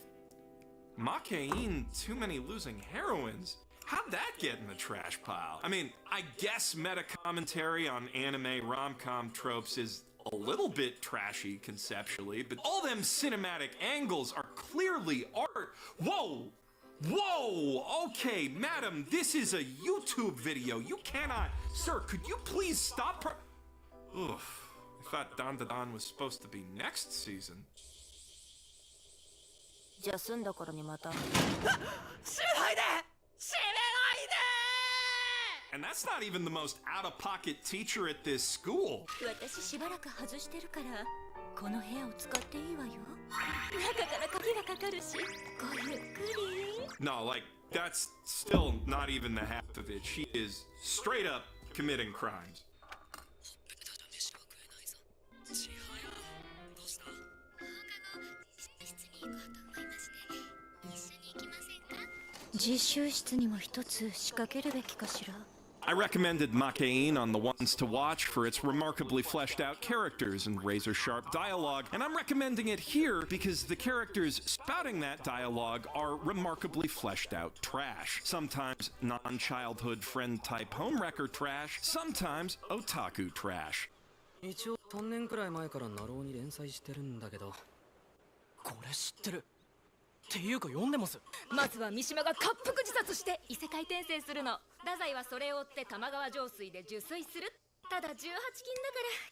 Speaker 4: Makein Too Many Losing Heroines. How'd that get in the trash pile? I mean, I guess meta-commentary on anime rom-com tropes is a little bit trashy conceptually, but all them cinematic angles are clearly art. Whoa! Whoa! Okay, madam, this is a YouTube video. You cannot... Sir, could you please stop Oof. thought Don Da Don was supposed to be next season.
Speaker 13: じゃあ済んだ頃にまた。
Speaker 4: And that's not even the most out-of-pocket teacher at this school.
Speaker 13: 私しばらく外してるから、この部屋を使っていいわよ。中から鍵がかかるし、ごゆっくり。
Speaker 4: No, like, that's still not even the half of it. She is straight up committing crimes.
Speaker 13: 実習室にも一つ仕掛けるべきかしら。
Speaker 4: I recommended Makain on the ones to watch for its remarkably fleshed out characters and razor sharp dialogue, and I'm recommending it here because the characters spouting that dialogue are remarkably fleshed out trash. Sometimes non-childhood friend type homewrecker trash, sometimes otaku trash.
Speaker 3: 一応3年くらい前からナローに連載してるんだけど、これ知ってるっていうか読んでます。
Speaker 13: まずは三島が滑腹自殺して異世界転生するの。太宰はそれを追って玉川上水で受水する。ただ18禁だから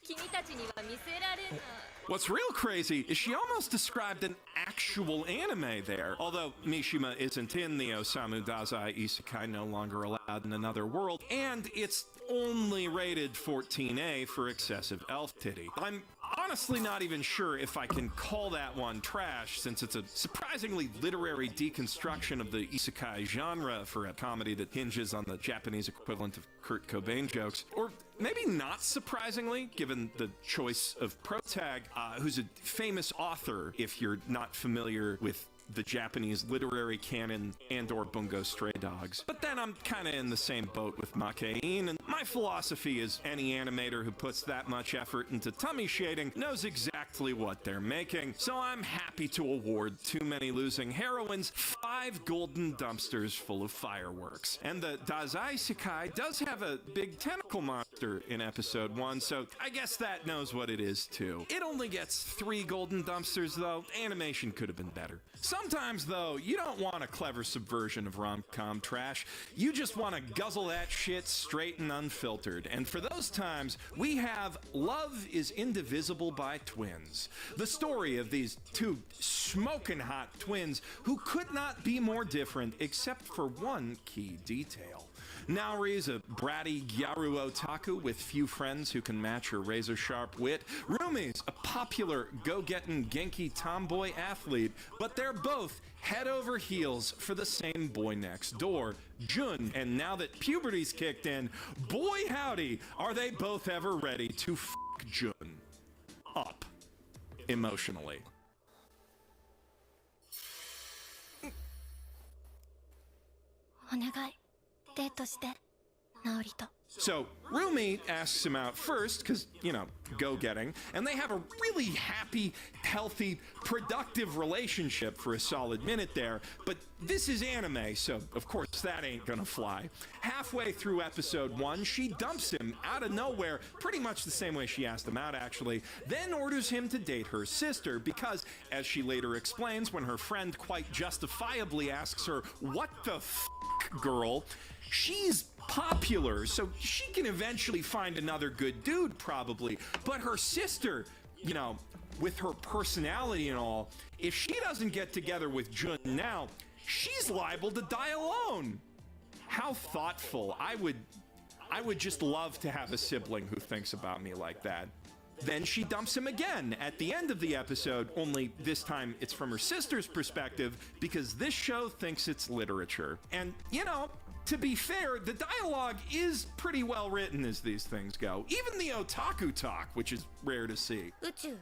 Speaker 13: 君たちには見せられない。
Speaker 4: What's real crazy is she almost described an actual anime there. Although Mishima isn't in the Osamu Dazai isekai No Longer Allowed in Another World, and it's only rated 14A for excessive elf titty. I'm honestly not even sure if I can call that one trash, since it's a surprisingly literary deconstruction of the isekai genre for a comedy that hinges on the Japanese equivalent of Kurt Cobain jokes. Or maybe not surprisingly, given the choice of Protag, who's a famous author if you're not familiar with the Japanese literary canon and or Bungo Stray Dogs. But then I'm kind of in the same boat with Makain, and my philosophy is any animator who puts that much effort into tummy shading knows exactly what they're making. So I'm happy to award Too Many Losing Heroines 5 golden dumpsters full of fireworks. And the Dazai Sekai does have a big tentacle monster in episode 1, so I guess that knows what it is too. It only gets 3 golden dumpsters though. Animation could have been better. Sometimes, though, you don't want a clever subversion of rom-com trash. You just want to guzzle that shit straight and unfiltered. And for those times, we have Love is Indivisible by Twins. The story of these two smoking hot twins who could not be more different except for one key detail. Naori's a bratty gyaru otaku with few friends who can match her razor-sharp wit. Rumi's a popular go-getting Genki tomboy athlete, but they're both head over heels for the same boy next door, Jun. And now that puberty's kicked in, boy howdy, are they both ever ready to f*** Jun up emotionally. So, Rumi asks him out first, because, you know, go-getting, and they have a really happy, healthy, productive relationship for a solid minute there, but this is anime, so of course that ain't gonna fly. Halfway through episode 1, she dumps him out of nowhere, pretty much the same way she asked him out, actually, then orders him to date her sister, because, as she later explains when her friend quite justifiably asks her, "What the f***, girl?" She's popular, so she can eventually find another good dude, probably. But her sister, you know, with her personality and all, if she doesn't get together with Jun now, she's liable to die alone. How thoughtful. I would just love to have a sibling who thinks about me like that. Then she dumps him again at the end of the episode, only this time it's from her sister's perspective, because this show thinks it's literature. And, you know, to be fair, the dialogue is pretty well written as these things go. Even the otaku talk, which is rare to see.
Speaker 13: 宇宙、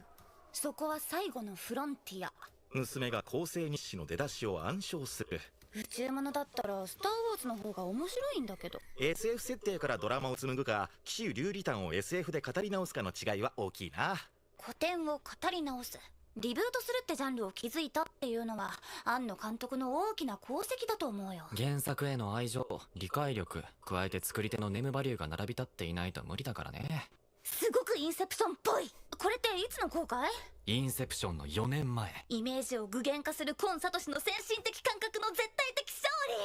Speaker 13: そこは最後のフロンティア。
Speaker 14: 娘が公正日誌の出だしを暗唱する。
Speaker 13: 宇宙物だったらスター・ウォーズの方が面白いんだけど。
Speaker 14: SF 設定からドラマを紡ぐか、紀州流リタンを SF で語り直すかの違いは大きいな。
Speaker 13: 古典を語り直す。リブートするってジャンルを築いたっていうのは庵野監督の大きな功績だと思うよ。
Speaker 23: 原作への愛情、理解力、加えて作り手のネームバリューが並び立っていないと無理だからね。
Speaker 13: すごくインセプションっぽい。これっていつの公開？
Speaker 23: インセプションの4年前。
Speaker 13: イメージを具現化するコンサトシの先進的感覚の絶対的勝利。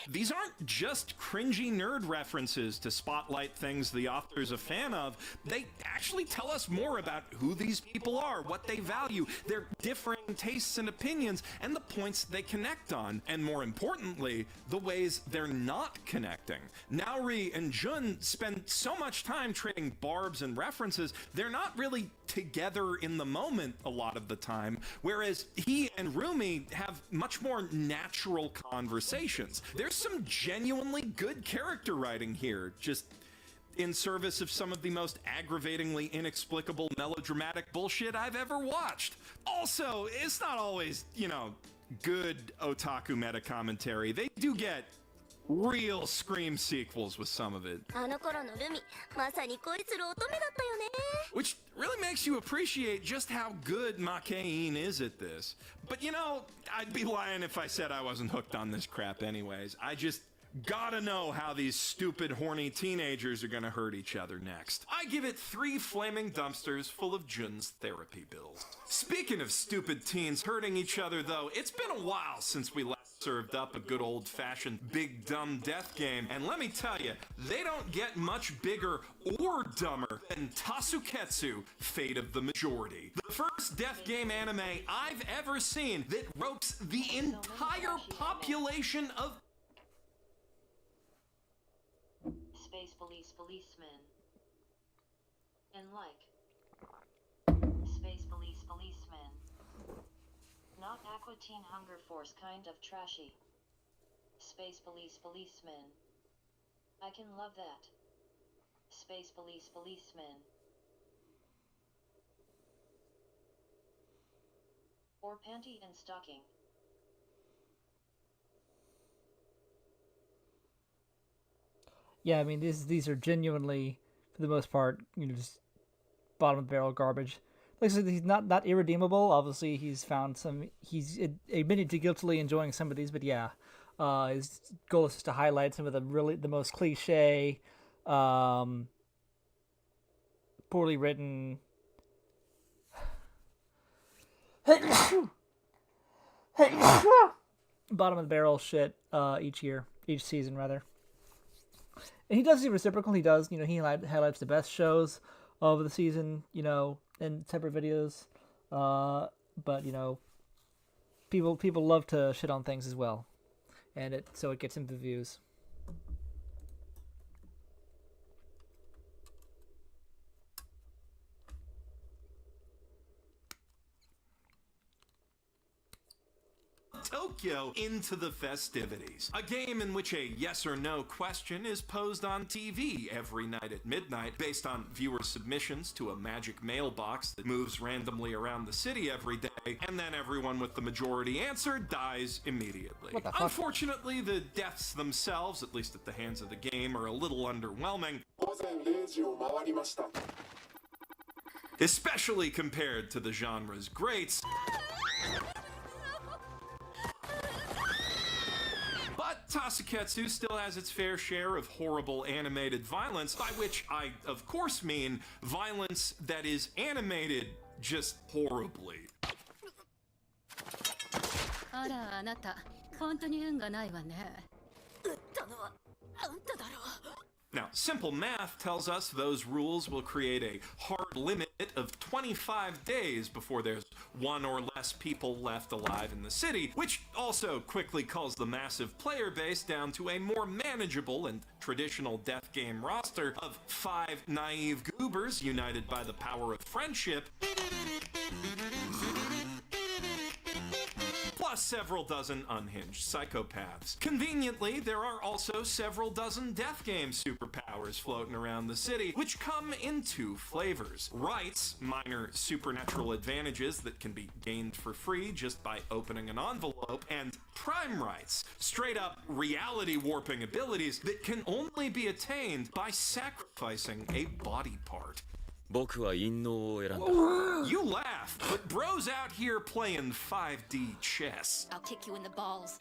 Speaker 4: These aren't just cringy nerd references to spotlight things the author's a fan of. They actually tell us more about who these people are, what they value, their differing tastes and opinions, and the points they connect on, and more importantly, the ways they're not connecting. Naori and Jun spend so much time trading barbs and references, they're not really together in the moment a lot of the time, whereas he and Rumi have much more natural conversations. There's some genuinely good character writing here, just in service of some of the most aggravatingly inexplicable melodramatic bullshit I've ever watched. Also, it's not always, good otaku meta commentary. They do get real Scream sequels with some of it.
Speaker 6: あの頃のルミ、まさに恋する乙女だったよね。
Speaker 4: Which really makes you appreciate just how good Makein is at this. But I'd be lying if I said I wasn't hooked on this crap anyways. I just gotta know how these stupid, horny teenagers are gonna hurt each other next. I give it 3 flaming dumpsters full of Jun's therapy bills. Speaking of stupid teens hurting each other, though, it's been a while since we last served up a good old-fashioned big dumb death game, and let me tell you, they don't get much bigger or dumber than Tasuketsu, Fate of the Majority. The first death game anime I've ever seen that ropes the entire population of
Speaker 5: Space police policemen. And like Space police policemen. Not Aqua Teen Hunger Force kind of trashy. Space police policemen. I can love that. Space police policemen. Or panty and stocking.
Speaker 1: Yeah, I mean these are genuinely, for the most part, just bottom of the barrel garbage. Like I said, he's not irredeemable. Obviously, he's admitted to guiltily enjoying some of these, but yeah, his goal is just to highlight some of the most cliche, poorly written, bottom of the barrel shit each season rather. And he does the reciprocal. He does, he highlights the best shows of the season, in separate videos. But people love to shit on things as well, and so it gets him the views.
Speaker 4: Tokyo into the festivities. A game in which a yes or no question is posed on TV every night at midnight based on viewer submissions to a magic mailbox that moves randomly around the city every day, and then everyone with the majority answer dies immediately.
Speaker 1: What the fuck?
Speaker 4: Unfortunately, the deaths themselves, at least at the hands of the game, are a little underwhelming, especially compared to the genre's greats. But Tasuketsu still has its fair share of horrible animated violence, by which I, of course, mean violence that is animated just horribly.
Speaker 13: あら、あなた、本当に運がないわね。
Speaker 6: 撃ったのはあんただろ。
Speaker 4: Now, simple math tells us those rules will create a hard limit of 25 days before there's one or less people left alive in the city, which also quickly culls the massive player base down to a more manageable and traditional death game roster of 5 naive goobers united by the power of friendship, plus several dozen unhinged psychopaths. Conveniently, there are also several dozen death game superpowers floating around the city, which come in 2 flavors. Rights, minor supernatural advantages that can be gained for free just by opening an envelope, and prime rights, straight up reality warping abilities that can only be attained by sacrificing a body part.
Speaker 3: 僕は陰謀を選んだ。
Speaker 4: You laugh, but bro's out here playing 5D chess.
Speaker 13: I'll kick you in the balls.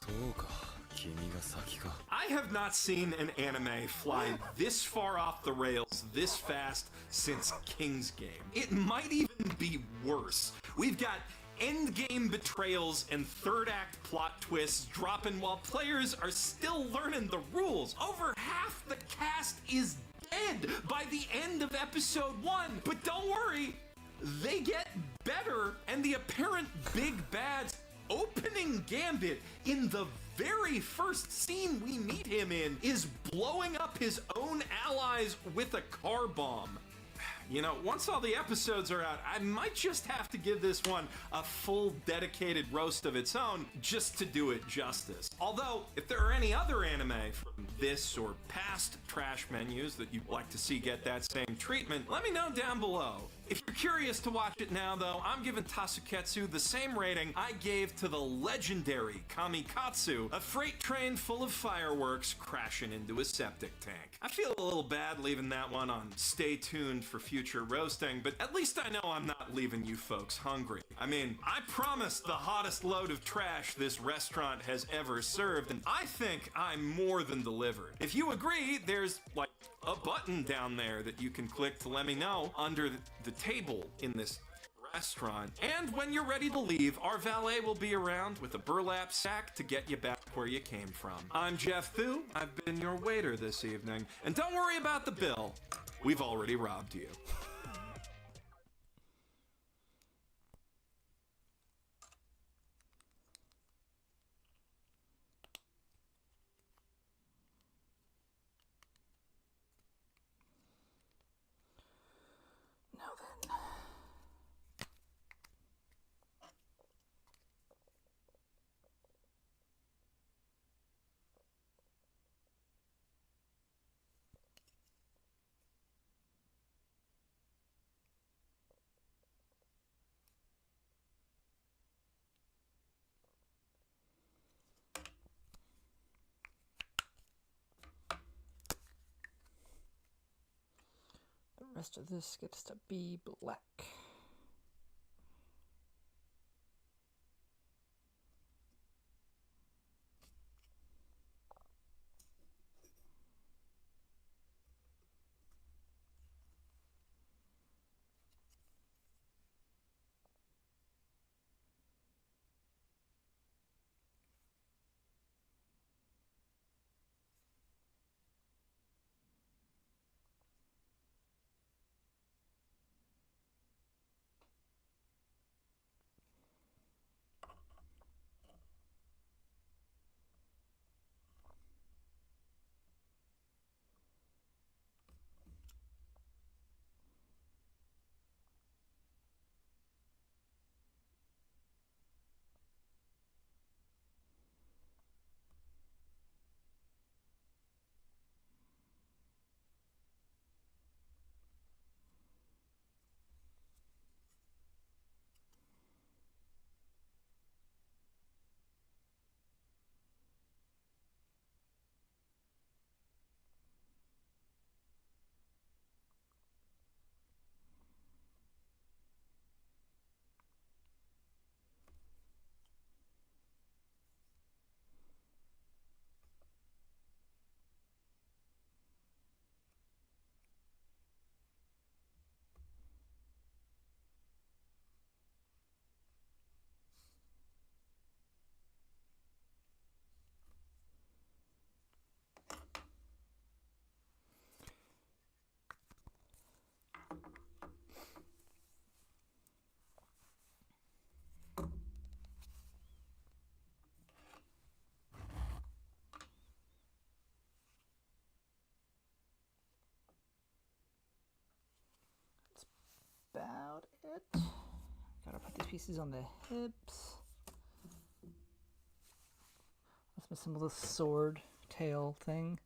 Speaker 3: そうか、君が先か。
Speaker 4: I have not seen an anime fly this far off the rails this fast since King's Game. It might even be worse. We've got endgame betrayals and third act plot twists dropping while players are still learning the rules. Over half the cast is dead by the end of episode 1. But don't worry, they get better, and the apparent big bad's opening gambit in the very first scene we meet him in is blowing up his own allies with a car bomb. You know, once all the episodes are out, I might just have to give this one a full dedicated roast of its own just to do it justice. Although, if there are any other anime from this or past trash menus that you'd like to see get that same treatment, let me know down below. If you're curious to watch it now, though, I'm giving Tasuketsu the same rating I gave to the legendary Kamikatsu, a freight train full of fireworks crashing into a septic tank. I feel a little bad leaving that one on stay tuned for future roasting, but at least I know I'm not leaving you folks hungry. I mean, I promised the hottest load of trash this restaurant has ever served, and I think I'm more than delivered. If you agree, there's like a button down there that you can click to let me know under the table in this restaurant. And when you're ready to leave, our valet will be around with a burlap sack to get you back where you came from. I'm Jeff Thu. I've been your waiter this evening. And don't worry about the bill. We've already robbed you.
Speaker 1: The rest of this gets to be black. About it. Gotta put these pieces on the hips. Let's assemble the sword tail thing.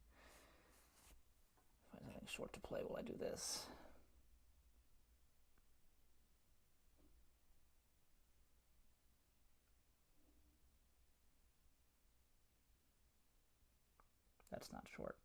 Speaker 1: Find something short to play while I do this. That's not short.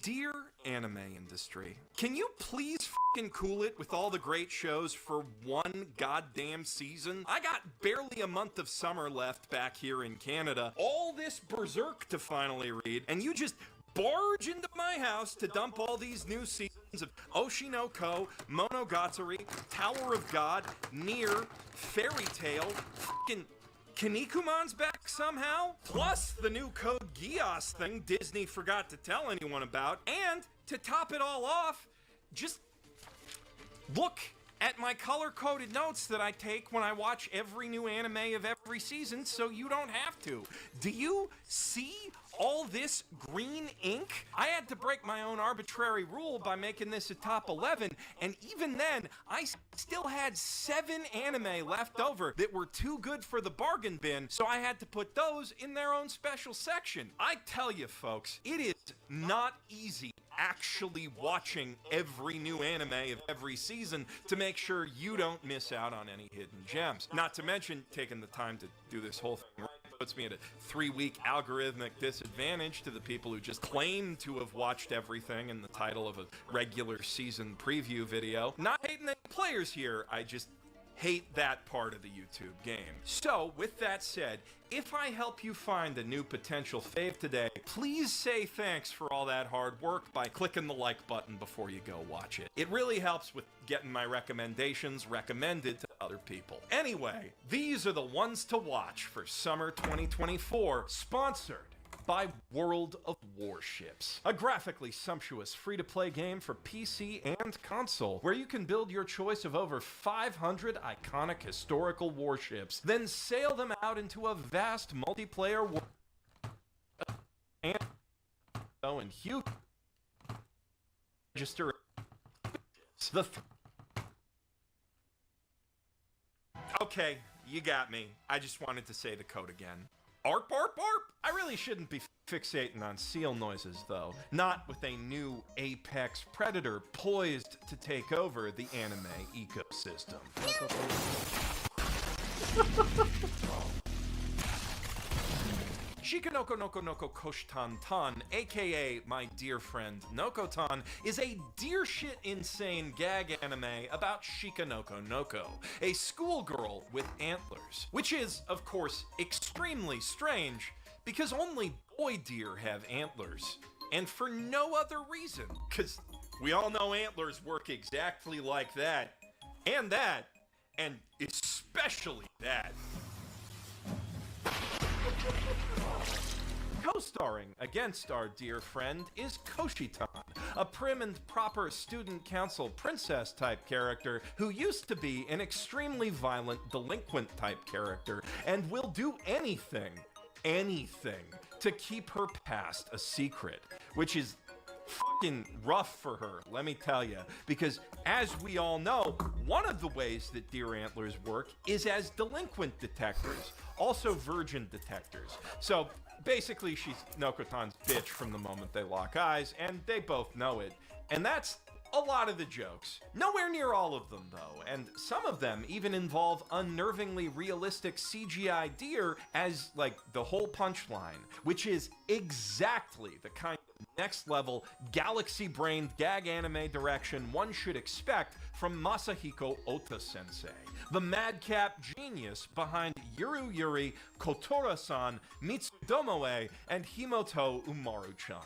Speaker 4: Dear anime industry, can you please fucking cool it with all the great shows for one goddamn season? I got barely a month of summer left back here in Canada, all this Berserk to finally read, and you just barge into my house to dump all these new seasons of Oshinoko, Monogatari, Tower of God, Nier, Fairy Tail, fucking Kinnikuman's back somehow, plus the new Code Geass thing Disney forgot to tell anyone about, and to top it all off, just look at my color-coded notes that I take when I watch every new anime of every season so you don't have to. Do you see all this green ink? I had to break my own arbitrary rule by making this a top 11, and even then, I still had 7 anime left over that were too good for the bargain bin, so I had to put those in their own special section. I tell you folks, it is not easy actually watching every new anime of every season to make sure you don't miss out on any hidden gems. Not to mention taking the time to do this whole thing right puts me at a 3-week algorithmic disadvantage to the people who just claim to have watched everything in the title of a regular season preview video. Not hating any players here, I just hate that part of the YouTube game. So, with that said, if I help you find a new potential fave today, please say thanks for all that hard work by clicking the like button before you go watch it. It really helps with getting my recommendations recommended to other people. Anyway, these are the ones to watch for summer 2024, sponsored by World of Warships, a graphically sumptuous free-to-play game for PC and console, where you can build your choice of over 500 iconic historical warships, then sail them out into a vast multiplayer war. And huge register the. Okay, you got me. I just wanted to say the code again. Arp, arp, arp! I really shouldn't be fixating on seal noises, though. Not with a new apex predator poised to take over the anime ecosystem. Shikanoko Noko Noko Koshtan Tan, aka my dear friend Noko-tan, is a dear shit insane gag anime about Shikanoko Noko, a schoolgirl with antlers. Which is, of course, extremely strange, because only boy deer have antlers. And for no other reason, because we all know antlers work exactly like that, and especially that. Co-starring against our dear friend is Koshi-tan, a prim and proper student council princess-type character who used to be an extremely violent delinquent-type character and will do anything to keep her past a secret, which is fucking rough for her, let me tell you, because as we all know, one of the ways that deer antlers work is as delinquent detectors, also virgin detectors. So basically she's Noko-tan's bitch from the moment they lock eyes, and they both know it, and that's a lot of the jokes. Nowhere near all of them, though, and some of them even involve unnervingly realistic CGI deer as, like, the whole punchline, which is exactly the kind of next-level, galaxy-brained gag anime direction one should expect from Masahiko Ota-sensei, the madcap genius behind Yuru Yuri, Kotora-san, Mitsudomoe, and Himoto Umaru-chan.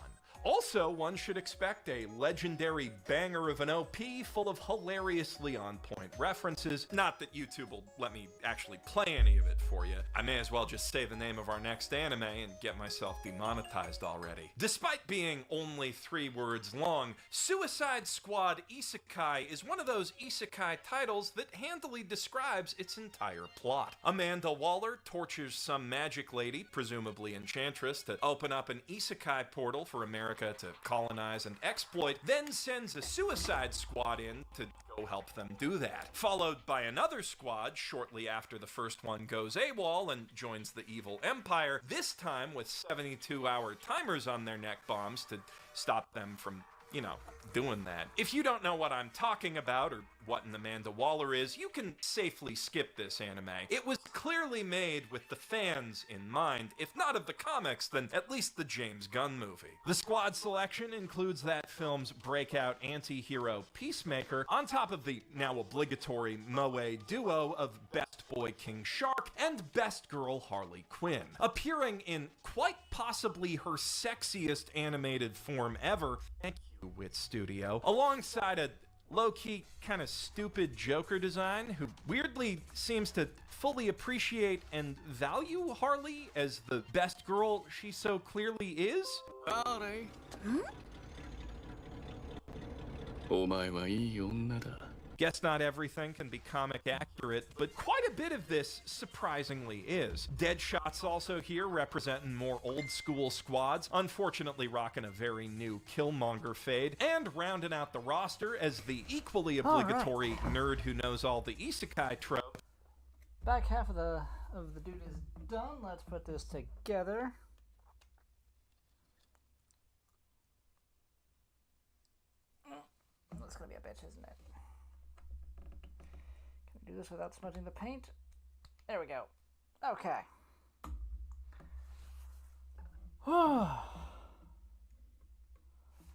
Speaker 4: Also, one should expect a legendary banger of an OP full of hilariously on-point references. Not that YouTube will let me actually play any of it for you. I may as well just say the name of our next anime and get myself demonetized already. Despite being only 3 words long, Suicide Squad Isekai is one of those isekai titles that handily describes its entire plot. Amanda Waller tortures some magic lady, presumably Enchantress, to open up an isekai portal for America to colonize and exploit, then sends a suicide squad in to go help them do that. Followed by another squad shortly after the first one goes AWOL and joins the evil empire, this time with 72-hour timers on their neck bombs to stop them from, you know, doing that. If you don't know what I'm talking about or what an Amanda Waller is, you can safely skip this anime. It was clearly made with the fans in mind. If not of the comics, then at least the James Gunn movie. The squad selection includes that film's breakout anti-hero Peacemaker, on top of the now obligatory Moe duo of Best Boy King Shark and Best Girl Harley Quinn, appearing in quite possibly her sexiest animated form ever, thank you, Wit Studio, alongside a low-key, kind of stupid Joker design who weirdly seems to fully appreciate and value Harley as the best girl she so clearly is. Guess not everything can be comic accurate, but quite a bit of this surprisingly is. Deadshot's also here, representing more old-school squads, unfortunately rocking a very new Killmonger fade, and rounding out the roster as the equally obligatory nerd who knows all the isekai tropes.
Speaker 1: Back half of the dude is done. Let's put this together. That's gonna be a bitch, isn't it? Do this without smudging the paint. There we go. Okay.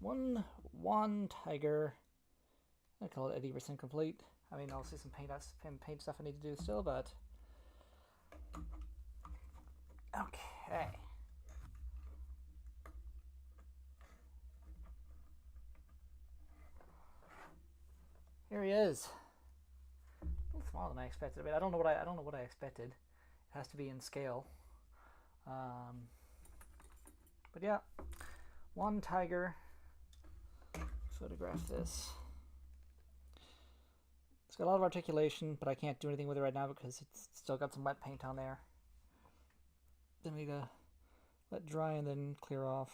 Speaker 1: One tiger. I call it 80% complete. I mean, I'll see some paint stuff I need to do still, but okay. Here he is. A little smaller than I expected. I mean, I don't know what I expected. It has to be in scale. But yeah, one tiger. Photograph this. It's got a lot of articulation, but I can't do anything with it right now because it's still got some wet paint on there. Then we need to let dry and then clear off.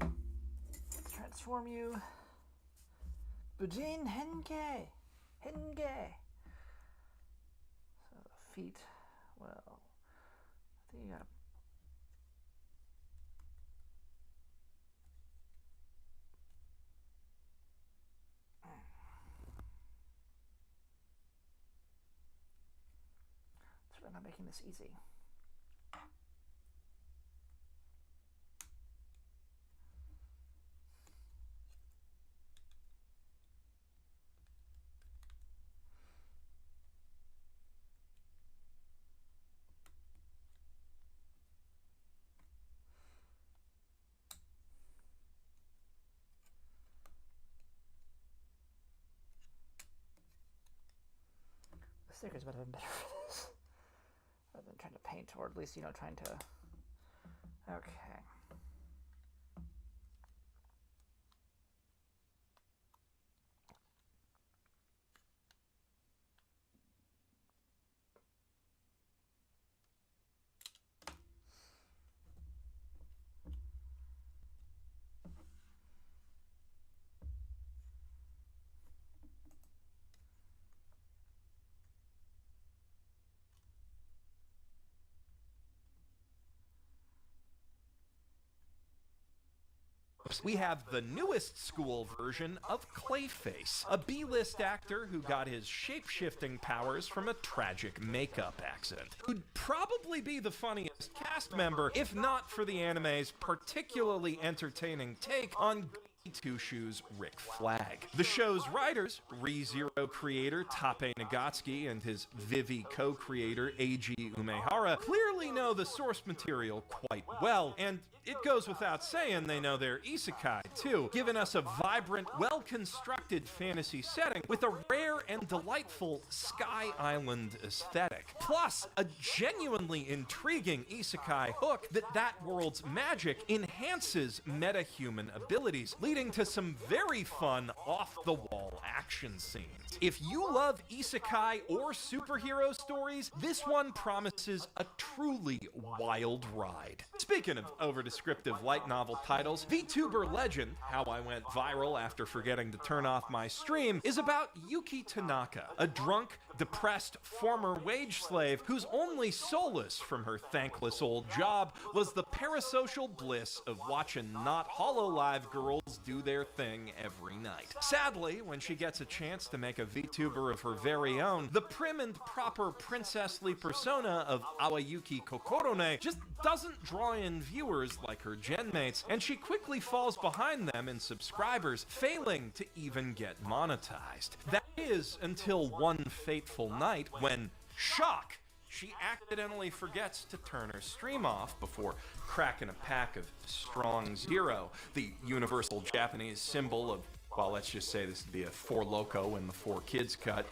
Speaker 1: Let's transform you. Bujin Henge! Henge! So, feet. Well, I think you gotta. It's really not making this easy. Stickers would have been better for this. Rather than trying to paint, or at least, trying to. Okay.
Speaker 4: We have the newest school version of Clayface, a B-list actor who got his shape-shifting powers from a tragic makeup accident, who'd probably be the funniest cast member if not for the anime's particularly entertaining take on Two Shoes Rick Flag. The show's writers, ReZero creator Tape Nagatsuki and his Vivi co-creator Eiji Umehara, clearly know the source material quite well, and it goes without saying they know their isekai too, giving us a vibrant, well-constructed fantasy setting with a rare and delightful Sky Island aesthetic. Plus, a genuinely intriguing isekai hook that world's magic enhances meta-human abilities, leading to some very fun off-the-wall action scenes. If you love isekai or superhero stories, this one promises a truly wild ride. Speaking of over-descriptive light novel titles, VTuber Legend, How I Went Viral After Forgetting to Turn Off My Stream, is about Yuki Tanaka, a drunk, depressed former wage slave whose only solace from her thankless old job was the parasocial bliss of watching not Hololive girls do their thing every night. Sadly, when she gets a chance to make a VTuber of her very own, the prim and proper princessly persona of Awayuki Kokorone just doesn't draw in viewers like her genmates, and she quickly falls behind them in subscribers, failing to even get monetized. That is until one fateful night when, shock, she accidentally forgets to turn her stream off before cracking a pack of Strong Zero, the universal Japanese symbol of, well, let's just say this would be a Four Loko in the Four Kids cut.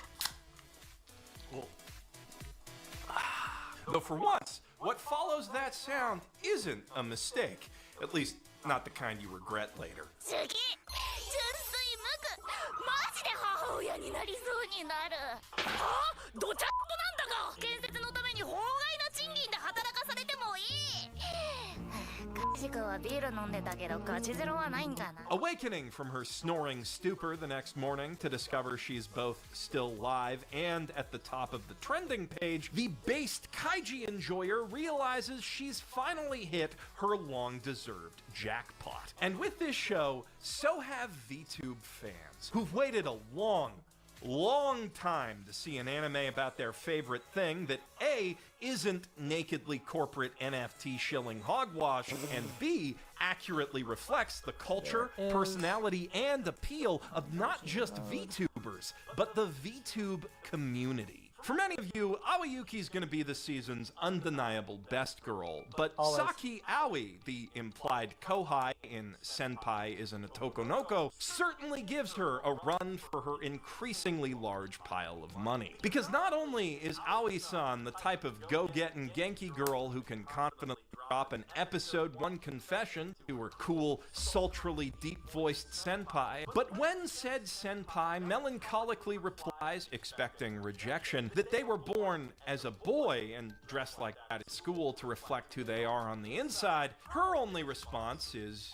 Speaker 4: Though for once, what follows that sound isn't a mistake. At least, not the kind you regret later.
Speaker 6: 純粋無垢マジで母親になりそうになるはぁどちゃっとなんだが建設のために法外な賃金で働かされてもいいカジ君はビール飲んでたけどガチゼロはないんかな
Speaker 4: Awakening from her snoring stupor the next morning to discover she's both still live and at the top of the trending page, the based kaiji enjoyer realizes she's finally hit her long-deserved jackpot. And with this show, so have VTube fans, who've waited a long time to see an anime about their favorite thing that A, isn't nakedly corporate NFT shilling hogwash, and B, accurately reflects the culture, personality, and appeal of not just VTubers, but the VTube community. For many of you, Awayuki's gonna be the season's undeniable best girl, but Saki Aoi, the implied kohai in Senpai Isn't a Tokonoko, certainly gives her a run for her increasingly large pile of money. Because not only is Aoi-san the type of go-getting Genki girl who can confidently drop an episode 1 confession to her cool, sultrily deep-voiced senpai, but when said senpai melancholically replies, expecting rejection, that they were born as a boy and dressed like that at school to reflect who they are on the inside, her only response is...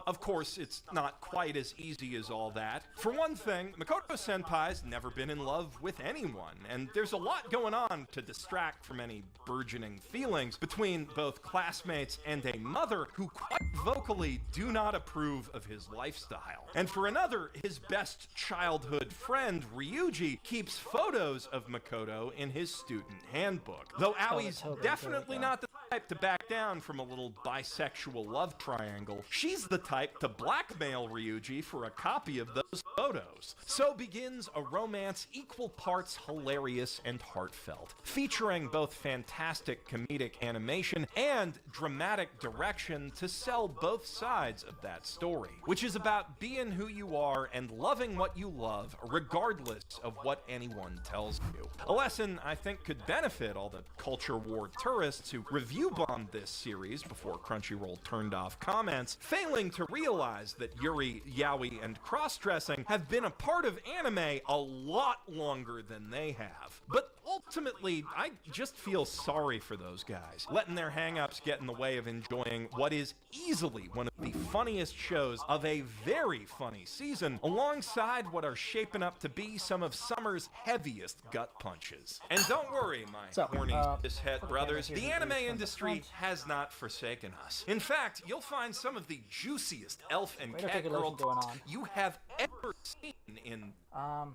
Speaker 4: Of course, it's not quite as easy as all that. For one thing, Makoto-senpai's never been in love with anyone, and there's a lot going on to distract from any burgeoning feelings between both classmates and a mother who quite vocally do not approve of his lifestyle. And for another, his best childhood friend, Ryuji, keeps photos of Makoto in his student handbook. Though Aoi's definitely not the type to back down from a little bisexual love triangle, she's the type to blackmail Ryuji for a copy of those photos. So begins a romance equal parts hilarious and heartfelt, featuring both fantastic comedic animation and dramatic direction to sell both sides of that story, which is about being who you are and loving what you love regardless of what anyone tells you. A lesson I think could benefit all the culture war tourists who review bombed this series before Crunchyroll turned off comments, failing to realize that Yuri, Yaoi, and cross-dressing have been a part of anime a lot longer than they have. But ultimately, I just feel sorry for those guys, letting their hang-ups get in the way of enjoying what is easily one of the funniest shows of a very funny season, alongside what are shaping up to be some of summer's heaviest gut punches. And don't worry, my horny cishet brothers, the anime industry has not forsaken us. In fact, you'll find some of the juiciest elf and cat girl talks you have ever seen in...
Speaker 1: I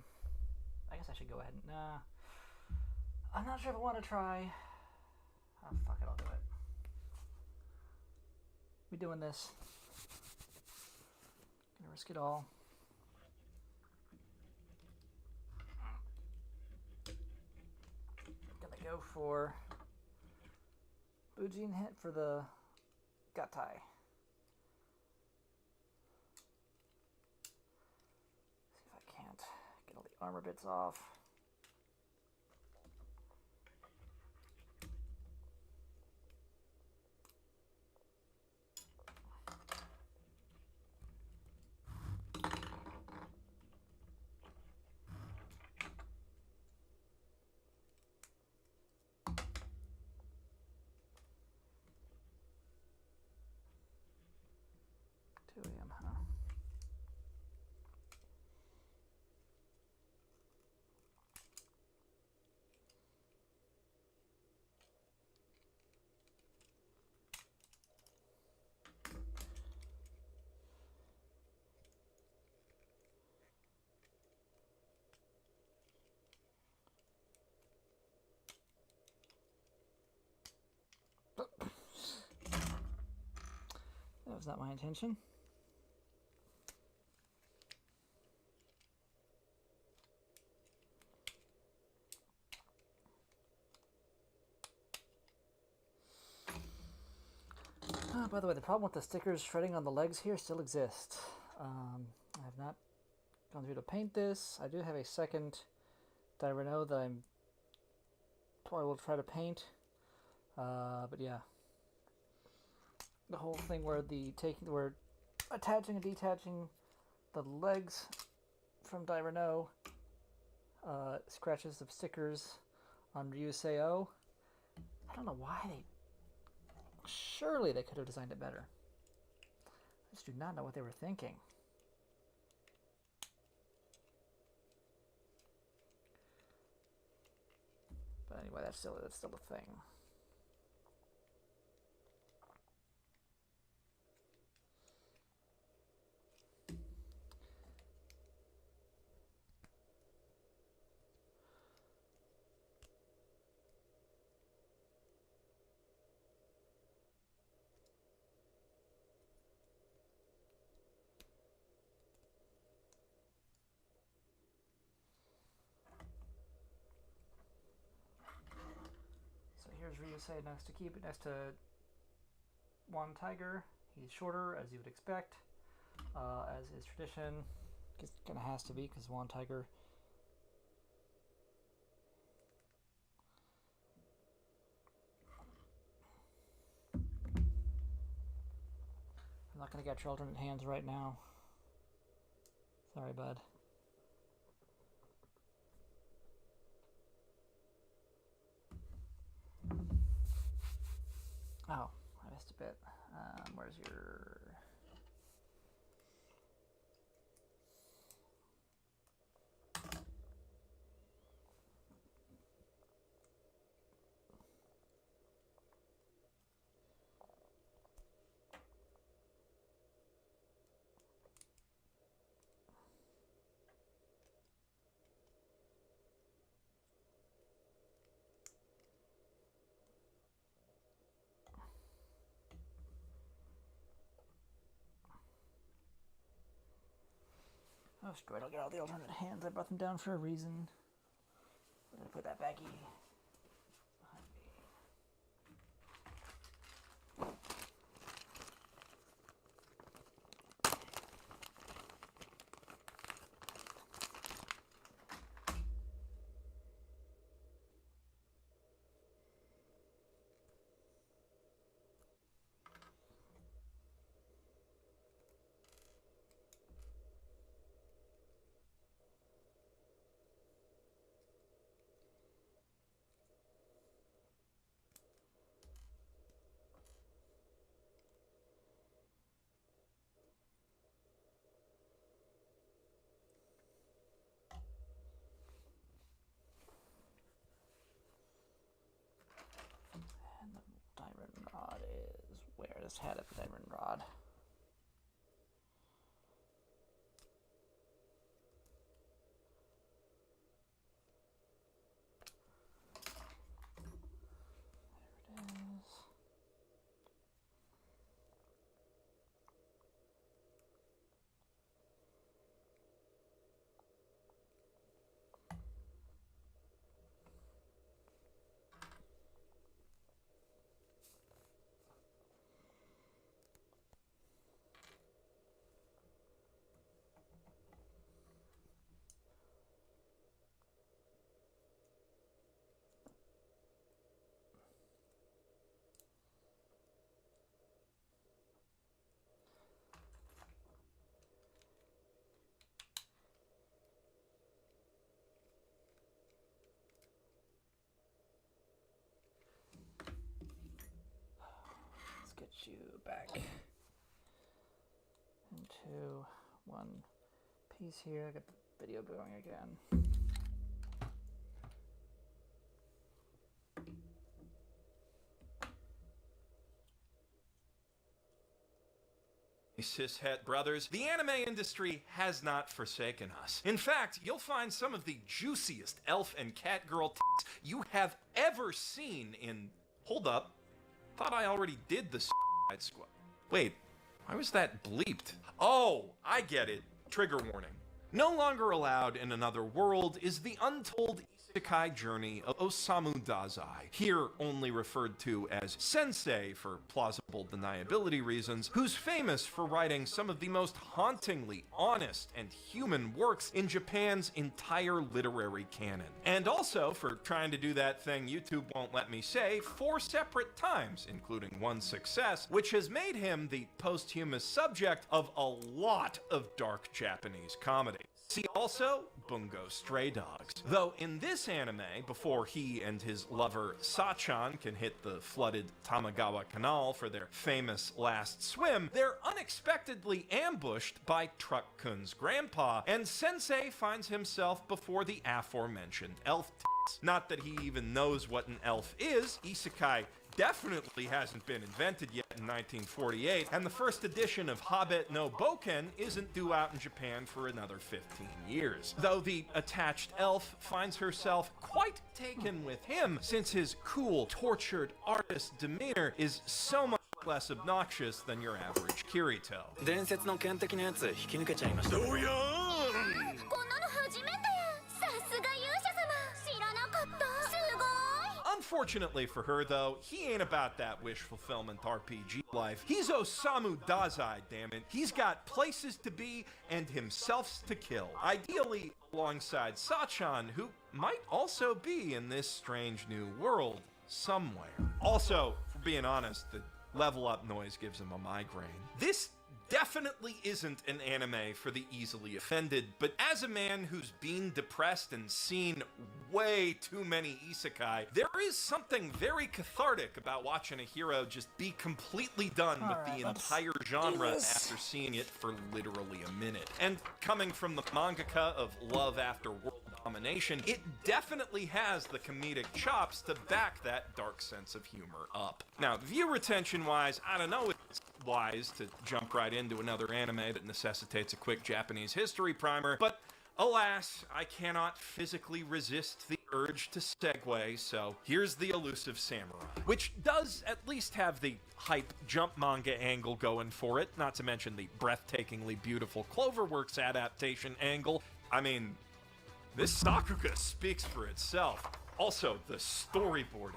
Speaker 1: guess I should go ahead and... I'm not sure if I want to try... Oh, fuck it, I'll do it. We doing this. Gonna risk it all. Gonna go for... Bujin hit for the Gatai. See if I can't get all the armor bits off. was not my intention. By the way, the problem with the stickers shredding on the legs here still exists. I have not gone through to paint this. I do have a second Dairenoh that I'm probably will try to paint. But yeah, the whole thing where we're attaching and detaching the legs from Dairenoh, scratches of stickers on Ryuseo. I don't know why they. Surely they could have designed it better. I just do not know what they were thinking. But anyway, that's still a thing. Here's Ryusei next to One Tiger. He's shorter, as you would expect, as is tradition. It kind of has to be, because One Tiger. I'm not going to get your alternate hands right now. Sorry, bud. Oh, I missed a bit. Where's your... Oh, screw it, I'll get all the alternate hands. I brought them down for a reason. I'm gonna put that baggie behind me. And the Dairenoh is where? This had a Dairenoh. There it is. Get you back into one piece here. Get the video going again.
Speaker 4: Cishet brothers, the anime industry has not forsaken us. In fact, you'll find some of the juiciest elf and cat girl tits you have ever seen in... Hold up. Thought I already did the side squat. Wait, Why was that bleeped? Oh, I get it. Trigger warning. No longer allowed in another world is the untold isekai journey of Osamu Dazai, here only referred to as Sensei for plausible deniability reasons, who's famous for writing some of the most hauntingly honest and human works in Japan's entire literary canon. And also for trying to do that thing YouTube won't let me say 4 separate times, including one success, which has made him the posthumous subject of a lot of dark Japanese comedy. See also Bungo Stray Dogs. Though in this anime, before he and his lover Sachan can hit the flooded Tamagawa Canal for their famous last swim, they're unexpectedly ambushed by Truck-kun's grandpa, and Sensei finds himself before the aforementioned elf tits. Not that he even knows what an elf is. Isekai definitely hasn't been invented yet in 1948, and the first edition of Habet no Boken isn't due out in Japan for another 15 years. Though the attached elf finds herself quite taken with him, since his cool, tortured artist demeanor is so much less obnoxious than your average Kirito.
Speaker 3: 伝説の剣的なやつ引き抜けちゃいました。
Speaker 6: こんなの初めて。さすが勇者様。知らなかった。すごい。
Speaker 4: Unfortunately for her, though, he ain't about that wish fulfillment RPG life. He's Osamu Dazai, damn it. He's got places to be and himself to kill. Ideally, alongside Sachan, who might also be in this strange new world somewhere. Also, for being honest, the level up noise gives him a migraine. This definitely isn't an anime for the easily offended, but as a man who's been depressed and seen way too many isekai, there is something very cathartic about watching a hero just be completely done with the entire genre after seeing it for literally a minute. And coming from the mangaka of Love After World Domination, it definitely has the comedic chops to back that dark sense of humor up. Now, view retention wise, I don't know if it's wise to jump right into another anime that necessitates a quick Japanese history primer, but alas, I cannot physically resist the urge to segue, so here's the Elusive Samurai, which does at least have the hype jump manga angle going for it, not to mention the breathtakingly beautiful Cloverworks adaptation angle. I mean, this Sakuga speaks for itself. Also, the storyboarding.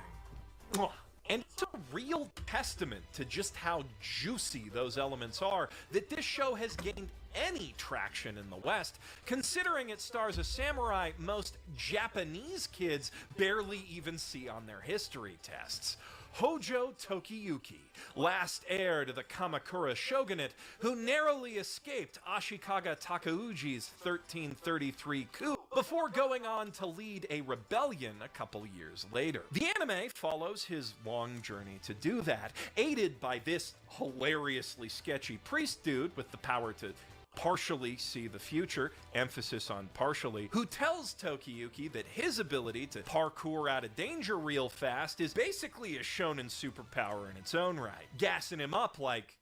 Speaker 4: Mwah. And it's a real testament to just how juicy those elements are that this show has gained any traction in the West, considering it stars a samurai most Japanese kids barely even see on their history tests. Hojo Tokiyuki, last heir to the Kamakura shogunate, who narrowly escaped Ashikaga Takauji's 1333 coup before going on to lead a rebellion a couple years later. The anime follows his long journey to do that, aided by this hilariously sketchy priest dude with the power to partially see the future, emphasis on partially, who tells Tokiyuki that his ability to parkour out of danger real fast is basically a shonen superpower in its own right, gassing him up like,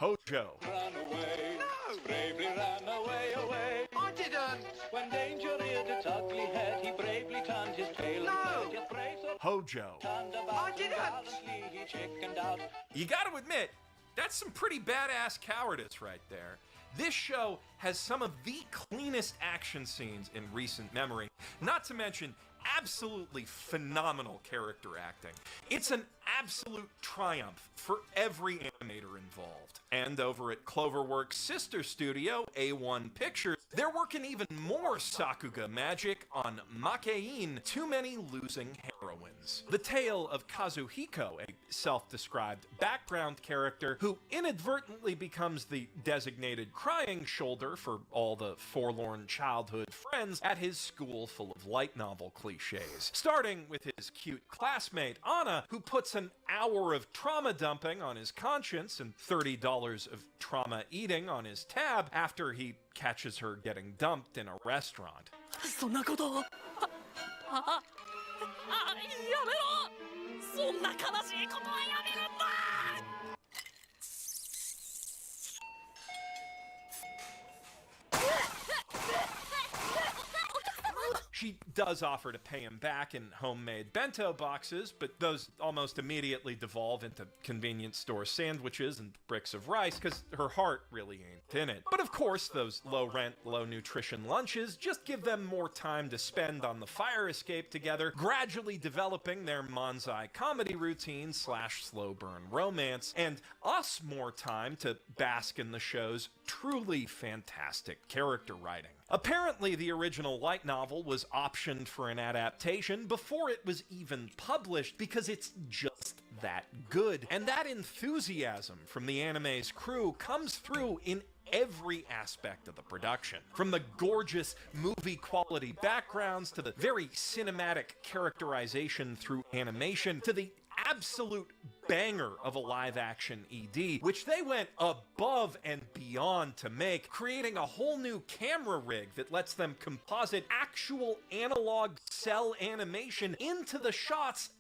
Speaker 4: Hojo.
Speaker 11: Run away, bravely ran away, away. I didn't. When danger reared its ugly head, he bravely turned his tail and fled.
Speaker 4: Hojo.
Speaker 11: I didn't. He chickened out.
Speaker 4: You gotta admit, that's some pretty badass cowardice right there. This show has some of the cleanest action scenes in recent memory, not to mention absolutely phenomenal character acting. It's an absolute triumph for every animator involved. And over at Cloverworks' sister studio, A1 Pictures, they're working even more Sakuga magic on Makein, Too Many Losing Heroines. The tale of Kazuhiko, a self-described background character who inadvertently becomes the designated crying shoulder for all the forlorn childhood friends at his school full of light novel cliches. Starting with his cute classmate, Anna, who puts an hour of trauma dumping on his conscience and $30 of trauma eating on his tab after he catches her getting dumped in a restaurant.
Speaker 3: そんなことをやめろそんな悲しいことはやめるんだ
Speaker 4: She does offer to pay him back in homemade bento boxes, but those almost immediately devolve into convenience store sandwiches and bricks of rice because her heart really ain't in it. But of course, those low-rent, low-nutrition lunches just give them more time to spend on the fire escape together, gradually developing their manzai comedy routine / slow-burn romance, and us more time to bask in the show's truly fantastic character writing. Apparently, the original light novel was optioned for an adaptation before it was even published because it's just that good. And that enthusiasm from the anime's crew comes through in every aspect of the production. From the gorgeous movie-quality backgrounds to the very cinematic characterization through animation to the absolute banger of a live-action ED, which they went above and beyond to make, creating a whole new camera rig that lets them composite actual analog cell animation into the shots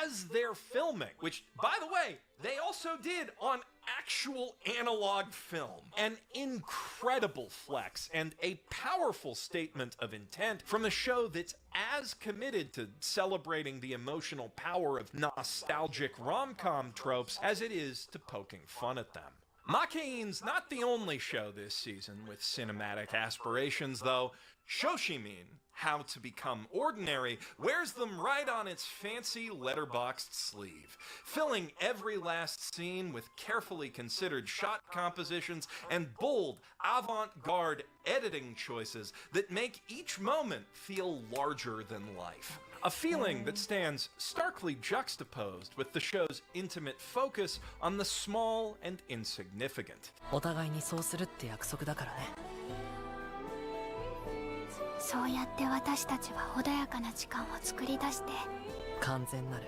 Speaker 4: as they're filming, which, by the way, they also did on actual analog film. An incredible flex and a powerful statement of intent from a show that's as committed to celebrating the emotional power of nostalgic rom-com tropes as it is to poking fun at them. Makein's not the only show this season with cinematic aspirations, though. Shoshimin, How to Become Ordinary, wears them right on its fancy letterboxed sleeve, filling every last scene with carefully considered shot compositions and bold, avant-garde editing choices that make each moment feel larger than life. A feeling that stands starkly juxtaposed with the show's intimate focus on the small and insignificant.
Speaker 3: お互いにそうするって約束だからね。
Speaker 6: そうやって私たちは穏やかな時間を作り出して、
Speaker 3: 完全なる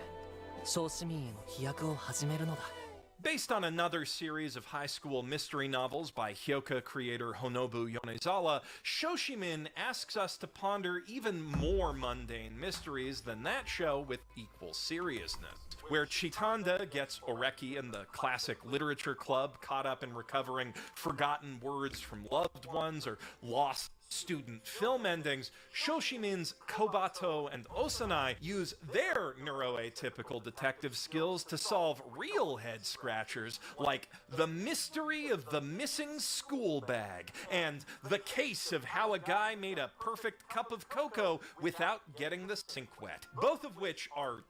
Speaker 3: 小市民への飛躍を始めるのだ。
Speaker 4: Based on another series of high school mystery novels by Hyoka creator Honobu Yonezawa, Shoshimin asks us to ponder even more mundane mysteries than that show with equal seriousness. Where Chitanda gets Oreki and the classic literature club caught up in recovering forgotten words from loved ones or lost student film endings, Shoshimin's Kobato and Osanai use their neuroatypical detective skills to solve real head-scratchers like The Mystery of the Missing School Bag and The Case of How a Guy Made a Perfect Cup of Cocoa Without Getting the Sink Wet, both of which are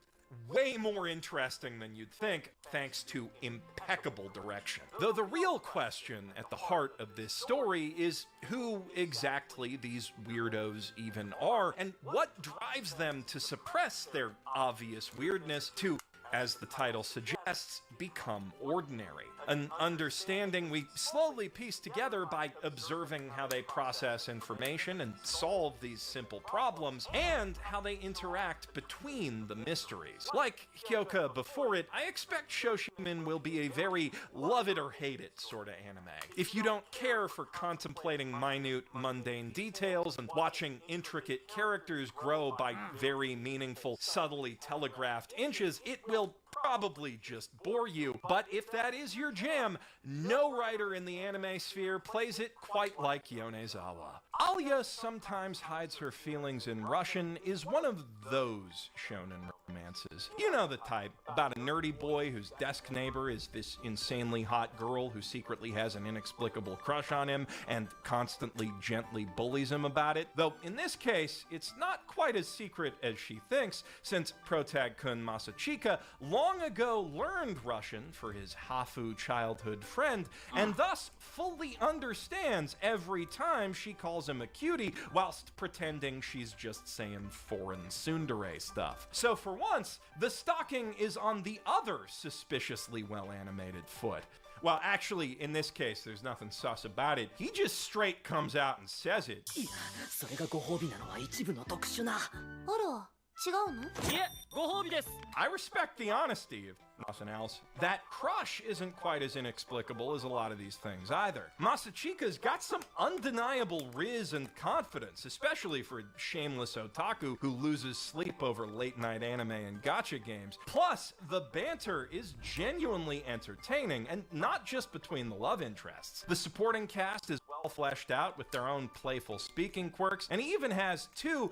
Speaker 4: way more interesting than you'd think, thanks to impeccable direction. Though the real question at the heart of this story is who exactly these weirdos even are, and what drives them to suppress their obvious weirdness to, as the title suggests, become ordinary. An understanding we slowly piece together by observing how they process information and solve these simple problems, and how they interact between the mysteries. Like Hyoka before it, I expect Shoshimin will be a very love it or hate it sort of anime. If you don't care for contemplating minute, mundane details and watching intricate characters grow by very meaningful, subtly telegraphed inches, it will probably just bore you. But if that is your jam, no writer in the anime sphere plays it quite like Yonezawa. Alya sometimes hides her feelings in Russian is one of those shonen romances. You know the type, about a nerdy boy whose desk neighbor is this insanely hot girl who secretly has an inexplicable crush on him and constantly gently bullies him about it. Though in this case, it's not quite as secret as she thinks, since protag-kun Masachika long ago learned Russian for his Hafu childhood friend, and thus fully understands every time she calls him a cutie, whilst pretending she's just saying foreign tsundere stuff. So for once, the stalking is on the other suspiciously well-animated foot. Well, actually, in this case, there's nothing sus about it. He just straight comes out and says it.
Speaker 3: いや、それがご褒美なのは一部の特殊な。
Speaker 6: あら、違うの？
Speaker 3: いえ、ご褒美です。
Speaker 4: I respect the honesty of nothing else. That crush isn't quite as inexplicable as a lot of these things either. Masachika's got some undeniable riz and confidence, especially for a shameless otaku who loses sleep over late-night anime and gacha games. Plus, the banter is genuinely entertaining, and not just between the love interests. The supporting cast is well well fleshed out with their own playful speaking quirks, and he even has two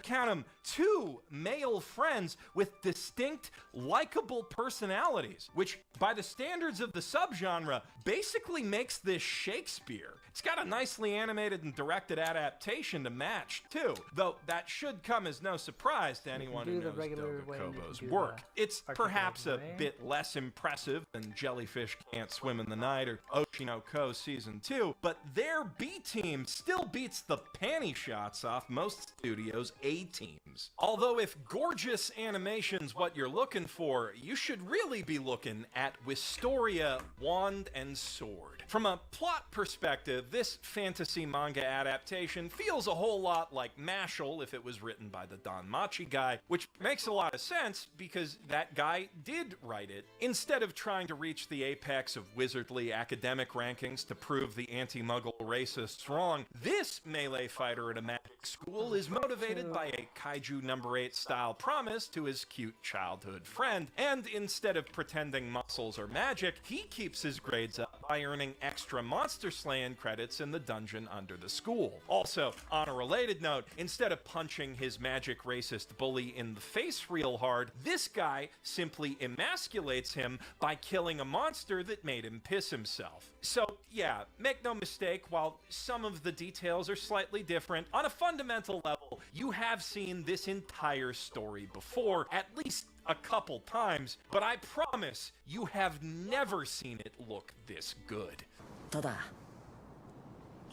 Speaker 4: male friends with distinct, likable personalities, which, by the standards of the subgenre, basically makes this Shakespeare. It's got a nicely animated and directed adaptation to match, too, though that should come as no surprise to anyone who knows Doga Kobo's work. It's perhaps a bit less impressive than Jellyfish Can't Swim in the Night or Oshinoko Season 2, but their B team still beats the panty shots off most studios' A teams. Although if gorgeous animation's what you're looking for, you should really be looking at Wistoria Wand and Sword. From a plot perspective, this fantasy manga adaptation feels a whole lot like Mashal if it was written by the Danmachi guy, which makes a lot of sense because that guy did write it. Instead of trying to reach the apex of wizardly academic rankings to prove the anti-Muggle racists wrong, this melee fighter at a magic school is motivated by a Kaiju number 8 style promise to his cute childhood friend, and instead of pretending muscles are magic, he keeps his grades up by earning extra monster slaying credits in the dungeon under the school. Also, on a related note, instead of punching his magic racist bully in the face real hard, this guy simply emasculates him by killing a monster that made him piss himself. So yeah, make no mistake, while some of the details are slightly different, on a fundamental level, you have seen this entire story before, at least a couple times, but I promise you have never seen it look this good.
Speaker 12: ただ、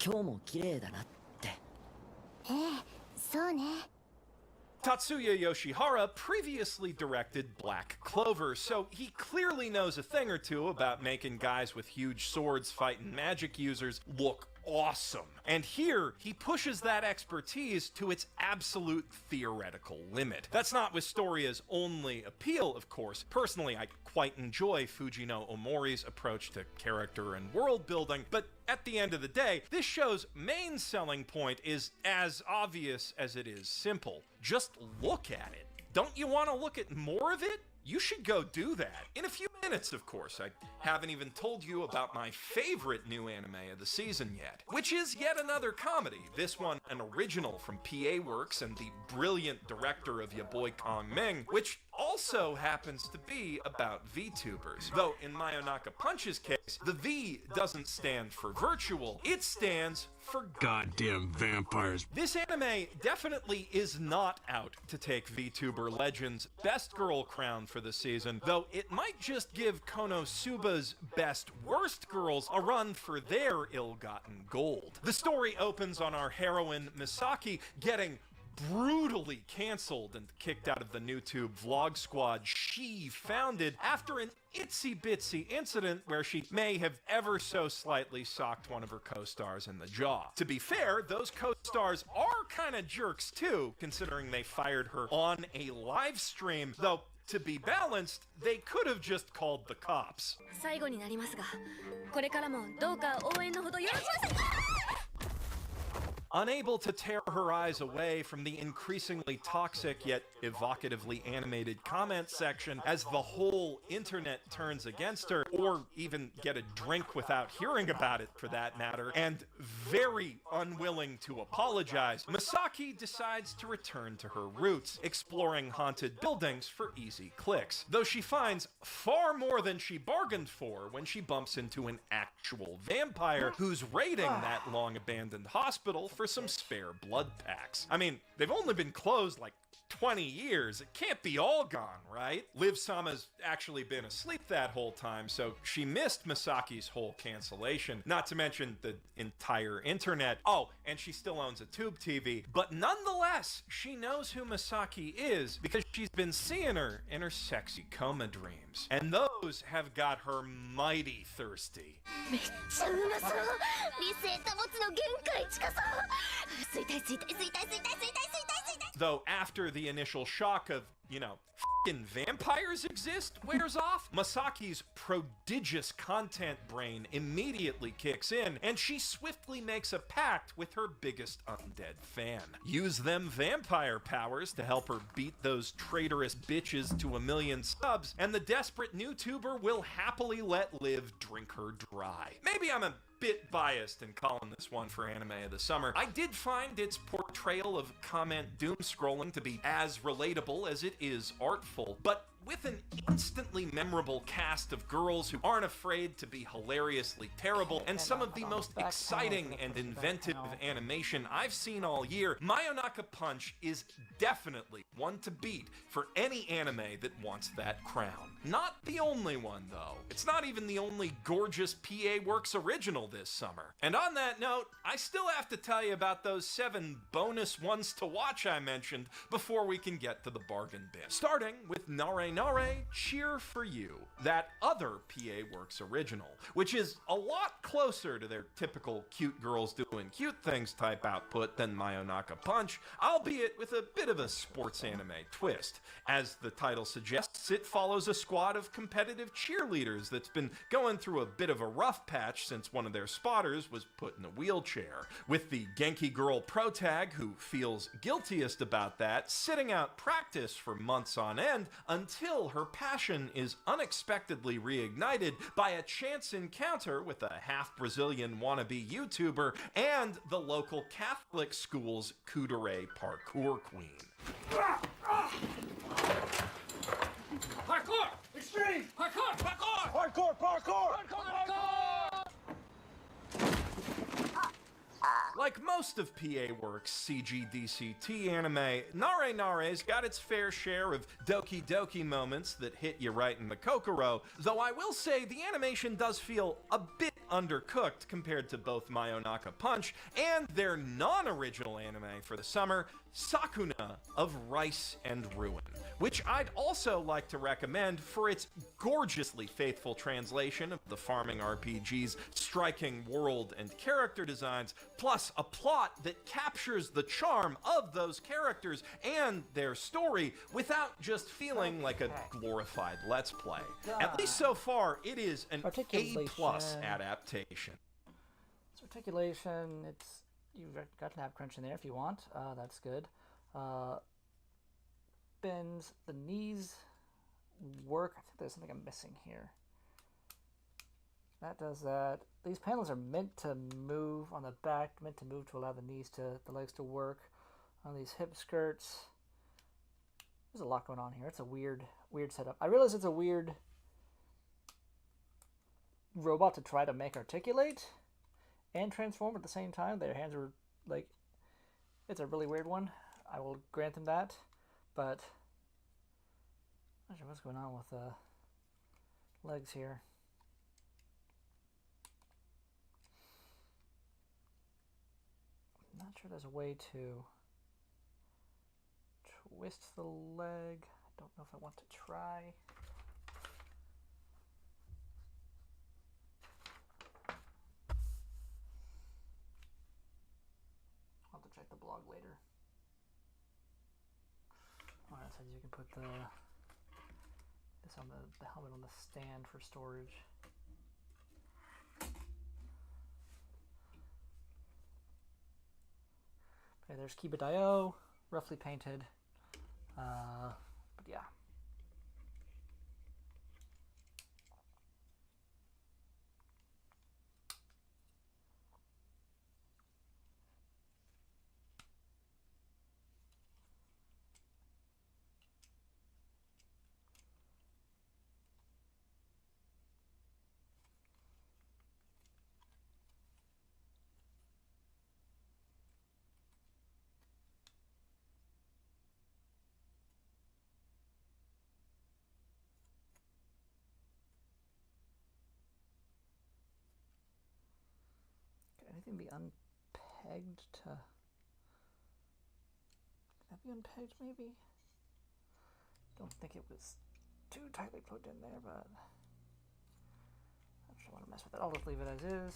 Speaker 12: 今日も綺麗だなって。
Speaker 6: ええ、そうね。
Speaker 4: Tatsuya Yoshihara previously directed Black Clover, so he clearly knows a thing or two about making guys with huge swords fighting magic users look awesome. And here, he pushes that expertise to its absolute theoretical limit. That's not Wistoria's only appeal, of course. Personally, I quite enjoy Fujino Omori's approach to character and world building, but at the end of the day, this show's main selling point is as obvious as it is simple. Just look at it. Don't you want to look at more of it? You should go do that. In a few minutes, of course. I haven't even told you about my favorite new anime of the season yet, which is yet another comedy. This one an original from PA Works and the brilliant director of Ya Boy Kong Ming, which also happens to be about VTubers. Though in Mayonaka Punch's case, the V doesn't stand for virtual, it stands for goddamn vampires. This anime definitely is not out to take VTuber Legends' best girl crown for the season, though it might just give Konosuba's best worst girls a run for their ill-gotten gold. The story opens on our heroine Misaki getting brutally canceled and kicked out of the NewTube vlog squad she founded after an itsy-bitsy incident where she may have ever so slightly socked one of her co-stars in the jaw. To be fair, those co-stars are kind of jerks too, considering they fired her on a live stream, though to be balanced, they could have just called the cops.
Speaker 13: 最後になりますが、これからもどうか応援のほどよろしくお願いします。
Speaker 4: Unable to tear her eyes away from the increasingly toxic yet evocatively animated comment section as the whole internet turns against her, or even get a drink without hearing about it for that matter, and very unwilling to apologize, Misaki decides to return to her roots, exploring haunted buildings for easy clicks, though she finds far more than she bargained for when she bumps into an actual vampire who's raiding that long-abandoned hospital for some spare blood packs. I mean, they've only been closed like 20 years. It can't be all gone, right? Liv Sama's actually been asleep that whole time, so she missed Misaki's whole cancellation, not to mention the entire internet. Oh, and she still owns a tube TV, but nonetheless, she knows who Misaki is because she's been seeing her in her sexy coma dreams. And those have got her mighty thirsty.
Speaker 6: めっちゃうまそう。理性保つの限界近そう。吸いたい吸いたい吸いたい吸いたい吸いたい吸いたい吸いたい。
Speaker 4: Though after the initial shock of, you know, f***ing vampires exist wears off, Masaki's prodigious content brain immediately kicks in, and she swiftly makes a pact with her biggest undead fan. Use them vampire powers to help her beat those traitorous bitches to 1 million subs, and the desperate NewTuber will happily let Liv drink her dry. Maybe I'm a bit biased in calling this one for Anime of the Summer. I did find its portrayal of comment doom scrolling to be as relatable as it is artful, but with an instantly memorable cast of girls who aren't afraid to be hilariously terrible, and some of the most exciting and inventive animation I've seen all year, Mayonaka Punch is definitely one to beat for any anime that wants that crown. Not the only one, though. It's not even the only gorgeous PA Works original this summer. And on that note, I still have to tell you about those 7 bonus ones to watch I mentioned before we can get to the bargain bin. Starting with Nare Nare, Cheer for You, that other PA Works original, which is a lot closer to their typical cute girls doing cute things type output than Mayonaka Punch, albeit with a bit of a sports anime twist. As the title suggests, it follows a squad of competitive cheerleaders that's been going through a bit of a rough patch since one of their spotters was put in a wheelchair, with the Genki girl protag, who feels guiltiest about that, sitting out practice for months on end until her passion is unexpectedly reignited by a chance encounter with a half-Brazilian wannabe YouTuber and the local Catholic school's Kudere parkour queen.
Speaker 11: Parkour! Extreme! Parkour! Parkour! Parkour! Parkour! Parkour!
Speaker 4: Like most of PA Works' CGDCT anime, Nare Nare's got its fair share of doki doki moments that hit you right in the kokoro, though I will say the animation does feel a bit undercooked compared to both Mayonaka Punch and their non-original anime for the summer, Sakuna of Rice and Ruin, which I'd also like to recommend for its gorgeously faithful translation of the farming RPG's striking world and character designs, plus a plot that captures the charm of those characters and their story without just feeling like a glorified Let's Play. At least so far, it is an A+ adaptation.
Speaker 1: It's articulation, you've got to have crunch in there if you want. That's good. Bends, the knees work. I think there's something I'm missing here. That does that. These panels are meant to move on the back, meant to move to allow the legs to work. On these hip skirts, there's a lot going on here. It's a weird setup. I realize it's a weird robot to try to make articulate and transform at the same time. Their hands are like, it's a really weird one. I will grant them that, but I'm not sure what's going on with the legs here. I'm not sure there's a way to twist the leg. I don't know if I want to try. I'll have to check the blog later. Alright, so you can put this on the helmet on the stand for storage. Okay, there's Kibadaioh, roughly painted. But yeah. Anything be unpegged to... Can that be unpegged maybe? Don't think it was too tightly plugged in there, but I don't want to mess with it. I'll just leave it as is.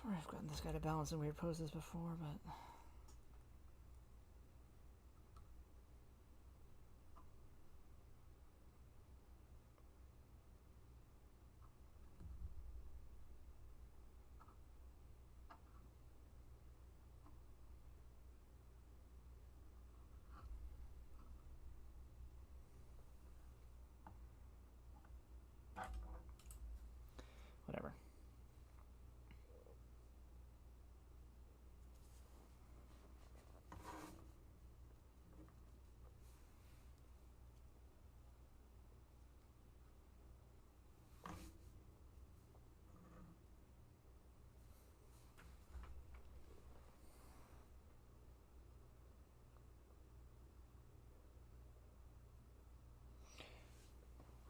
Speaker 1: swear I've gotten this guy to balance in weird poses before, but... Whatever.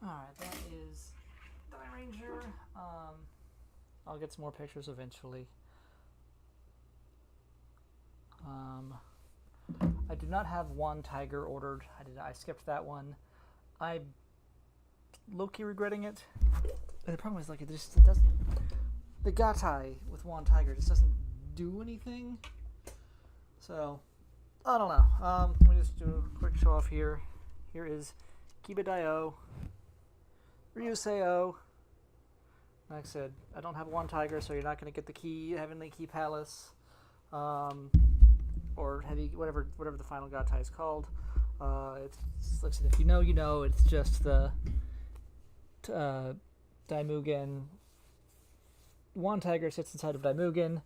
Speaker 1: Alright, that is Dairanger. I'll get some more pictures eventually. I do not have one tiger ordered. I skipped that one. I'm low-key regretting it. But the problem is, like, it doesn't... The gatai with one tiger just doesn't do anything. So, I don't know. Let me just do a quick show off here. Here is Kibadaioh, Ryuseo. Like I said, I don't have one tiger, so you're not going to get the Heavenly Key Palace, or heavy, whatever the final gatai is called. It's like I said, if you know, you know. It's just the Daimugen. One tiger sits inside of Daimugen,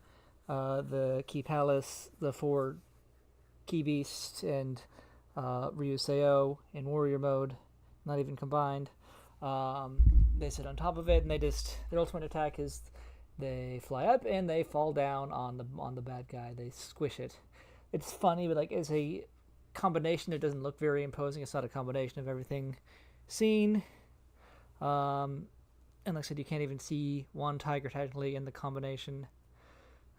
Speaker 1: the Key Palace, the 4 Key Beasts, and Ryuseo in warrior mode, not even combined. They sit on top of it, and their ultimate attack is they fly up and they fall down on the bad guy. They squish it. It's funny, but like as a combination, it doesn't look very imposing. It's not a combination of everything seen. And like I said, you can't even see one tiger technically in the combination.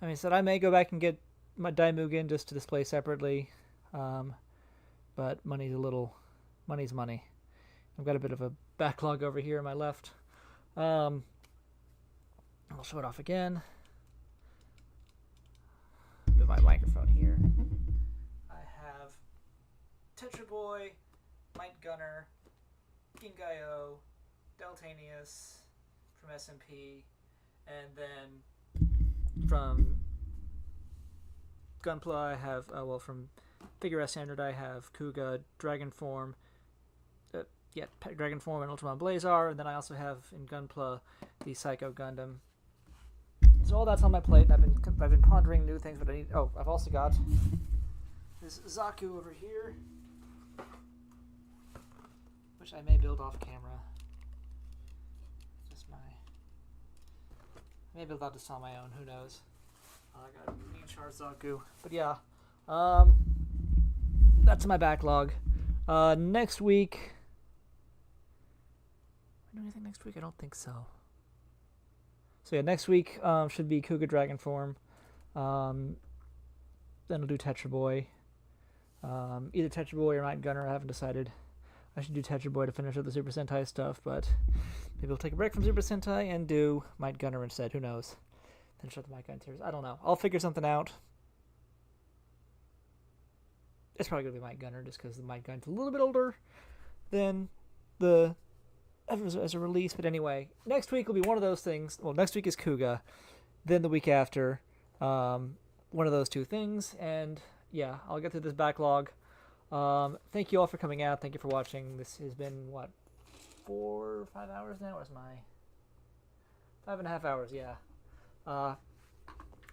Speaker 1: I mean, I may go back and get my Daimugen just to display separately, but money's money. I've got a bit of a backlog over here on my left. I'll show it off again. Move my microphone here. I have Tetra Boy, Might Gunner, Kibadaioh, Deltanius from SMP, and then from Gunpla I have, from Figure S Standard I have Kuga, Dragon Form, Dragon Form and Ultraman Blazar, and then I also have in Gunpla the Psycho Gundam. So all that's on my plate, and I've been pondering new things, but I need... Oh, I've also got this Zaku over here, which I may build off camera. I may build out this on my own, who knows. I got a Char Zaku. But yeah, that's my backlog. Next week... Do anything next week? I don't think so. So yeah, next week should be Kuga Dragon Form. Then I'll do Tetra Boy. Either Tetra Boy or Might Gunner. I haven't decided. I should do Tetra Boy to finish up the Super Sentai stuff, but maybe I'll take a break from Super Sentai and do Might Gunner instead. Who knows? Finish up the Might Gunner series. I don't know. I'll figure something out. It's probably gonna be Might Gunner just because the Might Gunner's a little bit older than the as a release, but anyway, next week will be one of those things. Well, next week is Kuga, then the week after, one of those two things, and yeah, I'll get through this backlog. Thank you all for coming out. Thank you for watching. This has been, what, 4 or 5 hours now? Where's my... 5.5 hours, yeah.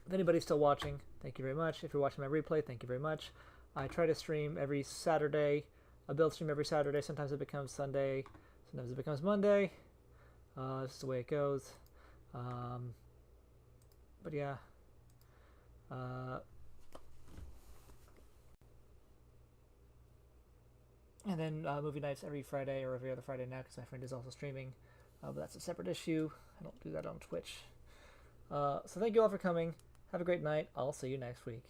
Speaker 1: If anybody's still watching, thank you very much. If you're watching my replay, thank you very much. I try to stream every Saturday. I build stream every Saturday. Sometimes it becomes Sunday. Sometimes it becomes Monday. This is the way it goes. But yeah. And then movie nights every Friday or every other Friday now because my friend is also streaming. But that's a separate issue. I don't do that on Twitch. So thank you all for coming. Have a great night. I'll see you next week.